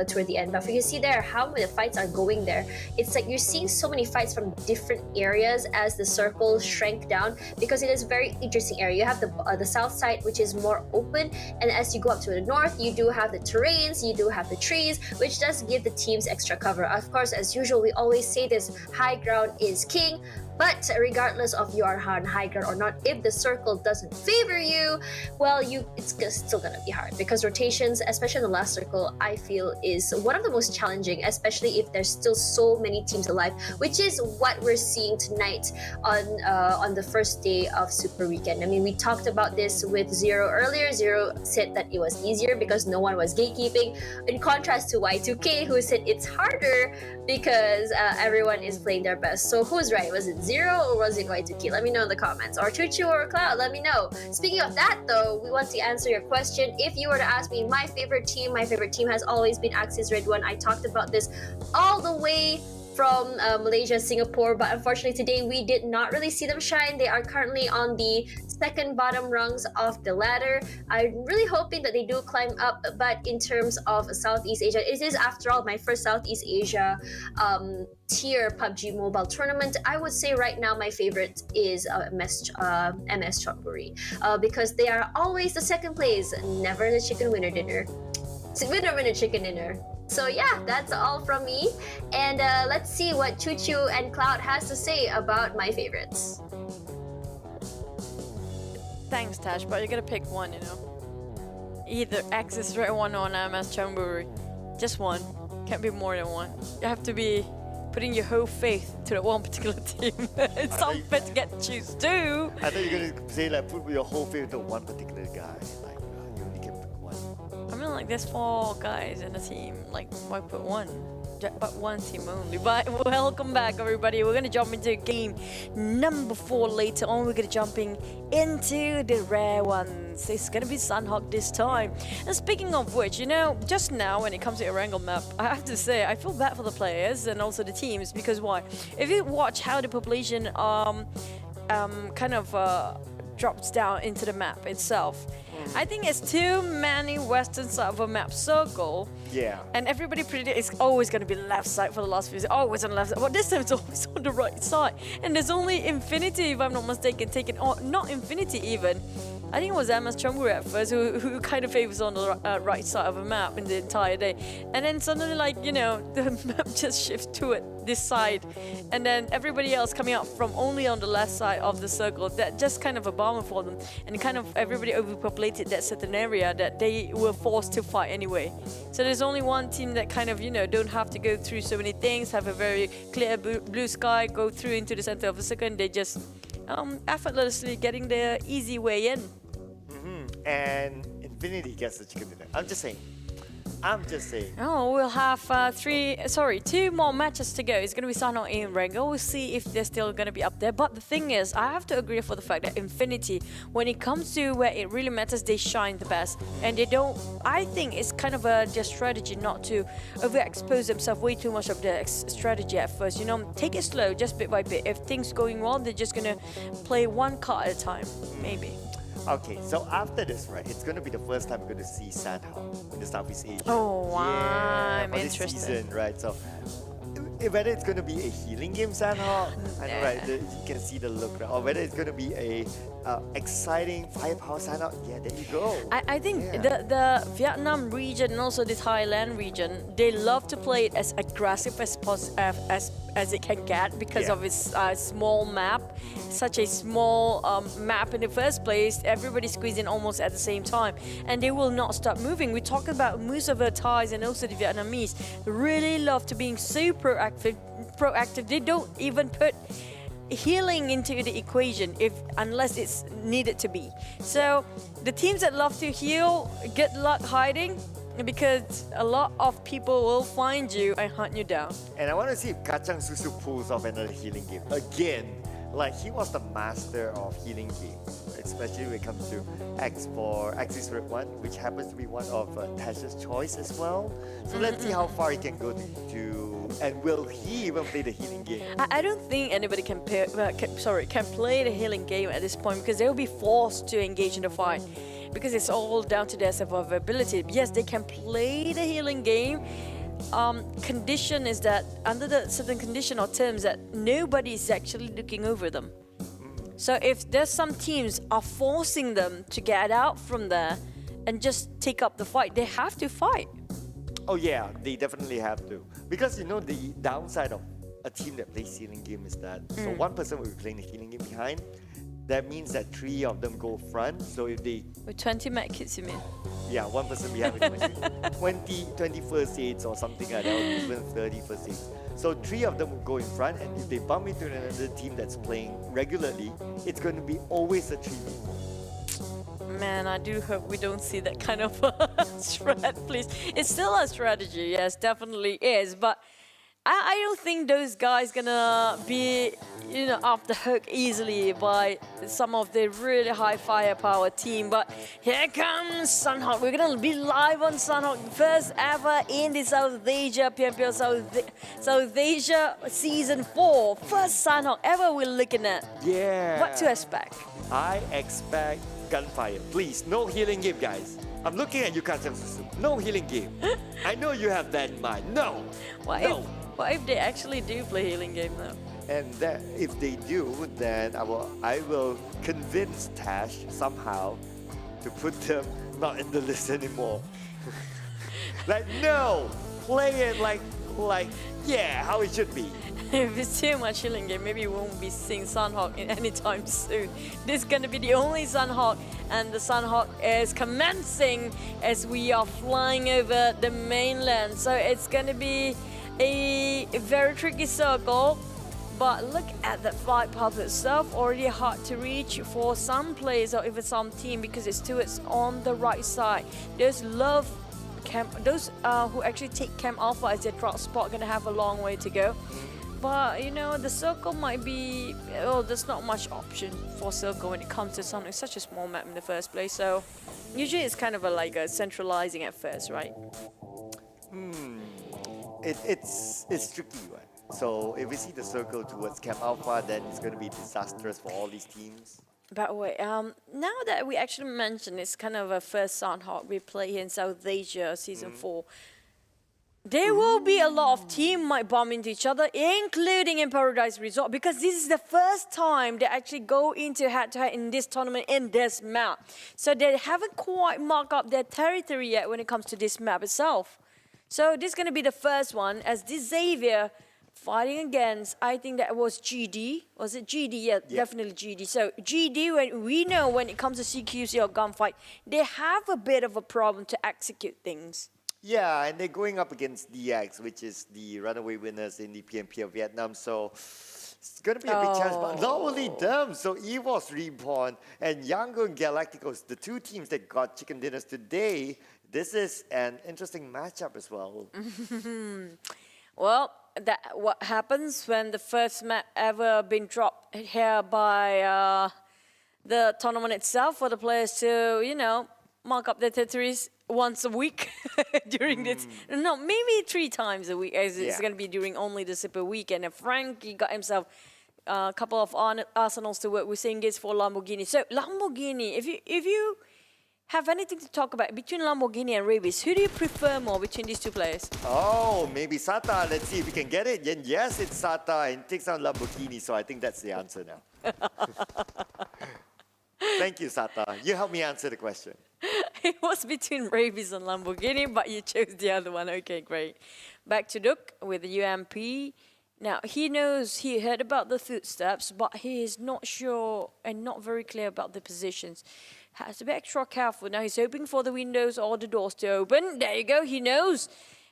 toward the end. But if you can see there how the fights are going there, it's like you're seeing so many fights from different areas as the circle shrank down, because it is a very interesting area. You have the south side, which is more open, and as you go up to the north, you do have the terrains, you do have the trees, which does give the teams extra cover. Of course, as usual, we always say this, high ground is king. But regardless of you are on high ground or not, if the circle doesn't favor you, well, it's still gonna be hard, because rotations, especially in the last circle, I feel is one of the most challenging, especially if there's still so many teams alive, which is what we're seeing tonight on the first day of Super Weekend. I mean, we talked about this with Zero earlier. Zero said that it was easier because no one was gatekeeping, in contrast to Y2K, who said it's harder because everyone is playing their best. So who's right? Was it Zero or was it Y2K? Let me know in the comments. Or Chuchu or Cloud, let me know. Speaking of that though, we want to answer your question. If you were to ask me my favorite team has always been Axis RedONE. I talked about this all the way from Malaysia, Singapore, but unfortunately today we did not really see them shine. They are currently on the second bottom rungs of the ladder. I'm really hoping that they do climb up, but in terms of Southeast Asia, it is after all my first Southeast Asia tier PUBG Mobile tournament. I would say right now my favorite is MS Chonburi because they are always the second place, never the chicken winner dinner. Winner chicken dinner. So yeah, that's all from me. And let's see what Chuchu and Cloud has to say about my favorites. Thanks, Tash, but you gotta pick one, you know. Either Axis RedONE or MS Chonburi. Just one. Can't be more than one. You have to be putting your whole faith to that one particular team. It's unfair to get to choose two. I thought you were going to say like put your whole faith to one particular guy. Like you only can pick one. I mean, like, there's 4 guys in the team. Like, why put one? But one team only. But welcome back, everybody. We're gonna jump into game number 4 later on. We're gonna jumping into the rare ones. It's gonna be Sanhok this time. And speaking of which, you know, just now when it comes to Erangel map, I have to say I feel bad for the players and also the teams, because why? If you watch how the population kind of drops down into the map itself, I think it's too many western side of a map circle. Yeah. And everybody predicts it's always going to be left side for the last few. Always on the left side. But this time it's always on the right side. And there's only Infinity, if I'm not mistaken, taken on. Not Infinity even. I think it was MS Chonburi at first who kind of favors on the right side of a map in the entire day. And then suddenly, like, you know, the map just shifts to it, this side. And then everybody else coming out from only on the left side of the circle. That just kind of a bummer for them. And kind of everybody overpopulated that certain area that they were forced to fight anyway. So there's only one team that kind of, you know, don't have to go through so many things, have a very clear blue sky, go through into the center of the second. They just effortlessly getting the easy way in. And Infinity gets the chicken dinner. I'm just saying. Oh, we'll have 2 more matches to go. It's going to be Sanhok and Erangel. We'll see if they're still going to be up there. But the thing is, I have to agree for the fact that Infinity, when it comes to where it really matters, they shine the best. And they don't, I think it's kind of their strategy not to overexpose themselves way too much of their strategy at first. You know, take it slow, just bit by bit. If things going well, they're just going to play one card at a time, maybe. Okay, so after this, right, it's going to be the first time we're going to see Sanhok in the Southeast Asia. Oh, wow, yeah, I'm for this interested. season, right? So whether it's going to be a healing game, Sanhok, I know, right? You can see the look, right? Or whether it's going to be a exciting firepower Sanhok. Yeah, there you go. I think the Vietnam region and also the Thailand region, they love to play it as aggressive as it can get because of its small map. Such a small map in the first place, everybody squeezing almost at the same time, and they will not stop moving. We talk about most of the Thais and also the Vietnamese really love to being so proactive. They don't even put healing into the equation unless it's needed to be. So the teams that love to heal, good luck hiding, because a lot of people will find you and hunt you down. And I want to see if Kacang Susu pulls off another healing game again. Like, he was the master of healing games, especially when it comes to Axis RedONE, which happens to be one of Tash's choice as well. So let's see how far he can go to, and will he even play the healing game? I don't think anybody can play the healing game at this point, because they'll be forced to engage in the fight. Because it's all down to their survivability. Yes, they can play the healing game. Condition is that under the certain condition or terms that nobody is actually looking over them. So if there's some teams are forcing them to get out from there and just take up the fight, they have to fight. Oh yeah, they definitely have to. Because you know the downside of a team that plays healing game is that so one person will be playing the healing game behind. That means that 3 of them go front. So if they... With 20 med kits, you mean? Yeah, one person behind with 20 first aids or something like that, or even 30 first aids. So 3 of them will go in front, and if they bump into another team that's playing regularly, it's going to be always a 3v4. Man, I do hope we don't see that kind of strat, please. It's still a strategy, yes, definitely is, but I don't think those guys gonna be, off the hook easily by some of the really high firepower team. But here comes Sanhok. We're gonna be live on Sanhok, first ever in the South Asia PMPL South Asia Season 4. First Sanhok ever we're looking at. Yeah. What to expect? I expect gunfire. Please, no healing game, guys. I'm looking at you, Kanchang-susu. No healing game. I know you have that in mind. No. What if they actually do play healing game though? And that, if they do, then I will convince Tash somehow to put them not in the list anymore. Like, no, play it like yeah, how it should be. If it's too much healing game, maybe we won't be seeing Sanhok anytime soon. This is going to be the only Sanhok, and the Sanhok is commencing as we are flying over the mainland. So it's going to be a very tricky circle. But look at that flight path itself, already hard to reach for some players or even some team because it's towards on the right side. Those who actually take Camp Alpha as their drop spot gonna have a long way to go. But the circle might be, there's not much option for circle when it comes to something. It's such a small map in the first place. So usually it's kind of like a centralizing at first, right? It's tricky, right? So if we see the circle towards Camp Alpha, then it's going to be disastrous for all these teams. By the way, now that we actually mentioned it's kind of a first Sanhok we play here in South Asia Season 4, there will be a lot of teams might bump into each other, including in Paradise Resort, because this is the first time they actually go into head-to-head in this tournament in this map. So they haven't quite marked up their territory yet when it comes to this map itself. So this is going to be the first one as this Xavier fighting against, I think that was GD. Was it GD? Yeah, definitely GD. So GD, when we know when it comes to CQC or gunfight, they have a bit of a problem to execute things. Yeah, and they're going up against DX, which is the runaway winners in the PMPL Vietnam. So it's going to be a big challenge. But not only them, so EVOS Reborn and Yangon Galacticos, the two teams that got chicken dinners today, this is an interesting matchup as well. Well, what happens when the first map ever been dropped here by the tournament itself for the players to, mark up their territories once a week during this. No, maybe 3 times a week as it's going to be during only the Super Weekend. And Frankie got himself a couple of arsenals to work with, saying it's for Lamborghini. So Lamborghini, if you have anything to talk about between Lamborghini and Rabies, who do you prefer more between these two players? Oh, maybe Sata. Let's see if we can get it. And yes, it's Sata and takes on Lamborghini. So I think that's the answer now. Thank you, Sata. You helped me answer the question. It was between Rabies and Lamborghini, but you chose the other one. Okay, great. Back to Duke with the UMP. Now, he heard about the footsteps, but he is not sure and not very clear about the positions. Has to be extra careful. Now he's hoping for the windows or the doors to open. There you go, he knows.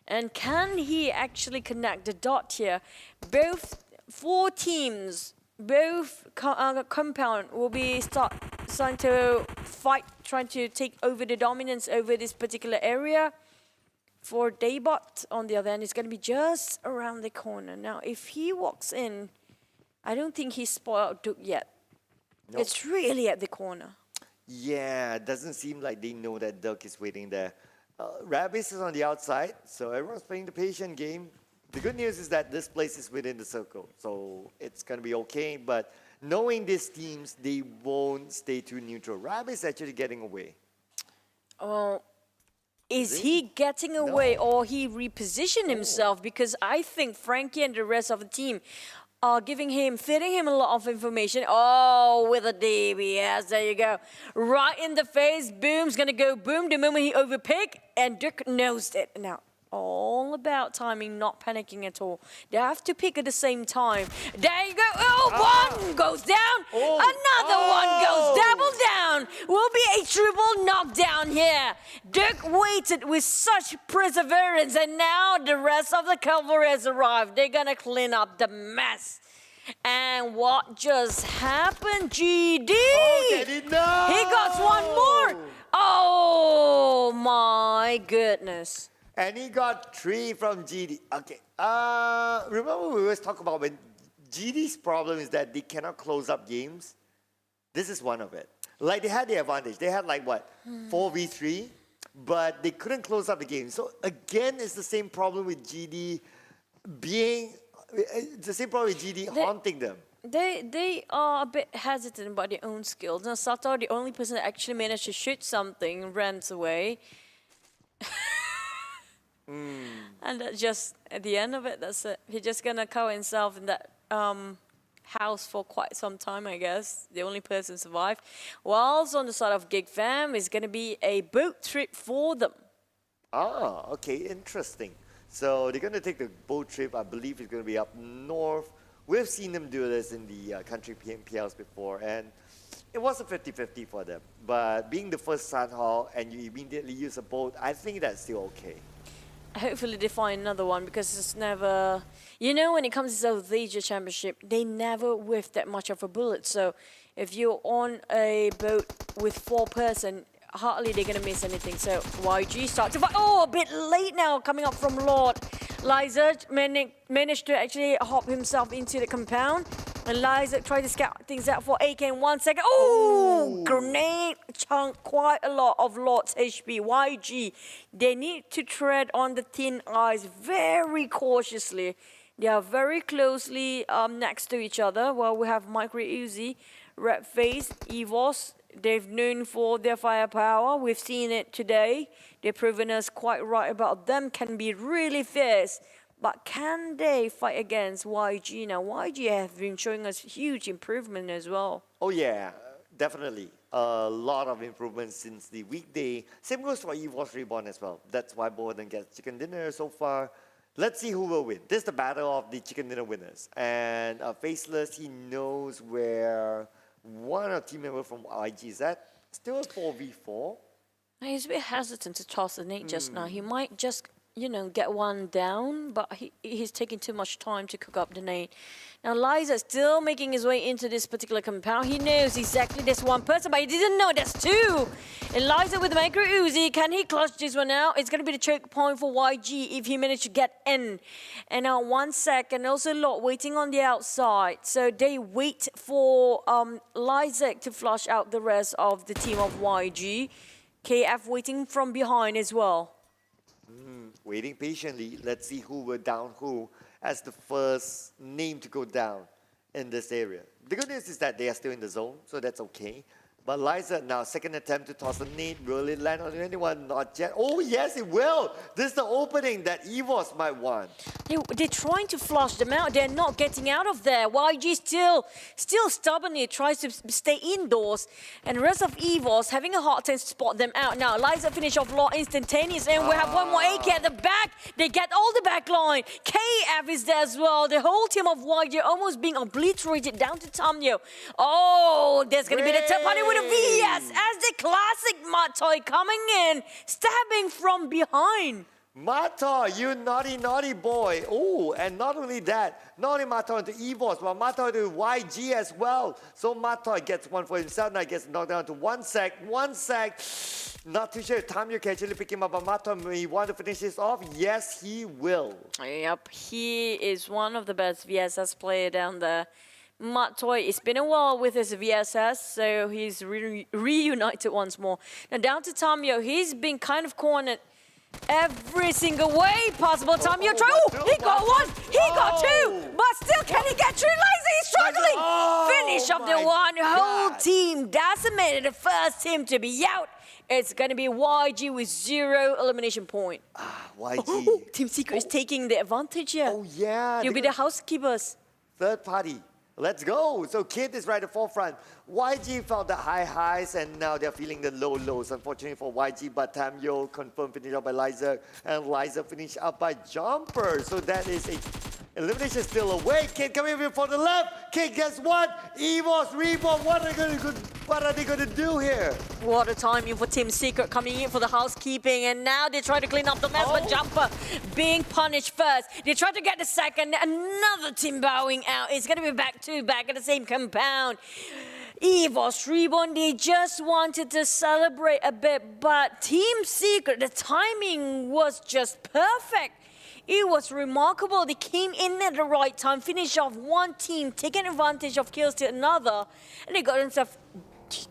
And can he actually connect the dot here? Both 4 teams, both compound will be starting to fight, trying to take over the dominance over this particular area. For Daybot, on the other hand, is going to be just around the corner. Now, if he walks in, I don't think he's spoiled Duke yet. Nope. It's really at the corner. Yeah, it doesn't seem like they know that Dirk is waiting there. Rabbis is on the outside, so everyone's playing the patient game. The good news is that this place is within the circle, so it's going to be okay. But knowing these teams, they won't stay too neutral. Rabbis is actually getting away. Oh, is he getting away or he repositioned himself? Because I think Frankie and the rest of the team are feeding him a lot of information. Oh, with a DBS, there you go. Right in the face, boom's gonna go boom the moment he overpick, and Dirk knows it. Now, all about timing, not panicking at all. They have to pick at the same time. There you go. Oh, one goes down. Another one goes double down. Will be a triple knockdown here. Dirk waited with such perseverance, and now the rest of the cavalry has arrived. They're gonna clean up the mess. And what just happened, GD? He got one more. Oh my goodness. And he got 3 from GD. Okay. Remember we always talk about when GD's problem is that they cannot close up games? This is one of it. Like they had the advantage. They had like what? 4v3, but they couldn't close up the game. So again, it's the same problem with GD it's the same problem with GD haunting them. They are a bit hesitant about their own skills. Now Sato, the only person that actually managed to shoot something, runs away. And that just, at the end of it, that's it. He's just gonna cover himself in that house for quite some time, I guess. The only person survived. Whilst on the side of Geek Fam, is gonna be a boat trip for them. Ah, okay, interesting. So they're gonna take the boat trip. I believe it's gonna be up north. We've seen them do this in the country PMPLs before, and it was a 50-50 for them. But being the first Sanhok and you immediately use a boat, I think that's still okay. Hopefully they find another one, because it's never... You know, when it comes to South Asia Championship, they never whiff that much of a bullet. So if you're on a boat with 4 person, hardly they're going to miss anything. So YG starts to fight. Oh, a bit late now coming up from Lord. Liza managed to actually hop himself into the compound. And Liza tried to scout things out for AK in 1 second. Oh, grenade chunk quite a lot of Lord's HP. YG, they need to tread on the thin ice very cautiously. They are very closely next to each other. Well, we have Micro Uzi, Red FaZe, EVOS. They've known for their firepower. We've seen it today. They've proven us quite right about them. Can be really fierce. But can they fight against YG? Now, YG have been showing us huge improvement as well. Oh yeah, definitely. A lot of improvements since the weekday. Same goes for EVOS Reborn as well. That's why both of them get chicken dinner so far. Let's see who will win. This is the battle of the chicken dinner winners. And Faceless, he knows where one of team member from YG is at. Still a 4v4. He's a bit hesitant to toss the nade just now. He might just, you know, get one down, but he's taking too much time to cook up the nade. Now, Liza still making his way into this particular compound. He knows exactly there's one person, but he didn't know there's 2. And Liza with the Micro Uzi, can he clutch this one out? It's going to be the choke point for YG if he managed to get in. And now 1 second, also Lot waiting on the outside. So they wait for Liza to flush out the rest of the team of YG. KF waiting from behind as well. Waiting patiently. Let's see who will down who as the first name to go down in this area. The good news is that they are still in the zone, so that's okay. But Liza now, second attempt to toss a nade. Will it land on anyone? Not yet. Oh yes, it will. This is the opening that EVOS might want. They're trying to flush them out. They're not getting out of there. YG still stubbornly tries to stay indoors. And the rest of EVOS having a hard time to spot them out. Now, Liza finish off Law instantaneous. And we have one more AK at the back. They get all the back line. KF is there as well. The whole team of YG almost being obliterated down to Tamyo. Oh, there's going to be the third party with a VS as the classic Matoy coming in, stabbing from behind. Matoy, you naughty, naughty boy. Oh, and not only that, not only Matoy to EVOS, but Matoy to YG as well. So Matoy gets one for himself, now gets knocked down to 1 sec. 1 sec. Not too sure if Tamyo can actually pick him up, but Matoy, may he want to finish this off? Yes, he will. Yep, he is one of the best VSS player down there. Matoy, it's been a while with his VSS, so he's reunited once more. Now down to Tamyo, he's been kind of cornered every single way possible. Tamyo try. Oh, he got 1, he got 2, but still can he get 3? Liza, he's struggling. Finish of the one. Whole team decimated. The first team to be out. It's going to be YG with 0 elimination point. YG. Team Secret is taking the advantage here. Oh yeah. You'll be the housekeepers. Third party. Let's go. So Kid is right at the forefront. YG found the high highs and now they're feeling the low lows. Unfortunately for YG, but Tamyo confirmed finish up by Liza and Liza finished up by Jumper. So that is a elimination still away. Kid coming in for the left. Kid, guess what? EVOS Reborn. What are they going to do here? What a timing for Team Secret coming in for the housekeeping, and now they try to clean up the mess, but Jumper being punished first. They try to get the second, another team bowing out. It's going to be back-to-back at the same compound. EVOS Reborn, they just wanted to celebrate a bit, but Team Secret, the timing was just perfect. It was remarkable. They came in at the right time, finished off one team, taking advantage of kills to another, and they got themselves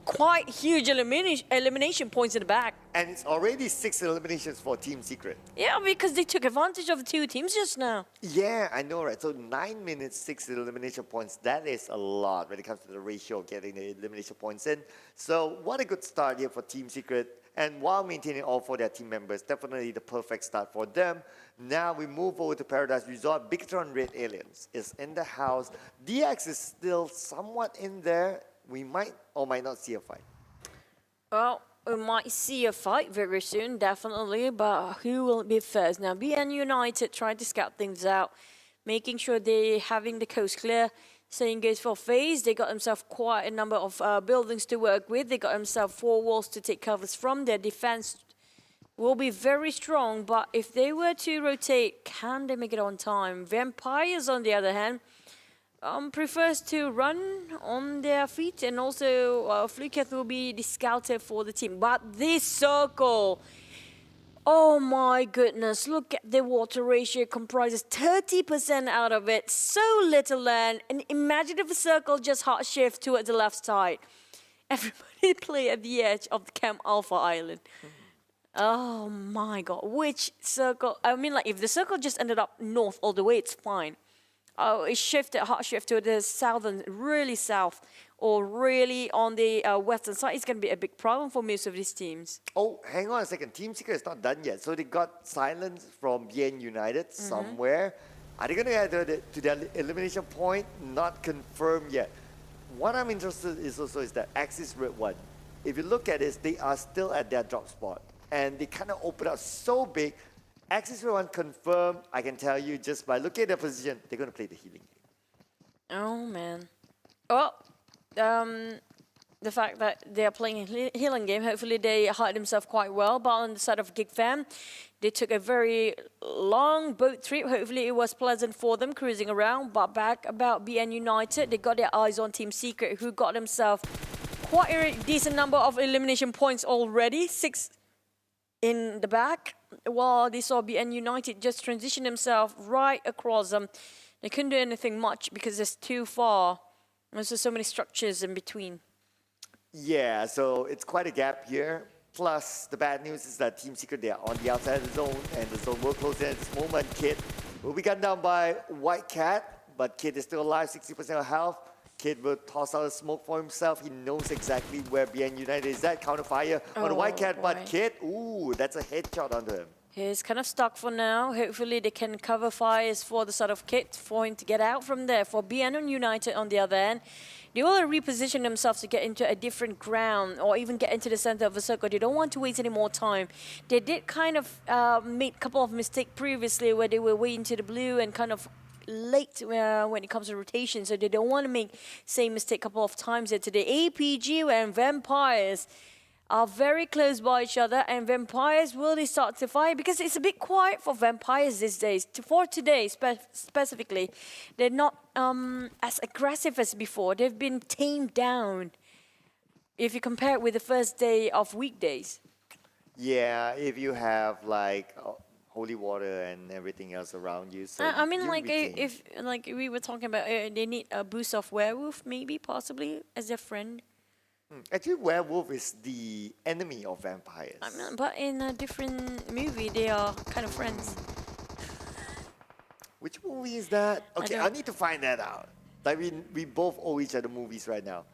quite huge elimination points in the back. And it's already 6 eliminations for Team Secret. Yeah, because they took advantage of the two teams just now. Yeah, I know, right? So 9 minutes, 6 elimination points. That is a lot when it comes to the ratio of getting the elimination points in. So what a good start here for Team Secret. And while maintaining all 4 their team members, definitely the perfect start for them. Now we move over to Paradise Resort. Bigetron Red Aliens is in the house. DX is still somewhat in there. We might or might not see a fight. Well, we might see a fight very soon, definitely, but who will be first? Now, BN United tried to scout things out, making sure they're having the coast clear. Same goes for FaZe. They got themselves quite a number of buildings to work with. They got themselves 4 walls to take covers from. Their defense will be very strong, but if they were to rotate, can they make it on time? Vampires, on the other hand, prefers to run on their feet, and also Fluket will be the scouter for the team. But this circle, oh my goodness, look at the water ratio, comprises 30% out of it, so little land, and imagine if a circle just hard shift towards the left side. Everybody play at the edge of the Camp Alpha Island. Oh my god, which circle? I mean, like, if the circle just ended up north all the way, it's fine. Oh, it shifted, hard shift to the southern, really south, or really on the western side. It's going to be a big problem for most of these teams. Oh, hang on a second. Team Secret is not done yet. So they got silence from BN United somewhere. Are they going to get to their elimination point? Not confirmed yet. What I'm interested in is that Axis Red 1. If you look at this, they are still at their drop spot. And they kind of open up so big. Axis Red 1 confirmed, I can tell you, just by looking at their position, they're going to play the healing game. Oh, man. Well, the fact that they are playing a healing game, hopefully they hide themselves quite well. But on the side of Geek Fam, they took a very long boat trip. Hopefully it was pleasant for them cruising around. But back about BN United, they got their eyes on Team Secret, who got themselves quite a decent number of elimination points already. 6 in the back, while they saw BN United just transition themselves right across them. They couldn't do anything much because it's too far. There's just so many structures in between. Yeah, so it's quite a gap here. Plus, the bad news is that Team Secret, they are on the outside of the zone, and the zone will close in at this moment. Kid will be gunned down by White Cat, but Kid is still alive, 60% of health. Kid will toss out a smoke for himself. He knows exactly where BN United is at. Counterfire on the White Cat, but Kid, ooh, that's a headshot onto him. He's kind of stuck for now. Hopefully they can cover fires for the sort of Kid for him to get out from there. For BN United on the other end, they will reposition themselves to get into a different ground or even get into the center of the circle. They don't want to waste any more time. They did kind of make a couple of mistakes previously where they were way into the blue and kind of late when it comes to rotation, so they don't want to make same mistake a couple of times here today. APG and Vampires are very close by each other, and Vampires will they start to fight because it's a bit quiet for Vampires these days. For today specifically, they're not as aggressive as before. They've been tamed down if you compare it with the first day of weekdays. Yeah, if you have like holy water and everything else around you. So I mean, like, if like we were talking about, they need a boost of werewolf, maybe, possibly, as their friend. Actually, werewolf is the enemy of vampires. I mean, but in a different movie, they are kind of friends. Which movie is that? Okay, I need to find that out. Like, we both owe each other movies right now.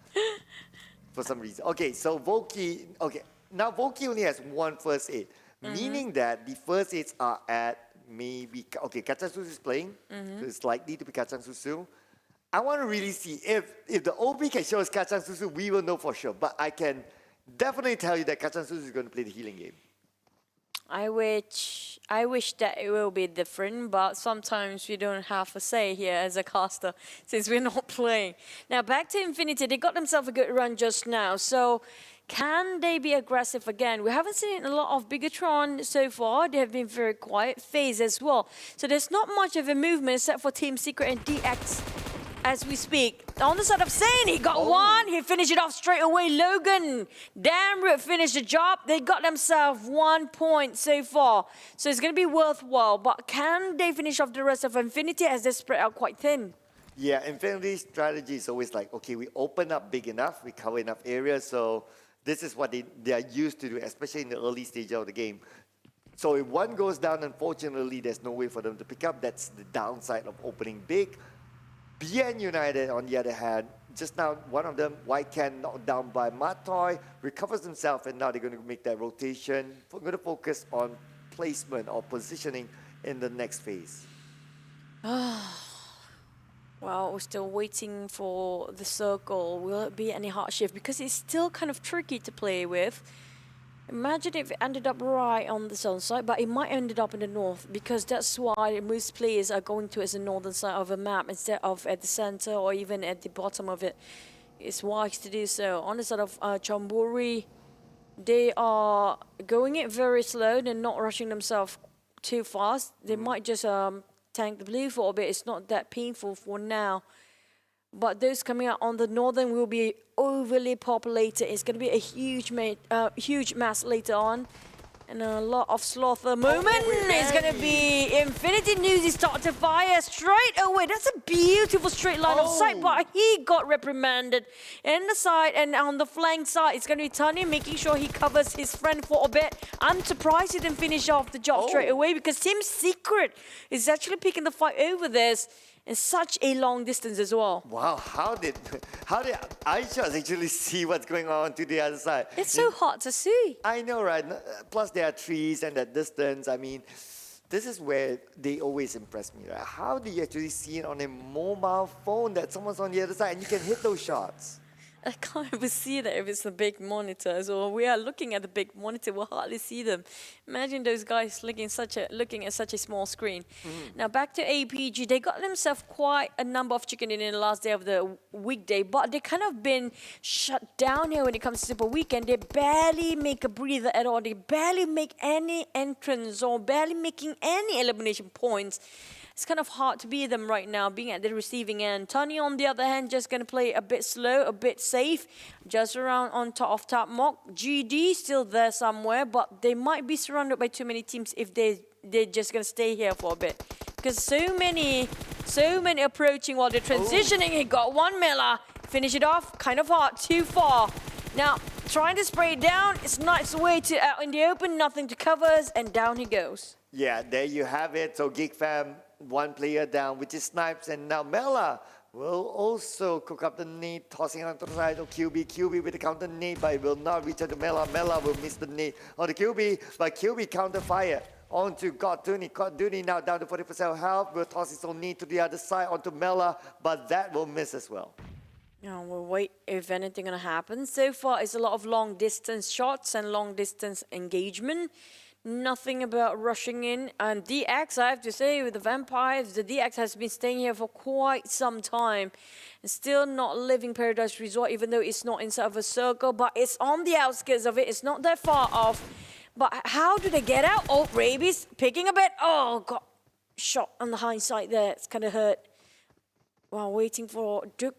For some reason. Okay, so Volky, okay, now Volky only has 1 first aid. Meaning that the first aids are at maybe, okay, Kacang Susu is playing, so it's likely to be Kacang Susu. I want to really see if the OB can show us Kacang Susu, we will know for sure. But I can definitely tell you that Kacang Susu is going to play the healing game. I wish that it will be different, but sometimes we don't have a say here as a caster since we're not playing. Now back to Infinity, they got themselves a good run just now. So can they be aggressive again? We haven't seen a lot of Bigetron so far. They have been very quiet. FaZe as well. So there's not much of a movement except for Team Secret and DX as we speak. On the side of Zane, he got one. He finished it off straight away. Logan, Damroot finished the job. They got themselves 1 point so far. So it's going to be worthwhile. But can they finish off the rest of Infinity as they spread out quite thin? Yeah, Infinity's strategy is always like, okay, we open up big enough, we cover enough areas, so this is what they are used to do, especially in the early stage of the game. So if one goes down, unfortunately, there's no way for them to pick up. That's the downside of opening big. BN United, on the other hand, just now, one of them, White Can, knocked down by Matoy, recovers himself, and now they're going to make that rotation. We're going to focus on placement or positioning in the next phase. Well, we're still waiting for the circle. Will it be any hard shift? Because it's still kind of tricky to play with. Imagine if it ended up right on the southern side, but it might end up in the north, because that's why most players are going to as the northern side of a map instead of at the center or even at the bottom of it. It's wise to do so. On the side of Chonburi, they are going it very slow. They're not rushing themselves too fast. They might just tank the blue for a bit. It's not that painful for now. But those coming out on the northern will be overly populated. It's going to be a huge mass later on. And a lot of slaughter moment. It's going to be Infinity News. He started to fire straight away. That's a beautiful straight line of sight, but he got reprimanded. In the side and on the flank side, it's going to be Tony making sure he covers his friend for a bit. I'm surprised he didn't finish off the job straight away, because Team Secret is actually picking the fight over this. In such a long distance as well. Wow, how did Aisha actually see what's going on to the other side? It's so hard to see. I know, right? Plus there are trees and that distance. I mean, this is where they always impress me, right? How do you actually see it on a mobile phone that someone's on the other side and you can hit those shots? I can't even see that if it's a big monitor. So we are looking at the big monitor, we'll hardly see them. Imagine those guys looking at such a small screen. Now back to APG, they got themselves quite a number of chicken in the last day of the weekday, but they kind of been shut down here when it comes to Super Weekend. They barely make a breather at all. They barely make any entrance or barely making any elimination points. It's kind of hard to beat them right now, being at the receiving end. Tony, on the other hand, just going to play a bit slow, a bit safe, just around on top of top mock. GD still there somewhere, but they might be surrounded by too many teams if they're just going to stay here for a bit. Because so many approaching while they're transitioning. He got one Miller. Finish it off, kind of hard, too far. Now, trying to spray it down, it's not its way to out in the open, nothing to covers, and down he goes. Yeah, there you have it. So Geek Fam, one player down, which is Snipes, and now Mela will also cook up the nade, tossing on the side of QB with the counter nade, but it will not reach out to Mela. Mela will miss the nade on the QB, but QB counter fire onto Godtuni. Godtuni now down to 40% health, will toss his own nade to the other side onto Mela, but that will miss as well. Now we'll wait if anything gonna happen. So far, it's a lot of long distance shots and long distance engagement. Nothing about rushing in. And DX, I have to say, with the Vampires, the DX has been staying here for quite some time. And still not living Paradise Resort, even though it's not inside of a circle, but it's on the outskirts of it. It's not that far off. But how do they get out? Oh, Rabies picking a bit. Oh, got shot on the hindsight there. It's kind of hurt. While waiting for Duke.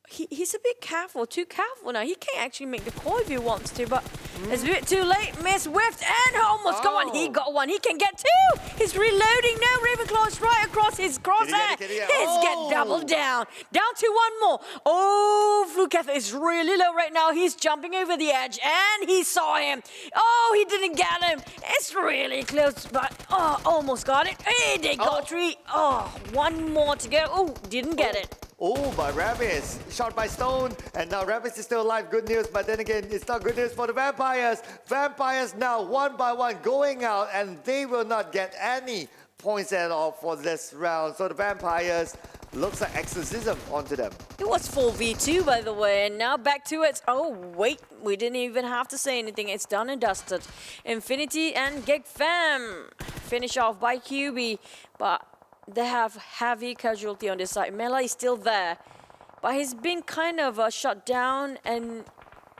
He's a bit careful, too careful now. He can't actually make the call if he wants to, but it's a bit too late. Miss whiffed and almost got one. He got one. He can get two. He's reloading now. Ravenclaw's right across his crosshair. He's get doubled down. Down to one more. Oh, Fluketh is really low right now. He's jumping over the edge and he saw him. Oh, he didn't get him. It's really close, but almost got it. Hey, they got three. Oh, one more to go. Oh, didn't get it. Oh, but Rabbits shot by Stone, and now Rabbits is still alive. Good news, but then again, it's not good news for the Vampires. Vampires now, one by one, going out, and they will not get any points at all for this round. So the Vampires, looks like exorcism onto them. It was 4v2, by the way, and now back to it. Oh, wait, we didn't even have to say anything. It's done and dusted. Infinity and Geek Fam finish off by QB, but they have heavy casualty on this side. Mela is still there, but he's been kind of shut down and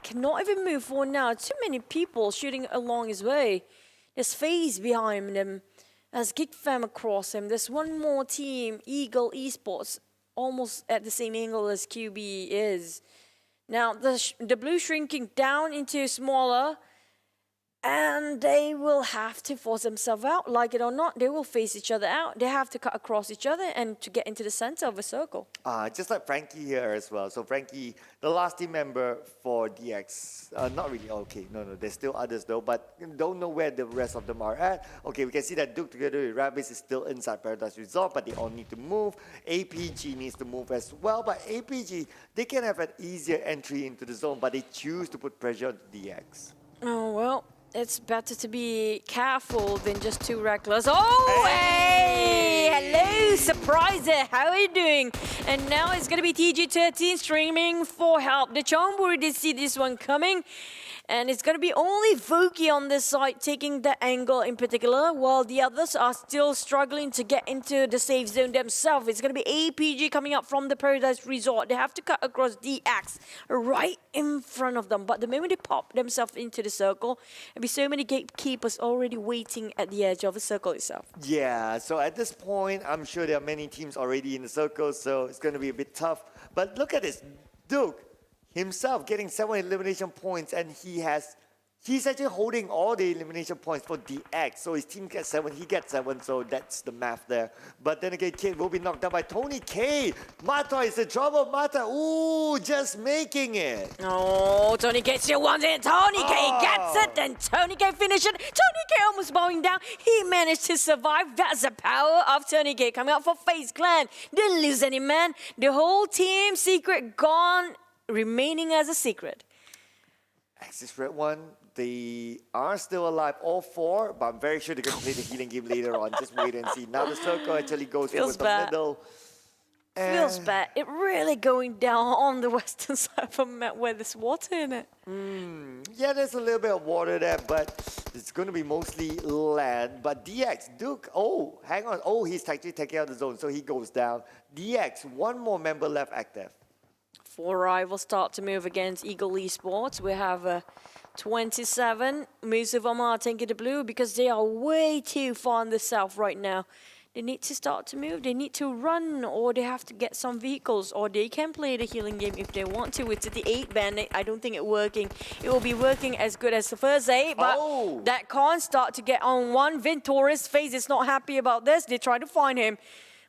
cannot even move forward now. Too many people shooting along his way. There's FaZe behind him. There's Geek Fam across him. There's one more team, EVOS Esports, almost at the same angle as QB is. Now the blue shrinking down into smaller, and they will have to force themselves out. Like it or not, they will face each other out. They have to cut across each other and to get into the center of a circle. Just like Frankie here as well. So Frankie, the last team member for DX, not really, okay, no, there's still others though, but don't know where the rest of them are at. Okay, we can see that Duke together with Rabbids is still inside Paradise Resort, but they all need to move. APG needs to move as well, but APG, they can have an easier entry into the zone, but they choose to put pressure on DX. Oh, well. It's better to be careful than just too reckless. Oh, hey! Hello, Surpriser. How are you doing? And now it's going to be TG13 streaming for help. The Chonburi did see this one coming. And it's going to be only Vuki on this side taking the angle in particular, while the others are still struggling to get into the safe zone themselves. It's going to be APG coming up from the Paradise Resort. They have to cut across DX right in front of them. But the moment they pop themselves into the circle, there'll be so many gatekeepers already waiting at the edge of the circle itself. Yeah, so at this point, I'm sure there are many teams already in the circle, so it's going to be a bit tough. But look at this. Duke himself getting 7 elimination points, and he's actually holding all the elimination points for DX. So his team gets 7, he gets 7, so that's the math there. But then again, Kid will be knocked down by Tony K. Mata is in trouble. Mata, ooh, just making it. Oh, Tony K still wants it. Tony K gets it, then Tony K finishes it. Tony K almost bowing down. He managed to survive. That's the power of Tony K coming out for FaZe Clan. Didn't lose any man. The whole team secret gone, remaining as a secret. Axis Red One, they are still alive, all 4, but I'm very sure they're going to play the healing game later on. Just wait and see. Now the circle actually goes towards the middle. Feels bad. It really going down on the western side of the map where there's water in it. Yeah, there's a little bit of water there, but it's going to be mostly land. But DX, Duke, oh, hang on. Oh, he's actually taking out the zone, so he goes down. DX, 1 more member left active. 4 rivals start to move against Eagle Esports. We have 27. Most of them are taking the blue because they are way too far in the south right now. They need to start to move. They need to run, or they have to get some vehicles, or they can play the healing game if they want to. It's the 8 bandit. I don't think it's working. It will be working as good as the first 8, but that can't start to get on one. Ventoris FaZe is not happy about this. They try to find him.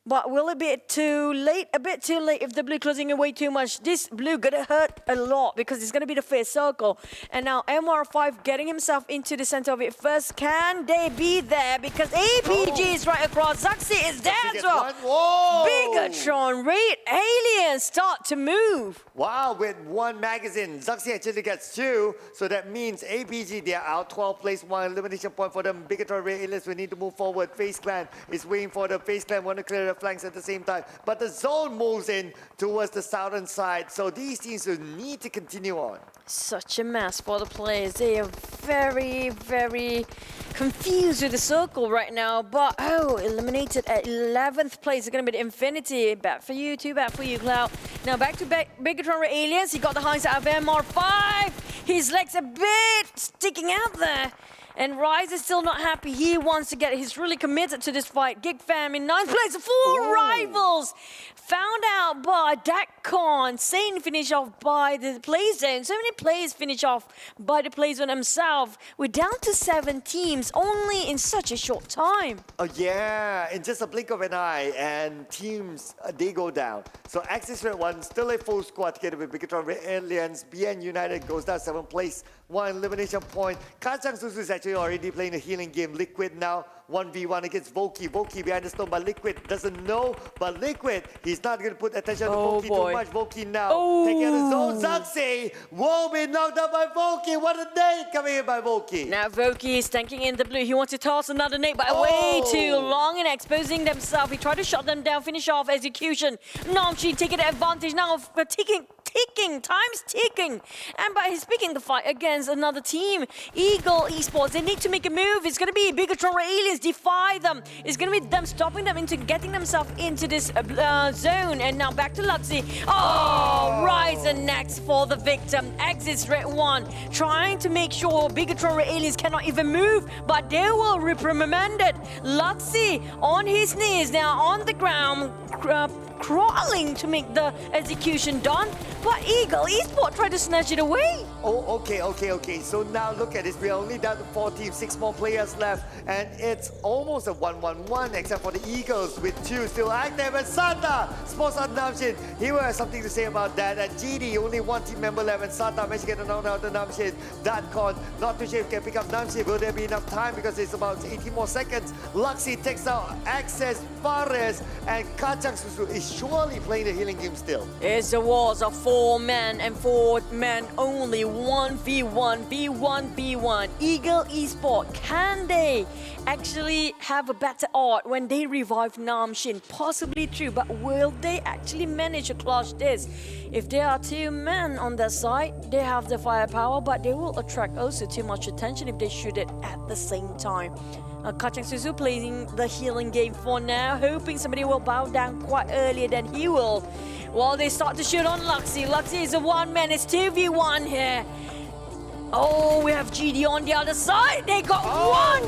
But will it be too late? A bit too late if the blue closing away too much. This blue gonna hurt a lot because it's gonna be the first circle. And now MR5 getting himself into the center of it first. Can they be there? Because APG is right across. Zaxi is there as well. Bigetron RA Aliens start to move. Wow, with 1 magazine. Zaxi actually gets 2. So that means APG, they are out 12 place, 1 elimination point for them. Bigetron RA Aliens, we need to move forward. FaZe Clan is waiting for the FaZe Clan, want to clear the flanks at the same time, but the zone moves in towards the southern side, so these teams will need to continue on. Such a mess for the players. They are very, very confused with the circle right now, but eliminated at 11th place. It's going to be the Infinity. Bad for you, too bad for you, Cloud. Now back to Bigetron RA Aliens. He got the highs out of MR5. His legs a bit sticking out there. And Rise is still not happy. He wants to get it. He's really committed to this fight. Geek Fam in 9th place. 4 rivals. Found out by Dakcon. Sane finish off by the play zone. So many players finish off by the play zone himself. We're down to 7 teams only in such a short time. Oh yeah, in just a blink of an eye, and teams, they go down. So Axis Red One, still a full squad together with Bigetron RA Aliens. BN United goes down 7th place. 1 elimination point. Kacang Susu is actually already playing a healing game. Liquid now 1v1 against Voki. Voki behind the stone, but Liquid doesn't know. But Liquid, he's not going to put attention to Voki too much. Voki now taking out the zone. Zaxi will be knocked out by Voki. What a nade coming in by Voki. Now Voki is tanking in the blue. He wants to toss another nade, but way too long and exposing themselves. He tried to shut them down, finish off execution. Namchi taking advantage now of time's ticking. And by he's picking the fight against another team, Eagle Esports. They need to make a move. It's going to be Bigetron RA Aliens defy them. It's going to be them stopping them into getting themselves into this zone. And now back to Luxy. Ryzen next for the victim. Exits Red One, trying to make sure Bigetron RA Aliens cannot even move, but they will reprimand it. Luxy on his knees now on the ground. crawling to make the execution done, but Eagle Esports tried to snatch it away. Oh, okay. So now look at this. We are only down to 4 teams, 6 more players left, and it's almost a 1-1-1 except for the Eagles with 2 still active. And Sata spots on Namshin. He will have something to say about that. And GD, only 1 team member left, and Sata managed to get a knockdown out of Namshin. That con, not too sure if he can pick up Namshin. Will there be enough time? Because it's about 18 more seconds. Luxy takes out Access, Fares, and Kachak Susu is surely playing the healing game still. It's a wars of 4 men and 4 men only. 1v1, v1v1. Eagle Esports, can they actually have a better odd when they revive Namshin? Possibly true, but will they actually manage to clutch this? If there are 2 men on their side, they have the firepower, but they will attract also too much attention if they shoot it at the same time. Kachang Suzu playing the healing game for now, hoping somebody will bow down quite earlier than he will. While they start to shoot on Luxy. Luxy is a 1-man, it's 2v1 here. Oh, we have GD on the other side. They got 1!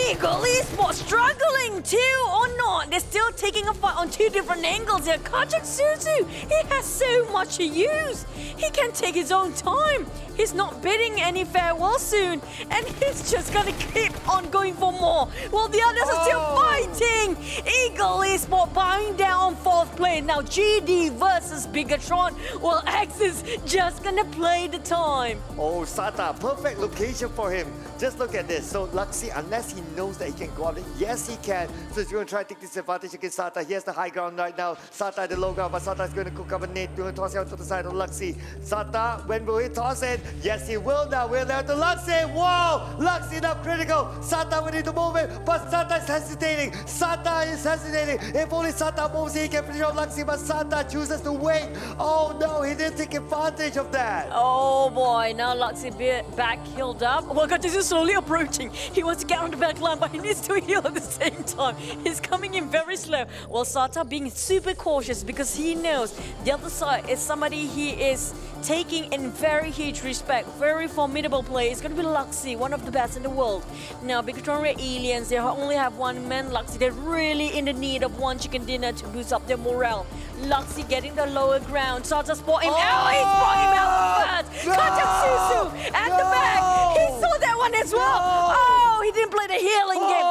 Eagle Esports struggling too or not. They're still taking a fight on 2 different angles here. Kachak Suzu, he has so much to use. He can take his own time. He's not bidding any farewell soon, and he's just gonna keep on going for more. While the others are still fighting. Eagle Esports bowing down 4th place. Now GD versus Bigetron. Well, X is just gonna play the time. Oh, Sata, perfect location for him. Just look at this. So Luxy, unless he knows that he can go up, yes, he can. So he's going to try to take this advantage against Sata. He has the high ground right now. Sata at the low ground, but Sata is going to cook up a nade to toss it out to the side of Luxy. Sata, when will he toss it? Yes, he will now. We're down to Luxy. Whoa! Luxy now critical. Sata will need to move it, but Sata is hesitating. Sata is hesitating. If only Sata moves, he can finish off Luxy, but Sata chooses to wait. Oh no, he didn't take advantage of that. Oh boy, now Luxy back healed up. Well, Kachak is slowly approaching. He wants to get on the back line, but he needs to heal at the same time. He's coming in very slow. While Sata being super cautious because he knows the other side is somebody he is taking in very huge respect. Very formidable player. It's going to be Luxy, one of the best in the world. Now, Bigetron RA aliens, they only have 1 man. Luxy, they're really in the need of 1 chicken dinner to boost up their morale. Luxy getting the lower ground. Sata spot him out. He spot him out first. Kachak Suzu at the back. He saw that one as well. Oh, he didn't play the healing game.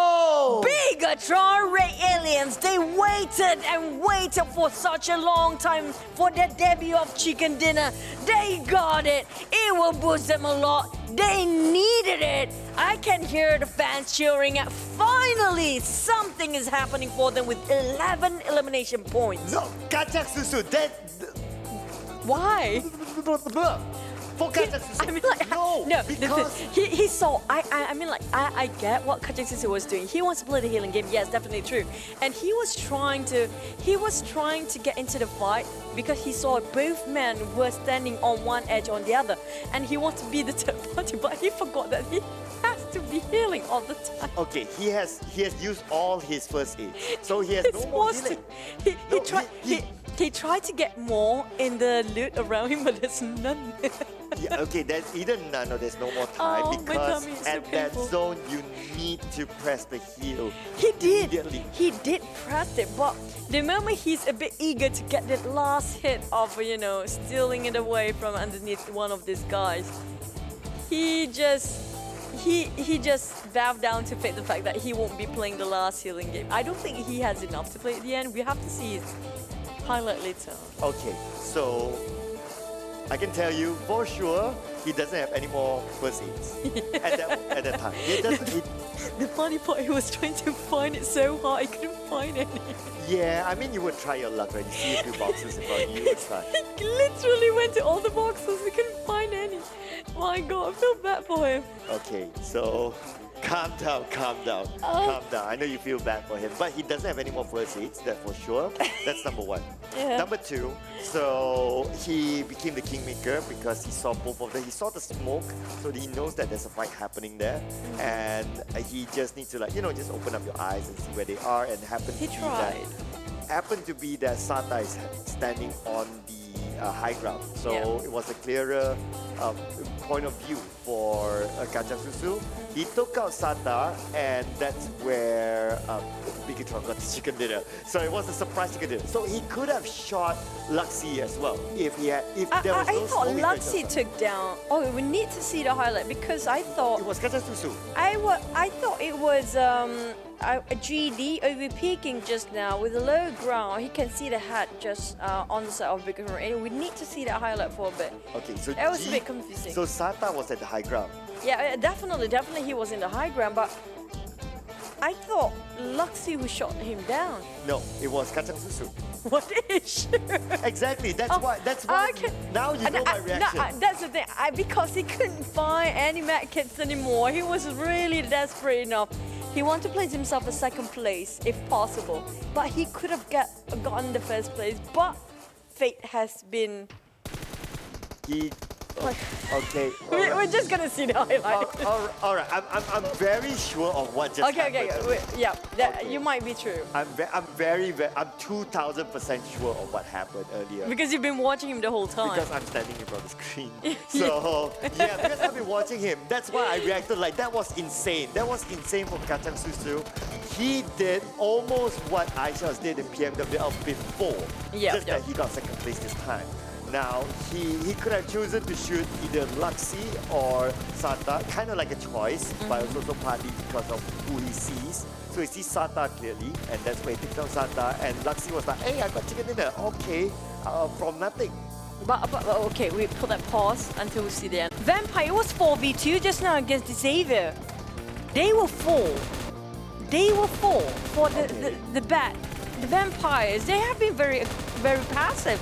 Bigetron RA aliens, they waited and waited for such a long time for their debut of chicken dinner. They got it. It will boost them a lot. They needed it. I can hear the fans cheering at finally something is happening for them with 11 elimination points. No, Kachak Susu, that... Why? For Kachak Susu. I mean, like, no, because he saw. I mean, like, I get what Kachak Susu was doing. He wants to play the healing game. Yes, definitely true. And he was trying to get into the fight because he saw both men were standing on one edge on the other, and he wants to be the third party. But he forgot that he has to be healing all the time. Okay, he has used all his first aid, so he has no more healing. He tried to get more in the loot around him, but there's none. Yeah, okay, there's either none or there's no more time because at that zone you need to press the heal. He did press it, but the moment he's a bit eager to get that last hit of, you know, stealing it away from underneath one of these guys, he just bowed down to the fact that he won't be playing the last healing game. I don't think he has enough to play at the end. We have to see his highlight later. Okay, so I can tell you for sure he doesn't have any more first aids at that time. The funny part, he was trying to find it so hard, he couldn't find any. Yeah, I mean, you would try your luck, right? You see a few boxes in front of you, it's fine. He literally went to all the boxes, he couldn't find any. My God, I feel bad for him. Okay, so calm down. Calm down. I know you feel bad for him, but he doesn't have any more first aids, that's for sure. That's number 1. Yeah. Number 2, so he became the kingmaker because he saw both of them. He saw the smoke, so he knows that there's a fight happening there, and he just needs to, like, you know, just open up your eyes and see where they are, and happen to be that Sata is standing on the high ground, so it was a clearer point of view for Kachak Susu. He took out Sata, and that's where Bigetron got the chicken dinner. So it was a surprise chicken dinner. So he could have shot Luxy as well if there was I no thought smoke Luxy detector. took down. Oh, we need to see the highlight because I thought It was Kacang Susu. I thought it was a GD over peaking just now with a low ground. He can see the hat just on the side of Bigetron. And we need to see that highlight for a bit. Okay, so That was a bit confusing. So Sata was at the high ground. Yeah, definitely he was in the high ground, but I thought Luxy who shot him down. No, it was Kacang Susu. What is? Exactly. That's why. Okay. Now you know my reaction. That's the thing. Because he couldn't find any med kits anymore. He was really desperate enough. He wanted to place himself a second place if possible, but he could have gotten the first place. But fate has been. Okay. We're just gonna see the highlight. All right. I'm very sure of what just happened. You might be true. I'm 2000% sure of what happened earlier. Because you've been watching him the whole time. Because I'm standing in front of the screen. So yeah, because I've been watching him. That's why I reacted like that was insane. That was insane for Kacang Susu. He did almost what Aisha did in PMWL before. Just that he got second place this time. Now, he could have chosen to shoot either Luxy or Sata, kind of like a choice, but also partly because of who he sees. So he sees Sata clearly, and that's why he picks up Sata, and Luxy was like, hey, I got chicken dinner. Okay, from nothing. But okay, we put that pause until we see the end. Vampire was 4v2 just now against Xavier. They were 4. They were 4 for the Vampires. They have been very, very passive.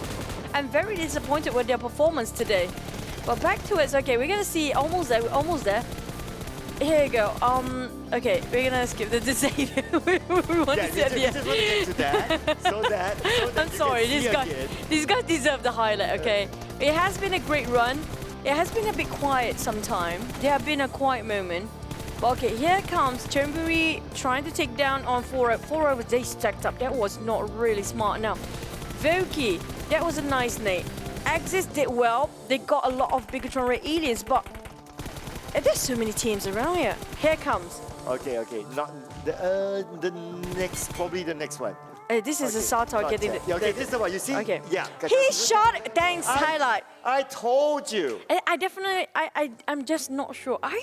I'm very disappointed with their performance today. But back to it. Okay, we're gonna see almost there. We're almost there. Here you go. Okay, we're gonna skip the Xavier. we want to see at the end. Just want to get to that, so that I'm sorry. These guys deserve the highlight. Okay, it has been a great run. It has been a bit quiet sometime. There have been a quiet moment. But okay, here comes Chonburi trying to take down on 4 they stacked up. That was not really smart. Now, Voki. That was a nice nade. Axis did well. They got a lot of Bigetron RA aliens, but there's so many teams around here. Here comes. Okay. Not the next, probably the next one. This is a Sata getting the. Okay, this is the one. You see? Okay. Yeah. He shot. Thanks, highlight. I told you. I definitely. I'm just not sure. I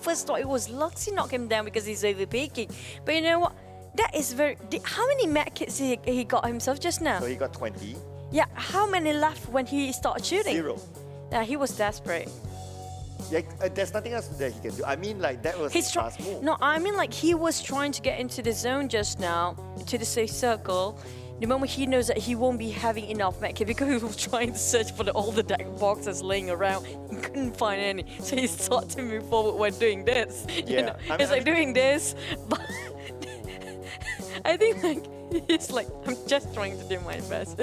first thought it was Luxy knock him down because he's overpeaking. But you know what? That is very. How many med kits he got himself just now? So he got 20. Yeah. How many left when he started shooting? 0. Yeah, he was desperate. Yeah, there's nothing else that he can do. I mean, like that was his fast move. No, I mean like he was trying to get into the zone just now, to the safe circle. The moment he knows that he won't be having enough med kit because he was trying to search for all the deck boxes laying around, he couldn't find any. So he started to move forward when doing this. Yeah, You know? It's like doing this, but I think like he's like, I'm just trying to do my best.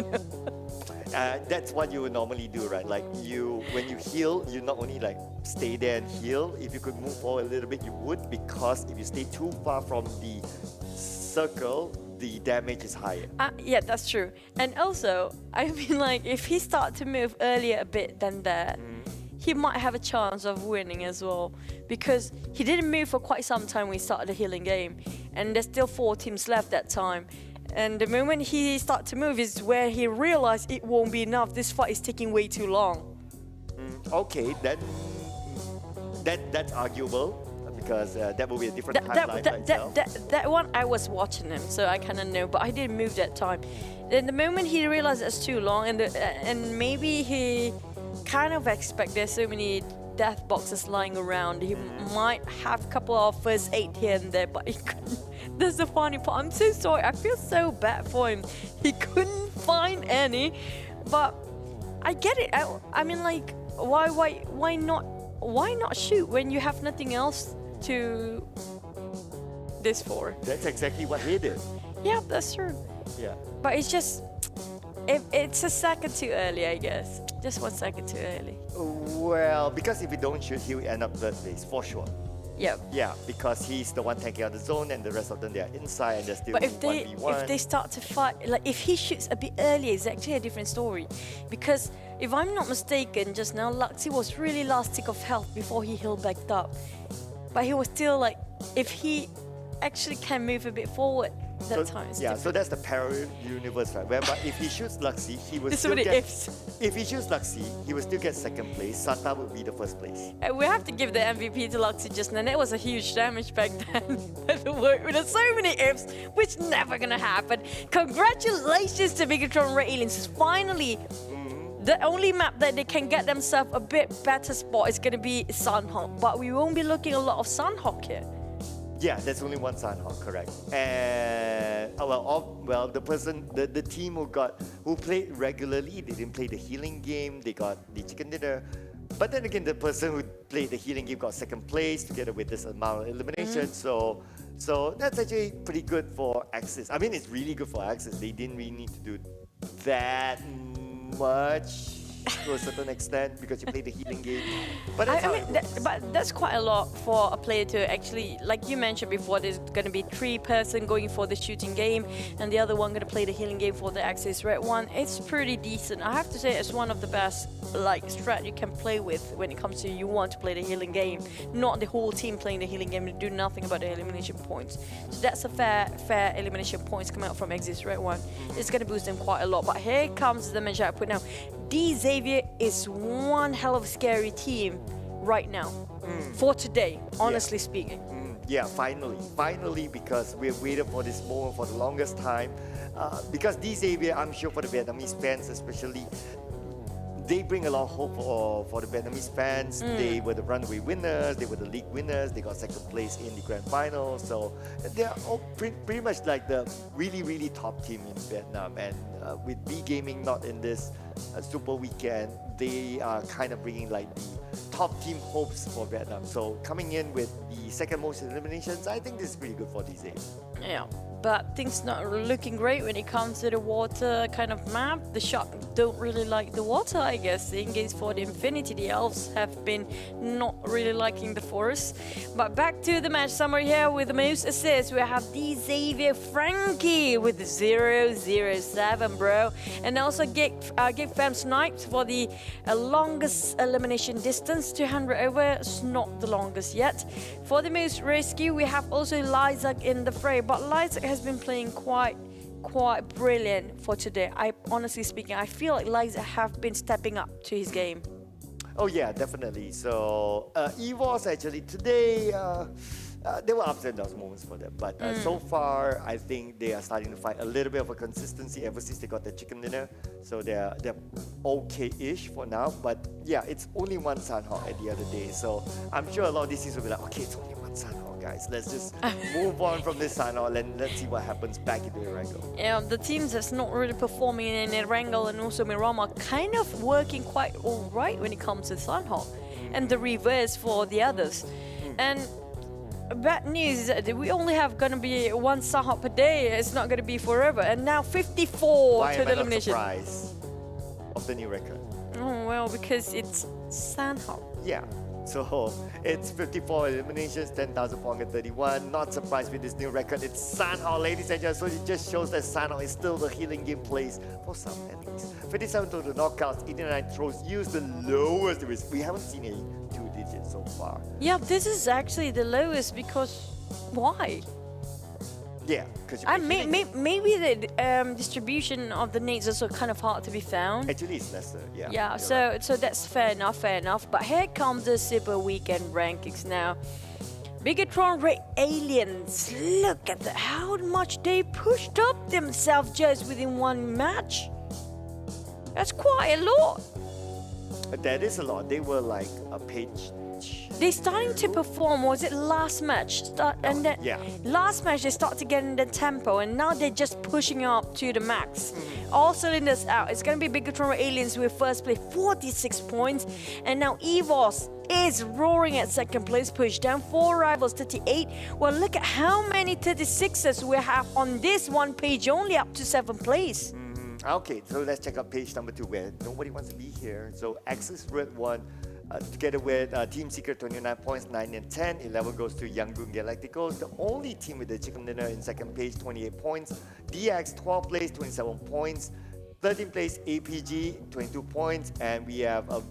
That's what you would normally do, right? Like when you heal, you not only like stay there and heal. If you could move forward a little bit, you would, because if you stay too far from the circle, the damage is higher. Yeah, that's true. And also, I mean, like if he started to move earlier a bit than that, he might have a chance of winning as well, because he didn't move for quite some time when he started the healing game, and there's still 4 teams left that time. And the moment he started to move is where he realized it won't be enough. This fight is taking way too long. Okay, then that's arguable, because that will be a different timeline by itself. That one, I was watching him, so I kind of know, but I didn't move that time. Then the moment he realized it's too long, and maybe he kind of expect there's so many death boxes lying around, he might have a couple of first aid here and there, but he couldn't. That's the funny part. I'm so sorry. I feel so bad for him. He couldn't find any, but I get it. I mean, like, why not shoot when you have nothing else to this for? That's exactly what he did. Yeah, that's true. Yeah. But it's just, it's a second too early, I guess. Just 1 second too early. Well, because if you don't shoot, he will end up third place for sure. Yep. Yeah, because he's the one tanking out the zone, and the rest of them, they are inside, and they're still But if 1v1. they start to fight, like if he shoots a bit earlier, it's actually a different story. Because if I'm not mistaken, just now Luxy was really last tick of health before he healed back up. But he was still like, if he actually can move a bit forward. That time. Yeah, so that's the parallel universe, right? Whereby if he shoots Luxy, he will There's so still many get. ifs. If he shoots Luxy, he will still get second place. Sata will be the first place. We have to give the MVP to Luxy just now. That was a huge damage back then. There's so many ifs, which never gonna happen. Congratulations to Bigetron RA. Finally, the only map that they can get themselves a bit better spot is gonna be Sanhok. But we won't be looking a lot of Sanhok here. Yeah, there's only one Sanhok, correct. And the team who played regularly, they didn't play the healing game. They got the chicken dinner. But then again, the person who played the healing game got second place together with this amount of elimination. So that's actually pretty good for Axis. I mean, it's really good for Axis. They didn't really need to do that much to a certain extent because you play the healing game. But that's quite a lot for a player to actually, like you mentioned before, there's going to be 3 person going for the shooting game and the other one going to play the healing game for the Axis Red One. It's pretty decent. I have to say it's one of the best strat you can play with when it comes to you want to play the healing game, not the whole team playing the healing game and do nothing about the elimination points. So that's a fair elimination points coming out from Axis Red One. It's going to boost them quite a lot. But here comes the match I put now. D Xavier is one hell of a scary team right now for today, honestly speaking. Yeah, finally, because we've waited for this moment for the longest time. Because D Xavier, I'm sure for the Vietnamese fans especially, they bring a lot of hope for the Vietnamese fans. They were the runaway winners, they were the league winners, they got second place in the grand final. So they're all pretty much like the really top team in Vietnam. And with B Gaming not in this super weekend, they are kind of bringing like the top team hopes for Vietnam. So coming in with the second most eliminations, I think this is pretty good for these days. Yeah, but things not looking great when it comes to the water kind of map. The Shark don't really like the water, I guess. The engage for the Infinity, the Elves have been not really liking the forest. But back to the match summary here with the most assists. We have D Xavier Frankie with 007, bro. And also Geek Fam sniped for the longest elimination distance, 200 over. It's not the longest yet. For the most rescue, we have also Lysak in the fray. But Lysak has been playing quite brilliant for today. Honestly speaking, I feel like Lysak have been stepping up to his game. Oh yeah, definitely. So EVOS actually today, there were ups and downs moments for them. But so far, I think they are starting to find a little bit of a consistency ever since they got the chicken dinner. So they're okay-ish for now. But yeah, it's only one Sanhok at the other day. So I'm sure a lot of these teams will be like, okay, it's only one Sanhok, guys. Let's just move on from this Sanhok and let's see what happens back into the Erangel. Yeah, the teams that's not really performing in Erangel and also Miramar kind of working quite alright when it comes to Sanhok. And the reverse for the others. And bad news is that we only have gonna be one Sanhok per day. It's not gonna be forever. And now 54 Why to am the I not elimination. surprised of the new record? Oh well, because it's Sanhok. Yeah. So it's 54 eliminations, 10,431. Not surprised with this new record. It's Sanhok, ladies and gentlemen. So it just shows that Sanhok is still the healing game plays for some at least. 57 to the knockouts, 89 throws, used the lowest risk. We haven't seen a 2 digits so far. Yeah, this is actually the lowest because why? Yeah, because maybe the distribution of the nades is also kind of hard to be found. Actually, it's lesser. Yeah. Yeah, so that's fair enough. But here comes the Super Weekend rankings now. Bigetron RA Aliens. Look at how much they pushed up themselves just within one match. That's quite a lot. That is a lot. They were like a page. They're starting to perform. Was it last match? Last match they started to get in the tempo, and now they're just pushing up to the max. All cylinders out. It's going to be Bigetron RA Aliens with first place, 46 points, and now EVOS is roaring at second place, pushed down 4 rivals, 38. Well, look at how many 36ers we have on this one page, only up to 7th place. Okay, so let's check out page number 2 where nobody wants to be here. So Axis RedONE, together with Team Secret, 29 points, 9 and 10. 11 goes to Yangon Galacticos, the only team with the chicken dinner in second page, 28 points. DX, 12th place, 27 points. 13th place, APG, 22 points. And we have a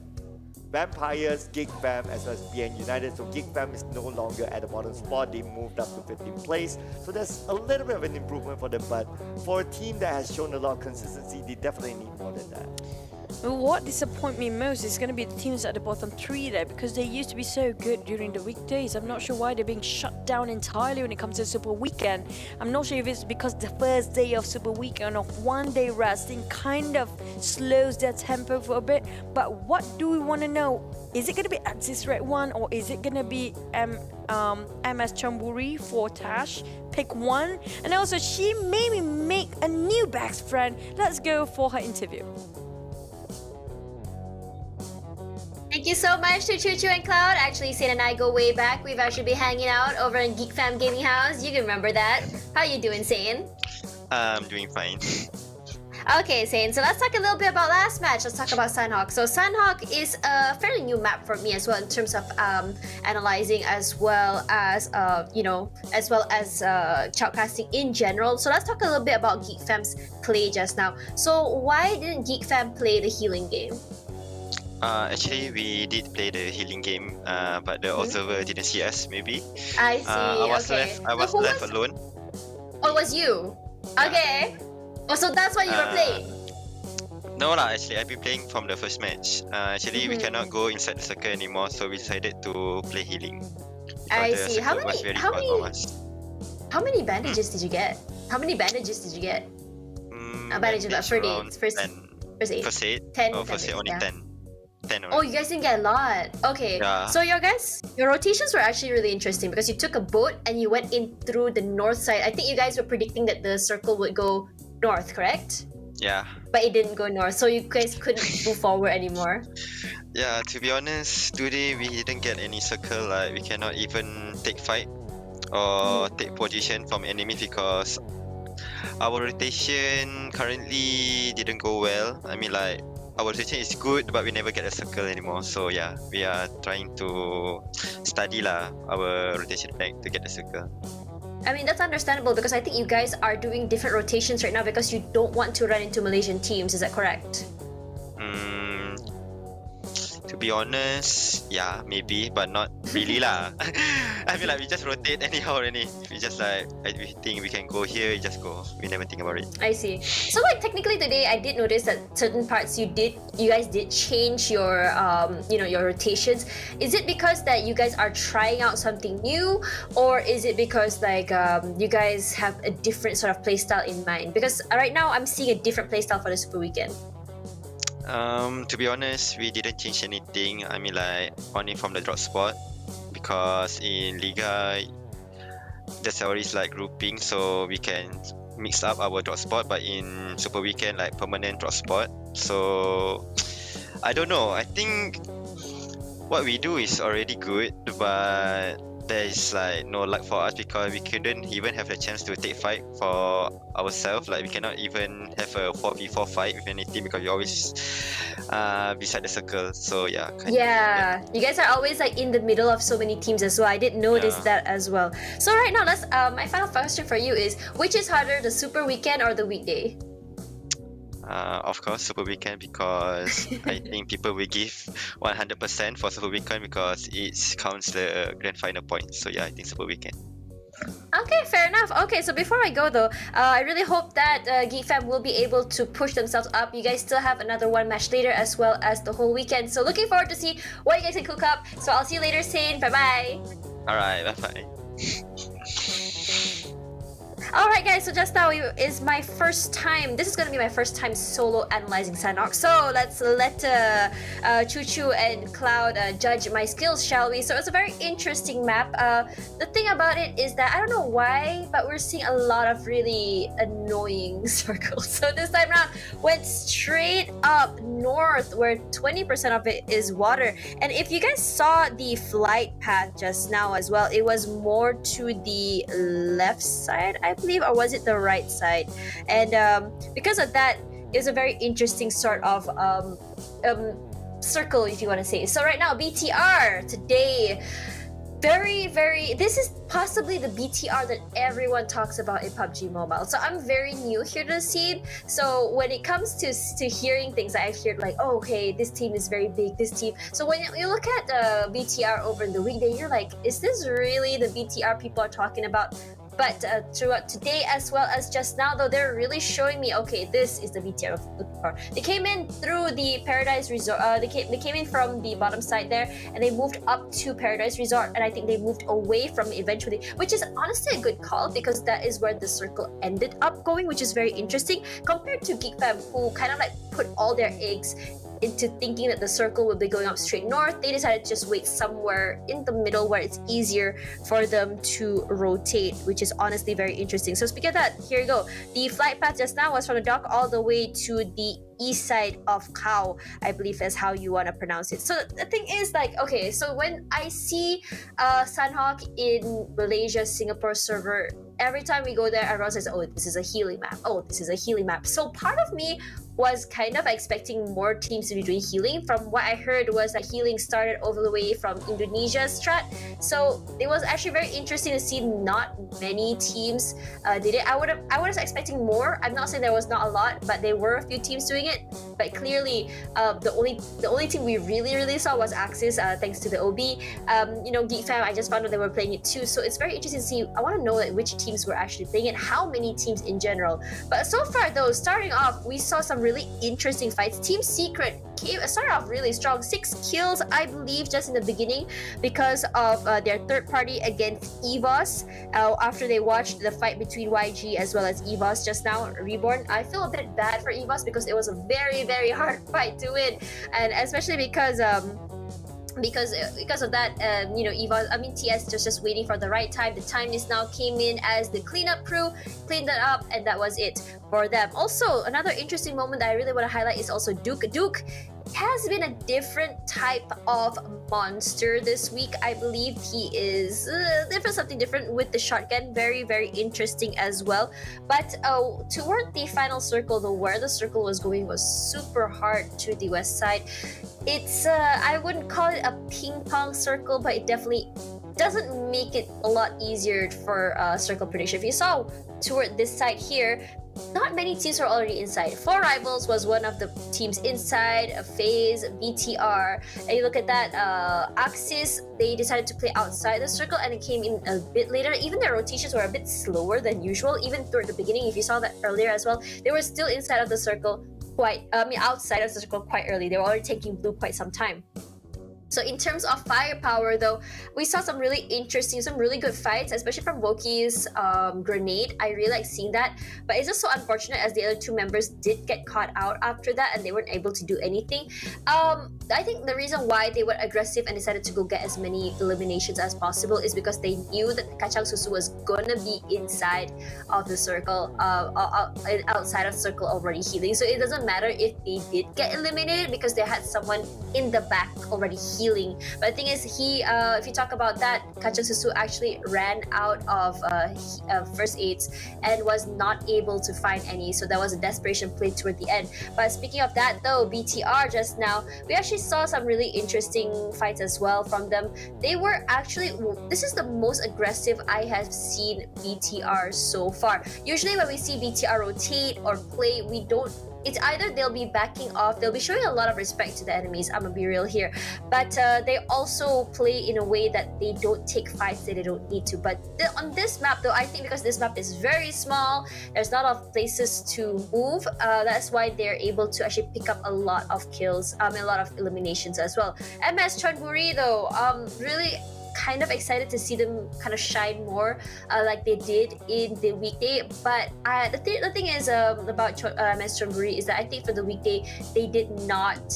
Vampires, Geek Fam, as well as PN United. So Geek Fam is no longer at the bottom spot. They moved up to 15th place. So that's a little bit of an improvement for them. But for a team that has shown a lot of consistency, they definitely need more than that. What disappoints me most is going to be the teams at the bottom three there, because they used to be so good during the weekdays. I'm not sure why they're being shut down entirely when it comes to Super Weekend. I'm not sure if it's because the first day of Super Weekend of 1 day resting kind of slows their tempo for a bit. But what do we want to know? Is it going to be Axis Red One, or is it going to be MS Chonburi for Tash? Pick one. And also, she made me make a new best friend. Let's go for her interview. Thank you so much to Choo Choo and Cloud. Actually, Sane and I go way back. We've actually been hanging out over in Geek Fam Gaming House. You can remember that. How you doing, Sane? I'm doing fine. Okay, Sane. So let's talk a little bit about last match. Let's talk about Sanhok. So Sanhok is a fairly new map for me as well in terms of analyzing, as well as shoutcasting in general. So let's talk a little bit about Geek Fam's play just now. So why didn't Geek Fam play the healing game? Actually, we did play the healing game, but the observer didn't see us, maybe. I see, I was left alone. Oh, it was you? Okay. Oh, so that's why you were playing? No lah, actually, I've been playing from the first match. Actually, we cannot go inside the circle anymore, so we decided to play healing. I see. How many bandages did you get? Bandages, but first aid. First aid? 10 Oh, first aid only 10. 10 only. Oh, you guys didn't get a lot. Okay. Yeah. So your rotations were actually really interesting because you took a boat and you went in through the north side. I think you guys were predicting that the circle would go north, correct? Yeah. But it didn't go north, so you guys couldn't move forward anymore. Yeah, to be honest, today we didn't get any circle. Like, we cannot even take fight or take position from enemy because our rotation currently didn't go well. I mean, like, our rotation is good, but we never get a circle anymore. So yeah, we are trying to study our rotation back to get a circle. I mean, that's understandable because I think you guys are doing different rotations right now because you don't want to run into Malaysian teams. Is that correct? To be honest, yeah, maybe, but not really lah. I mean, like, we just rotate anyhow already. We just we think we can go here, we just go. We never think about it. I see. So like technically today, I did notice that certain parts you guys did change your your rotations. Is it because that you guys are trying out something new, or is it because like you guys have a different sort of playstyle in mind? Because right now I'm seeing a different playstyle for the Super Weekend. To be honest, we didn't change anything. I mean, like, only from the drop spot, because in Liga there's always like grouping, so we can mix up our drop spot. But in Super Weekend, like, permanent drop spot. So I don't know. I think what we do is already good, but there is like no luck for us because we couldn't even have the chance to take fight for ourselves. Like, we cannot even have a 4v4 fight with any team because we always beside the circle. So yeah. You guys are always like in the middle of so many teams as well. I did notice that as well. So right now, let's my final question for you is: which is harder, the Super Weekend or the weekday? Of course, Super Weekend, because I think people will give 100% for Super Weekend because it counts the grand final points. So yeah, I think Super Weekend. Okay, fair enough. Okay, so before I go though, I really hope that Geek Fam will be able to push themselves up. You guys still have another one match later as well as the whole weekend. So looking forward to see what you guys can cook up. So I'll see you later, Sane. Bye-bye. Alright, bye-bye. Alright guys, so just now is my first time. This is gonna be my first time solo analyzing Sanhok. So let's let Choo Choo and Cloud judge my skills, shall we? So it's a very interesting map. The thing about it is that I don't know why, but we're seeing a lot of really annoying circles. So this time around went straight up north where 20% of it is water. And if you guys saw the flight path just now as well, it was more to the left side, I believe, or was it the right side? And because of that, it was a very interesting sort of circle, if you want to say. So right now, BTR today, this is possibly the BTR that everyone talks about in PUBG Mobile. So I'm very new here to the scene. So when it comes to hearing things, I've heard like, oh, okay, this team is very big, this team. So when you look at the BTR over the weekday, you're like, is this really the BTR people are talking about? But throughout today as well as just now, though, they're really showing me, okay, this is the BTR of looking for. They came in through the Paradise Resort. They came in from the bottom side there, and they moved up to Paradise Resort, and I think they moved away from it eventually, which is honestly a good call because that is where the circle ended up going, which is very interesting compared to Geek Fam, who kind of like put all their eggs into thinking that the circle would be going up straight north. They decided to just wait somewhere in the middle where it's easier for them to rotate, which is honestly very interesting. So speaking of that, here you go. The flight path just now was from the dock all the way to the east side of Khao, I believe is how you want to pronounce it. So the thing is like, okay, so when I see Sanhok in Malaysia, Singapore server, every time we go there, everyone says, oh, this is a healing map. Oh, this is a healing map. So part of me was kind of expecting more teams to be doing healing. From what I heard was that healing started all the way from Indonesia's strat. So it was actually very interesting to see not many teams did it. I was expecting more. I'm not saying there was not a lot, but there were a few teams doing it. But clearly, the only team we really saw was Axis, thanks to the OB. Geek Fam, I just found out they were playing it too. So it's very interesting to see. I want to know like which teams were actually playing it, how many teams in general. But so far though, starting off, we saw some really interesting fights. Team Secret started off really strong, 6 kills I believe just in the beginning because of their third party against EVOS. After they watched the fight between YG as well as EVOS just now, Reborn, I feel a bit bad for EVOS because it was a very hard fight to win, and especially because of that, EVOS, TS just waiting for the right time. The time is now came in as the cleanup crew cleaned that up, and that was it for them. Also, another interesting moment that I really want to highlight is also Duke. Duke has been a different type of monster this week. I believe he is something different with the shotgun. Very interesting as well. But toward the final circle, though, where the circle was going was super hard to the west side. It's I wouldn't call it a ping pong circle, but it definitely doesn't make it a lot easier for circle prediction. If you saw toward this side here, not many teams are already inside. 4 Rivals was one of the teams inside, FaZe, BTR, and you look at that, Axis, they decided to play outside the circle and it came in a bit later. Even their rotations were a bit slower than usual, even toward the beginning. If you saw that earlier as well, they were still inside of the circle outside of the circle quite early. They were already taking blue quite some time. So in terms of firepower though, we saw some really interesting, some really good fights, especially from Woki's grenade. I really like seeing that. But it's just so unfortunate as the other 2 members did get caught out after that and they weren't able to do anything. I think the reason why they were aggressive and decided to go get as many eliminations as possible is because they knew that Kacang Susu was gonna be inside of the circle, outside of the circle already healing. So it doesn't matter if they did get eliminated because they had someone in the back already healing. But the thing is, if you talk about that, Kacang Susu actually ran out of first aids and was not able to find any. So that was a desperation play toward the end. But speaking of that though, BTR just now, we actually saw some really interesting fights as well from them. They were actually, this is the most aggressive I have seen BTR so far. Usually when we see BTR rotate or play, it's either they'll be backing off, they'll be showing a lot of respect to the enemies, I'm gonna be real here, but they also play in a way that they don't take fights that they don't need to. But on this map though, I think because this map is very small, there's not a lot of places to move, that's why they're able to actually pick up a lot of kills, a lot of eliminations as well. MS Chonburi though, really kind of excited to see them kind of shine more like they did in the weekday. But the thing is about MS Chonburi is that I think for the weekday they did not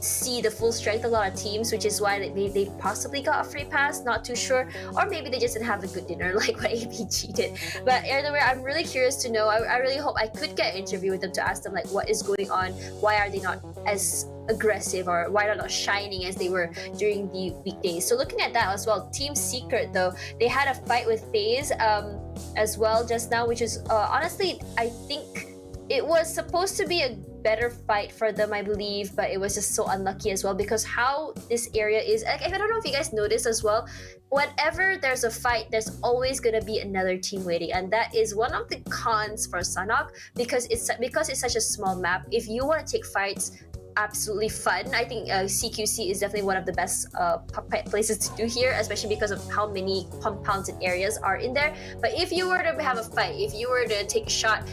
see the full strength of a lot of teams, which is why they possibly got a free pass, not too sure, or maybe they just didn't have a good dinner like what APG did. But either way, I'm really curious to know. I really hope I could get an interview with them to ask them like what is going on, why are they not as aggressive, or why they're not shining as they were during the weekdays. So looking at that as well, Team Secret though, they had a fight with FaZe as well just now, which is honestly, I think it was supposed to be a better fight for them, I believe, but it was just so unlucky as well because how this area is. Like, I don't know if you guys noticed as well. Whenever there's a fight, there's always gonna be another team waiting, and that is one of the cons for Sanhok because it's such a small map. If you want to take fights, absolutely fun. I think CQC is definitely one of the best places to do here, especially because of how many compounds and areas are in there. But if you were to have a fight, if you were to take a shot,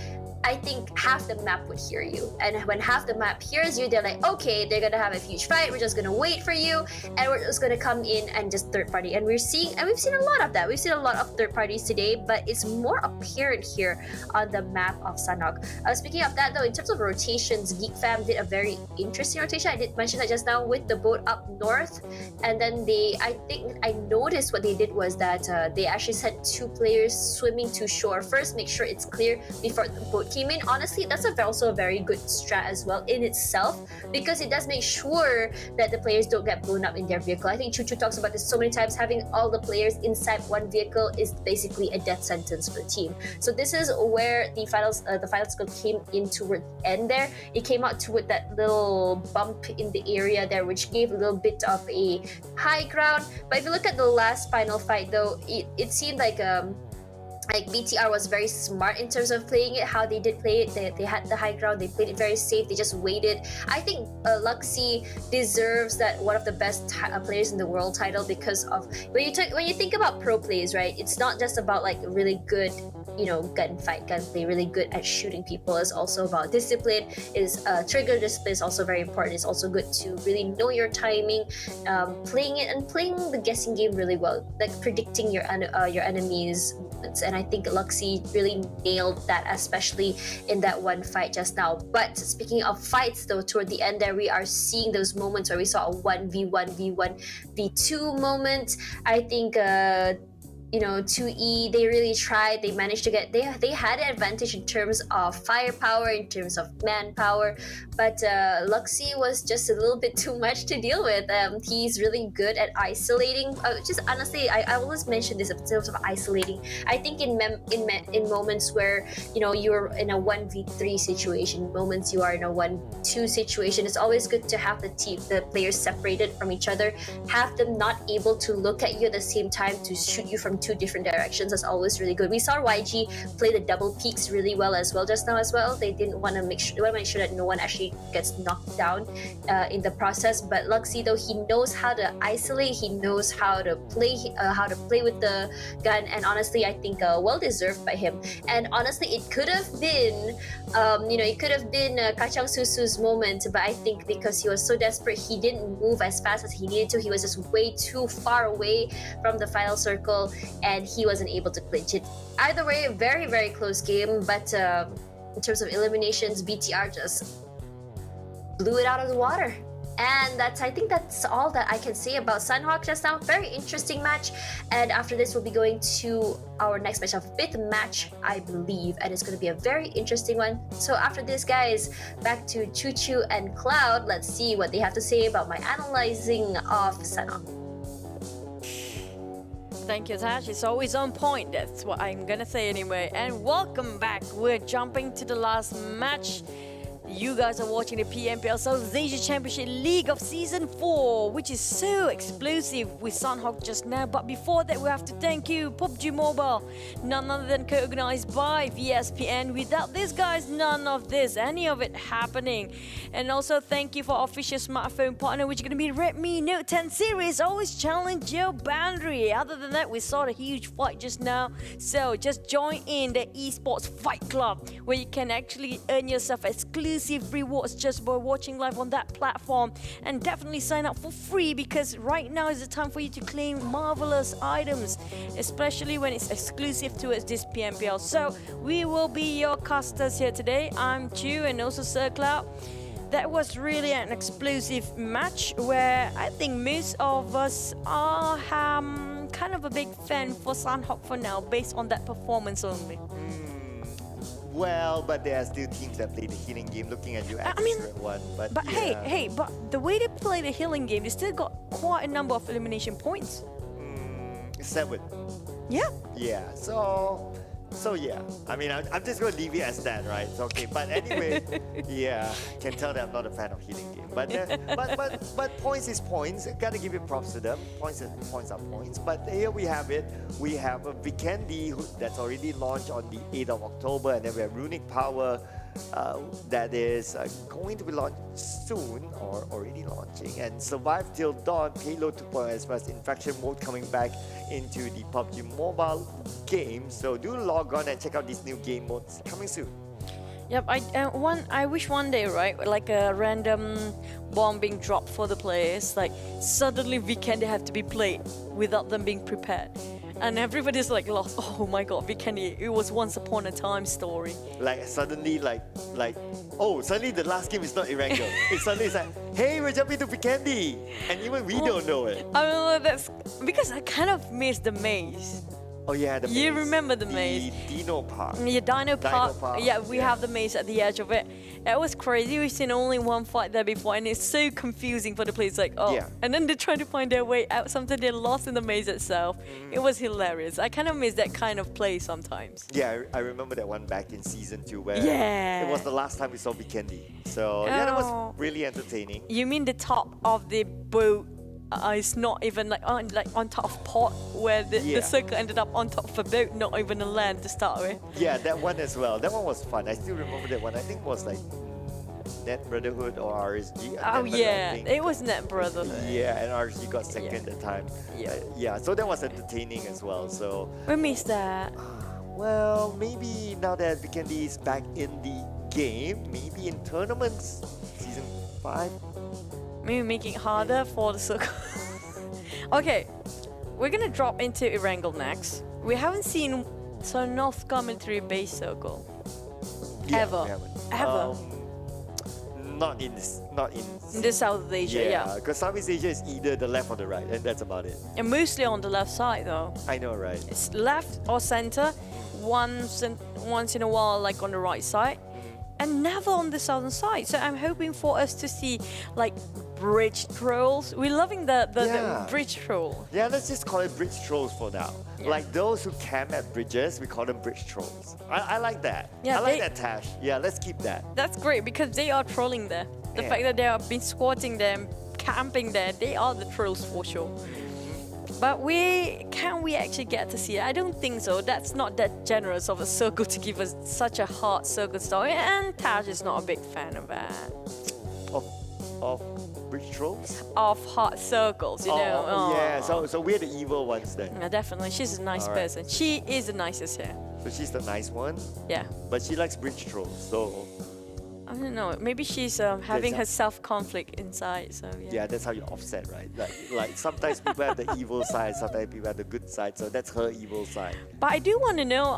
I think half the map would hear you. And when half the map hears you, they're like, okay, they're gonna have a huge fight. We're just gonna wait for you, and we're just gonna come in and just third party. And we've seen a lot of that. We've seen a lot of third parties today, but it's more apparent here on the map of Sanhok. Speaking of that, though, in terms of rotations, Geek Fam did a very interesting rotation. I did mention that just now with the boat up north, and then I think I noticed what they did was that they actually sent 2 players swimming to shore first, make sure it's clear before the boat came in. Honestly, that's also a very good strat as well in itself because it does make sure that the players don't get blown up in their vehicle. I think Chuchu talks about this so many times. Having all the players inside one vehicle is basically a death sentence for the team. So this is where the final score came in toward the end there. It came out toward that little bump in the area there, which gave a little bit of a high ground. But if you look at the last final fight, though, it seemed like BTR was very smart in terms of playing it, how they did play it. They had the high ground, they played it very safe, they just waited. I think Luxy deserves that one of the best players in the world title because of when you think about pro plays, right? It's not just about like really good, gunplay, really good at shooting people. It's also about discipline. Trigger discipline is also very important. It's also good to really know your timing, playing the guessing game really well, like predicting your enemies' movements. And I think Luxy really nailed that, especially in that one fight just now. But speaking of fights, though, toward the end there, we are seeing those moments where we saw a 1v1v1v2 moment. I think 2E, they really tried. They managed to get, they had an advantage in terms of firepower, in terms of manpower, but Luxy was just a little bit too much to deal with. He's really good at isolating. Just honestly, I always mention this in terms of isolating. I think in moments where you're in a 1v3 situation, moments you are in a 1-2 situation, it's always good to have the players separated from each other, have them not able to look at you at the same time to shoot you from 2 different directions. That's always really good. We saw YG play the double peaks really well as well just now as well. They want to make sure that no one actually gets knocked down in the process. But Luxy, though, he knows how to isolate. He knows how to play with the gun, and honestly, I think well deserved by him. And honestly, it could have been Kacang Susu's moment, but I think because he was so desperate, he didn't move as fast as he needed to. He was just way too far away from the final circle, and he wasn't able to clinch it. Either way, a very, very close game, but in terms of eliminations, BTR just blew it out of the water. And I think that's all that I can say about Sanhok just now. Very interesting match. And after this, we'll be going to our next match, our 5th match, I believe. And it's going to be a very interesting one. So after this, guys, back to Chuchu and Cloud. Let's see what they have to say about my analyzing of Sanhok. Thank you, Tash. It's always on point. That's what I'm gonna say anyway. And welcome back. We're jumping to the last match. You guys are watching the PMPL SEA Championship League of Season 4, which is so explosive with Sanhok just now. But before that, we have to thank you, PUBGMOBILE, none other than co-organized by VSPN. Without these guys, none of this, any of it happening. And also thank you for our official smartphone partner, which is going to be Redmi Note 10 series. Always challenge your boundary. Other than that, we saw a huge fight just now. So just join in the Esports Fight Club, where you can actually earn yourself exclusive rewards just by watching live on that platform. And definitely sign up for free, because right now is the time for you to claim marvelous items, especially when it's exclusive towards this PMPL. So we will be your casters here today. I'm Chu and also Sir Cloud. That was really an explosive match where I think most of us are kind of a big fan for Sanhok for now, based on that performance only. Well, but there are still teams that play the healing game. Looking at you, at Red One, but yeah. hey, but the way they play the healing game, they still got quite a number of elimination points. 7. Yeah. Yeah. So So yeah, I mean, I'm just going to leave it as that, right? It's okay. But anyway, yeah, can tell that I'm not a fan of healing game. But points is points. Gotta give it props to them. Points are points. But here we have it. We have a Vikendi that's already launched on the 8th of October, and then we have Runic Power that is going to be launched soon or already launching, and Survive Till Dawn, Payload 2.0, as well as Infection Mode coming back into the PUBG Mobile game. So do log on and check out these new game modes coming soon. Yep, I wish one day, right, like a random bomb being dropped for the players, like suddenly Vikendi have to be played without them being prepared. And everybody's like lost. Oh my god, Vikendi, it was once upon a time story. Like suddenly suddenly the last game is not Erangel. It's like, hey, we're jumping to Vikendi. And even we don't know it. I don't know, that's because I kind of miss the maze. Oh yeah, the maze. You remember the maze? The Dino Park. Yeah, Dino Park. Yeah, we yeah. have the maze at the edge of it. It was crazy. We've seen only one fight there before, and it's so confusing for the players. Like, oh, yeah. And then they're trying to find their way out. Sometimes they're lost in the maze itself. It was hilarious. I kind of miss that kind of play sometimes. Yeah, I remember that one back in season 2 where Yeah. it was the last time we saw Vikendi. So yeah, that was really entertaining. You mean the top of the boat? It's not even like on top of port where the circle ended up on top of a boat, not even a land to start with. Yeah, that one as well. That one was fun. I still remember that one. I think it was like Net Brotherhood or RSG. Oh yeah, it was Net Brotherhood. Yeah, and RSG got second at the time. Yeah, so that was entertaining as well. So we missed that. Well, maybe now that Vikendi is back in the game, maybe in tournaments, season 5. Maybe make it harder for the circle. Okay, we're gonna drop into Erangel next. We haven't seen Sanhok military base circle. Yeah, Ever. we haven't. Ever. Not in The South Asia, yeah. Because Southeast Asia is either the left or the right, and that's about it. And mostly on the left side though. I know, right? It's left or center, once in a while like on the right side, and never on the southern side. So I'm hoping for us to see like bridge trolls. We're loving the bridge troll. Yeah, let's just call it bridge trolls for now. Yeah. Like those who camp at bridges, we call them bridge trolls. I like that. Yeah, I like that, Tash. Yeah, let's keep that. That's great because they are trolling there. The fact that they have been squatting there, camping there, they are the trolls for sure. But can we actually get to see it? I don't think so. That's not that generous of a circle to give us such a hard circle story, and Tash is not a big fan of that. Of bridge trolls? Of hard circles, you know. Oh, yeah. So we're the evil ones then. Yeah, definitely. She's a nice person. She is the nicest here. So she's the nice one? Yeah. But she likes bridge trolls, so... I don't know. Maybe she's having her self-conflict inside, so yeah. Yeah, that's how you offset, right? Like sometimes people have the evil side, sometimes people have the good side, so that's her evil side. But I do want to know,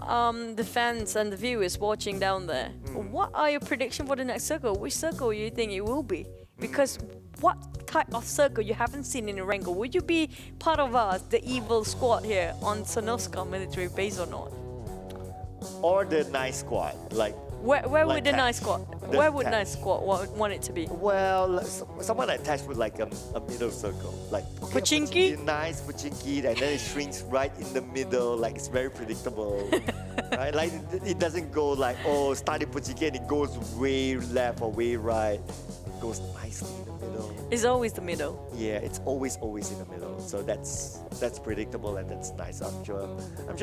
the fans and the viewers watching down there, what are your predictions for the next circle? Which circle you think it will be? Because what type of circle you haven't seen in Erangel? Would you be part of us, the evil squad here on Sanhok military base or not? Or the nice squad, like... Where like would the Tash. nice squad? Where would nice squad want it to be? Well, someone attached with like a middle circle, like Pachinki? Nice Pachinki, and then it shrinks right in the middle, like it's very predictable, right? Like it doesn't go like starting Pachinki and it goes way left or way right. It goes nicely in the middle. It's always the middle. Yeah, it's always in the middle. So that's predictable and that's nice. I'm sure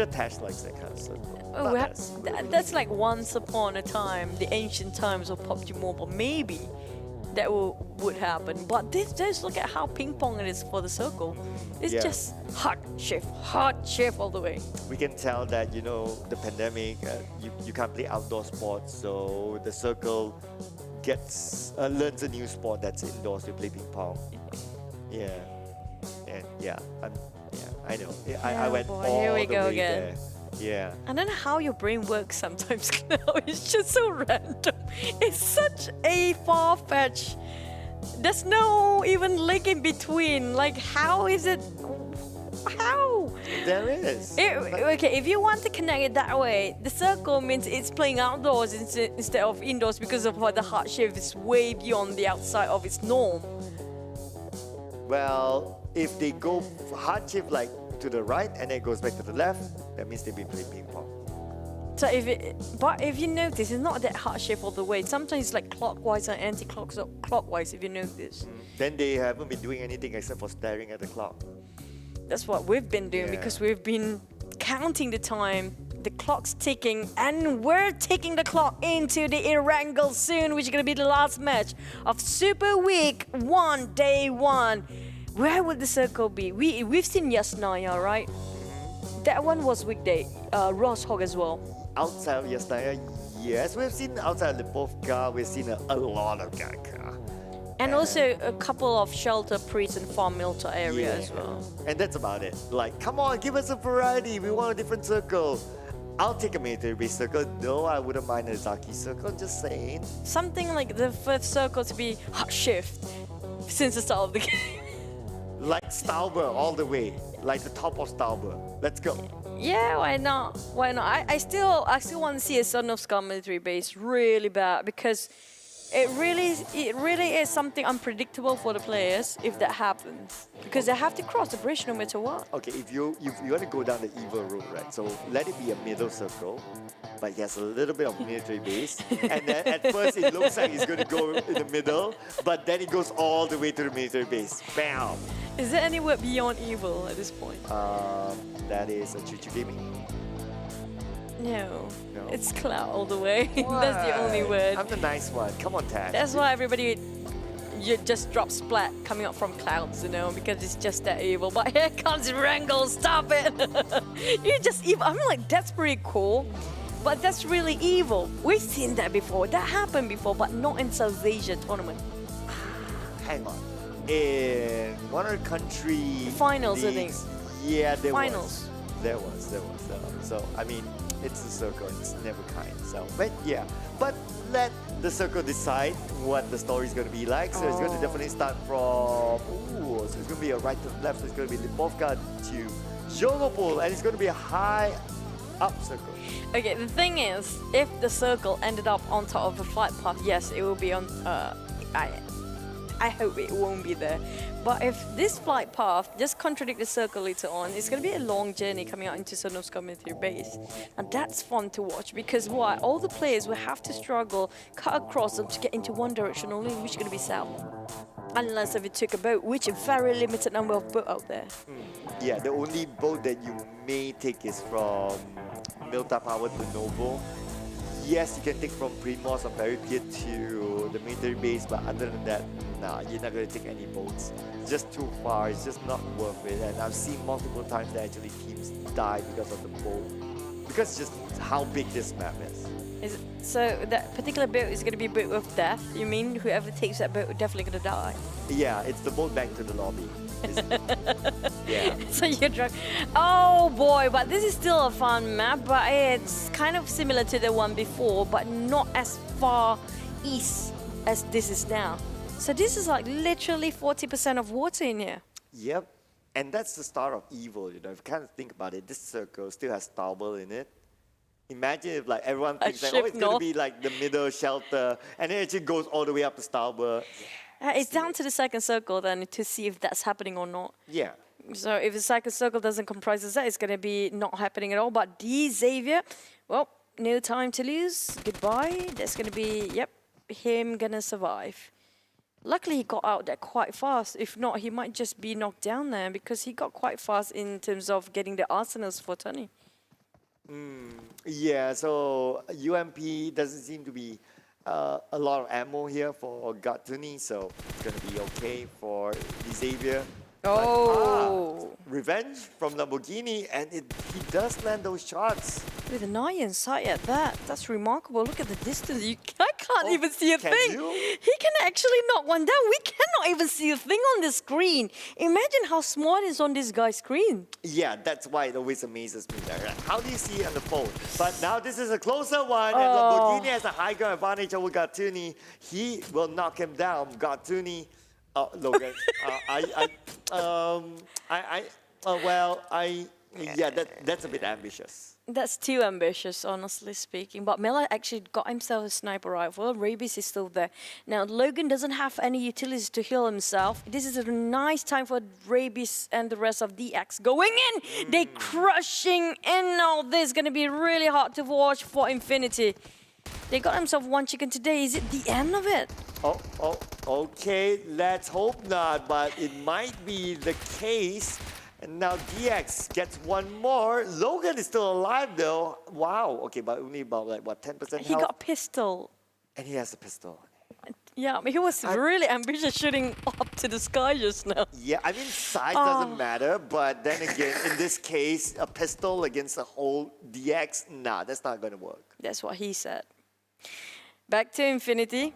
Tash likes that kind of circle. Oh, that's like once upon a time, the ancient times of PUBG Mobile. Maybe that would happen. But just look at how ping pong it is for the circle. It's just hard shift all the way. We can tell that, the pandemic, you can't play outdoor sports, so the circle learns a new sport that's indoors to play ping pong. Yeah. And I know. I went all here we the go way again. there. Yeah. I don't know how your brain works sometimes now. It's just so random. It's such a far-fetched. There's no even link in between. Like, how is it? How? There is. Okay, if you want to connect it that way, the circle means it's playing outdoors instead of indoors because of the hard shift is way beyond the outside of its norm. Well, if they go hard shift like to the right and then it goes back to the left, that means they've been playing ping pong. So if you notice, it's not that heart shape all the way. Sometimes it's like clockwise and anti-clockwise. If you notice. Then they haven't been doing anything except for staring at the clock. That's what we've been doing because we've been counting the time. The clock's ticking, and we're taking the clock into the Erangel soon, which is gonna be the last match of Super Week 1, Day 1. Where would the circle be? We've seen Yasnaya, right? That one was weekday. Ross Hog as well. Outside of Yasnaya, yes, we've seen outside of Lipovka, we've seen a lot of Gaka. And also a couple of shelter, priest, and farm milta area as well. And that's about it. Like, come on, give us a variety. We want a different circle. I'll take a military base circle. No, I wouldn't mind a Zaki circle, just saying. Something like the first circle to be hot shift since the start of the game. Like Stauber all the way. Like the top of Stauber. Let's go. Yeah, why not? Why not? I still want to see a Son of Skull military base really bad because it really is something unpredictable for the players if that happens. Because they have to cross the bridge no matter what. Okay, if you want to go down the evil route, right? So let it be a middle circle, but he has a little bit of military base. And then at first it looks like he's going to go in the middle, but then it goes all the way to the military base. Bam! Is there any word beyond evil at this point? That is a Choo-Choo Gaming. No, it's cloud all the way. That's the only word. I'm the nice one. Come on, Tad. That's why everybody you just drop splat coming up from clouds, you know, because it's just that evil. But here comes Wrangle, stop it! You're just evil. I'm like, that's pretty cool, but that's really evil. We've seen that before. That happened before, but not in South Asia tournament. Hang on. In one of the country finals, I think. Yeah, there finals. was. There was. So I mean, it's a circle. It's never kind. So, but yeah. But let the circle decide what the story is going to be like. So it's going to definitely start from. So it's going to be a right to left. So it's going to be Lipovka to Jolopol, and it's going to be a high up circle. Okay, the thing is, if the circle ended up on top of the flight path, yes, it will be on. I hope it won't be there. But if this flight path just contradicts the circle later on, it's going to be a long journey coming out into Sanhok military base. And that's fun to watch because why? All the players will have to struggle, cut across them to get into one direction only, which is going to be south. Unless if you took a boat, which is very limited number of boats out there. Yeah, the only boat that you may take is from Milta Power to Novo. Yes, you can take from Primos or Peripia to the military base, but other than that, nah, you're not going to take any boats. It's just too far, it's just not worth it. And I've seen multiple times that actually teams die because of the boat. Because just how big this map is. So that particular boat is going to be a boat of death? You mean whoever takes that boat is definitely going to die? Yeah, it's the boat back to the lobby. Yeah. So you're drunk. Oh boy, but this is still a fun map, but it's kind of similar to the one before, but not as far east as this is now. So this is like literally 40% of water in here. Yep. And that's the start of evil, you know. If you kind of think about it, this circle still has Stauble in it. Imagine if like everyone thinks like, oh, it's going to be like the middle shelter, and then it actually goes all the way up to Stauber. It's down to the second circle then to see if that's happening or not. Yeah. So if the second circle doesn't comprise of that, it's going to be not happening at all. But D Xavier, well, no time to lose. Goodbye. That's going to be, yep, him going to survive. Luckily, he got out there quite fast. If not, he might just be knocked down there because he got quite fast in terms of getting the arsenals for Tony. Yeah, so UMP doesn't seem to be a lot of ammo here for Gatuni, so it's going to be okay for Xavier. Oh! But, revenge from Lamborghini, and he does land those shots. With an iron sight at that, that's remarkable. Look at the distance. I can't even see a thing. He can actually knock one down. We cannot even see a thing on the screen. Imagine how small it is on this guy's screen. Yeah, that's why it always amazes me. Right? How do you see it on the phone? But now this is a closer one, and Lamborghini has a high ground advantage over Gatuni. He will knock him down. Gatuni, Logan. Yeah, that's a bit ambitious. That's too ambitious, honestly speaking. But Mela actually got himself a sniper rifle. Rabies is still there. Now, Logan doesn't have any utilities to heal himself. This is a nice time for Rabies and the rest of DX going in. They crushing in now. This is going to be really hard to watch for Infinity. They got themselves one chicken today. Is it the end of it? Okay, let's hope not, but it might be the case. And now DX gets one more. Logan is still alive though. Wow, okay, but only about like what, 10% health? He got a pistol. And he has a pistol. Yeah, but he was really ambitious shooting up to the sky just now. Yeah, I mean, size doesn't matter, but then again, in this case, a pistol against a whole DX, nah, that's not gonna work. That's what he said. Back to Infinity.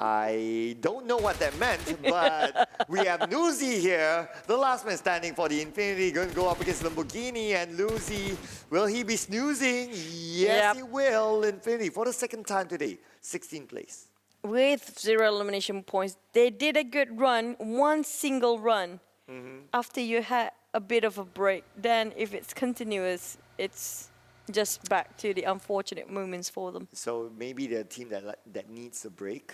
I don't know what that meant, but we have Lucy here, the last man standing for the Infinity, going to go up against Lamborghini. And Lucy, will he be snoozing? Yes, he will. Infinity for the second time today, 16th place. With 0 elimination points, they did a good run, one single run. After you had a bit of a break, then if it's continuous, it's just back to the unfortunate moments for them. So maybe they're a team that needs a break?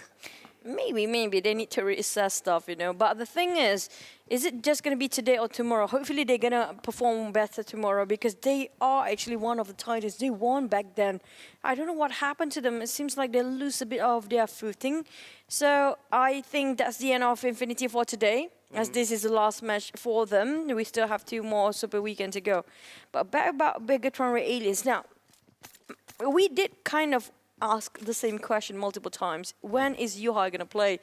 Maybe they need to reassess stuff, you know. But the thing is it just going to be today or tomorrow? Hopefully they're going to perform better tomorrow because they are actually one of the titles. They won back then. I don't know what happened to them. It seems like they lose a bit of their footing. So I think that's the end of Infinity for today. As this is the last match for them. We still have 2 more Super Weekend to go. But back about Bigetron RA aliens. Now, we did kind of ask the same question multiple times. When is Yuhai going to play?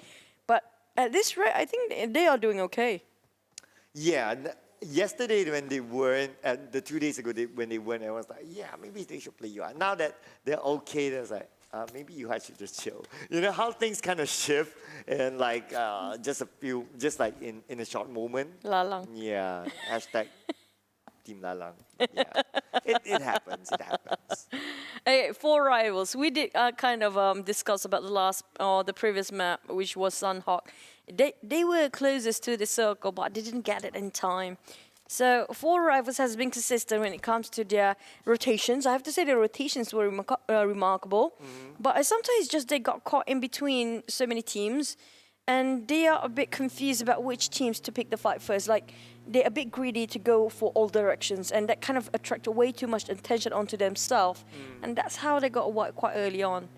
But at this rate, I think they are doing okay. Yeah, yesterday when they weren't, and the 2 days ago when they weren't, I was like, yeah, maybe they should play Yuhai. Now that they're okay, there's like, maybe Yuhai should just chill. You know how things kind of shift and like just like in a short moment. Lalang. Yeah, hashtag Team Lalang. Yeah, it happens, it happens. Okay, 4 rivals. We did kind of discuss about the previous map, which was Sanhok. They were closest to the circle, but they didn't get it in time. So 4 rivals has been consistent when it comes to their rotations. I have to say the rotations were remarkable, but sometimes just they got caught in between so many teams, and they are a bit confused about which teams to pick the fight first. Like they're a bit greedy to go for all directions, and that kind of attracted way too much attention onto themselves, and that's how they got wiped quite early on.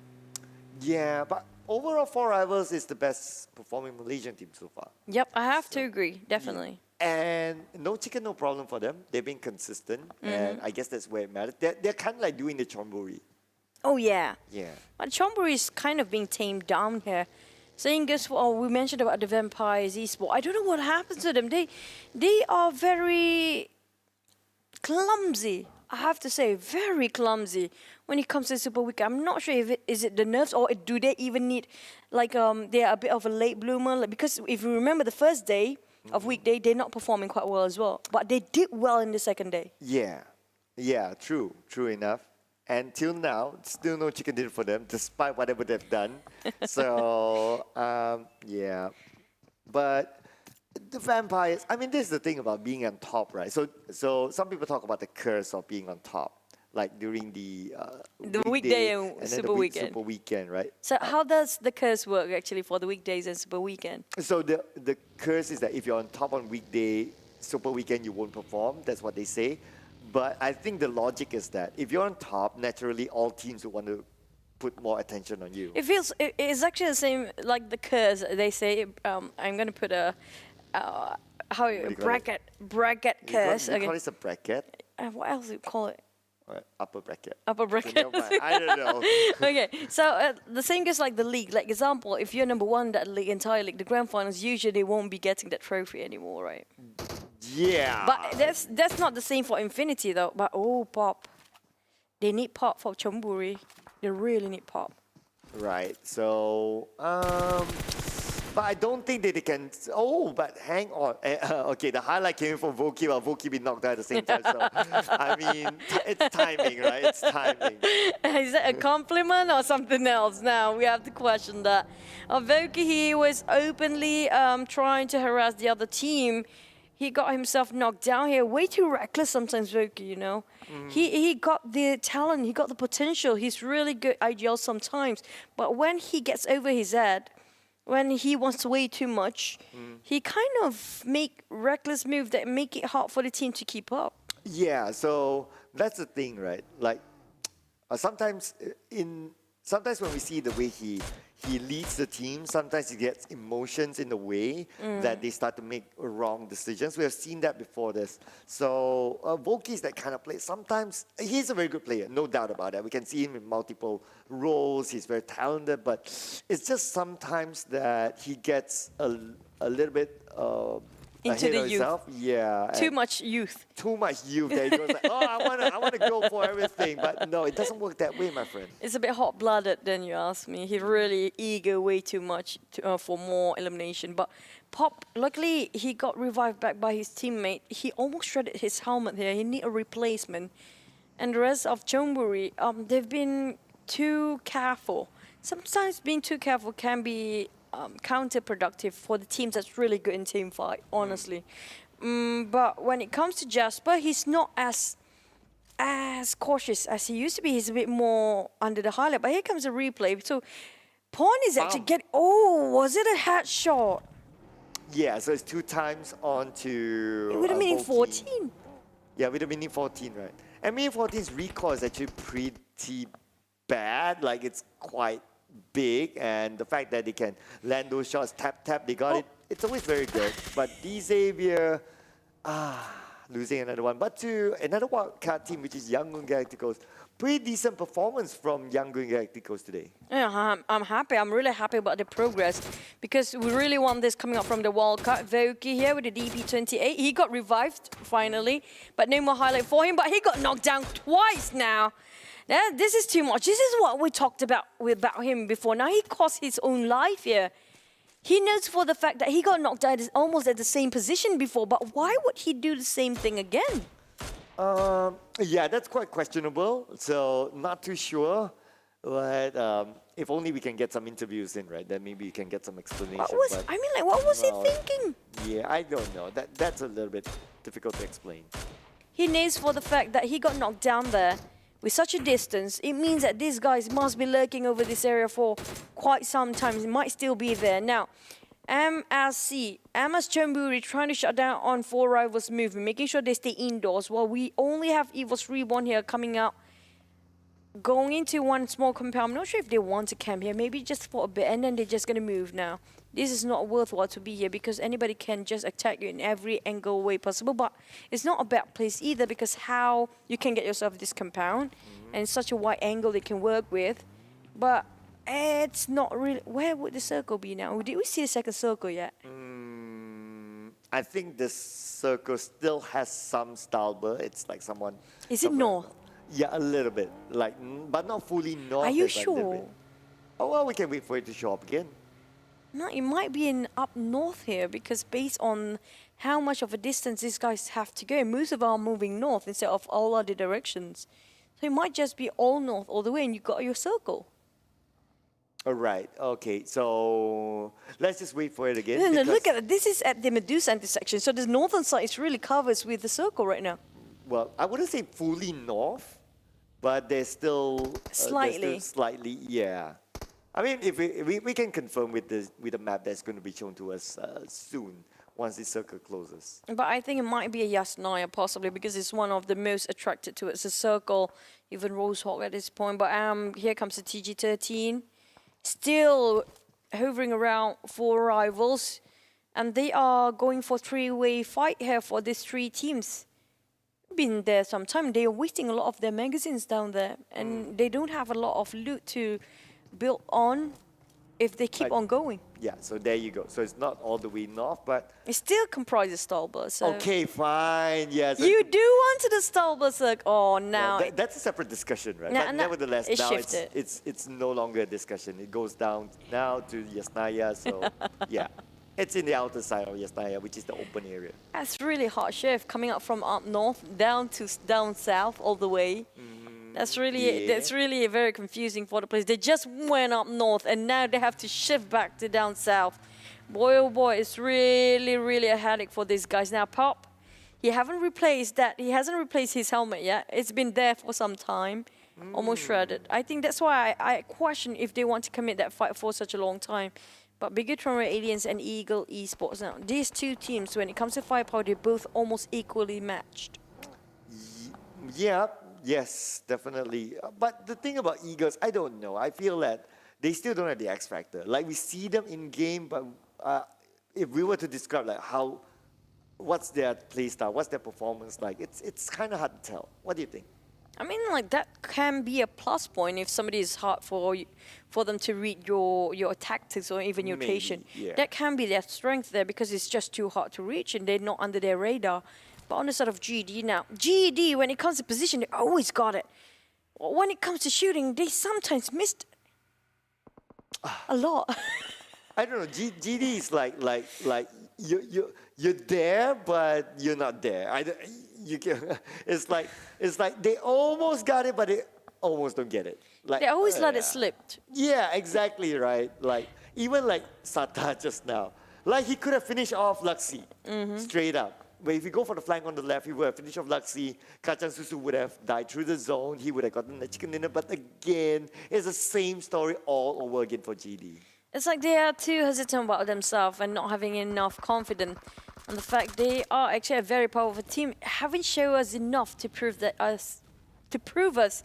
Yeah, but overall 4 rivals is the best performing Malaysian team so far. Yep, I have to agree, definitely. And no chicken, no problem for them. They've been consistent, and I guess that's where it matters. They're kind of like doing the Chonburi. Oh yeah. Yeah. But Chonburi is kind of being tamed down here. Saying this, we mentioned about the Vampires Esport. I don't know what happened to them. They are very clumsy. I have to say, very clumsy when it comes to Super Week. I'm not sure if is it the nerves or do they even need like they're a bit of a late bloomer. Like, because if you remember the first day of weekday, they're not performing quite well as well. But they did well in the second day. Yeah, true enough. And till now, still no chicken dinner for them, despite whatever they've done. So, yeah. But the Vampires, I mean, this is the thing about being on top, right? So some people talk about the curse of being on top, like during the weekday and Super Weekend. Super Weekend, right? So how does the curse work actually for the weekdays and Super Weekend? So the curse is that if you're on top on weekday, Super Weekend, you won't perform. That's what they say. But I think the logic is that if you're on top, naturally all teams will want to put more attention on you. It's actually the same like the curse. They say I'm gonna put a bracket curse. You call it a bracket? What else do you call it? Upper bracket. Upper bracket. I don't know. Okay, so the same goes like the league. Like example, if you're number 1 that league, entire league, the grand finals usually they won't be getting that trophy anymore, right? Yeah. But that's not the same for Infinity though. But pop, they need pop for Chonburi. They really need pop. Right. So but I don't think that they can. Oh, but hang on. Okay, the highlight came from Voki, while Voki been knocked out at the same time. So, I mean, it's timing, right? It's timing. Is that a compliment or something else? Now we have to question that. Voki, he was openly trying to harass the other team. he got himself knocked down here. Way too reckless sometimes, Voki, you know. He got the talent, he got the potential. He's really good IGL sometimes. But when he gets over his head, when he wants way too much, he kind of make reckless moves that make it hard for the team to keep up. Yeah, so that's the thing, right? Like sometimes when we see the way he leads the team, sometimes he gets emotions in the way that they start to make wrong decisions. We have seen that before this. So Voki is that kind of player. Sometimes he's a very good player, no doubt about that. We can see him in multiple roles. He's very talented, but it's just sometimes that he gets a little bit into the youth. Yeah. Too much youth. Too much youth. That he goes like, oh, I want to go for everything. But no, it doesn't work that way, my friend. It's a bit hot-blooded, then you ask me. He's really eager way too much for more elimination. But Pop, luckily, he got revived back by his teammate. He almost shredded his helmet here. He need a replacement. And the rest of Chonburi, they've been too careful. Sometimes being too careful can be counterproductive for the teams that's really good in team fight, honestly. But when it comes to Jasper, he's not as cautious as he used to be. He's a bit more under the highlight. But here comes a replay. So Pawn is actually getting... Oh, was it a headshot? Yeah, so it's 2 times on to... It would have been 14. Yeah, with a mini 14, right? And mini 14's recoil is actually pretty bad. Like, it's quite big, and the fact that they can land those shots, tap, they got it. It's always very good. But Xavier, losing another one. But to another wildcard team, which is Yangon Galacticos. Pretty decent performance from Yangon Galacticos today. Yeah, I'm happy. I'm really happy about the progress because we really want this coming up from the wildcard. Voki here with the DP28. He got revived finally, but no more highlight for him. But he got knocked down twice now. Now, this is too much. This is what we talked about him before. Now he cost his own life here. He knows for the fact that he got knocked out almost at the same position before, but why would he do the same thing again? Yeah, that's quite questionable. So not too sure. But if only we can get some interviews in, right? Then maybe you can get some explanation. What was he thinking? Yeah, I don't know. That's a little bit difficult to explain. He knows for the fact that he got knocked down there with such a distance. It means that these guys must be lurking over this area for quite some time. It might still be there. Now, MSC, MS Chonburi trying to shut down on 4 rivals movement, making sure they stay indoors while we only have EVOS Reborn here coming out, going into one small compound. I'm not sure if they want to camp here, maybe just for a bit, and then they're just going to move now. This is not worthwhile to be here because anybody can just attack you in every angle way possible, but it's not a bad place either because how you can get yourself this compound and such a wide angle they can work with, but it's not really... Where would the circle be now? Did we see the second circle yet? I think the circle still has some Stalber. It's like someone... Is it north? Yeah, a little bit. Like, but not fully north. Are you sure? Oh, well, we can wait for it to show up again. No, it might be in up north here because based on how much of a distance these guys have to go, most of them are moving north instead of all other directions. So it might just be all north all the way and you got your circle. All right, okay, so let's just wait for it again. No, look at it. This is at the Medusa intersection. So the northern side is really covered with the circle right now. Well, I wouldn't say fully north, but there's still... Slightly. Slightly, yeah. I mean, if we can confirm with the map that's going to be shown to us soon, once this circle closes. But I think it might be a Yasnaya possibly because it's one of the most attracted to it. It's a circle, even Rosehawk at this point. But here comes the TG13. Still hovering around 4 rivals. And they are going for 3-way fight here for these 3 teams. Been there some time. They are wasting a lot of their magazines down there. And they don't have a lot of loot to build on if they keep on going. Yeah, so there you go. So it's not all the way north, but... It still comprises Stalber, so... Okay, fine, yes. You do want to the Stalber circle. Oh, now... Well, that's a separate discussion, right? But nevertheless, now it's no longer a discussion. It goes down now to Yasnaya, so yeah. It's in the outer side of Yasnaya, which is the open area. That's really hard shift, coming up from up north, down south all the way. That's really very confusing for the players. They just went up north and now they have to shift back to down south. Boy, oh boy, it's really, really a headache for these guys. Now, Pop, he hasn't replaced his helmet yet. It's been there for some time, almost shredded. I think that's why I question if they want to commit that fight for such a long time. But Bigetron RA Aliens and Eagle Esports, now, these two teams, when it comes to firepower, they're both almost equally matched. Yeah, yes, definitely. But the thing about Eagles, I don't know. I feel that they still don't have the X factor. Like, we see them in game, but if we were to describe like what's their play style, what's their performance like, it's kind of hard to tell. What do you think? I mean, like, that can be a plus point if somebody is hard for them to read your tactics or even your rotation. Yeah. That can be their strength there because it's just too hard to reach and they're not under their radar. But on the side of GD now, GD, when it comes to position, they always got it. When it comes to shooting, they sometimes missed a lot. I don't know. GD is like you're there, but you're not there. It's like they almost got it, but they almost don't get it. Like, they always let it slip. Yeah, exactly right. Like even like Sata just now, like he could have finished off Luxi straight up. But if you go for the flank on the left, he would have finished off Luxi. Kacang Susu would have died through the zone. He would have gotten the chicken dinner. But again, it's the same story all over again for GD. It's like they are too hesitant about themselves and not having enough confidence. And the fact they are actually a very powerful team haven't shown us enough to prove us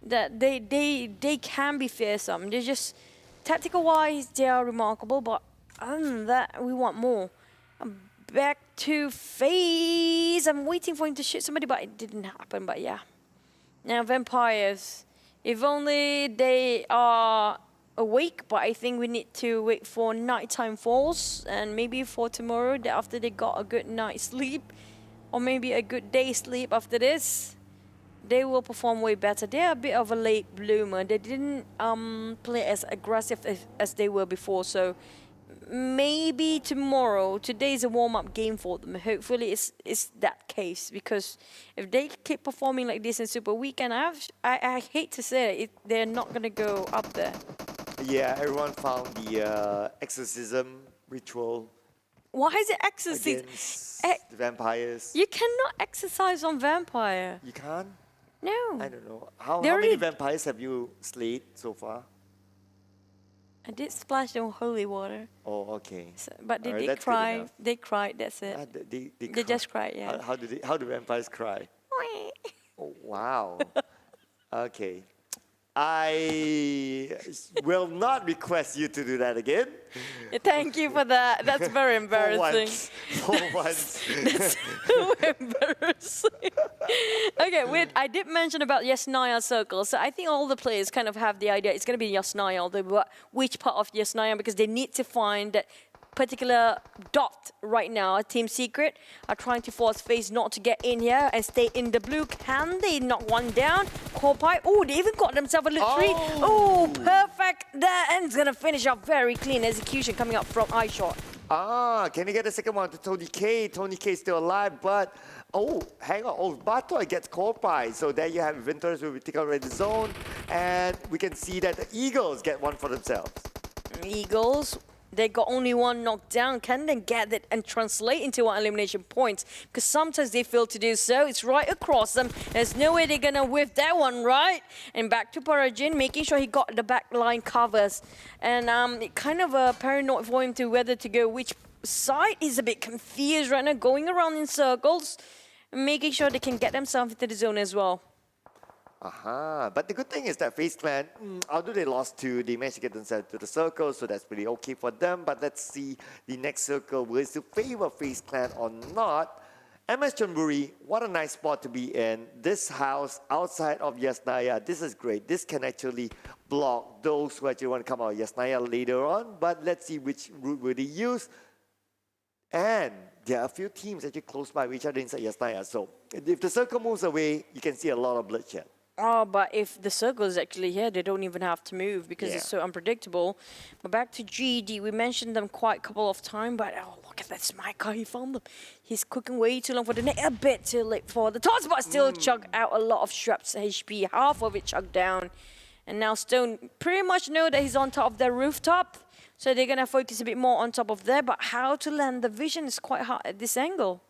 that they can be fearsome. They're just tactical-wise, they are remarkable. But other than that, we want more. Back to FaZe. I'm waiting for him to shoot somebody, but it didn't happen. But yeah. Now, Vampires. If only they are awake, but I think we need to wait for nighttime falls and maybe for tomorrow, after they got a good night's sleep or maybe a good day's sleep after this, they will perform way better. They're a bit of a late bloomer. They didn't play as aggressive as they were before, so maybe tomorrow, today's a warm-up game for them. Hopefully it's that case, because if they keep performing like this in Super Weekend, I hate to say it, they're not going to go up there. Yeah, everyone found the exorcism ritual. Why is it exorcism? Against the vampires. You cannot exercise on vampire. You can't? No. I don't know. How many vampires have you slayed so far? I did splash them with holy water. Oh, okay. So, but they Alright, did that's good cry. enough. They cried, that's it. They just cried, yeah. How do vampires cry? Oh, wow. Okay. I will not request you to do that again. Thank you for that. That's very embarrassing. For once. That's so embarrassing. Okay, I did mention about Yasnaya Circle. So I think all the players kind of have the idea it's going to be Yasnaya, which part of Yasnaya, because they need to find that particular dot right now. Team Secret are trying to force FaZe not to get in here and stay in the blue. Can they knock one down? Corpai. Oh, they even got themselves a little tree. Oh, perfect. That end's gonna finish up very clean execution coming up from iShot. Can you get the second one to Tony K? Tony K is still alive, but hang on. Oh, Batoy gets Corpai. So there you have Inventors will be taking over the zone, and we can see that the Eagles get one for themselves. Eagles. They got only one knockdown. Can they get it and translate into one elimination points? Because sometimes they fail to do so. It's right across them. There's no way they're going to whiff that one, right? And back to Parajin, making sure he got the back line covers. And kind of a paranoid for him to whether to go which side. He's a bit confused right now, going around in circles, making sure they can get themselves into the zone as well. But the good thing is that FaZe Clan, although they lost 2, they managed to get themselves to the circle, so that's pretty okay for them. But let's see the next circle, will it still favor FaZe Clan or not? MS Chonburi, what a nice spot to be in. This house outside of Yasnaya, this is great. This can actually block those who actually want to come out of Yasnaya later on. But let's see which route will they use. And there are a few teams actually close by each other inside Yasnaya. So if the circle moves away, you can see a lot of bloodshed. Oh, but if the circle is actually here, they don't even have to move because it's so unpredictable. But back to GD, we mentioned them quite a couple of times, but look at that Smiker, he found them. He's cooking way too long for the net, a bit too late for the toss, but still chugged out a lot of Shrap's HP, half of it chugged down. And now Stone pretty much know that he's on top of the rooftop. So they're going to focus a bit more on top of there, but how to land the vision is quite hard at this angle.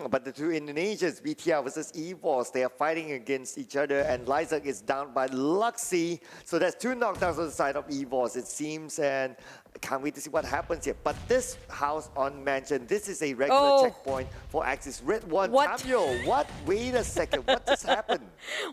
But the two Indonesians, BTR versus EVOS, they are fighting against each other, and Lysak is down by Luxy. So that's two knockdowns on the side of EVOS, it seems, and can't wait to see what happens here. But this house on Mansion, this is a regular checkpoint for Axis RedONE. Tamio, what? Wait a second, what just happened?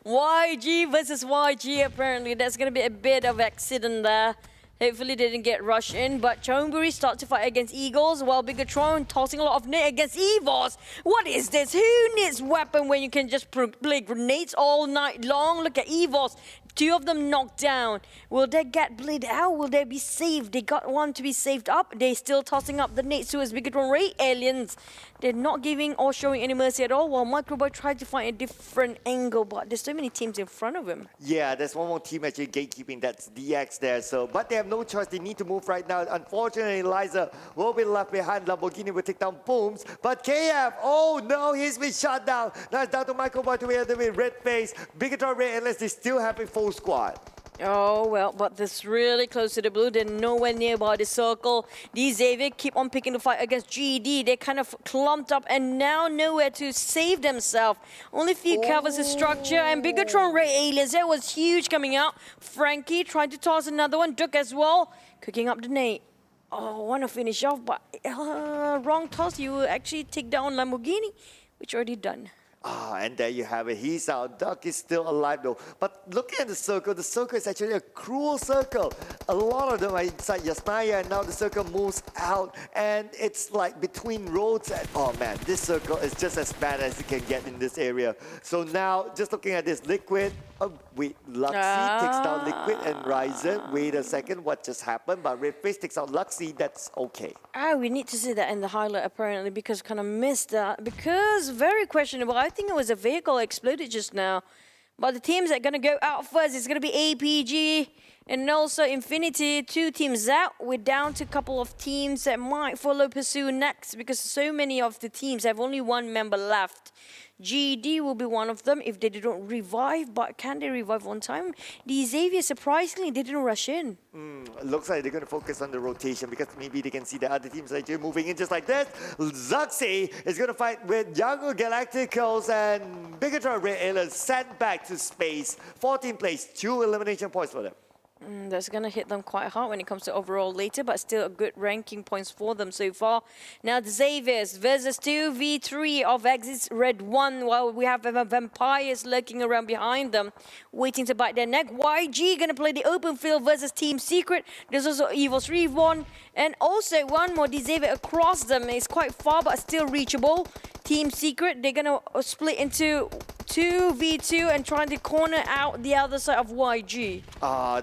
YG versus YG, apparently. That's going to be a bit of accident there. Hopefully they didn't get rushed in, but Chonburi starts to fight against Eagles, while Bigetron tossing a lot of nade against EVOS. What is this? Who needs weapon when you can just play grenades all night long? Look at EVOS. Two of them knocked down. Will they get bleed out? Will they be saved? They got one to be saved up. They still tossing up the nades towards Bigetron RA. Aliens. They're not giving or showing any mercy at all, while Microboy tried to find a different angle, but there's so many teams in front of him. Yeah, there's one more team actually gatekeeping, that's DX there. So, but they have no choice, they need to move right now. Unfortunately, Liza will be left behind. Lamborghini will take down Booms, but KF, oh no, he's been shot down. Now it's down to Microboy to be able to win. Red face, Bigetron RA, unless they still have a full squad. Oh, well, but this really close to the blue. They're nowhere nearby the circle. These Xavier keep on picking the fight against GD. They kind of clumped up and now nowhere to save themselves. Only few covers the structure, and Bigetron RA aliens. That was huge coming out. Frankie trying to toss another one. Duke as well, cooking up the nade. Oh, want to finish off, but wrong toss. You will actually take down Lamborghini, which already done. And there you have it. He's out. Duck is still alive though. But looking at the circle is actually a cruel circle. A lot of them are inside Yasnaya, and now the circle moves out. And it's like between roads. And oh man, this circle is just as bad as it can get in this area. So now, just looking at this, Liquid. Oh, wait, Luxy takes down Liquid and Ryzen. Wait a second, what just happened? But Redface takes out Luxy. That's okay. We need to see that in the highlight apparently, because kind of missed that. Because very questionable. I think it was a vehicle exploded just now. But the teams that are going to go out first is going to be APG and also Infinity. Two teams out. We're down to a couple of teams that might follow Pursue next, because so many of the teams have only one member left. GD will be one of them if they don't revive, but can they revive on time? The Xavier, surprisingly, they didn't rush in. Looks like they're going to focus on the rotation, because maybe they can see the other teams like moving in just like this. Zuxi is going to fight with Yangon Galacticos, and Bigetron RA sent back to space. 14th place, 2 elimination points for them. That's going to hit them quite hard when it comes to overall later, but still a good ranking points for them so far. Now the Xaviers versus 2v3 of Axis RedONE, while we have Vampires lurking around behind them, waiting to bite their neck. YG going to play the open field versus Team Secret. There's also EVOS Reborn, and also one more Xavier across them. It's quite far, but still reachable. Team Secret, they're going to split into 2v2 and trying to corner out the other side of YG.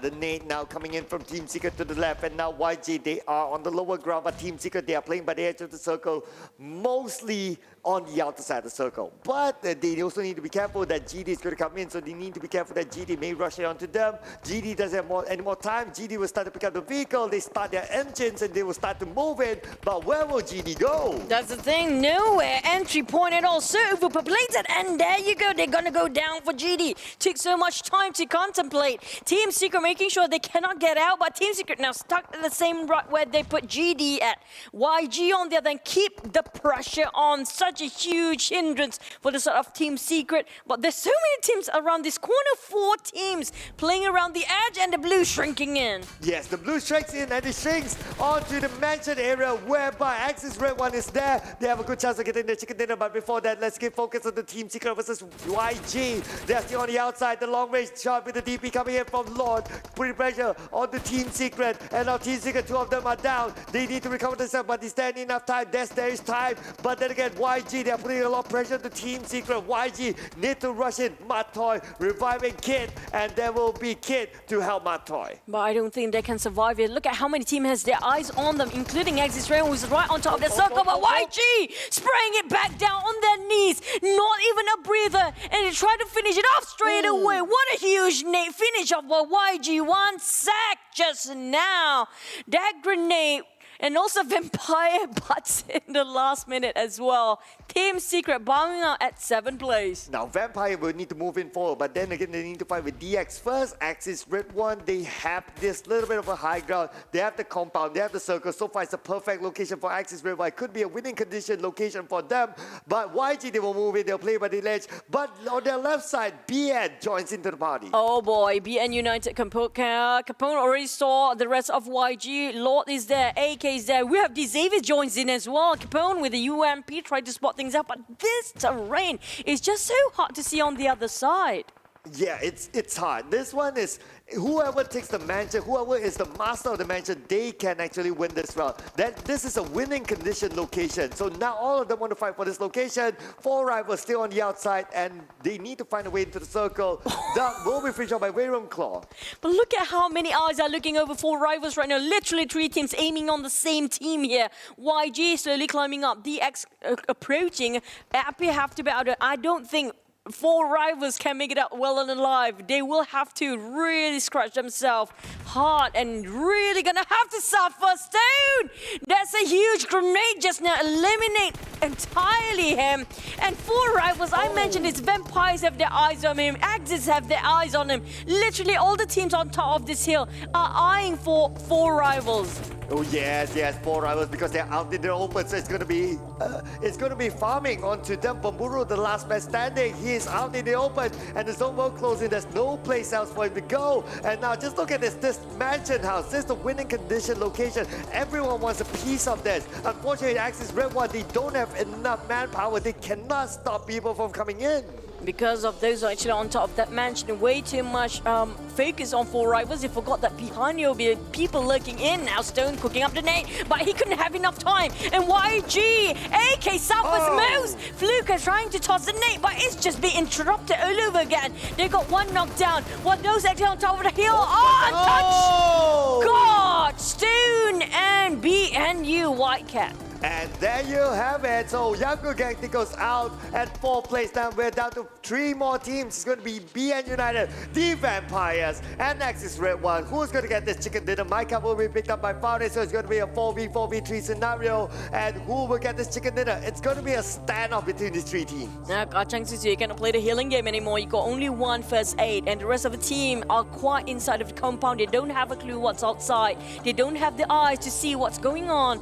The nade now coming in from Team Secret to the left, and now YG, they are on the lower ground, but Team Secret, they are playing by the edge of the circle, mostly on the outer side of the circle. But they also need to be careful that GD is going to come in, so they need to be careful that GD may rush it onto them. GD doesn't have any more time. GD will start to pick up the vehicle, they start their engines, and they will start to move in. But where will GD go? That's the thing, nowhere. Entry point at all, so overpopulated, and there you go. They're going to go down for GD. Took so much time to contemplate. Team Secret making sure they cannot get out, but Team Secret now stuck in the same rut where they put GD at. YG on the other end, keep the pressure on. Such a huge hindrance for the sort of Team Secret, but there's so many teams around this corner. 4 teams playing around the edge, and the blue shrinking in. Yes, the blue shrinks in, and it shrinks onto the mansion area whereby Axis RedONE is there. They have a good chance of getting the chicken dinner, but before that, let's get focused on the Team Secret versus YG. They're still on the outside. The long range shot with the DP coming in from Lord, putting pressure on the Team Secret, and now Team Secret, 2 of them are down. They need to recover themselves, but is there enough time? There is time, but then again, YG, they're putting a lot of pressure on the Team Secret. YG need to rush in. Matoy reviving Kid, and there will be Kid to help Matoy. But I don't think they can survive it. Look at how many teams has their eyes on them, including Axis RedONE, who's right on top of the circle, but YG spraying it back down on their knees. Not even a breather, and they try to finish it off straight away. What a huge finish off by YG. 1 sec just now. That grenade And also Vampire butts in the last minute as well. Team Secret bombing out at 7th place. Now Vampire will need to move in forward, but then again they need to fight with DX first. Axis RedONE, they have this little bit of a high ground. They have the compound, they have the circle. So far it's a perfect location for Axis RedONE. It could be a winning condition location for them. But YG, they will move in, they'll play by the ledge. But on their left side, BN joins into the party. Oh boy, BN United Capone already saw the rest of YG. Lord is there, AK is there. We have Xavier joins in as well. Capone with the UMP tried to spot things out, but this terrain is just so hard to see on the other side. Yeah, it's hard. This one is whoever takes the mansion, whoever is the master of the mansion, they can actually win this round. This is a winning condition location. So now all of them want to fight for this location. 4 rivals still on the outside, and they need to find a way into the circle. That will be free shot by Wayron Claw. But look at how many eyes are looking over 4 rivals right now. Literally 3 teams aiming on the same team here. YG slowly climbing up. DX approaching. Appy have to be out. I don't think 4 rivals can make it out well and alive. They will have to really scratch themselves hard and really gonna have to suffer. Stone! That's a huge grenade just now. Eliminate entirely him. And 4 rivals, I mentioned it's Vampires have their eyes on him. Axis have their eyes on him. Literally all the teams on top of this hill are eyeing for 4 rivals. Oh yes, 4 rivals because they're out in the open, so it's going to be farming onto them. Bamburu, the last man standing, he is out in the open, and the zone will close in. There's no place else for him to go. And now just look at this mansion house. This is the winning condition location. Everyone wants a piece of this. Unfortunately, Axis RedONE, they don't have enough manpower. They cannot stop people from coming in. Because of those actually on top of that mansion, way too much focus on 4 rivals. They forgot that behind you will be people lurking in. Now Stone cooking up the nade, but he couldn't have enough time. And YG, AK Southwest moves. Fluke is trying to toss the nade, but it's just being interrupted all over again. They got 1 knockdown. What those actually on top of the hill? Untouched! God! Stone and BNU Whitecat. And there you have it. So Yangon Galacticos out at 4th place. Now we're down to 3 more teams. It's going to be BN United, the Vampires, and Axis RedONE. Who's going to get this chicken dinner? My cup will be picked up by Foundry, so it's going to be a 4v4v3 scenario. And who will get this chicken dinner? It's going to be a standoff between these 3 teams. Now, Kacang Susu, you cannot play the healing game anymore. You got only 1 first aid, and the rest of the team are quite inside of the compound. They don't have a clue what's outside. They don't have the eyes to see what's going on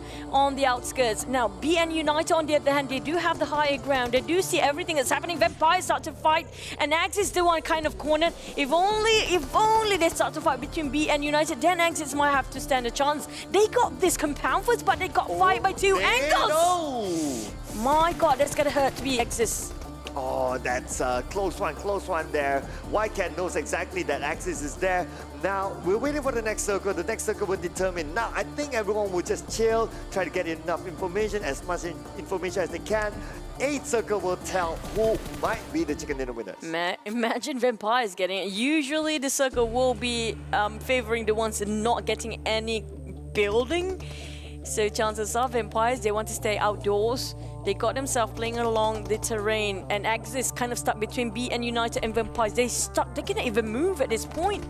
the outskirts. Now, BN United, on the other hand, they do have the higher ground. They do see everything that's happening. Vampires start to fight, and Axis the one kind of cornered. If only they start to fight between BN United, then Axis might have to stand a chance. They got this compound first, but they got fight by 2 angles. My God, that's gonna hurt to be Axis. Oh, that's a close one there. Whitecat knows exactly that Axis is there. Now, we're waiting for the next circle. The next circle will determine. Now, I think everyone will just chill, try to get enough information, as much information as they can. 8th circle will tell who might be the chicken dinner winners. Imagine Vampires getting it. Usually, the circle will be favoring the ones not getting any building. So chances are Vampires, they want to stay outdoors. They got themselves playing along the terrain, and Axis kind of stuck between BN United and Vampires. They cannot even move at this point.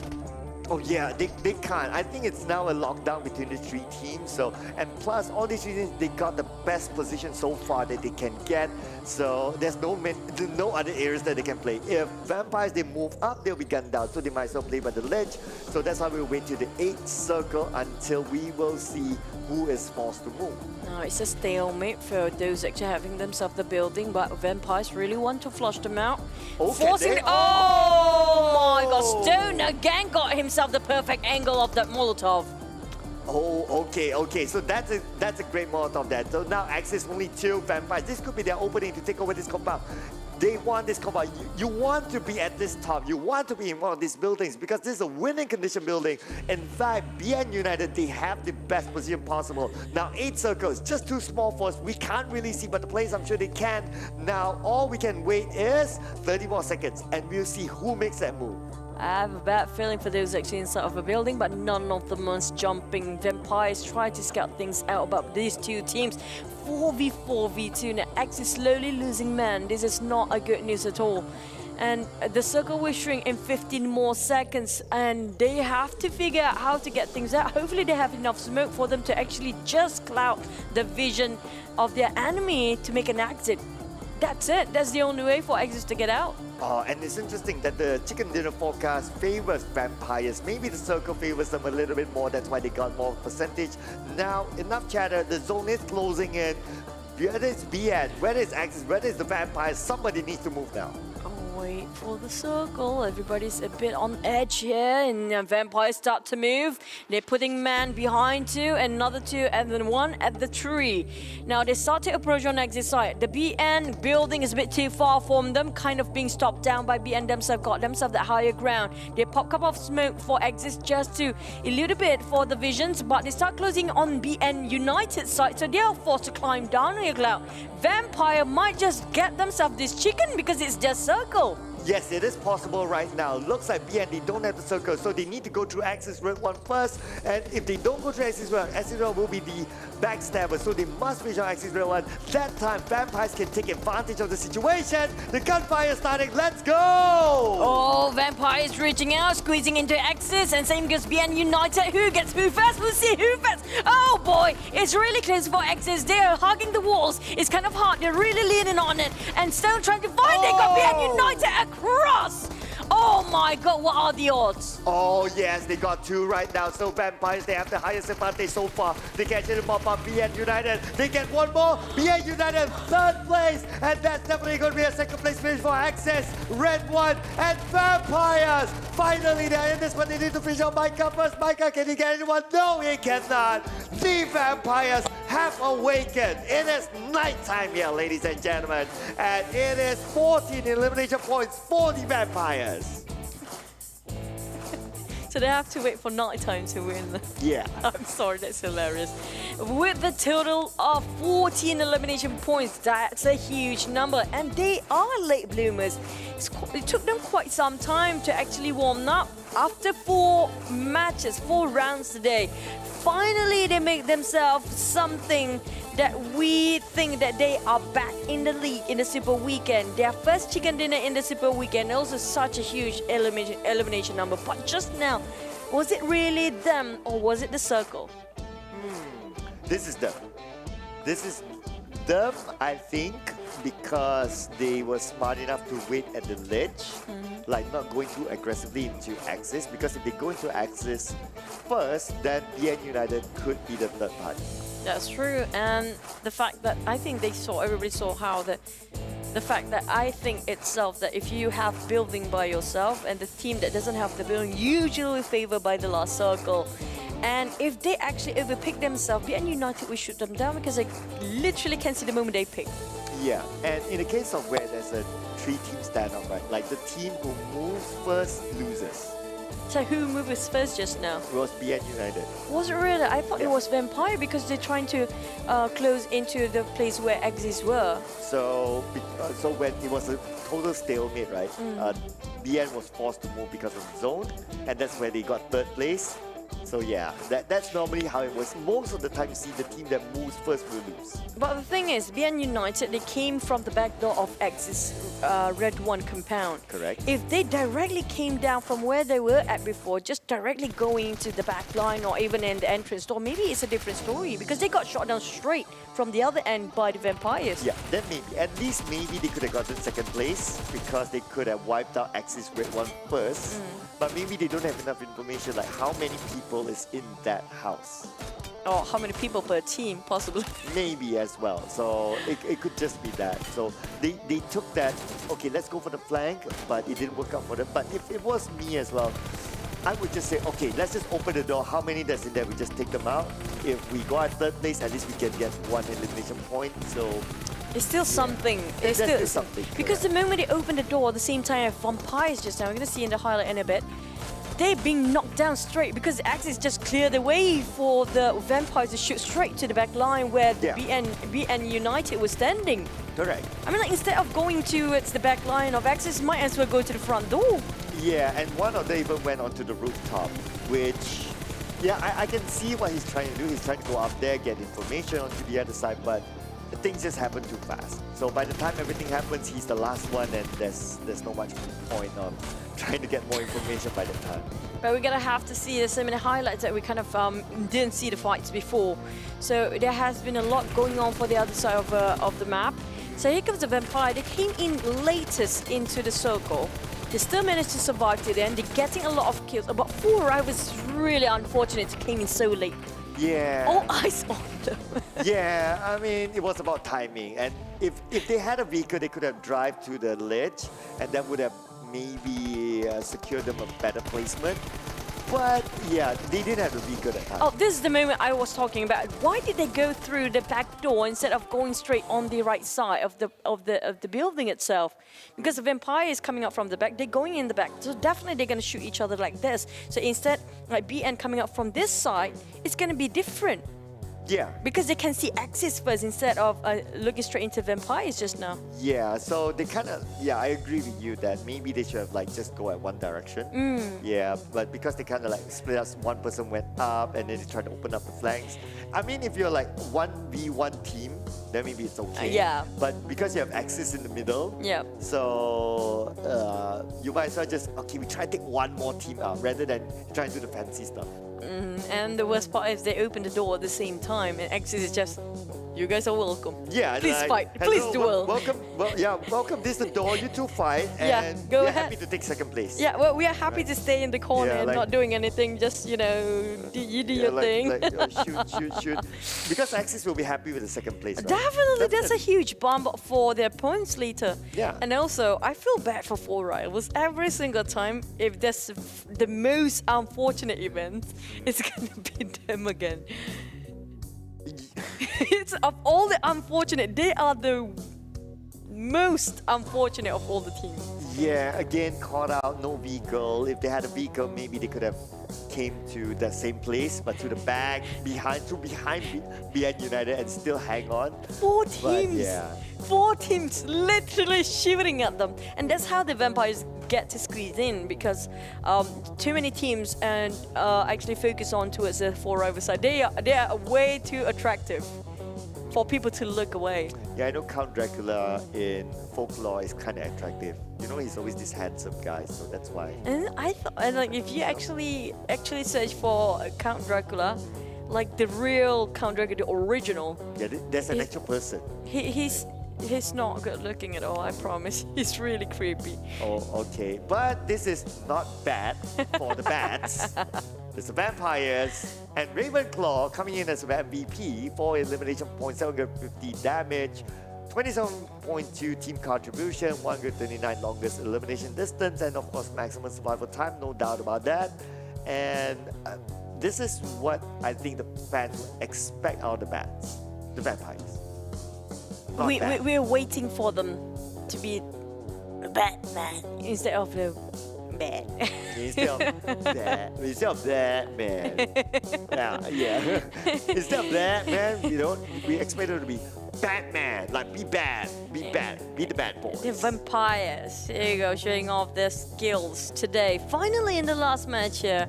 Oh yeah, they can't. I think it's now a lockdown between the 3 teams. So, and plus all these reasons, they got the best position so far that they can get. So there's no other areas that they can play. If Vampires, they move up, they'll be gunned down. So they might as well play by the ledge. So that's why we'll wait till the 8th circle until we will see who is forced to move. No, it's a stalemate for those actually having themselves the building, but Vampires really want to flush them out. Forcing oh my God, Stone again got himself the perfect angle of that Molotov. Oh, okay. So that's a great Molotov there. So now Axis only 2 Vampires. This could be their opening to take over this compound. They want this compound. You want to be at this top. You want to be in one of these buildings because this is a winning condition building. In fact, BN United, they have the best position possible. Now, 8 circles, just too small for us. We can't really see, but the players, I'm sure they can. Now, all we can wait is 30 more seconds, and we'll see who makes that move. I have a bad feeling for those actually inside of a building, but none of them is jumping. Vampires try to scout things out about these 2 teams. 4v4v2 now. Axis slowly losing man. This is not a good news at all. and the circle will shrink in 15 more seconds, and they have to figure out how to get things out. Hopefully they have enough smoke for them to actually just cloud the vision of their enemy to make an exit. That's it. That's the only way for Axis to get out. And it's interesting that the chicken dinner forecast favors vampires. Maybe the circle favors them a little bit more. That's why they got more percentage. Now, enough chatter. The zone is closing in. Whether it's BN, whether it's Axis, whether it's the vampires, somebody needs to move now. Wait for the circle. Everybody's a bit on edge here, and vampires start to move. They're putting man behind two, another two, and then one at the tree. Now they start to approach on exit side. The BN building is a bit too far from them, kind of being stopped down by BN themselves, got themselves that higher ground. They pop a couple of smoke for exits just to elude a bit for the visions, but they start closing on BN United side, so they are forced to climb down on your cloud. Vampire might just get themselves this chicken because it's just circle. Yes, it is possible right now. Looks like BN, don't have the circle, so they need to go through Axis Red 1 first. And if they don't go through Axis Red 1 will be the backstabber, so they must reach on Axis Red 1. That time, vampires can take advantage of the situation. The gunfire starting, let's go! Oh, vampires reaching out, squeezing into Axis, and same goes BN United. Who gets who first? We'll see who first. Oh boy, it's really close for Axis. They're hugging the walls. It's kind of hard. They're really leaning on it, and still trying to find. They got BN United across. Oh my god, what are the odds? Oh yes, they got two right now. So vampires, they have the highest advantage so far. They can get them up on BN United. They get one more. BN United, third place. And that's definitely going to be a second place finish for Access, Red 1, and Vampires. Finally, they're in this one. They need to finish on Micah first. Micah, can he get anyone? No, he cannot. The Vampires have awakened. It is nighttime here, ladies and gentlemen. And it is 14 elimination points for the Vampires. So they have to wait for nighttime to win. Yeah. I'm sorry, that's hilarious. With the total of 14 elimination points, that's a huge number. And they are late bloomers. It took them quite some time to actually warm up. After 4 matches, 4 rounds today, finally they make themselves something that we think that they are back in the league in the Super Weekend. Their first chicken dinner in the Super Weekend, also such a huge elimination number. But just now, was it really them or was it the circle? This is them. This is them, I think, because they were smart enough to wait at the ledge, like not going too aggressively into Axis, because if they go into Axis first, then BN United could be the third party. That's true, and the fact that I think everybody saw how the fact that I think itself that if you have building by yourself and the team that doesn't have the building usually favored by the last circle. And if they actually overpick themselves, BN United will shoot them down because I literally can see the moment they pick. Yeah, and in the case of where there's a 3-team standoff, right? Like the team who moves first loses. So who moves first just now? It was BN United. Was it really? I thought it was Vampire because they're trying to close into the place where Axis were. So when it was a total stalemate, right? BN was forced to move because of the zone, and that's where they got third place. So yeah, that's normally how it was. Most of the time you see the team that moves first will lose. But the thing is, BN United, they came from the back door of Axis Red 1 compound. Correct. If they directly came down from where they were at before, just directly going into the back line or even in the entrance door, maybe it's a different story because they got shot down straight from the other end by the Vampires. Yeah, then maybe, at least maybe they could have gotten second place because they could have wiped out Axis Red 1 first. But maybe they don't have enough information like how many people is in that house. Or how many people per team, possibly. Maybe as well. So it could just be that. So they took that, okay, let's go for the flank, but it didn't work out for them. But if it was me as well, I would just say, okay, let's just open the door. How many that's in there? We just take them out. If we go at third place, at least we can get 1 elimination point. So it's still something. It's still something. Because the moment they open the door, at the same time, Vampires just now, we're going to see in the highlight in a bit, they're being knocked down straight because Axis just cleared the way for the Vampires to shoot straight to the back line where the BN United was standing. Correct. I mean, like, instead of going towards the back line of Axis, might as well go to the front door. Yeah, and one of them even went onto the rooftop, which, yeah, I can see what he's trying to do. He's trying to go up there, get information onto the other side, but things just happen too fast. So by the time everything happens, he's the last one, and there's not much point of trying to get more information by the time. But we're gonna have to see. There's so many highlights that we kind of didn't see the fights before. So there has been a lot going on for the other side of the map. So here comes the Vampire. They came in latest into the circle. They still managed to survive to the end. They're getting a lot of kills. But 4i was really unfortunate. It came in so late. Yeah. All eyes on them. Yeah, I mean, it was about timing. And if they had a vehicle, they could have drive to the ledge, and that would have maybe secured them a better placement. But yeah, they didn't have a vehicle at that time. Oh, this is the moment I was talking about. Why did they go through the back door instead of going straight on the right side of the building itself? Because the Vampire is coming up from the back, they're going in the back. So definitely they're going to shoot each other like this. So instead, like BN coming up from this side, it's going to be different. Yeah. Because they can see Axis first instead of looking straight into Vampires just now. Yeah, so they kind of, yeah, I agree with you that maybe they should have like just go at one direction. Yeah, but because they kind of like split us, one person went up and then they tried to open up the flanks. I mean, if you're like 1v1 team, then maybe it's okay. Yeah. But because you have Axis in the middle, yeah. So you might as well just, okay, we try to take one more team out rather than try to do the fancy stuff. And the worst part is they open the door at the same time, and Axis is just, you guys are welcome. Yeah, please like, fight, hello, please duel. Welcome, welcome. This is the door. You two fight, Yeah, and go we're ahead. happy to take second place. Yeah, well, we are happy to stay in the corner Yeah, and like- not doing anything. Just you do your thing. Shoot. Because Axis will be happy with the second place. Right? Definitely, that's a huge bump for their opponents later. Yeah. And also, I feel bad for 4i. It was every single time, if that's the most unfortunate event, it's gonna be them again. It's of all the unfortunate, they are the most unfortunate of all the teams. Yeah, again, caught out, no vehicle. If they had a vehicle, maybe they could have came to the same place, but to the back, behind BN United and still hang on. Four But teams. yeah. 4 teams literally shooting at them. And that's how the Vampires get to squeeze in, because too many teams and actually focus on towards the 4i side. They are way too attractive for people to look away. Yeah, I know Count Dracula in folklore is kind of attractive. You know, he's always this handsome guy, so that's why. And I thought, like, if you actually search for Count Dracula, like the real Count Dracula, the original. Yeah, there's an actual person. He's not good looking at all, I promise. He's really creepy. Oh, okay. But this is not bad for the bats. There's the Vampires and Ravenclaw coming in as MVP, 4 elimination points, 750 damage, 27.2 team contribution, 139 longest elimination distance, and of course maximum survival time, no doubt about that. And this is what I think the fans expect out of the bats, the Vampires. Not bad. We're waiting for them to be Batman instead of the bad. Instead of that, man. Yeah. Instead of that, man, we expect them to be Batman. Like, be bad, be the bad boys. The Vampires, here you go, showing off their skills today. Finally, in the last match here,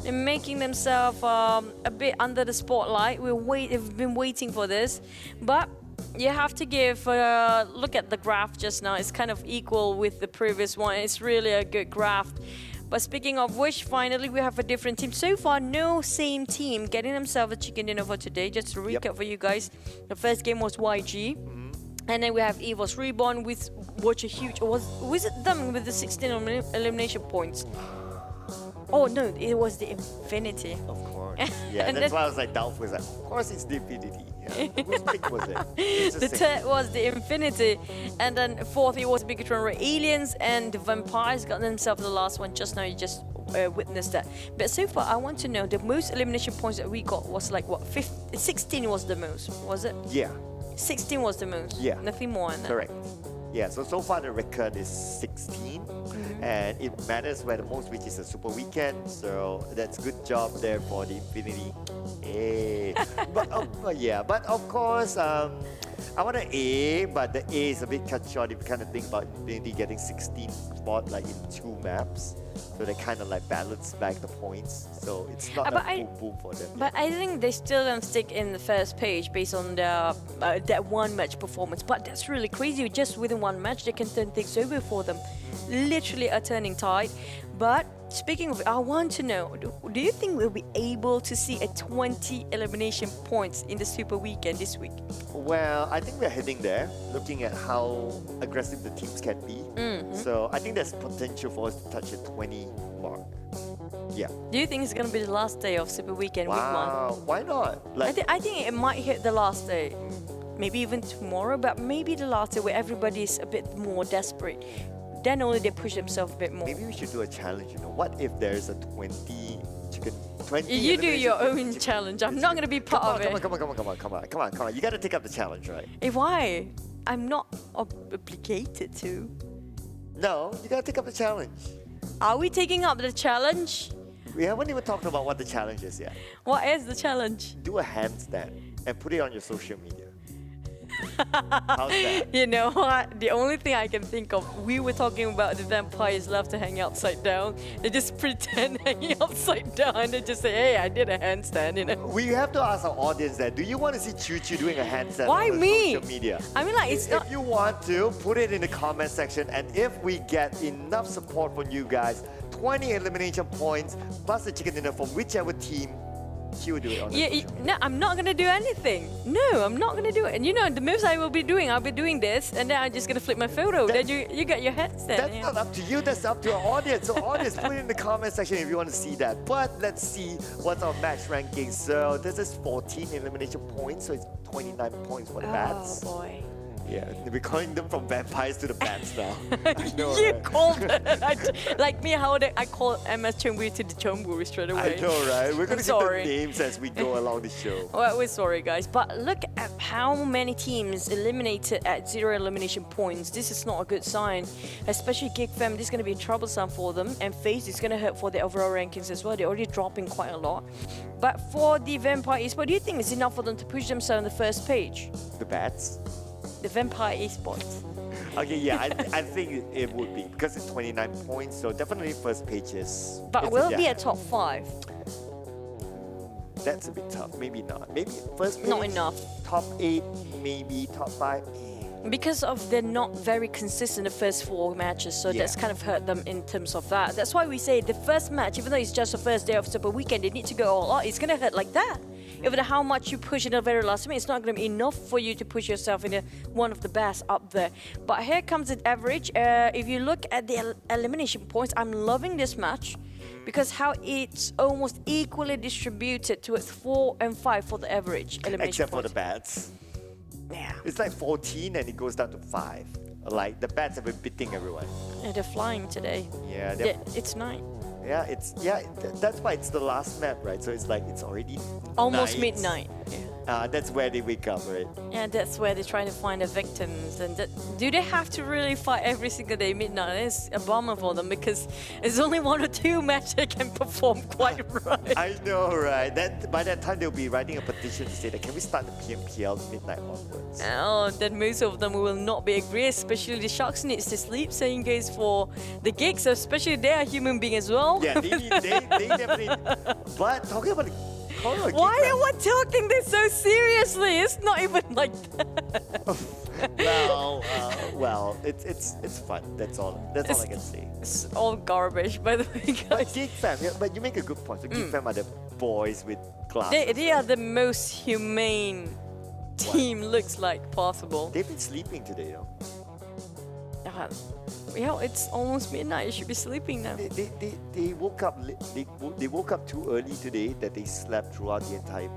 they're making themselves a bit under the spotlight. We've been waiting for this, but you have to give a look at the graph just now. It's kind of equal with the previous one. It's really a good graph. But speaking of which, finally we have a different team. So far, no same team getting themselves a chicken dinner for today. Just to recap for you guys, the first game was YG. And then we have EVOS Reborn with a huge... Was it them with the 16 elimination points? Oh no, it was the Infinity. Of course. Yeah, and that's why I was like doubtful. Like, of course it's the Infinity. Yeah. Whose pick was it? The third was the Infinity, and then fourth it was Bigetron RA Aliens, and the Vampires got themselves the last one. Just now you just witnessed that. But so far I want to know, the most elimination points that we got was like what, 16 was the most, was it? Yeah. 16 was the most. Yeah. Nothing more than that. Correct. Yeah, so far the record is 16, and it matters where the most, which is a super weekend. So that's good job there for the Infinity. Hey. But of course, I want an A, but the A is a bit cut short if you kind of think about maybe getting 16 spot like in 2 maps. So they kind of like balance back the points. So it's not a boom for them. But I think they still don't stick in the first page based on the that one match performance. But that's really crazy. Just within one match, they can turn things over for them. Literally a turning tide. But speaking of, I want to know, do you think we'll be able to see a 20 elimination points in the Super Weekend this week? Well, I think we're heading there, looking at how aggressive the teams can be. So I think there's potential for us to touch a 20 mark. Yeah. Do you think it's going to be the last day of Super Weekend week 1? Wow, why not? I think it might hit the last day. Maybe even tomorrow, but maybe the last day where everybody's a bit more desperate. Then only they push themselves a bit more. Maybe we should do a challenge, you know. What if there's a 20 chicken... 20 You do your own challenge. I'm not going to be part of it. Come on. You got to take up the challenge, right? Hey, why? I'm not obligated to. No, you got to take up the challenge. Are we taking up the challenge? We haven't even talked about what the challenge is yet. What is the challenge? Do a handstand and put it on your social media. How's that? You know what? The only thing I can think of, we were talking about the vampires love to hang upside down. They just pretend hanging upside down and they just say, hey, I did a handstand, you know. We have to ask our audience that. Do you want to see Choo Choo doing a handstand Why on me? social media? I mean, like, it's not... If you want to, put it in the comment section, and if we get enough support from you guys, 20 elimination points plus a chicken dinner from whichever team, she will do it on No, I'm not going to do anything. No, I'm not going to do it. And you know, the moves I will be doing, I'll be doing this, and then I'm just going to flip my photo. Then you get your headset. That's not up to you, that's up to our audience. So audience, put it in the comment section if you want to see that. But let's see what's our match ranking. So this is 14 elimination points, so it's 29 points for the bats. Oh boy. Yeah, we're calling them from vampires to the bats now. You called it. Like me, how I call MS Chonburi to the Chonburi straight away. I know, right? We're going to I'm give them names as we go along the show. Well, we're sorry, guys. But look at how many teams eliminated at 0 elimination points. This is not a good sign. Especially Geek Fam, this is going to be troublesome for them. And FaZe is going to hurt for the overall rankings as well. They're already dropping quite a lot. But for the Vampire Esports, do you think it's enough for them to push themselves on the first page? The bats? The Vampire Esports. Okay, yeah, I think it would be because it's 29 points, so definitely first page is... But will it be a top 5? That's a bit tough. Maybe not. Maybe first page... Not enough. Top 8, maybe top 5. Because of they're not very consistent the first 4 matches, so that's kind of hurt them in terms of that. That's why we say the first match, even though it's just the first day of Super Weekend, they need to go all out. It's going to hurt like that. Even how much you push in the very last minute, it's not going to be enough for you to push yourself in one of the best up there. But here comes the average. If you look at the elimination points, I'm loving this match because how it's almost equally distributed towards 4 and 5 for the average elimination Except points. for the bats. Yeah. It's like 14 and it goes down to 5. Like the bats have been beating everyone. Yeah, they're flying today. Yeah, it's night. Yeah, that's why it's the last map, right? So it's like it's already Almost night. midnight. That's where they wake up, right? Yeah, that's where they're trying to find the victims. And do they have to really fight every single day midnight? It's a bummer for them because it's only 1 or 2 matches they can perform quite right. I know, right? By that time they'll be writing a petition to say that can we start the PMPL midnight onwards? Oh, then most of them will not be agree, especially the Sharks needs to sleep. Same goes for the Geeks, especially they are human beings as well. Yeah, they definitely. But talking about the why am I talking this so seriously? It's not even like that. well, it's fun. That's all I can say. It's all garbage, by the way, guys. But Geek Fam, but you make a good point. So Geek Fam are the boys with glasses. They are the most humane team, looks like possible. They've been sleeping today, though. Yeah, it's almost midnight. You should be sleeping now. They woke up. They woke up too early today that they slept throughout the entire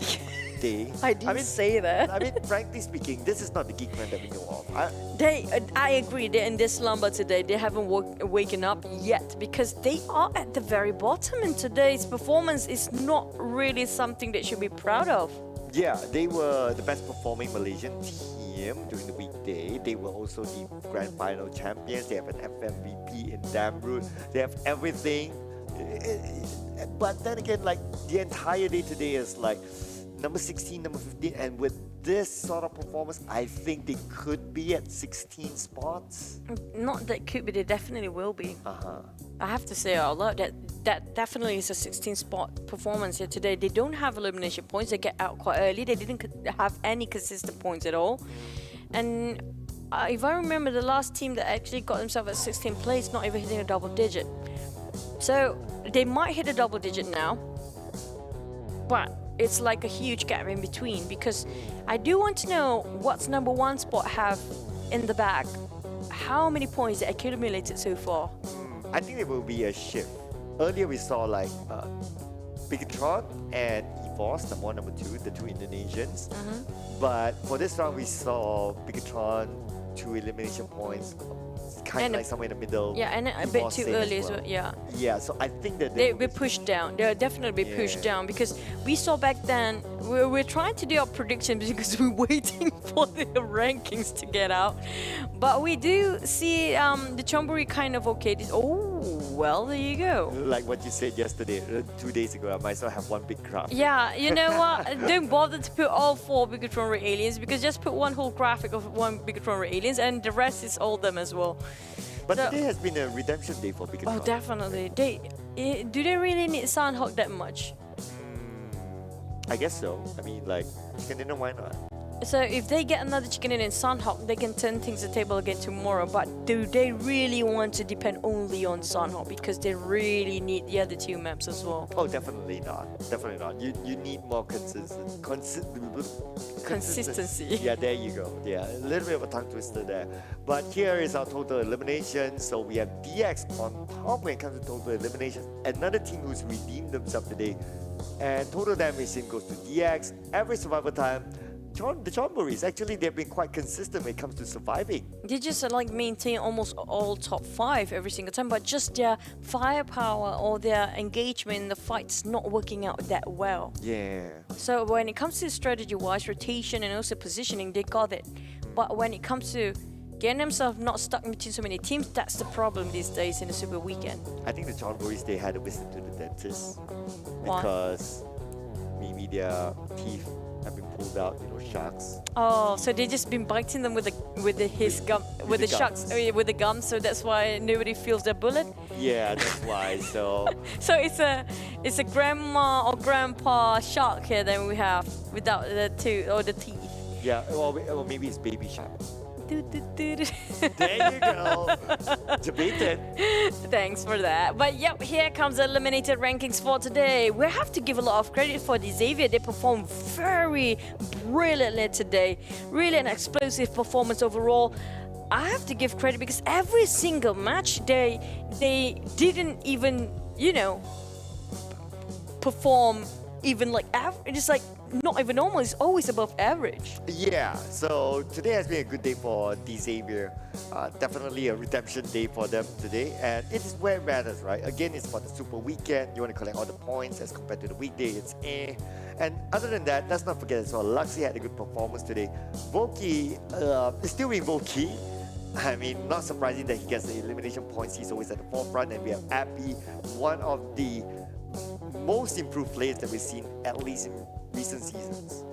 day. I didn't say that. I mean, frankly speaking, this is not the Geek Fam that we know of. I agree. They're in this slumber today. They haven't waken up yet because they are at the very bottom. And today's performance is not really something they should be proud of. Yeah, they were the best performing Malaysian team during the weekday. They were also the grand final champions. They have an FMVP in Damroot. They have everything. But then again, like the entire day today is like number 16, number 15, and with this sort of performance, I think they could be at 16 spots. Not that could be, they definitely will be. I have to say out loud that definitely is a 16 spot performance here today. They don't have elimination points, they get out quite early, they didn't have any consistent points at all. And if I remember, the last team that actually got themselves at 16th place, not even hitting a double digit. So they might hit a double digit now, but it's like a huge gap in between, because I do want to know what's number 1 spot have in the bag. How many points they accumulated so far? I think there will be a shift. Earlier we saw like Bigetron and EVOS, number 1, number 2, the 2 Indonesians. But for this round we saw Bigetron 2 elimination points, kind of like somewhere in the middle. Yeah, and a bit too early as well. Yeah. Yeah, so I think that they'll be pushed down. They'll definitely be pushed down, because we saw back then, we're trying to do our predictions because we're waiting for the rankings to get out. But we do see the Chonburi kind of okay. Well, there you go. Like what you said yesterday, 2 days ago, I might as well have one big graph. Yeah, you know what? Don't bother to put all 4 Bigetron RA aliens, because just put one whole graphic of 1 Bigetron RA aliens, and the rest is all them as well. But today has been a redemption day for Bigetron. Oh, definitely. Do they really need Sanhok that much? I guess so. I mean, like, chicken dinner, why not? So if they get another chicken in Sanhok, they can turn things to the table again tomorrow. But do they really want to depend only on Sanhok, because they really need the other 2 maps as well? Oh, definitely not. Definitely not. You need more consistency. Yeah, there you go. Yeah, a little bit of a tongue twister there. But here is our total elimination. So we have DX on top when it comes to total eliminations. Another team who's redeemed themselves today. And total damage in goes to DX. Average survival time, the Chonburis, actually they've been quite consistent when it comes to surviving. They just like maintain almost all top 5 every single time, but just their firepower or their engagement in the fight's not working out that well. Yeah. So when it comes to strategy-wise, rotation and also positioning, they got it. But when it comes to getting themselves not stuck between so many teams, that's the problem these days in the Super Weekend. I think the Chonburis, they had a visit to the dentist. Why? Because maybe their teeth have been pulled out, sharks. Oh, so they just been biting them with the sharks, with the gum, so that's why nobody feels their bullet. Yeah, that's why. So so it's a grandma or grandpa shark here that we have without the tooth or the teeth. Yeah, or maybe it's baby shark. There you go. Debated. Thanks for that. But yep, here comes the eliminated rankings for today. We have to give a lot of credit for the Xavier. They performed very brilliantly today. Really an explosive performance overall. I have to give credit because every single match they didn't even, perform even like average. It's like not even normal, it's always above average. Yeah, so today has been a good day for the Xavier. Definitely a redemption day for them today, and it is where it matters, right? Again, it's for the Super Weekend. You want to collect all the points as compared to the weekday, it's And other than that, let's not forget as well, Luxy had a good performance today. Voki is still being Voki. I mean, not surprising that he gets the elimination points. He's always at the forefront, and we have Appy, one of the most improved players that we've seen, at least in recent seasons.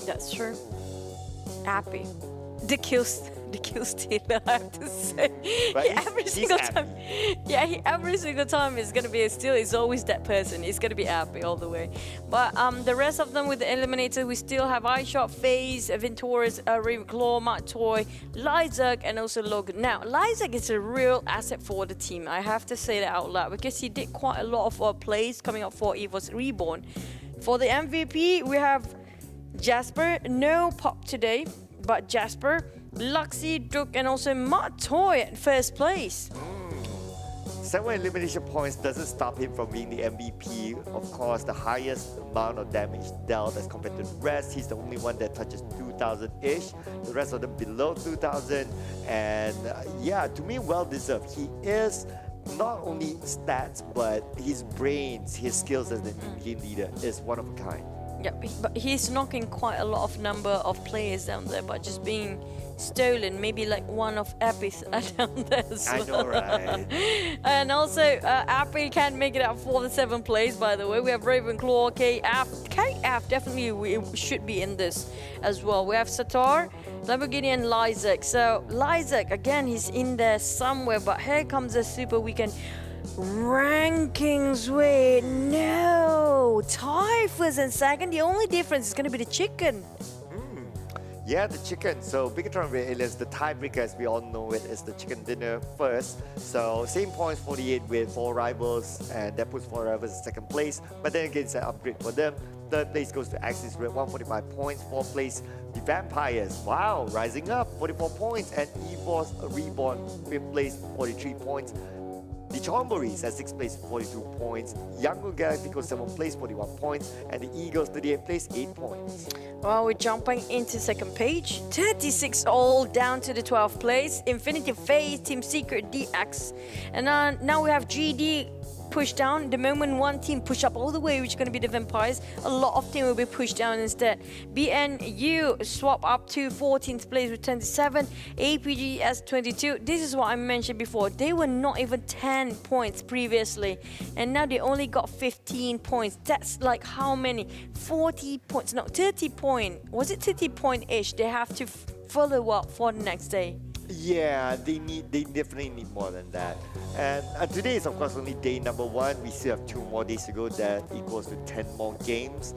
That's true. Appy. The kill stealer, I have to say. Every single time it's gonna be a steal. It's always that person. It's gonna be Appy all the way. But the rest of them with the eliminator, we still have iShot, FaZe, Venturis, Ravenclaw, Mark Toy, Lyzak, and also Logan. Now, Lyzak is a real asset for the team. I have to say that out loud because he did quite a lot of plays coming up for EVOS Reborn. For the MVP, we have Jasper, no Pop today, but Jasper, Luxy, Duke, and also Mark Toy at first place. 7 elimination points doesn't stop him from being the MVP. Of course, the highest amount of damage dealt as compared to the rest. He's the only one that touches 2,000-ish. The rest of them below 2,000. And yeah, to me, well-deserved. He is not only stats, but his brains, his skills as the team leader is one of a kind. Yep, but he's knocking quite a lot of number of players down there, but just being stolen. Maybe like one of Appy's down there as well. I know, right? And also, Appy can't make it out for the 7th place, by the way. We have Ravenclaw, KF definitely should be in this as well. We have Satar, Lamborghini, and Lysak. So Lysak, again, he's in there somewhere, but here comes the Super Weekend rankings. Wait, no, tie first and second. The only difference is going to be the chicken. Yeah, the chicken. So Bigetron RA is the tiebreaker, as we all know it, is the chicken dinner first. So same points, 48 with 4 rivals, and that puts 4 rivals in second place. But then again, it's an upgrade for them. Third place goes to Axis Red, 145 points. Fourth place, the Vampires. Wow, rising up, 44 points. And EVOS Reborn, 5th place, 43 points. The Chonburis at 6th place, 42 points. Yangon Galacticos, 7th place, 41 points. And the Eagles, 38th place, 8 points. Well, we're jumping into second page. 36 all down to the 12th place. Infinity FaZe, Team Secret, DX. And now we have GD pushed down. The moment one team push up all the way, which is going to be the Vampires, a lot of team will be pushed down instead. BNU swap up to 14th place with 27. APG S22. This is what I mentioned before. They were not even 10 points previously, and now they only got 15 points. That's like how many? 40 points? No, 30 point. Was it 30 point-ish? They have to follow up for the next day. Yeah, they definitely need more than that. And today is of course only day number 1. We still have 2 more days to go. That equals to 10 more games.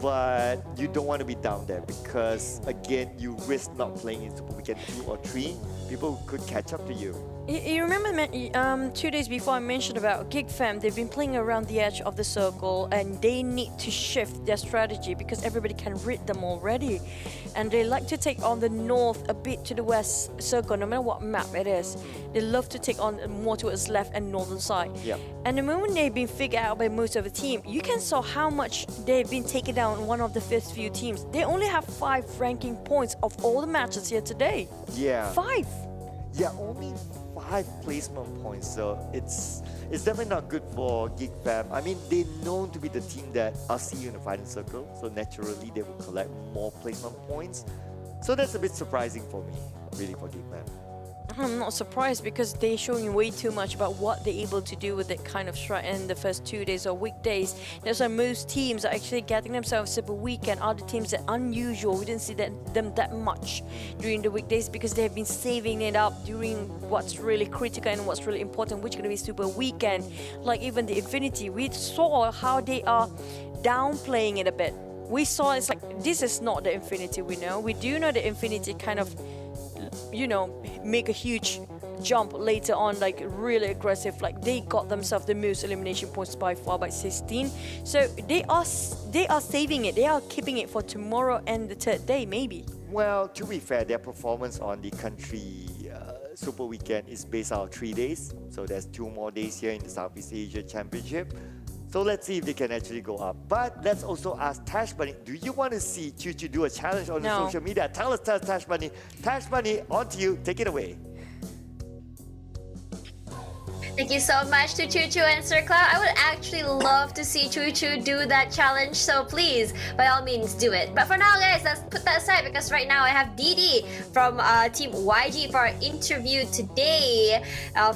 But you don't want to be down there because again, you risk not playing in Super Weekend 2 or 3. People could catch up to you. You remember 2 days before I mentioned about Geek Fam, they've been playing around the edge of the circle and they need to shift their strategy because everybody can read them already. And they like to take on the north a bit to the west circle, no matter what map it is. They love to take on more towards left and northern side. Yep. And the moment they've been figured out by most of the team, you can saw how much they've been taken down one of the first few teams. They only have 5 ranking points of all the matches here today. Yeah. 5. Yeah, only 5 placement points, so it's definitely not good for Geek Fam. I mean, they're known to be the team that I'll see you in the fighting circle, so naturally they will collect more placement points. So that's a bit surprising for me, really, for Geek Fam. I'm not surprised because they're showing way too much about what they're able to do with that kind of strat in the first 2 days or weekdays. That's why most teams are actually getting themselves Super Weekend. Other teams are unusual. We didn't see them that much during the weekdays because they have been saving it up during what's really critical and what's really important, which is going to be Super Weekend. Like even the Infinity, we saw how they are downplaying it a bit. We saw it's like, this is not the Infinity we know. We do know the Infinity kind of, you know, make a huge jump later on, like really aggressive. Like they got themselves the most elimination points by far, by 16. So they are saving it. They are keeping it for tomorrow and the 3rd day, maybe. Well, to be fair, their performance on the country Super Weekend is based on 3 days. So there's 2 more days here in the Southeast Asia Championship. So let's see if they can actually go up. But let's also ask Tash Bunny, do you want to see Chuchu do a challenge on the social media? Tell us, Tash Bunny. Tash Bunny, on to you. Take it away. Thank you so much to Chuchu and Sir Cloud. I would actually love to see Chuchu do that challenge, so please, by all means, do it. But for now, guys, let's put that aside because right now I have Didi from Team YG for our interview today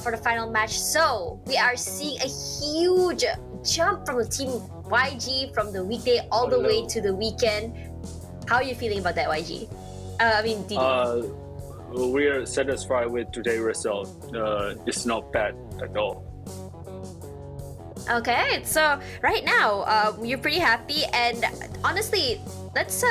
for the final match. So we are seeing a huge jump from the Team YG from the weekday all the way to the weekend. How are you feeling about that, YG? Didi. We are satisfied with today's result. It's not bad at all. Okay, so right now you're pretty happy, and honestly, let's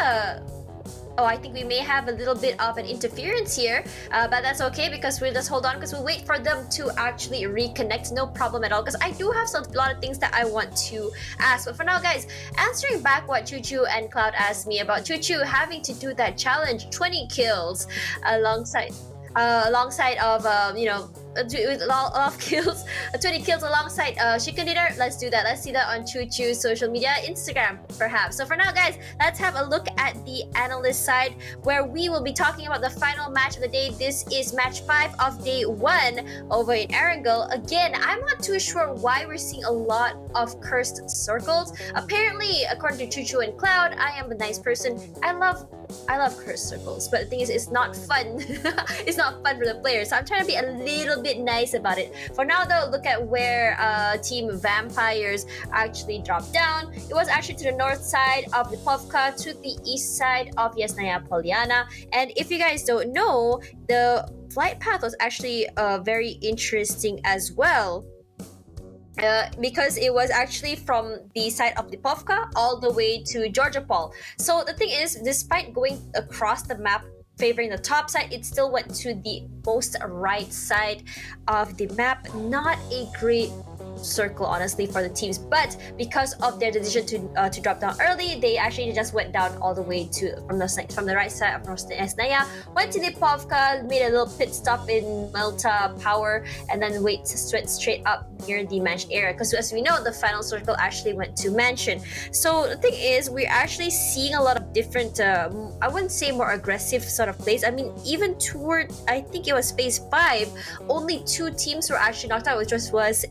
I think we may have a little bit of an interference here, but that's okay because we'll just hold on because we'll wait for them to actually reconnect. No problem at all because I do have a lot of things that I want to ask. But for now, guys, answering back what Chuchu and Cloud asked me about Chuchu having to do that challenge, 20 kills alongside of with a lot of kills, 20 kills alongside Chicken Dinner. Let's do that. Let's see that on Choo Choo's social media, Instagram perhaps. So for now, guys, let's have a look at the analyst side, where we will be talking about the final match of the day. This is match 5 of day 1 over in Erangel. Again, I'm not too sure why we're seeing a lot of cursed circles. Apparently, according to Choo Choo and Cloud, I am a nice person. I love cursed circles, but the thing is, it's not fun. It's not fun for the players, so I'm trying to be a little bit nice about it. For now though, look at where Team Vampires actually dropped down. It was actually to the north side of the Pubg, to the east side of Yasnaya Poliana. And if you guys don't know, the flight path was actually very interesting as well. Because it was actually from the side of the Povka all the way to Georgia Paul. So the thing is, despite going across the map favoring the top side, it still went to the most right side of the map. Not a great circle, honestly, for the teams, but because of their decision to drop down early, they actually just went down all the way to from the right side of North Esnaya, went to the Povka, made a little pit stop in Malta Power, and then went straight up near the Mansion area, because as we know, the final circle actually went to Mansion. So the thing is, we're actually seeing a lot of different I wouldn't say more aggressive sort of plays. I mean, even toward, I think it was phase 5, only 2 teams were actually knocked out, which was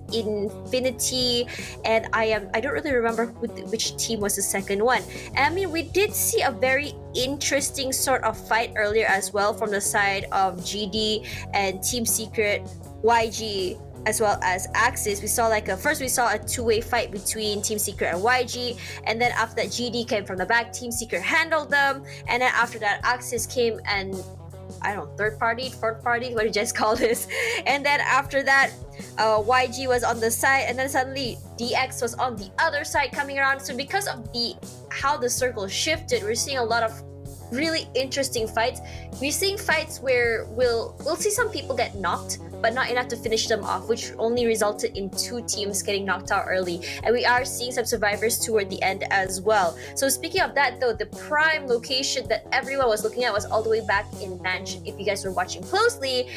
Infinity, and I don't really remember which team was the second one. And I mean, we did see a very interesting sort of fight earlier as well from the side of GD and Team Secret, YG, as well as Axis. We saw first we saw a two-way fight between Team Secret and YG, and then after that GD came from the back, Team Secret handled them, and then after that Axis came and, I don't know, third party, fourth party, what do you guys call this? And then after that, YG was on the side, and then suddenly DX was on the other side coming around. So because of how the circle shifted, we're seeing a lot of really interesting fights. We're seeing fights where we'll see some people get knocked, but not enough to finish them off, which only resulted in 2 teams getting knocked out early. And we are seeing some survivors toward the end as well. So speaking of that though, the prime location that everyone was looking at was all the way back in Mansion, if you guys were watching closely,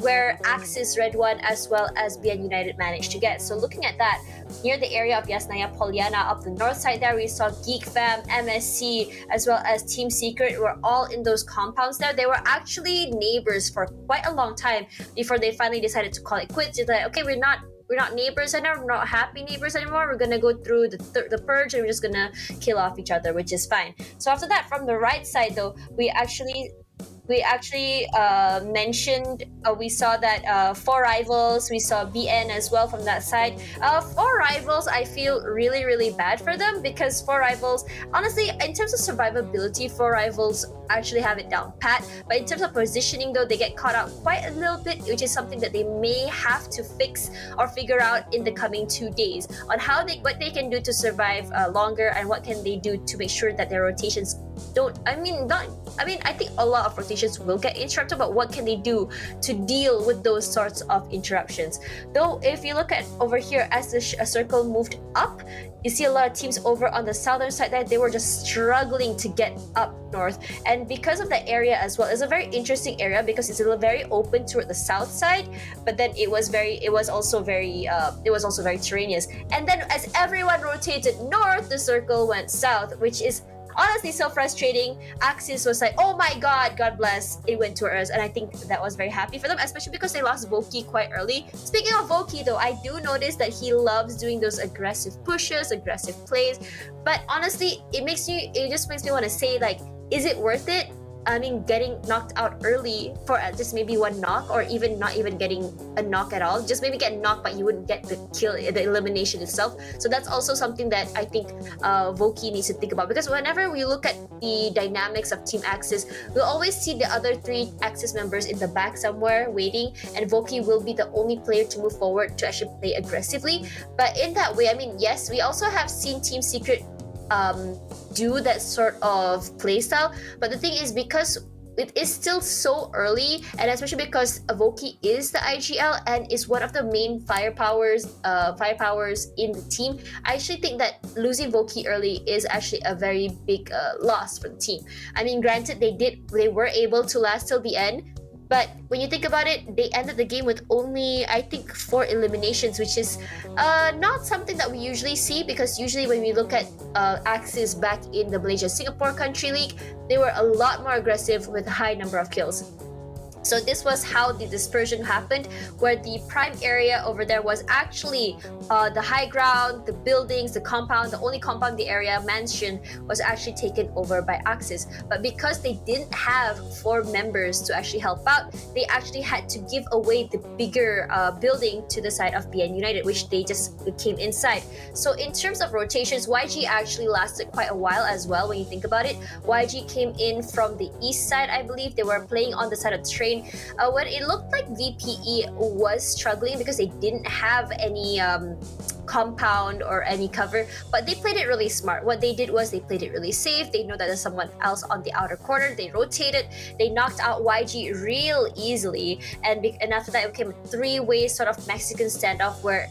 where Axis, RedONE, as well as BN United managed to get. So looking at that, near the area of Yasnaya Poliana, up the north side there, we saw Geek Fam, MSC, as well as Team Secret were all in those compounds there. They were actually neighbors for quite a long time before they finally decided to call it quits. It's like, okay, we're not neighbors anymore, we're not happy neighbors anymore, we're gonna go through the purge and we're just gonna kill off each other, which is fine. So after that, from the right side though, we actually mentioned, we saw that 4 Rivals, we saw BN as well from that side. 4 Rivals, I feel really, really bad for them, because 4 Rivals, honestly, in terms of survivability, 4 Rivals actually have it down pat, but in terms of positioning though, they get caught out quite a little bit, which is something that they may have to fix or figure out in the coming 2 days on what they can do to survive longer, and what can they do to make sure that their rotations don't, I think a lot of rotations will get interrupted, but what can they do to deal with those sorts of interruptions? Though if you look at over here, as the circle moved up, you see a lot of teams over on the southern side that they were just struggling to get up north. And because of the area as well, it's a very interesting area because it's a very open toward the south side, but then it was also very terraneous. And then as everyone rotated north, the circle went south, which is honestly so frustrating. Axis was like, oh my god, God bless, it went to us, and I think that was very happy for them, especially because they lost Voki quite early. Speaking of Voki though, I do notice that he loves doing those aggressive pushes, aggressive plays, but honestly, it just makes me want to say, like, is it worth it? I mean, getting knocked out early for just maybe 1 knock, or even not even getting a knock at all. Just maybe get knocked, but you wouldn't get the kill, the elimination itself. So that's also something that I think Voki needs to think about, because whenever we look at the dynamics of Team Axis, we'll always see the other 3 Axis members in the back somewhere waiting, and Voki will be the only player to move forward to actually play aggressively. But in that way, I mean, yes, we also have seen Team Secret do that sort of playstyle, but the thing is, because it is still so early, and especially because Voki is the IGL and is one of the main firepowers in the team, I actually think that losing Voki early is actually a very big loss for the team. I mean, granted, they were able to last till the end, But when you think about it, they ended the game with only, I think, 4 eliminations, which is not something that we usually see, because usually when we look at Axis back in the Malaysia-Singapore Country League, they were a lot more aggressive with a high number of kills. So this was how the dispersion happened, where the prime area over there was actually the high ground, the buildings, the compound. The only compound, the area mansion, was actually taken over by Axis. But because they didn't have 4 members to actually help out, they actually had to give away the bigger building to the side of BN United, which they just came inside. So in terms of rotations, YG actually lasted quite a while as well. When you think about it, YG came in from the east side, I believe. They were playing on the side of the train. When it looked like VPE was struggling because they didn't have any compound or any cover, but they played it really smart. What they did was they played it really safe. They know that there's someone else on the outer corner. They rotated. They knocked out YG real easily, and after that it became a 3-way sort of Mexican standoff where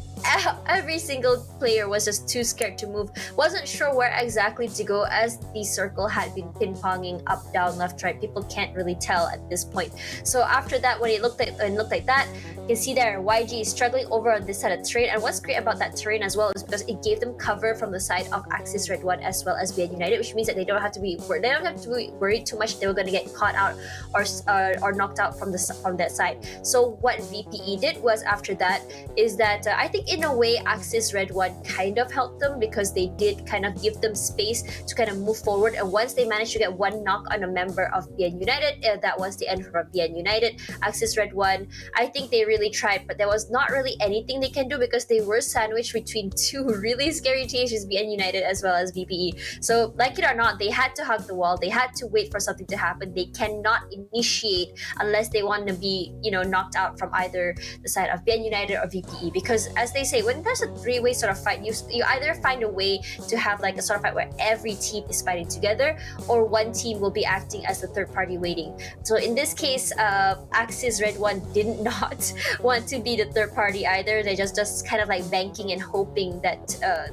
every single player was just too scared to move, wasn't sure where exactly to go, as the circle had been ping-ponging up, down, left, right. People can't really tell at this point. So after that, when it looked like that, you can see there YG is struggling over on this side of the terrain. And what's great about that terrain as well is because it gave them cover from the side of Axis RedONE as well as BN United, which means that they don't have to be worried too much they were going to get caught out or knocked out from that side. So what VPE did was, after that, is that I think in a way Axis RedONE kind of helped them, because they did kind of give them space to kind of move forward. And once they managed to get 1 knock on a member of BN United, that was the end for BN United. Axis RedONE, I think they really tried, but there was not really anything they can do because they were sandwiched between 2 really scary teams, BN United as well as VPE. So like it or not, they had to hug the wall. They had to wait for something to happen. They cannot initiate unless they want to be, knocked out from either the side of BN United or VPE, because as they say, when there's a 3-way sort of fight, you either find a way to have like a sort of fight where every team is fighting together, or one team will be acting as the third party waiting. So in this case, Axis RedONE did not want to be the third party either. They just kind of like banking and hoping that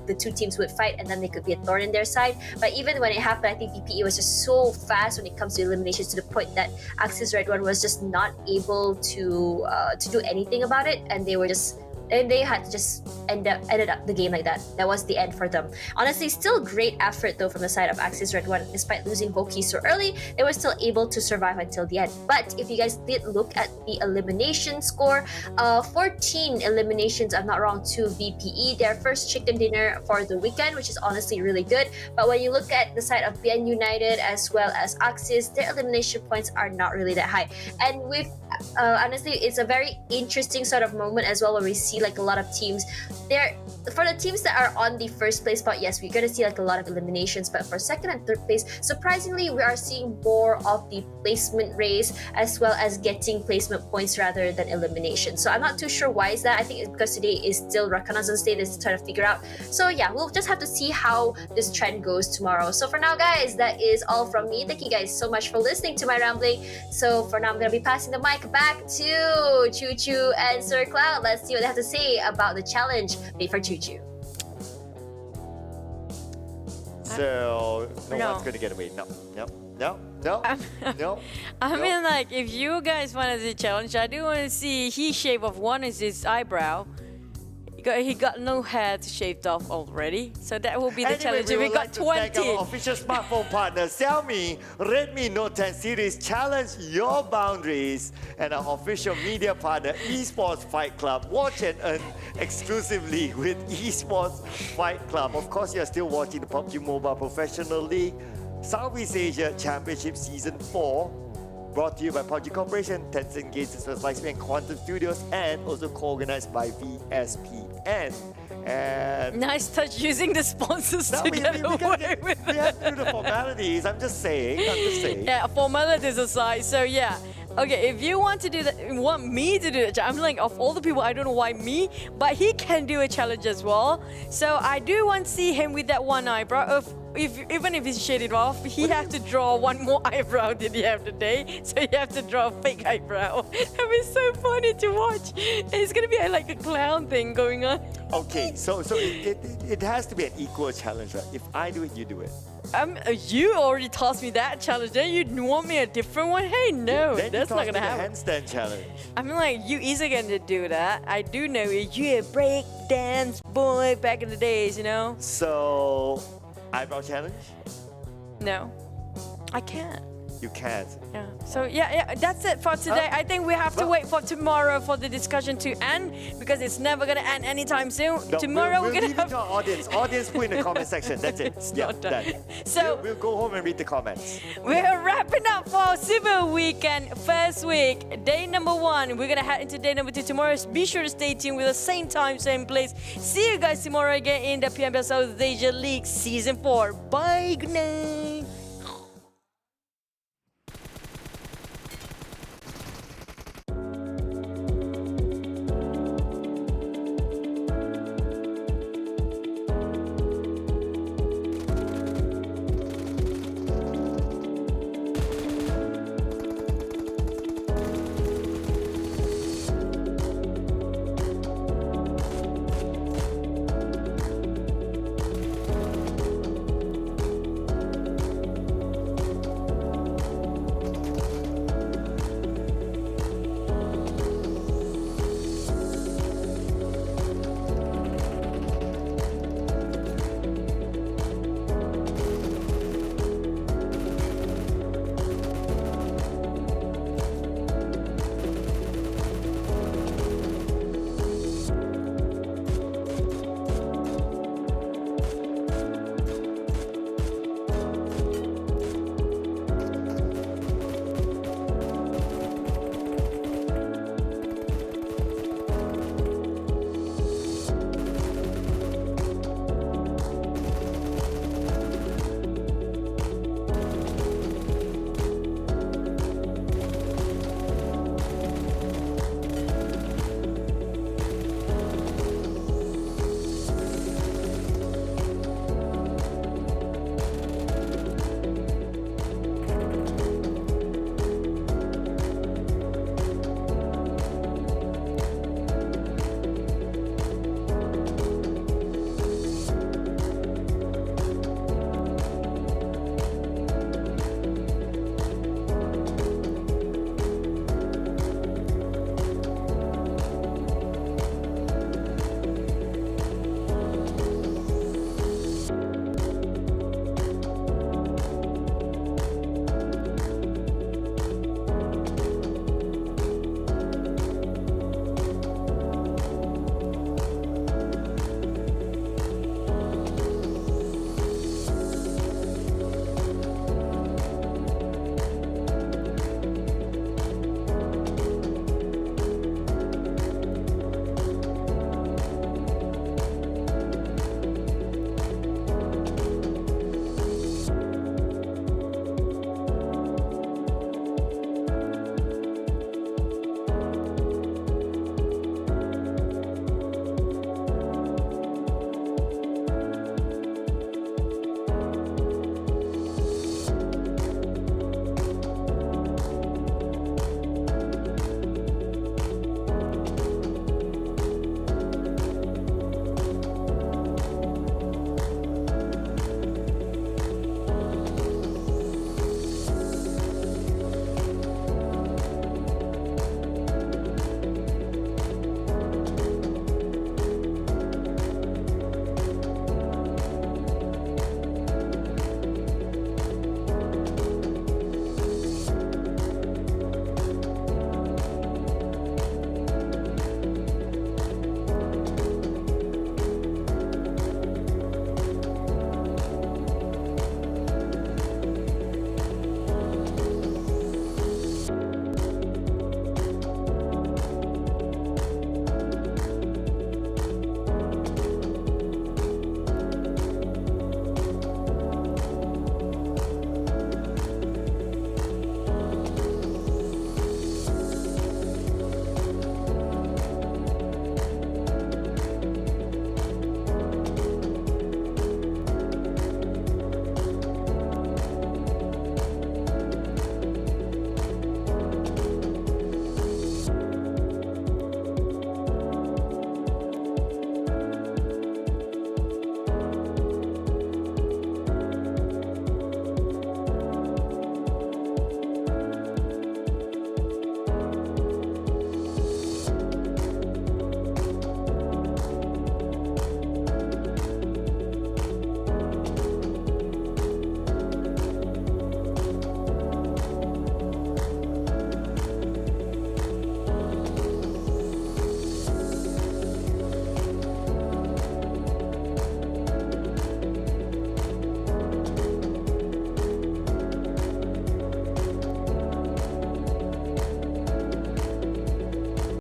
the 2 teams would fight, and then they could be a thorn in their side. But even when it happened, I think VPE was just so fast when it comes to eliminations, to the point that Axis RedONE was just not able to do anything about it, and they had to just ended up the game like that. That was the end for them. Honestly, still great effort though from the side of Axis RedONE. Despite losing Voki so early, they were still able to survive until the end. But if you guys did look at the elimination score, 14 eliminations, I'm not wrong, to VPE, their first chicken dinner for the weekend, which is honestly really good. But when you look at the side of BN United as well as Axis, their elimination points are not really that high. And with honestly, it's a very interesting sort of moment as well, where we see like a lot of teams there. For the teams that are on the first place spot, yes, we're gonna see like a lot of eliminations, but for second and third place, surprisingly, we are seeing more of the placement race as well as getting placement points rather than elimination. So I'm not too sure why is that. I think it's because today is still Reconnaissance Day. They're trying to figure out. So yeah, we'll just have to see how this trend goes tomorrow. So for now, guys, that is all from me. Thank you guys so much for listening to my rambling. So for now, I'm gonna be passing the mic back to Choo Choo and Sir Cloud. Let's see what they have to say about the challenge made for Choo Choo. So no one's gonna get away. No. I mean, like, if you guys want to do challenge, I do want to see he shave off one is his eyebrow. He got no hair shaved off already, so that will be the challenge. We got 20. Thank our official smartphone partner Xiaomi Redmi Note 10 series. Challenge your boundaries, and our official media partner Esports Fight Club. Watch and earn exclusively with Esports Fight Club. Of course, you're still watching the PUBG Mobile Professional League Southeast Asia Championship Season 4. Brought to you by PUBG Corporation, Tencent Games, Livestream, and Quantum Studios, and also co-organized by VSPN. And nice touch using the sponsors to get away with it. We have to do the formalities. I'm just saying. Yeah, formalities aside. So yeah. Okay, if you want to do that, want me to do it, I'm like, of all the people, I don't know why me, but he can do a challenge as well. So I do want to see him with that one eyebrow. Even if he's shaded off, he have to draw one more eyebrow at the end of the day. So you have to draw a fake eyebrow. That was so funny to watch. It's gonna be like a clown thing going on. Okay, so it has to be an equal challenge, right? If I do it, you do it. You already tossed me that challenge. Then you want me a different one? Hey, no, Then that's you not toss gonna me happen. the handstand challenge. I mean, like, you easily gonna do that. I do know you a break dance boy back in the days, you know? So, eyebrow challenge? No, I can't. You can't. Yeah. So yeah, that's it for today. I think we have to wait for tomorrow for the discussion to end because it's never gonna end anytime soon. No, Tomorrow we'll we're gonna leave it to our audience. Audience put in the comment section. That's it. Yeah, done. So we'll go home and read the comments. we're wrapping up for Super Weekend first week, day number 1. We're gonna head into day number 2 tomorrow. Be sure to stay tuned with the same time, same place. See you guys tomorrow again in the PMPL South Asia League Season 4. Bye, good night.